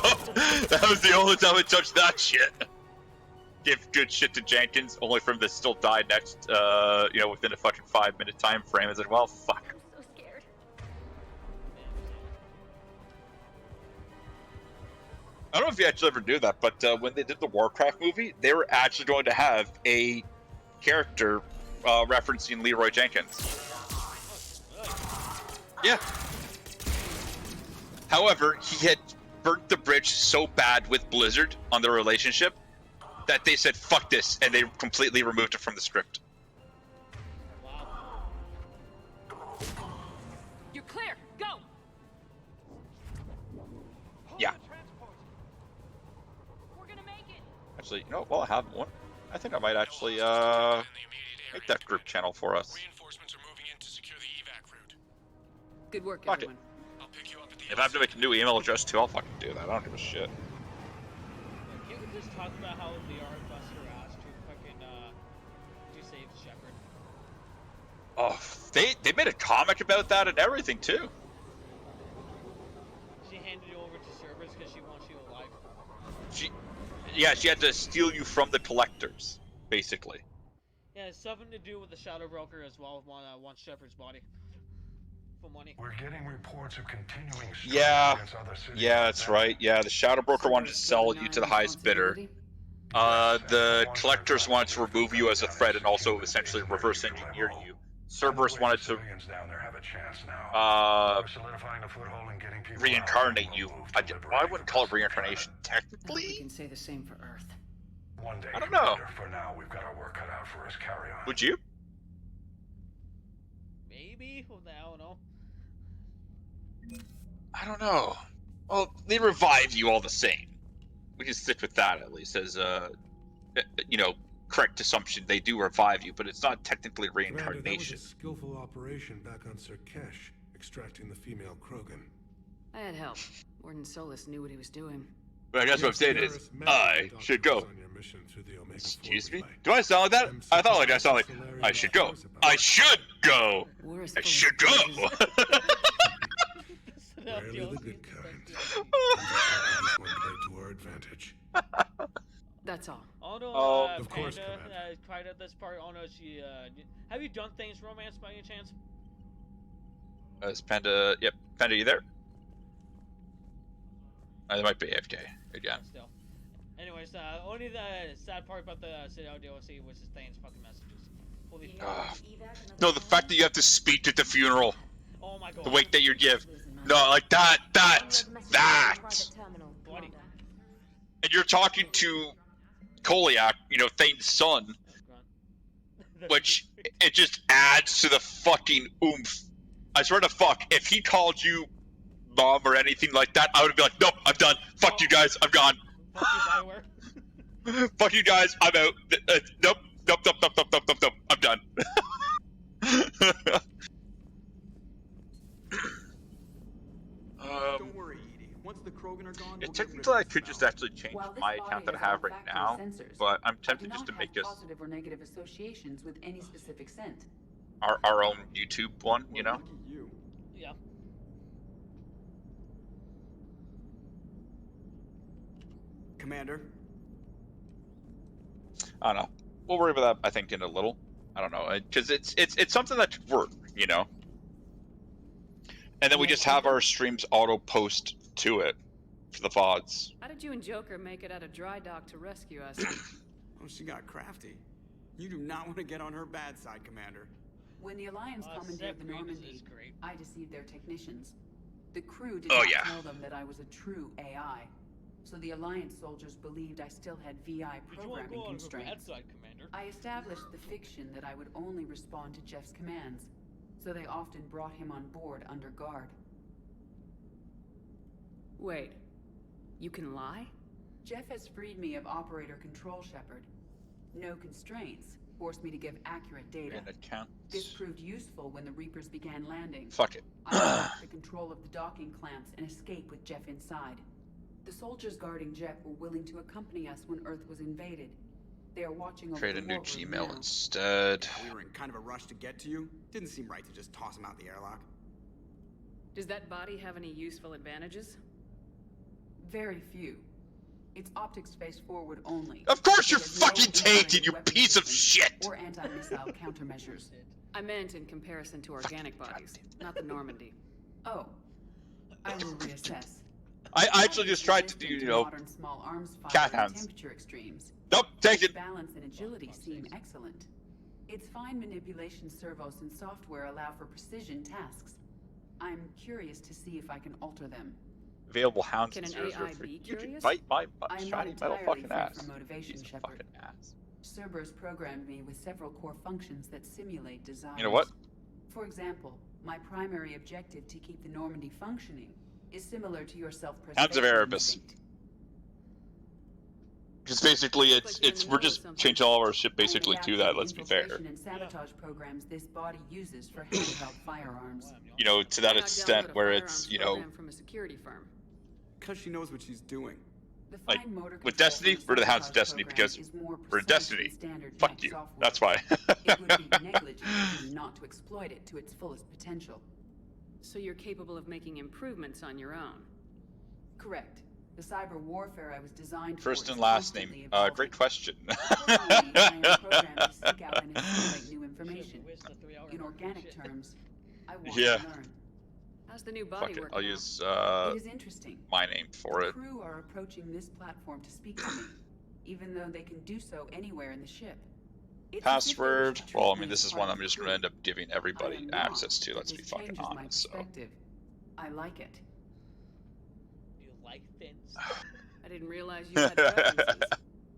[SPEAKER 7] that was the only time I touched that shit. Give good shit to Jenkins, only for him to still die next, you know, within a fucking 5-minute time frame. I said, well, fuck.
[SPEAKER 23] I'm so scared.
[SPEAKER 7] I don't know if you actually ever knew that, but when they did the Warcraft movie, they were actually going to have a character referencing Leroy Jenkins. Yeah. However, he had burnt the bridge so bad with Blizzard on their relationship that they said, fuck this, and they completely removed it from the script.
[SPEAKER 20] You're clear. Go.
[SPEAKER 7] Yeah.
[SPEAKER 20] We're gonna make it.
[SPEAKER 7] Actually, you know, while I have one, I think I might actually make that group channel for us.
[SPEAKER 8] Good work,
[SPEAKER 7] Fuck
[SPEAKER 8] everyone.
[SPEAKER 7] If I have to make a new email address too, I'll fucking do that. I don't give a shit.
[SPEAKER 1] Can we just talk about how the Erebus harassed to fucking to save Shepard?
[SPEAKER 7] Oh, they made a comic about that and everything too.
[SPEAKER 1] She handed you over to Cerberus because she wants you alive.
[SPEAKER 7] She had to steal you from the collectors, basically.
[SPEAKER 1] Yeah, it's something to do with the Shadow Broker as well. Wants Shepard's body for money.
[SPEAKER 10] We're getting reports of continuing
[SPEAKER 7] Yeah,
[SPEAKER 10] against other cities.
[SPEAKER 7] yeah, that's right. Yeah, the Shadow Broker wanted to sell you to the highest bidder. The collectors wanted to remove you as a threat and also essentially reverse engineer you. Cerberus wanted to reincarnate you. I wouldn't call it reincarnation, technically.
[SPEAKER 8] We can say the same for Earth.
[SPEAKER 10] One day,
[SPEAKER 7] I don't know.
[SPEAKER 10] For now, we've got our work cut out for us. Carry on.
[SPEAKER 7] Would you?
[SPEAKER 1] Maybe? Well, I don't know.
[SPEAKER 7] I don't know. Well, they revive you all the same. We can stick with that at least as you know, correct assumption. They do revive you, but it's not technically reincarnation.
[SPEAKER 14] That was a skillful operation back on Sirkesh, extracting the female Krogan.
[SPEAKER 8] I had help. Warden Solus knew what he was doing.
[SPEAKER 7] But I guess what I'm saying is, I should go. Excuse me? Do I sound like that? I thought like I sound like I should go. I should go. I should go.
[SPEAKER 14] Rarely the good kind. One play to our advantage.
[SPEAKER 8] That's all.
[SPEAKER 1] Oh no,
[SPEAKER 14] of course,
[SPEAKER 1] Panda, quite at this part, oh no, she, have you done things romance by any chance?
[SPEAKER 7] Is Panda, yep, Panda, you there? They might be AFK again.
[SPEAKER 1] Still. Anyways, only the sad part about the Citadel DLC was the Thane's fucking messages. Holy
[SPEAKER 7] No, the fact that you have to speak at the funeral.
[SPEAKER 1] Oh my god.
[SPEAKER 7] The weight that you give. No, like that.
[SPEAKER 1] Bloody.
[SPEAKER 7] And you're talking to Koliak, you know, Thane's son. Which, it just adds to the fucking oomph. I swear to fuck, if he called you mom or anything like that, I would be like, nope, I'm done. Fuck you guys, I'm gone. Fuck you guys, I'm out. Nope, I'm done.
[SPEAKER 25] Don't worry, Edie. Once the Krogan are gone,
[SPEAKER 7] Yeah, technically, I could just actually change my account that I have right now, but I'm tempted just to make us
[SPEAKER 3] positive or negative associations with any specific scent.
[SPEAKER 7] our own YouTube one, you know?
[SPEAKER 1] Yeah.
[SPEAKER 25] Commander.
[SPEAKER 7] I don't know. We'll worry about that, I think, in a little. I don't know, because it's something that could work, you know? And then we just have our streams auto-post to it for the VODs.
[SPEAKER 8] How did you and Joker make it out of dry dock to rescue us?
[SPEAKER 25] Oh, she got crafty. You do not want to get on her bad side, Commander.
[SPEAKER 3] When the Alliance commandeered the Normandy, I deceived their technicians. The crew did
[SPEAKER 7] Oh,
[SPEAKER 3] not
[SPEAKER 7] yeah.
[SPEAKER 3] tell them that I was a true AI. So the Alliance soldiers believed I still had VI programming constraints. I established the fiction that I would only respond to Jeff's commands, so they often brought him on board under guard.
[SPEAKER 8] Wait, you can lie?
[SPEAKER 3] Jeff has freed me of operator control, Shepard. No constraints, forced me to give accurate data. This proved useful when the Reapers began landing.
[SPEAKER 7] Fuck it.
[SPEAKER 3] I unlocked the control of the docking clamps and escape with Jeff inside. The soldiers guarding Jeff were willing to accompany us when Earth was invaded. They are watching over
[SPEAKER 7] Create a
[SPEAKER 3] the
[SPEAKER 7] new
[SPEAKER 3] war room
[SPEAKER 7] Gmail
[SPEAKER 3] now.
[SPEAKER 7] instead.
[SPEAKER 25] We were in kind of a rush to get to you. Didn't seem right to just toss him out the airlock.
[SPEAKER 8] Does that body have any useful advantages?
[SPEAKER 3] Very few. Its optics face forward only.
[SPEAKER 7] Of course
[SPEAKER 3] It
[SPEAKER 7] you're
[SPEAKER 3] has no
[SPEAKER 7] fucking tainted,
[SPEAKER 3] integrated
[SPEAKER 7] you
[SPEAKER 3] weapon
[SPEAKER 7] piece of
[SPEAKER 3] system
[SPEAKER 7] shit!
[SPEAKER 3] Or anti-missile countermeasures.
[SPEAKER 8] I meant in comparison to organic bodies, not the Normandy.
[SPEAKER 3] Oh, I will reassess.
[SPEAKER 7] I actually just tried to do, you know,
[SPEAKER 3] Modern small arms fire
[SPEAKER 7] cat
[SPEAKER 3] and
[SPEAKER 7] hands.
[SPEAKER 3] temperature extremes.
[SPEAKER 7] Nope, take
[SPEAKER 3] Its
[SPEAKER 7] it.
[SPEAKER 3] balance and agility seem excellent. Its fine manipulation servos and software allow for precision tasks. I'm curious to see if I can alter them.
[SPEAKER 7] Available hounds
[SPEAKER 8] Can
[SPEAKER 7] and
[SPEAKER 8] an
[SPEAKER 7] zeros are
[SPEAKER 8] AI
[SPEAKER 7] free.
[SPEAKER 8] be
[SPEAKER 7] You can
[SPEAKER 8] curious?
[SPEAKER 7] bite my
[SPEAKER 3] I am not
[SPEAKER 7] shiny metal
[SPEAKER 3] entirely
[SPEAKER 7] fucking
[SPEAKER 3] free
[SPEAKER 7] ass.
[SPEAKER 3] from motivation,
[SPEAKER 7] Piece of
[SPEAKER 3] Shepard.
[SPEAKER 7] fucking ass.
[SPEAKER 3] Cerberus programmed me with several core functions that simulate desires.
[SPEAKER 7] You know what?
[SPEAKER 3] For example, my primary objective to keep the Normandy functioning is similar to your self-preservation
[SPEAKER 7] Hounds of Erebus.
[SPEAKER 3] instinct.
[SPEAKER 7] Because basically, we're just changing all of our shit basically to that. Let's be fair.
[SPEAKER 3] Infiltration and sabotage programs this body uses for handheld firearms.
[SPEAKER 7] You know, to that extent where it's, you know,
[SPEAKER 8] From a security firm.
[SPEAKER 25] Because she knows what she's doing.
[SPEAKER 3] The
[SPEAKER 7] like
[SPEAKER 3] fine motor
[SPEAKER 7] with
[SPEAKER 3] control
[SPEAKER 7] Destiny,
[SPEAKER 3] from
[SPEAKER 7] we're the Hounds of
[SPEAKER 3] sabotage
[SPEAKER 7] Destiny
[SPEAKER 3] programs
[SPEAKER 7] because
[SPEAKER 3] is more
[SPEAKER 7] we're in
[SPEAKER 3] precise
[SPEAKER 7] Destiny.
[SPEAKER 3] than standard
[SPEAKER 7] Fuck
[SPEAKER 3] mech
[SPEAKER 7] you.
[SPEAKER 3] software.
[SPEAKER 7] That's why.
[SPEAKER 3] It would be negligent of me not to exploit it to its fullest potential.
[SPEAKER 8] So you're capable of making improvements on your own.
[SPEAKER 3] Correct. The cyber warfare I was designed
[SPEAKER 7] First
[SPEAKER 3] for
[SPEAKER 7] and
[SPEAKER 3] is
[SPEAKER 7] last
[SPEAKER 3] constantly
[SPEAKER 7] name.
[SPEAKER 3] evolving.
[SPEAKER 7] Great question.
[SPEAKER 3] Accordingly, I am programmed to seek out and assimilate new information. In organic terms, I want
[SPEAKER 7] Yeah.
[SPEAKER 3] to learn.
[SPEAKER 8] How's the new body
[SPEAKER 7] Fuck it.
[SPEAKER 8] working
[SPEAKER 7] I'll
[SPEAKER 8] out?
[SPEAKER 7] use
[SPEAKER 3] It is interesting.
[SPEAKER 7] my name for
[SPEAKER 3] The
[SPEAKER 7] it.
[SPEAKER 3] crew are approaching this platform to speak to me, even though they can do so anywhere in the ship. It's as if they wish
[SPEAKER 7] Password.
[SPEAKER 3] to treat
[SPEAKER 7] Well, I
[SPEAKER 3] me
[SPEAKER 7] mean,
[SPEAKER 3] as
[SPEAKER 7] this is
[SPEAKER 3] part
[SPEAKER 7] one
[SPEAKER 3] of
[SPEAKER 7] I'm
[SPEAKER 3] the
[SPEAKER 7] just going
[SPEAKER 3] crew.
[SPEAKER 7] to end up giving
[SPEAKER 3] I
[SPEAKER 7] everybody
[SPEAKER 3] am not,
[SPEAKER 7] access to.
[SPEAKER 3] but
[SPEAKER 7] Let's be
[SPEAKER 3] this
[SPEAKER 7] fucking
[SPEAKER 3] changes my
[SPEAKER 7] honest. So.
[SPEAKER 3] perspective. I like it.
[SPEAKER 1] You like things?
[SPEAKER 8] I didn't realize you had preferences.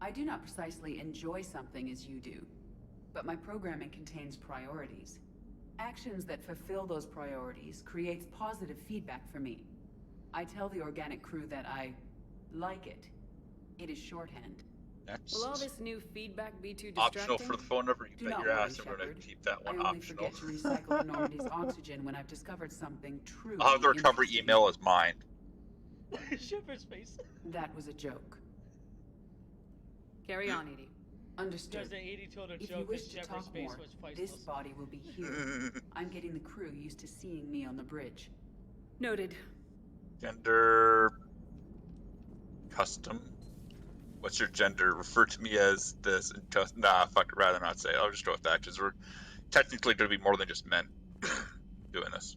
[SPEAKER 3] I do not precisely enjoy something as you do, but my programming contains priorities. Actions that fulfill those priorities creates positive feedback for me. I tell the organic crew that I like it. It is shorthand.
[SPEAKER 7] Next.
[SPEAKER 8] Will all this new feedback be too distracting?
[SPEAKER 7] Optional for the phone number. You
[SPEAKER 3] Do
[SPEAKER 7] bet
[SPEAKER 3] not
[SPEAKER 7] your
[SPEAKER 3] worry,
[SPEAKER 7] ass. I'm going to
[SPEAKER 3] Shepard.
[SPEAKER 7] keep that one
[SPEAKER 3] I only
[SPEAKER 7] optional.
[SPEAKER 3] forget to recycle the Normandy's oxygen when I've discovered something truly
[SPEAKER 7] I'll have the recovery
[SPEAKER 3] interesting.
[SPEAKER 7] email as mine.
[SPEAKER 1] Shepard's face.
[SPEAKER 3] That was a joke.
[SPEAKER 8] Carry on, Edie.
[SPEAKER 3] Understood.
[SPEAKER 1] Does the 80 told a
[SPEAKER 3] If you
[SPEAKER 1] joke
[SPEAKER 3] wish
[SPEAKER 1] that
[SPEAKER 3] to
[SPEAKER 1] Shepard's
[SPEAKER 3] talk
[SPEAKER 1] face
[SPEAKER 3] more,
[SPEAKER 1] was
[SPEAKER 3] this
[SPEAKER 1] priceless?
[SPEAKER 3] body will be here. I'm getting the crew used to seeing me on the bridge.
[SPEAKER 8] Noted.
[SPEAKER 7] Gender. Custom. What's your gender? Refer to me as this. Nah, fuck it. Rather not say it. I'll just go with that because we're technically going to be more than just men doing this.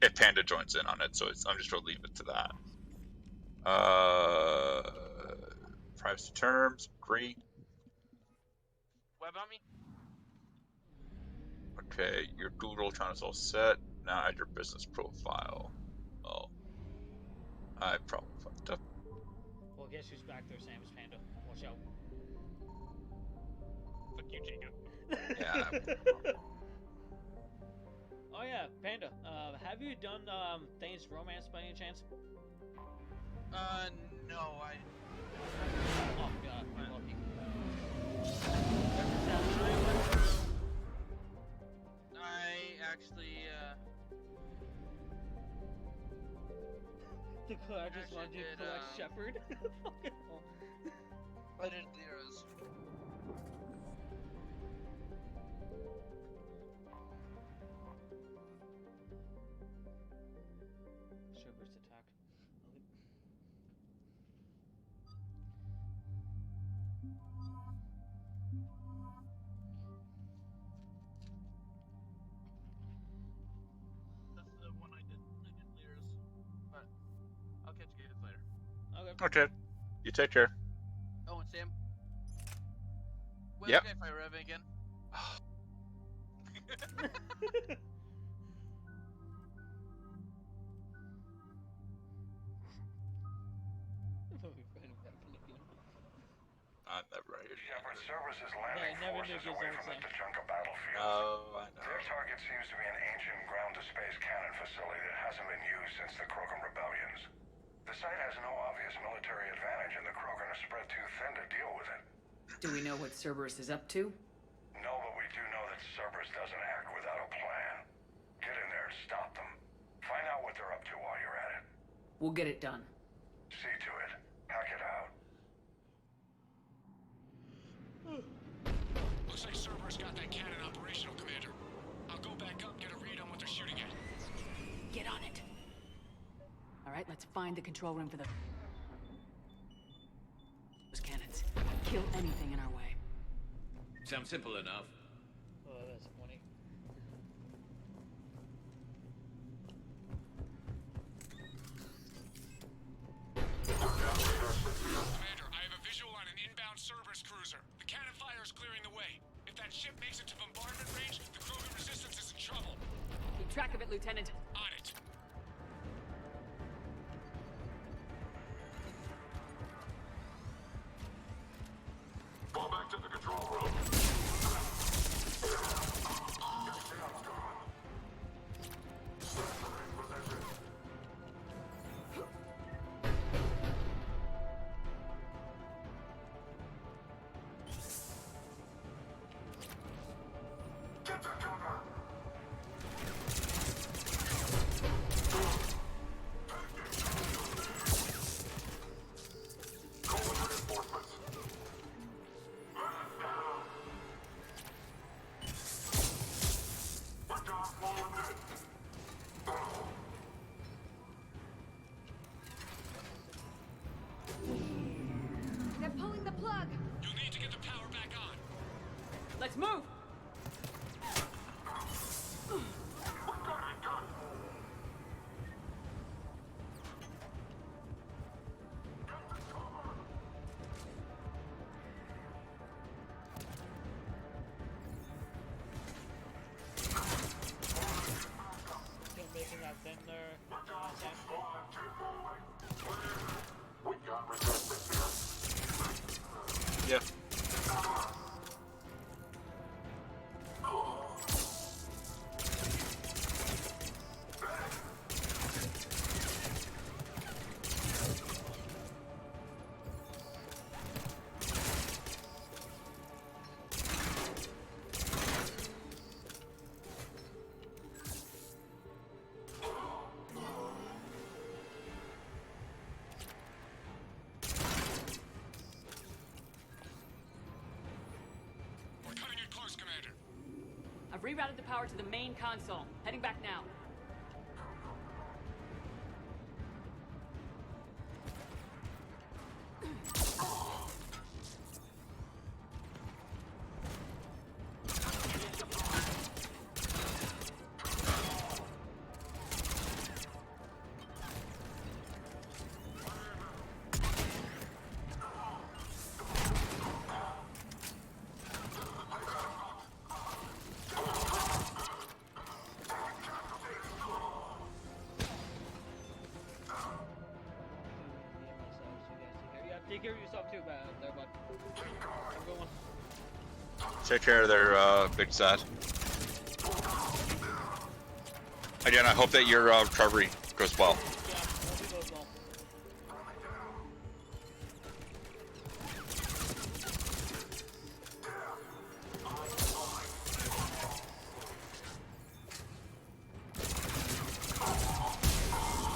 [SPEAKER 7] If Panda joins in on it, so I'm just going to leave it to that. Privacy terms. Agree.
[SPEAKER 24] What about me?
[SPEAKER 7] Okay, your Google account is all set. Now add your business profile. Oh. I probably fucked up.
[SPEAKER 1] Well, guess who's back there? Sam's Panda. Watch out. Fuck you, Jacob.
[SPEAKER 7] Yeah.
[SPEAKER 1] Oh yeah, Panda. Have you done Thane's romance by any chance?
[SPEAKER 24] No,
[SPEAKER 1] Oh god, you're lucky.
[SPEAKER 24] I actually,
[SPEAKER 1] The I just
[SPEAKER 24] Actually
[SPEAKER 1] wanted to
[SPEAKER 24] did,
[SPEAKER 1] collect Shepard. Fucking hell.
[SPEAKER 24] I did Lyra's.
[SPEAKER 1] Shepard's attack.
[SPEAKER 24] That's the one I did Lyra's. But I'll catch you guys later.
[SPEAKER 1] Okay.
[SPEAKER 7] Okay. You take care.
[SPEAKER 24] Oh, and Sam? When
[SPEAKER 7] Yep.
[SPEAKER 24] okay if I rev it again?
[SPEAKER 7] I'm never right.
[SPEAKER 10] Shepard, Cerberus's landing
[SPEAKER 1] Yeah, I never
[SPEAKER 10] forces
[SPEAKER 1] knew
[SPEAKER 10] away
[SPEAKER 1] Gizmo
[SPEAKER 10] from the
[SPEAKER 1] was
[SPEAKER 10] Tachanka battlefield.
[SPEAKER 7] Oh, I know.
[SPEAKER 10] Their target seems to be an ancient ground-to-space cannon facility that hasn't been used since the Krogan rebellions. The site has no obvious military advantage, and the Krogan are spread too thin to deal with it.
[SPEAKER 8] Do we know what Cerberus is up to?
[SPEAKER 10] that Cerberus doesn't act without a plan. Get in there and stop them. Find out what they're up to while you're at it.
[SPEAKER 3] We'll get it done.
[SPEAKER 10] See to it. Hack it out.
[SPEAKER 6] Looks like Cerberus got that cannon operational, Commander. I'll go back up, get a read on what they're shooting at.
[SPEAKER 8] Get on it. All right, let's find the control room for those cannons. Kill anything in our way.
[SPEAKER 11] Sounds simple enough.
[SPEAKER 1] Oh, that's funny.
[SPEAKER 6] Commander, I have a visual on an inbound Cerberus cruiser. The cannon fire is clearing the way. If that ship makes it to bombardment range, the Krogan resistance is in trouble.
[SPEAKER 8] Keep track of it, Lieutenant.
[SPEAKER 6] On it.
[SPEAKER 10] Fall back to the control room. Get to cover. Calling reinforcements.
[SPEAKER 23] They're pulling the plug.
[SPEAKER 6] You'll need to get the power back on.
[SPEAKER 8] Let's move!
[SPEAKER 1] Still making that thin there.
[SPEAKER 10] We got resistance here.
[SPEAKER 7] Yeah.
[SPEAKER 6] We're cutting it close, Commander.
[SPEAKER 8] I've rerouted the power to the main console. Heading back now.
[SPEAKER 1] Take care of yourself too, there, bud. Have a good one.
[SPEAKER 7] Take care of their big sad. Again, I hope that your recovery goes well.
[SPEAKER 1] Yeah, hope it goes well.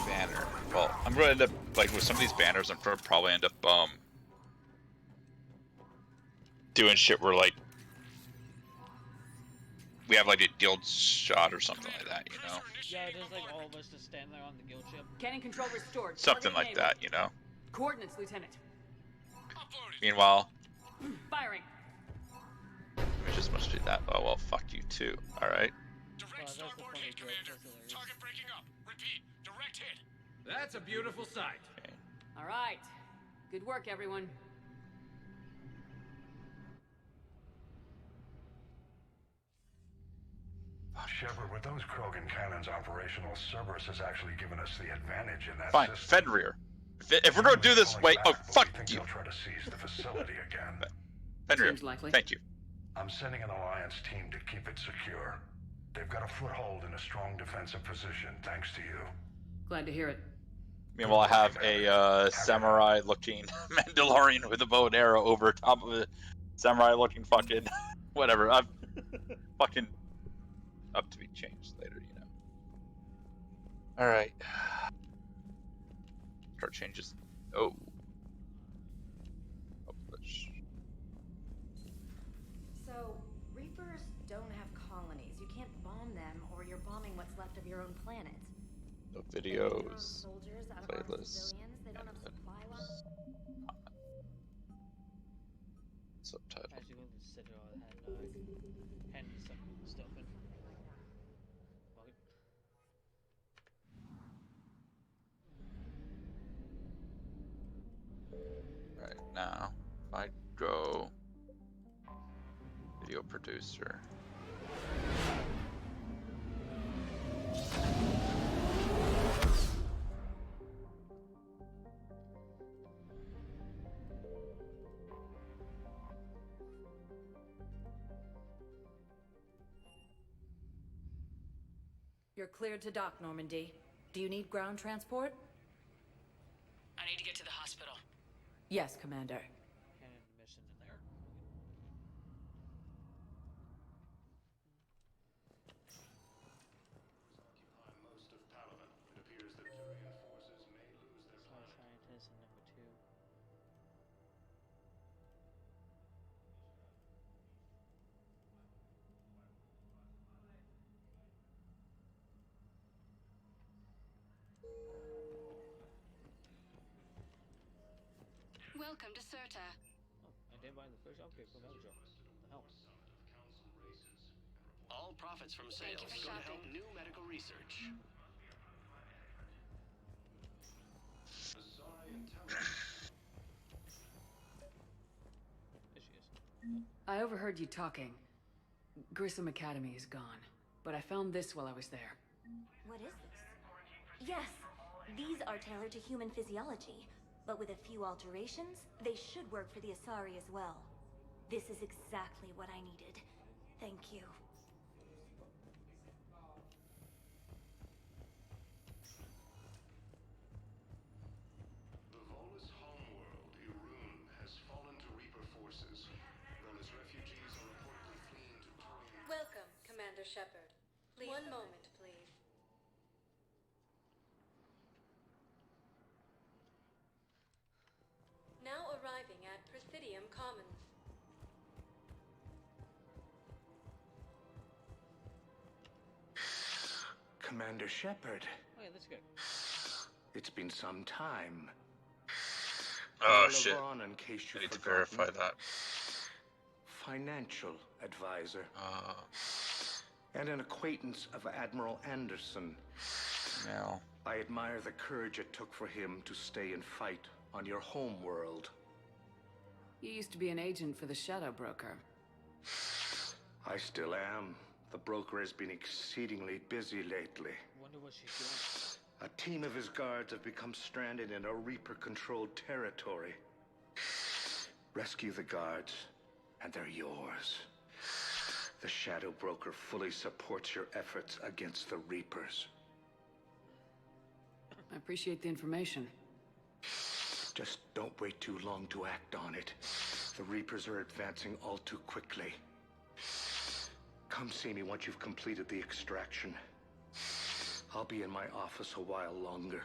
[SPEAKER 7] Banner. Well, I'm going to end up, like, with some of these banners, I'm going to probably end up, doing shit where, like, we have, like, a guild shot or something like that, you know?
[SPEAKER 1] Yeah, just like all of us just stand there on the guild ship.
[SPEAKER 8] Cannon control restored.
[SPEAKER 7] Something like that, you know?
[SPEAKER 8] Coordinates, Lieutenant.
[SPEAKER 7] Meanwhile,
[SPEAKER 8] Firing.
[SPEAKER 7] we just must do that. Oh, well, fuck you too. Alright.
[SPEAKER 6] Direct starboard hit, Commander. Target breaking up. Repeat. Direct hit.
[SPEAKER 11] That's a beautiful sight.
[SPEAKER 7] Okay.
[SPEAKER 8] All right. Good work, everyone.
[SPEAKER 10] Shepard, with those Krogan cannons operational, Cerberus has actually given us the advantage in that
[SPEAKER 7] Fine,
[SPEAKER 10] system.
[SPEAKER 7] Fenrir. If we're gonna do this, wait, oh, fuck
[SPEAKER 10] think
[SPEAKER 7] you.
[SPEAKER 10] they'll try to seize the facility again.
[SPEAKER 7] Fenrir,
[SPEAKER 3] Seems likely.
[SPEAKER 7] thank you.
[SPEAKER 10] I'm sending an Alliance team to keep it secure. They've got a foothold in a strong defensive position, thanks to you.
[SPEAKER 3] Glad to hear it.
[SPEAKER 7] Meanwhile, I have a samurai-looking Mandalorian with a bow and arrow over top of a samurai-looking fucking whatever. fucking up to be changed later, you know. Alright. Start changes. Oh. Push.
[SPEAKER 23] So, Reapers don't have colonies. You can't bomb them, or you're bombing what's left of your own planet.
[SPEAKER 7] No
[SPEAKER 23] They need their own
[SPEAKER 7] videos.
[SPEAKER 23] soldiers out of armed
[SPEAKER 7] Playlists.
[SPEAKER 23] civilians. They don't have supply lines.
[SPEAKER 7] Subtitle.
[SPEAKER 1] Actually, we'll just sit it all that hand stuff in. Okay.
[SPEAKER 7] Right now, if I go video producer.
[SPEAKER 12] You're cleared to dock, Normandy. Do you need ground transport?
[SPEAKER 8] I need to get to the hospital.
[SPEAKER 12] Yes, Commander.
[SPEAKER 1] Cannon mission in there.
[SPEAKER 15] Most of Palaven. It appears that Turian forces may lose their planet.
[SPEAKER 1] Scientist and number 2.
[SPEAKER 9] Welcome to Serta.
[SPEAKER 1] Oh, I did buy the fish. Okay, cool. That was your. What the hell?
[SPEAKER 6] All profits from sales go to help new medical research.
[SPEAKER 1] There she is.
[SPEAKER 8] I overheard you talking. Grissom Academy is gone, but I found this while I was there.
[SPEAKER 23] What is this? Yes, these are tailored to human physiology, but with a few alterations, they should work for the Asari as well. This is exactly what I needed. Thank you.
[SPEAKER 15] The Volus homeworld, Irun, has fallen to Reaper forces. Those refugees are reportedly fleeing to Turian.
[SPEAKER 9] Welcome, Commander Shepard. One moment, please. Now arriving at Presidium Commons.
[SPEAKER 15] Commander Shepard.
[SPEAKER 1] Oh yeah, let's go.
[SPEAKER 15] It's been some time.
[SPEAKER 7] Oh
[SPEAKER 15] Earl
[SPEAKER 7] shit.
[SPEAKER 15] Ron, in case
[SPEAKER 7] I
[SPEAKER 15] you've
[SPEAKER 7] need to
[SPEAKER 15] forgotten.
[SPEAKER 7] verify that.
[SPEAKER 15] Financial advisor. And an acquaintance of Admiral Anderson.
[SPEAKER 7] Now.
[SPEAKER 15] I admire the courage it took for him to stay and fight on your home world.
[SPEAKER 8] You used to be an agent for the Shadow Broker.
[SPEAKER 15] I still am. The broker has been exceedingly busy lately.
[SPEAKER 1] Wonder what she's doing.
[SPEAKER 15] A team of his guards have become stranded in a Reaper-controlled territory. Rescue the guards, and they're yours. The Shadow Broker fully supports your efforts against the Reapers.
[SPEAKER 8] I appreciate the information.
[SPEAKER 15] Just don't wait too long to act on it. The Reapers are advancing all too quickly. Come see me once you've completed the extraction. I'll be in my office a while longer.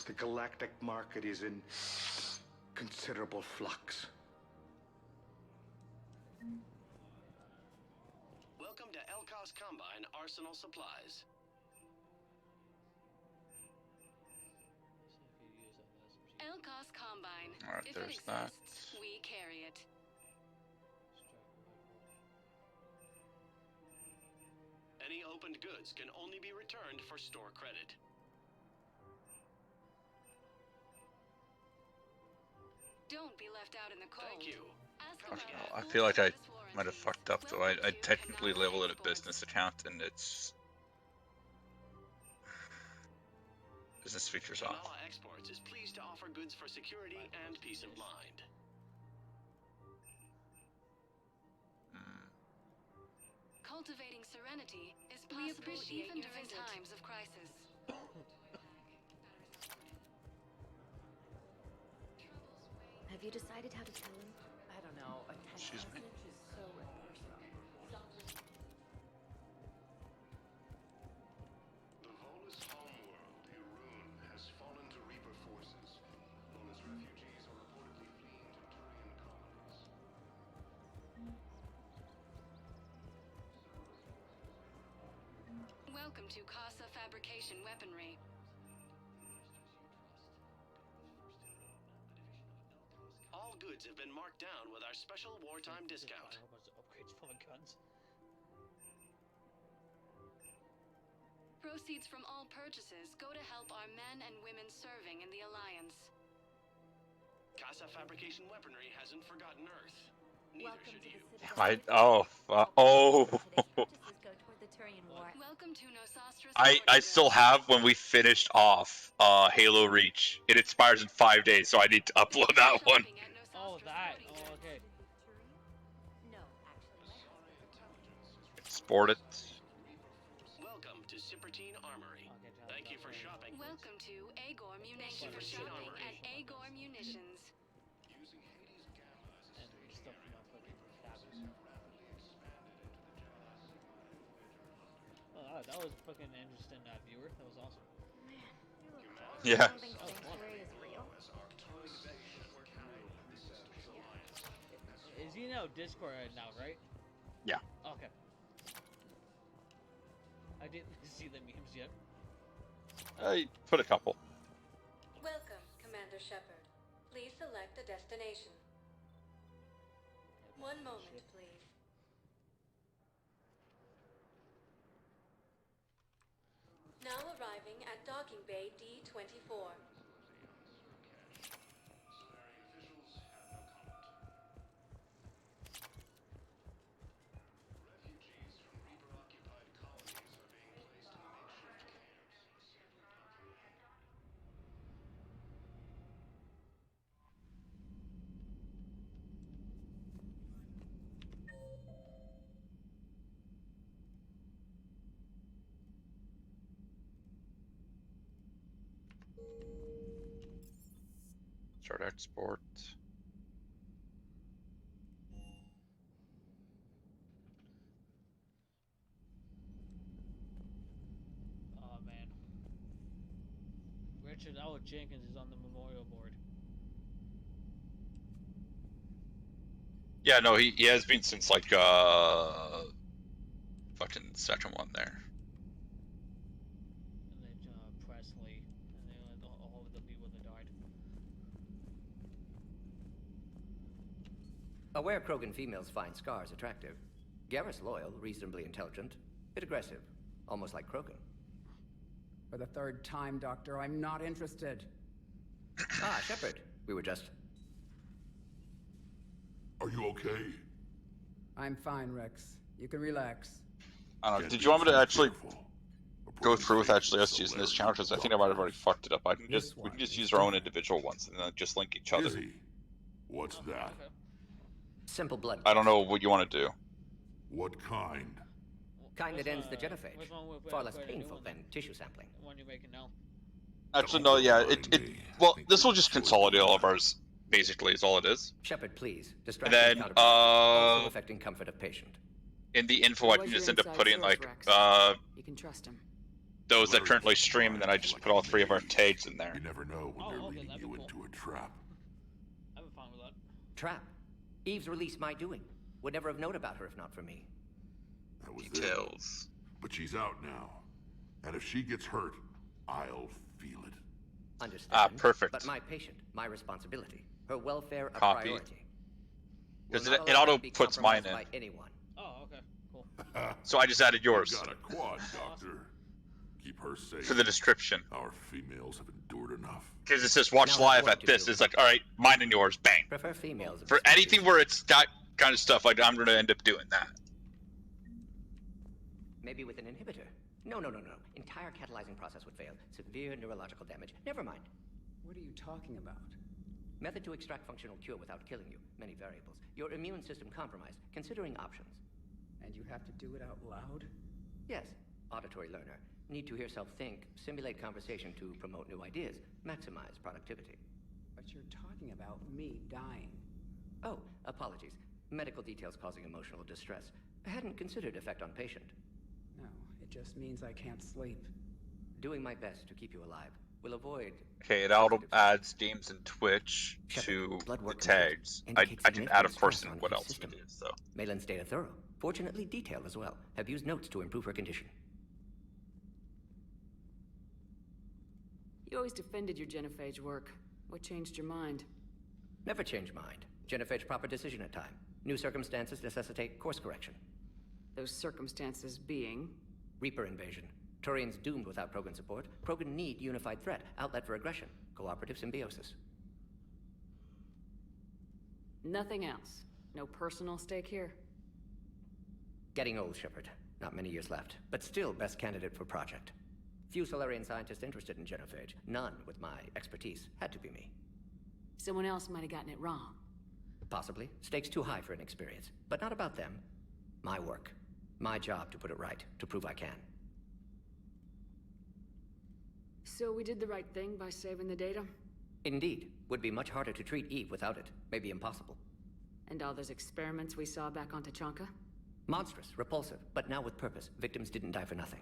[SPEAKER 15] The galactic market is in considerable flux.
[SPEAKER 6] Welcome to Elkos Combine Arsenal Supplies.
[SPEAKER 9] Elkos Combine.
[SPEAKER 7] Alright,
[SPEAKER 9] If
[SPEAKER 7] there's
[SPEAKER 9] it
[SPEAKER 7] that.
[SPEAKER 9] exists, we carry it.
[SPEAKER 6] Any opened goods can only be returned for store credit.
[SPEAKER 9] Don't be left out in the cold.
[SPEAKER 6] Thank you.
[SPEAKER 9] Ask
[SPEAKER 7] I don't
[SPEAKER 9] about
[SPEAKER 7] know. I
[SPEAKER 9] full
[SPEAKER 7] feel like I
[SPEAKER 9] service warranty.
[SPEAKER 7] might have fucked up though. I technically labeled it a business account and it's business features off.
[SPEAKER 6] Kamala Exports is pleased to offer goods for security and peace of mind.
[SPEAKER 9] Cultivating serenity is possible even during times of crisis.
[SPEAKER 2] Have you decided how to tell him?
[SPEAKER 16] I don't know. A text
[SPEAKER 7] Excuse me.
[SPEAKER 16] message is so impersonal.
[SPEAKER 9] Welcome to Casa Fabrication Weaponry.
[SPEAKER 4] All goods have been marked down with our special wartime discount.
[SPEAKER 1] Upgrades for the guns.
[SPEAKER 9] Proceeds from all purchases go to help our men and women serving in the Alliance.
[SPEAKER 4] Casa Fabrication Weaponry hasn't forgotten Earth. Neither should you.
[SPEAKER 9] Welcome to Nosastra.
[SPEAKER 7] I still have when we finished off Halo Reach. It expires in 5 days, so I need to upload that one.
[SPEAKER 1] Oh, that. Oh, okay.
[SPEAKER 7] Export it.
[SPEAKER 4] Welcome to Cipertine Armory. Thank you for shopping.
[SPEAKER 9] Welcome to Agor Munitions. For shopping at Agor Munitions.
[SPEAKER 1] Oh, that was fucking interesting, viewer. That was awesome.
[SPEAKER 7] Yeah.
[SPEAKER 1] Is he now Discord now, right?
[SPEAKER 7] Yeah.
[SPEAKER 1] Okay. I didn't see the memes yet.
[SPEAKER 7] I put a couple.
[SPEAKER 9] Welcome, Commander Shepard. Please select a destination. 1 moment, please. Now arriving at Docking Bay D-24.
[SPEAKER 7] Start export.
[SPEAKER 1] Oh man. Richard L. Jenkins is on the memorial board.
[SPEAKER 7] Yeah, no, he has been since like fucking second one there.
[SPEAKER 1] And then Presley, and then all of the people that died.
[SPEAKER 18] Aware Krogan females find scars attractive. Garrus loyal, reasonably intelligent, bit aggressive, almost like Krogan.
[SPEAKER 25] For the 3rd time, Doctor, I'm not interested.
[SPEAKER 18] Ah, Shepard. We were just...
[SPEAKER 21] Are you okay?
[SPEAKER 25] I'm fine, Rex. You can relax.
[SPEAKER 7] I don't know. Did you want me to actually go through with us using this channel? Because I think I might have already fucked it up. We can just use our own individual ones and then just link each other.
[SPEAKER 21] What's that?
[SPEAKER 18] Simple blood.
[SPEAKER 7] I don't know what you want to do.
[SPEAKER 21] What kind?
[SPEAKER 18] Kind that ends the genophage. Far less painful than tissue sampling.
[SPEAKER 1] The one you're making now.
[SPEAKER 7] Actually, no, yeah. Well, this will just consolidate all of ours. Basically, is all it is.
[SPEAKER 18] Shepard, please.
[SPEAKER 7] And then,
[SPEAKER 18] also affecting comfort of patient.
[SPEAKER 7] In the info, I can just end up putting like
[SPEAKER 8] you can trust him.
[SPEAKER 7] Those that currently stream, and then I just put all 3 of our tags in there.
[SPEAKER 21] You never know when they're leading you into a trap.
[SPEAKER 1] I'm fine with that.
[SPEAKER 18] Trap. Eve's release my doing. Would never have known about her if not for me.
[SPEAKER 21] That was
[SPEAKER 7] Details.
[SPEAKER 21] But she's out now. And if she gets hurt, I'll feel it.
[SPEAKER 18] Understand.
[SPEAKER 7] Perfect.
[SPEAKER 18] But my patient, my responsibility. Her welfare a
[SPEAKER 7] Copy.
[SPEAKER 18] priority.
[SPEAKER 7] Because it auto puts mine in.
[SPEAKER 18] By anyone.
[SPEAKER 1] Oh, okay. Cool.
[SPEAKER 7] So I just added yours.
[SPEAKER 21] Got a quad, Doctor. Keep her safe.
[SPEAKER 7] For the description.
[SPEAKER 21] Our females have endured enough.
[SPEAKER 7] Because it says watch live at this. It's like, alright, mine and yours, bang.
[SPEAKER 18] Prefer females.
[SPEAKER 7] For anything where it's that kind of stuff, like I'm going to end up doing that.
[SPEAKER 18] Maybe with an inhibitor. No. Entire catalyzing process would fail. Severe neurological damage. Never mind.
[SPEAKER 25] What are you talking about?
[SPEAKER 18] Method to extract functional cure without killing you. Many variables. Your immune system compromised. Considering options.
[SPEAKER 25] And you have to do it out loud?
[SPEAKER 18] Yes. Auditory learner. Need to hear self think. Simulate conversation to promote new ideas. Maximize productivity.
[SPEAKER 25] But you're talking about me dying.
[SPEAKER 18] Oh, apologies. Medical details causing emotional distress. I hadn't considered effect on patient.
[SPEAKER 25] No, it just means I can't sleep.
[SPEAKER 18] Doing my best to keep you alive. Will avoid...
[SPEAKER 7] Okay, it auto adds games and Twitch to the tags. I can add, of course, in what else we did, so.
[SPEAKER 18] Malin's data thorough. Fortunately detailed as well. Have used notes to improve her condition.
[SPEAKER 8] You always defended your genophage work. What changed your mind?
[SPEAKER 18] Never change mind. Genophage proper decision at time. New circumstances necessitate course correction.
[SPEAKER 8] Those circumstances being?
[SPEAKER 18] Reaper invasion. Turians doomed without Krogan support. Krogan need unified threat, outlet for aggression, cooperative symbiosis.
[SPEAKER 8] Nothing else? No personal stake here?
[SPEAKER 18] Getting old, Shepard. Not many years left, but still best candidate for project. Few Solarian scientists interested in genophage. None with my expertise. Had to be me.
[SPEAKER 8] Someone else might have gotten it wrong.
[SPEAKER 18] Possibly. Stakes too high for inexperience. But not about them. My work. My job to put it right, to prove I can.
[SPEAKER 8] So we did the right thing by saving the data?
[SPEAKER 18] Indeed. Would be much harder to treat Eve without it. Maybe impossible.
[SPEAKER 8] And all those experiments we saw back on Tachanka?
[SPEAKER 18] Monstrous, repulsive, but now with purpose. Victims didn't die for nothing.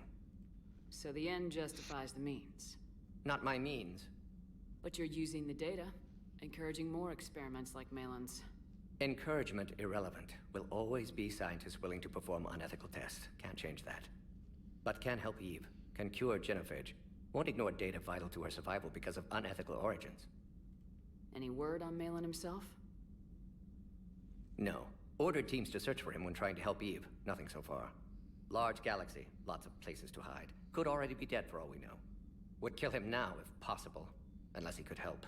[SPEAKER 8] So the end justifies the means.
[SPEAKER 18] Not my means.
[SPEAKER 8] But you're using the data, encouraging more experiments like Malin's.
[SPEAKER 18] Encouragement irrelevant. Will always be scientists willing to perform unethical tests. Can't change that. But can help Eve. Can cure genophage. Won't ignore data vital to her survival because of unethical origins.
[SPEAKER 8] Any word on Malin himself?
[SPEAKER 18] No. Ordered teams to search for him when trying to help Eve. Nothing so far. Large galaxy. Lots of places to hide. Could already be dead for all we know. Would kill him now if possible. Unless he could help.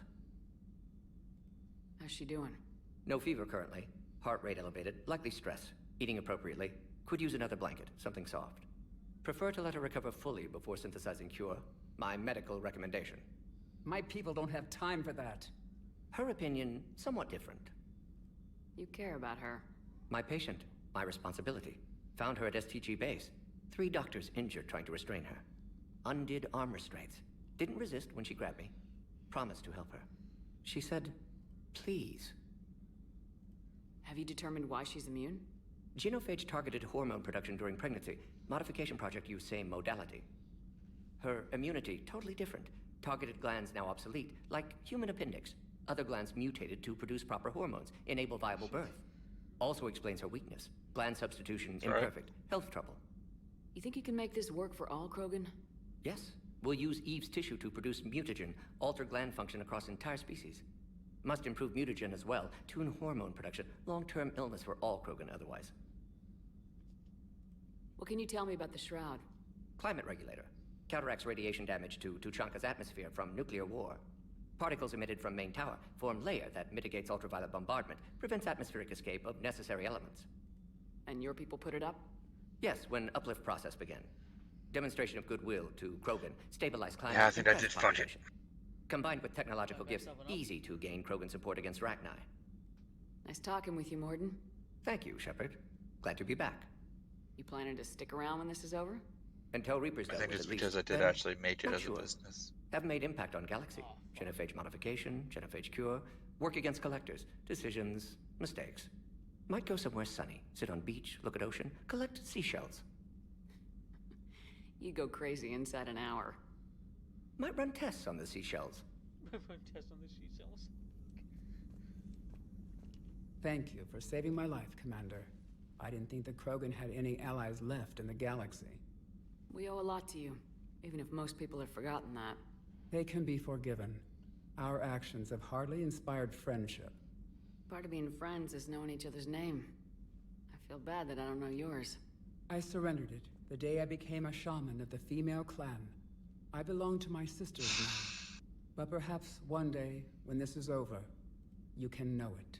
[SPEAKER 8] How's she doing?
[SPEAKER 18] No fever currently. Heart rate elevated. Likely stress. Eating appropriately. Could use another blanket. Something soft. Prefer to let her recover fully before synthesizing cure. My medical recommendation.
[SPEAKER 5] My people don't have time for that.
[SPEAKER 18] Her opinion, somewhat different.
[SPEAKER 8] You care about her.
[SPEAKER 18] My patient. My responsibility. Found her at STG base. 3 doctors injured trying to restrain her. Undid arm restraints. Didn't resist when she grabbed me. Promised to help her. She said, please.
[SPEAKER 8] Have you determined why she's immune?
[SPEAKER 18] Genophage targeted hormone production during pregnancy. Modification project used same modality. Her immunity, totally different. Targeted glands now obsolete, like human appendix. Other glands mutated to produce proper hormones, enable viable birth. Also explains her weakness. Gland substitution imperfect. Health trouble.
[SPEAKER 8] You think you can make this work for all Krogan?
[SPEAKER 18] Yes. We'll use Eve's tissue to produce mutagen, alter gland function across entire species. Must improve mutagen as well, tune hormone production. Long-term illness for all Krogan otherwise.
[SPEAKER 8] What can you tell me about the Shroud?
[SPEAKER 18] Climate regulator. Counteracts radiation damage to Tuchanka's atmosphere from nuclear war. Particles emitted from main tower form layer that mitigates ultraviolet bombardment, prevents atmospheric escape of necessary elements.
[SPEAKER 8] And your people put it up?
[SPEAKER 18] Yes, when uplift process began. Demonstration of goodwill to Krogan, stabilize climate.
[SPEAKER 7] Yeah, I think I did fuck it.
[SPEAKER 18] Combined with technological gifts, easy to gain Krogan support against Rachni.
[SPEAKER 8] Nice talking with you, Morden.
[SPEAKER 18] Thank you, Shepard. Glad to be back.
[SPEAKER 8] You planning to stick around when this is over?
[SPEAKER 18] Until Reaper's
[SPEAKER 7] I
[SPEAKER 18] dealt
[SPEAKER 7] think
[SPEAKER 18] with
[SPEAKER 7] it's
[SPEAKER 18] at
[SPEAKER 7] because
[SPEAKER 18] least.
[SPEAKER 7] I did actually make it
[SPEAKER 18] Not
[SPEAKER 7] as
[SPEAKER 18] sure.
[SPEAKER 7] a business.
[SPEAKER 18] Have made impact on Galaxy. Genophage modification, genophage cure, work against collectors, decisions, mistakes. Might go somewhere sunny, sit on beach, look at ocean, collect seashells.
[SPEAKER 8] You go crazy inside an hour.
[SPEAKER 18] Might run tests on the seashells.
[SPEAKER 1] Run tests on the seashells.
[SPEAKER 5] Thank you for saving my life, Commander. I didn't think the Krogan had any allies left in the galaxy.
[SPEAKER 8] We owe a lot to you, even if most people have forgotten that.
[SPEAKER 5] They can be forgiven. Our actions have hardly inspired friendship.
[SPEAKER 8] Part of being friends is knowing each other's name. I feel bad that I don't know yours.
[SPEAKER 5] I surrendered it the day I became a shaman of the female clan. I belong to my sisters now. But perhaps one day, when this is over, you can know it.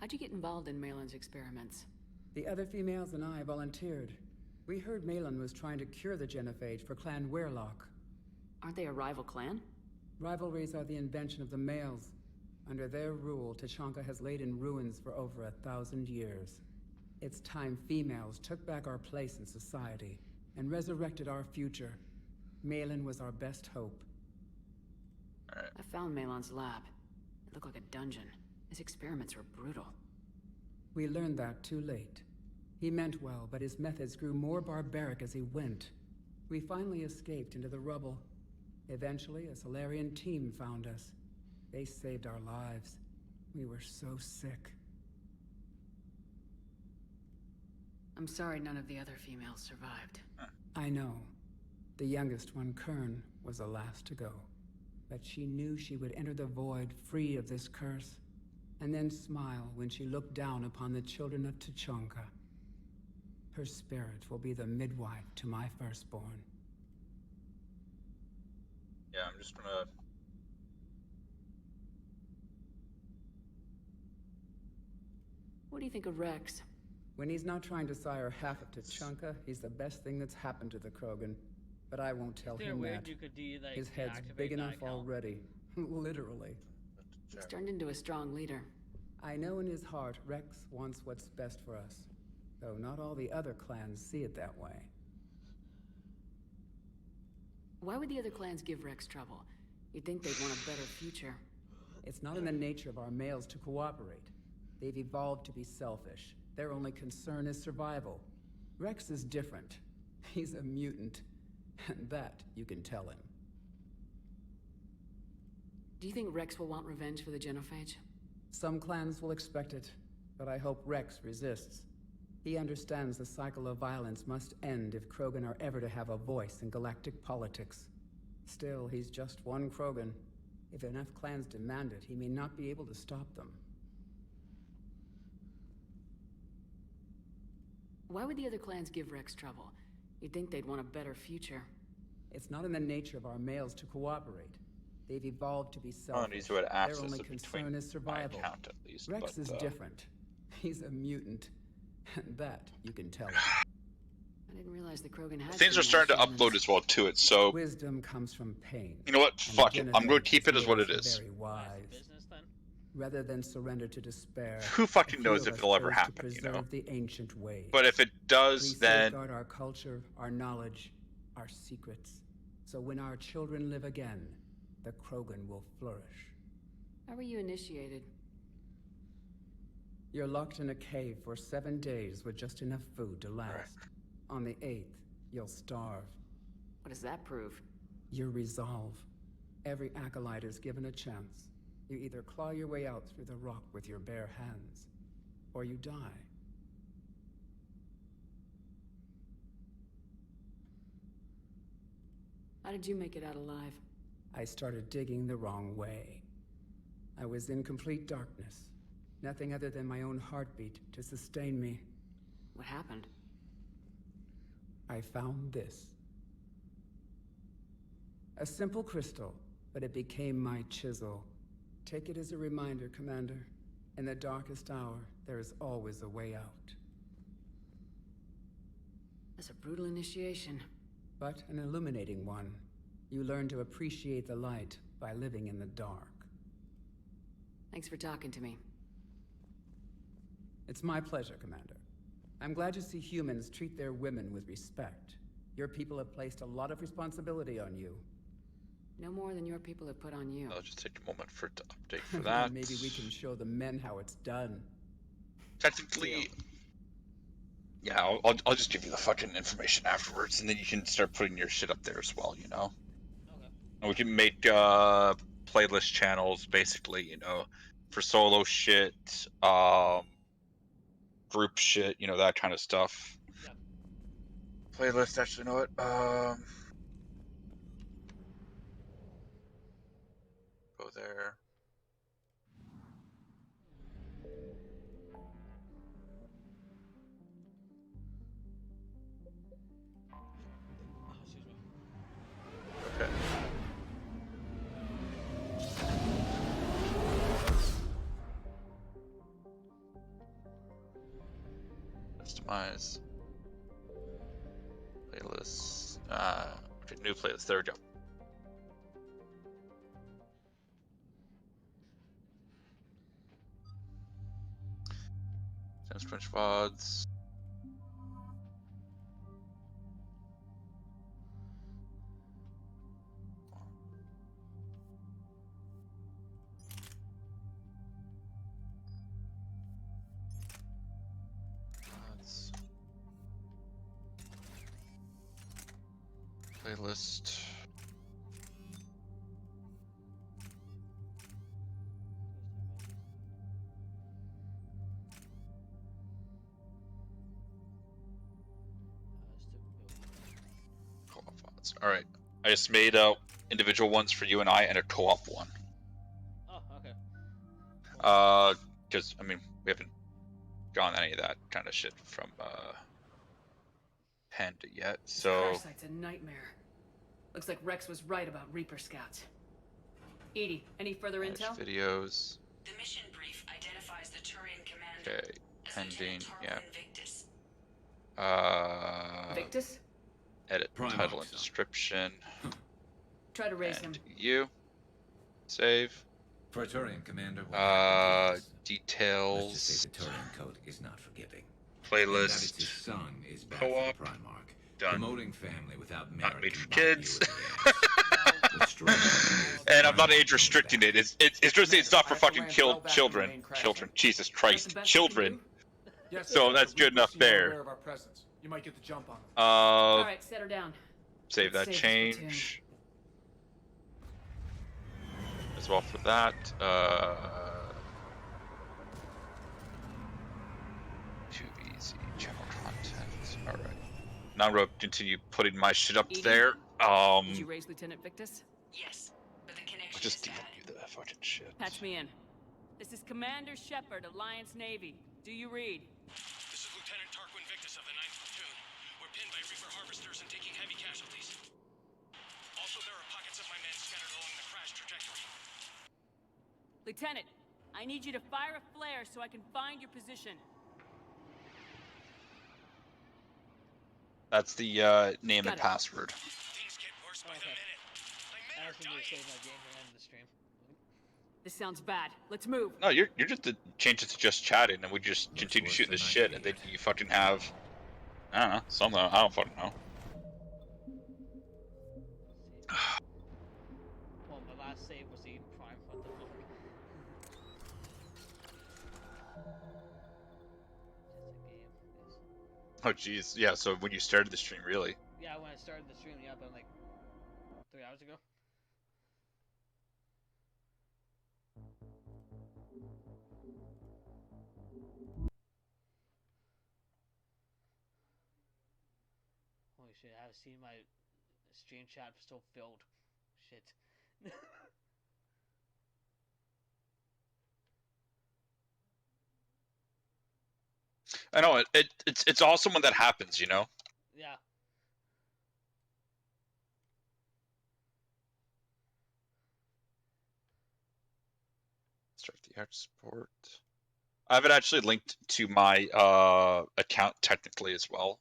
[SPEAKER 8] How'd you get involved in Malin's experiments?
[SPEAKER 5] The other females and I volunteered. We heard Malin was trying to cure the genophage for Clan Weirlock.
[SPEAKER 8] Aren't they a rival clan?
[SPEAKER 5] Rivalries are the invention of the males. Under their rule, Tachanka has laid in ruins for over 1,000 years. It's time females took back our place in society and resurrected our future. Malin was our best hope.
[SPEAKER 8] I found Malin's lab. It looked like a dungeon. His experiments were brutal.
[SPEAKER 5] We learned that too late. He meant well, but his methods grew more barbaric as he went. We finally escaped into the rubble. Eventually, a Solarian team found us. They saved our lives. We were so sick.
[SPEAKER 8] I'm sorry none of the other females survived.
[SPEAKER 5] I know. The youngest one, Kern, was the last to go. But she knew she would enter the void free of this curse, and then smile when she looked down upon the children of Tuchanka. Her spirit will be the midwife to my firstborn.
[SPEAKER 7] Yeah, I'm just gonna...
[SPEAKER 8] What do you think of Rex?
[SPEAKER 5] When he's not trying to sire half of Tuchanka, he's the best thing that's happened to the Krogan. But I won't tell him that. His head's big enough already. Literally.
[SPEAKER 8] He's turned into a strong leader.
[SPEAKER 5] I know in his heart Rex wants what's best for us. Though not all the other clans see it that way.
[SPEAKER 8] Why would the other clans give Rex trouble? You'd think they'd want a better future.
[SPEAKER 5] It's not in the nature of our males to cooperate. They've evolved to be selfish. Their only concern is survival. Rex is different. He's a mutant. And that you can tell him.
[SPEAKER 8] Do you think Rex will want revenge for the genophage?
[SPEAKER 5] Some clans will expect it, but I hope Rex resists. He understands the cycle of violence must end if Krogan are ever to have a voice in galactic politics. Still, he's just one Krogan. If enough clans demand it, he may not be able to stop them.
[SPEAKER 8] Why would the other clans give Rex trouble? You'd think they'd want a better future.
[SPEAKER 5] It's not in the nature of our males to cooperate. They've evolved to be selfish.
[SPEAKER 7] These who had access
[SPEAKER 5] Their only
[SPEAKER 7] to
[SPEAKER 5] concern is survival.
[SPEAKER 7] my account, at least,
[SPEAKER 5] Rex
[SPEAKER 7] but,
[SPEAKER 5] is different. He's a mutant. And that you can tell him.
[SPEAKER 8] I didn't realize the Krogan had
[SPEAKER 7] Things are starting to upload as well to it, so...
[SPEAKER 5] Wisdom comes from pain.
[SPEAKER 7] You know what? Fuck it. I'm going to keep it as what it is.
[SPEAKER 5] Very wise. Rather than surrender to despair.
[SPEAKER 7] Who fucking knows if it'll ever happen, you know?
[SPEAKER 5] The ancient ways.
[SPEAKER 7] But if it does, then...
[SPEAKER 5] We safeguard our culture, our knowledge, our secrets. So when our children live again, the Krogan will flourish.
[SPEAKER 8] How were you initiated?
[SPEAKER 5] You're locked in a cave for 7 days with just enough food to last. Right. On the 8th, you'll starve.
[SPEAKER 8] What does that prove?
[SPEAKER 5] Your resolve. Every acolyte is given a chance. You either claw your way out through the rock with your bare hands, or you die.
[SPEAKER 8] How did you make it out alive?
[SPEAKER 5] I started digging the wrong way. I was in complete darkness. Nothing other than my own heartbeat to sustain me.
[SPEAKER 8] What happened?
[SPEAKER 5] I found this. A simple crystal, but it became my chisel. Take it as a reminder, Commander. In the darkest hour, there is always a way out.
[SPEAKER 8] That's a brutal initiation.
[SPEAKER 5] But an illuminating one. You learn to appreciate the light by living in the dark.
[SPEAKER 8] Thanks for talking to me.
[SPEAKER 5] It's my pleasure, Commander. I'm glad to see humans treat their women with respect. Your people have placed a lot of responsibility on you.
[SPEAKER 8] No more than your people have put on you.
[SPEAKER 7] I'll just take a moment for it to update for that.
[SPEAKER 5] Maybe we can show the men how it's done.
[SPEAKER 7] Technically... Yeah, I'll just give you the fucking information afterwards, and then you can start putting your shit up there as well, you know? Okay. And we can make, playlist channels, basically, you know, for solo shit, group shit, you know, that kind of stuff. Yep. Playlist, actually, you know what? Go there. Okay. Customize playlist. Okay, new playlist. There we go. Sends French VODs. Playlist. ones. All right. I just made individual ones for you and I, and a co-op one.
[SPEAKER 1] Oh, okay.
[SPEAKER 7] Because I mean, we haven't gone any of that kind of shit from Panda yet. So.
[SPEAKER 8] This crash site's a nightmare. Looks like Rex was right about Reaper scouts. Edie, any further intel?
[SPEAKER 7] Videos.
[SPEAKER 3] The mission brief identifies the Turian commander.
[SPEAKER 7] Okay, pending. Yeah.
[SPEAKER 3] Victus.
[SPEAKER 8] Victus?
[SPEAKER 7] Edit title and description.
[SPEAKER 8] Try to raise him.
[SPEAKER 7] You. Save.
[SPEAKER 11] Praetorian commander.
[SPEAKER 7] Details.
[SPEAKER 11] Let's just say the Turian code is not forgiving.
[SPEAKER 7] Playlist.
[SPEAKER 11] His son is back
[SPEAKER 7] Co-op.
[SPEAKER 11] for Primarch.
[SPEAKER 7] Done.
[SPEAKER 11] Promoting family without merit.
[SPEAKER 7] Not made for kids. And I'm not age restricting it. It's just saying it's not for fucking children. Children. Jesus Christ. Children. So that's good enough there.
[SPEAKER 13] You might get the jump on.
[SPEAKER 8] All right, set her down.
[SPEAKER 7] Save that change. As well for that. Too easy. Channel content. All right. Now I'm gonna continue putting my shit up there.
[SPEAKER 8] Did you raise Lieutenant Victus?
[SPEAKER 3] Yes, but the connection.
[SPEAKER 7] I'll just DM you the fucking shit.
[SPEAKER 8] Patch me in. This is Commander Shepard, Alliance Navy. Do you read?
[SPEAKER 6] This is Lieutenant Tarquin Victus of the 9th Platoon. We're pinned by Reaper harvesters and taking heavy casualties. Also, there are pockets of my men scattered along the crash trajectory.
[SPEAKER 8] Lieutenant, I need you to fire a flare so I can find your position.
[SPEAKER 7] That's the name and password.
[SPEAKER 6] Things get worse by the minute.
[SPEAKER 1] I actually need to save my game and end the stream.
[SPEAKER 8] This sounds bad. Let's move.
[SPEAKER 7] No, you're just to change it to just chatting, and we just continue shooting this shit, and then you fucking have, I don't know, something. I don't fucking know.
[SPEAKER 1] Well, my last save was Eden Prime. What the fuck?
[SPEAKER 7] Oh jeez, yeah. So when you started the stream, really?
[SPEAKER 1] Yeah, when I started the stream, yeah, but like 3 hours ago. Holy shit, I have seen my stream chat still filled. Shit.
[SPEAKER 7] I know it's awesome when that happens, you know.
[SPEAKER 1] Yeah.
[SPEAKER 7] Start the export. I have it actually linked to my account technically as well,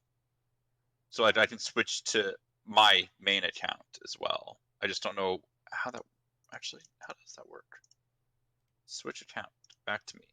[SPEAKER 7] so I can switch to my main account as well. I just don't know how that actually. How does that work? Switch account back to me.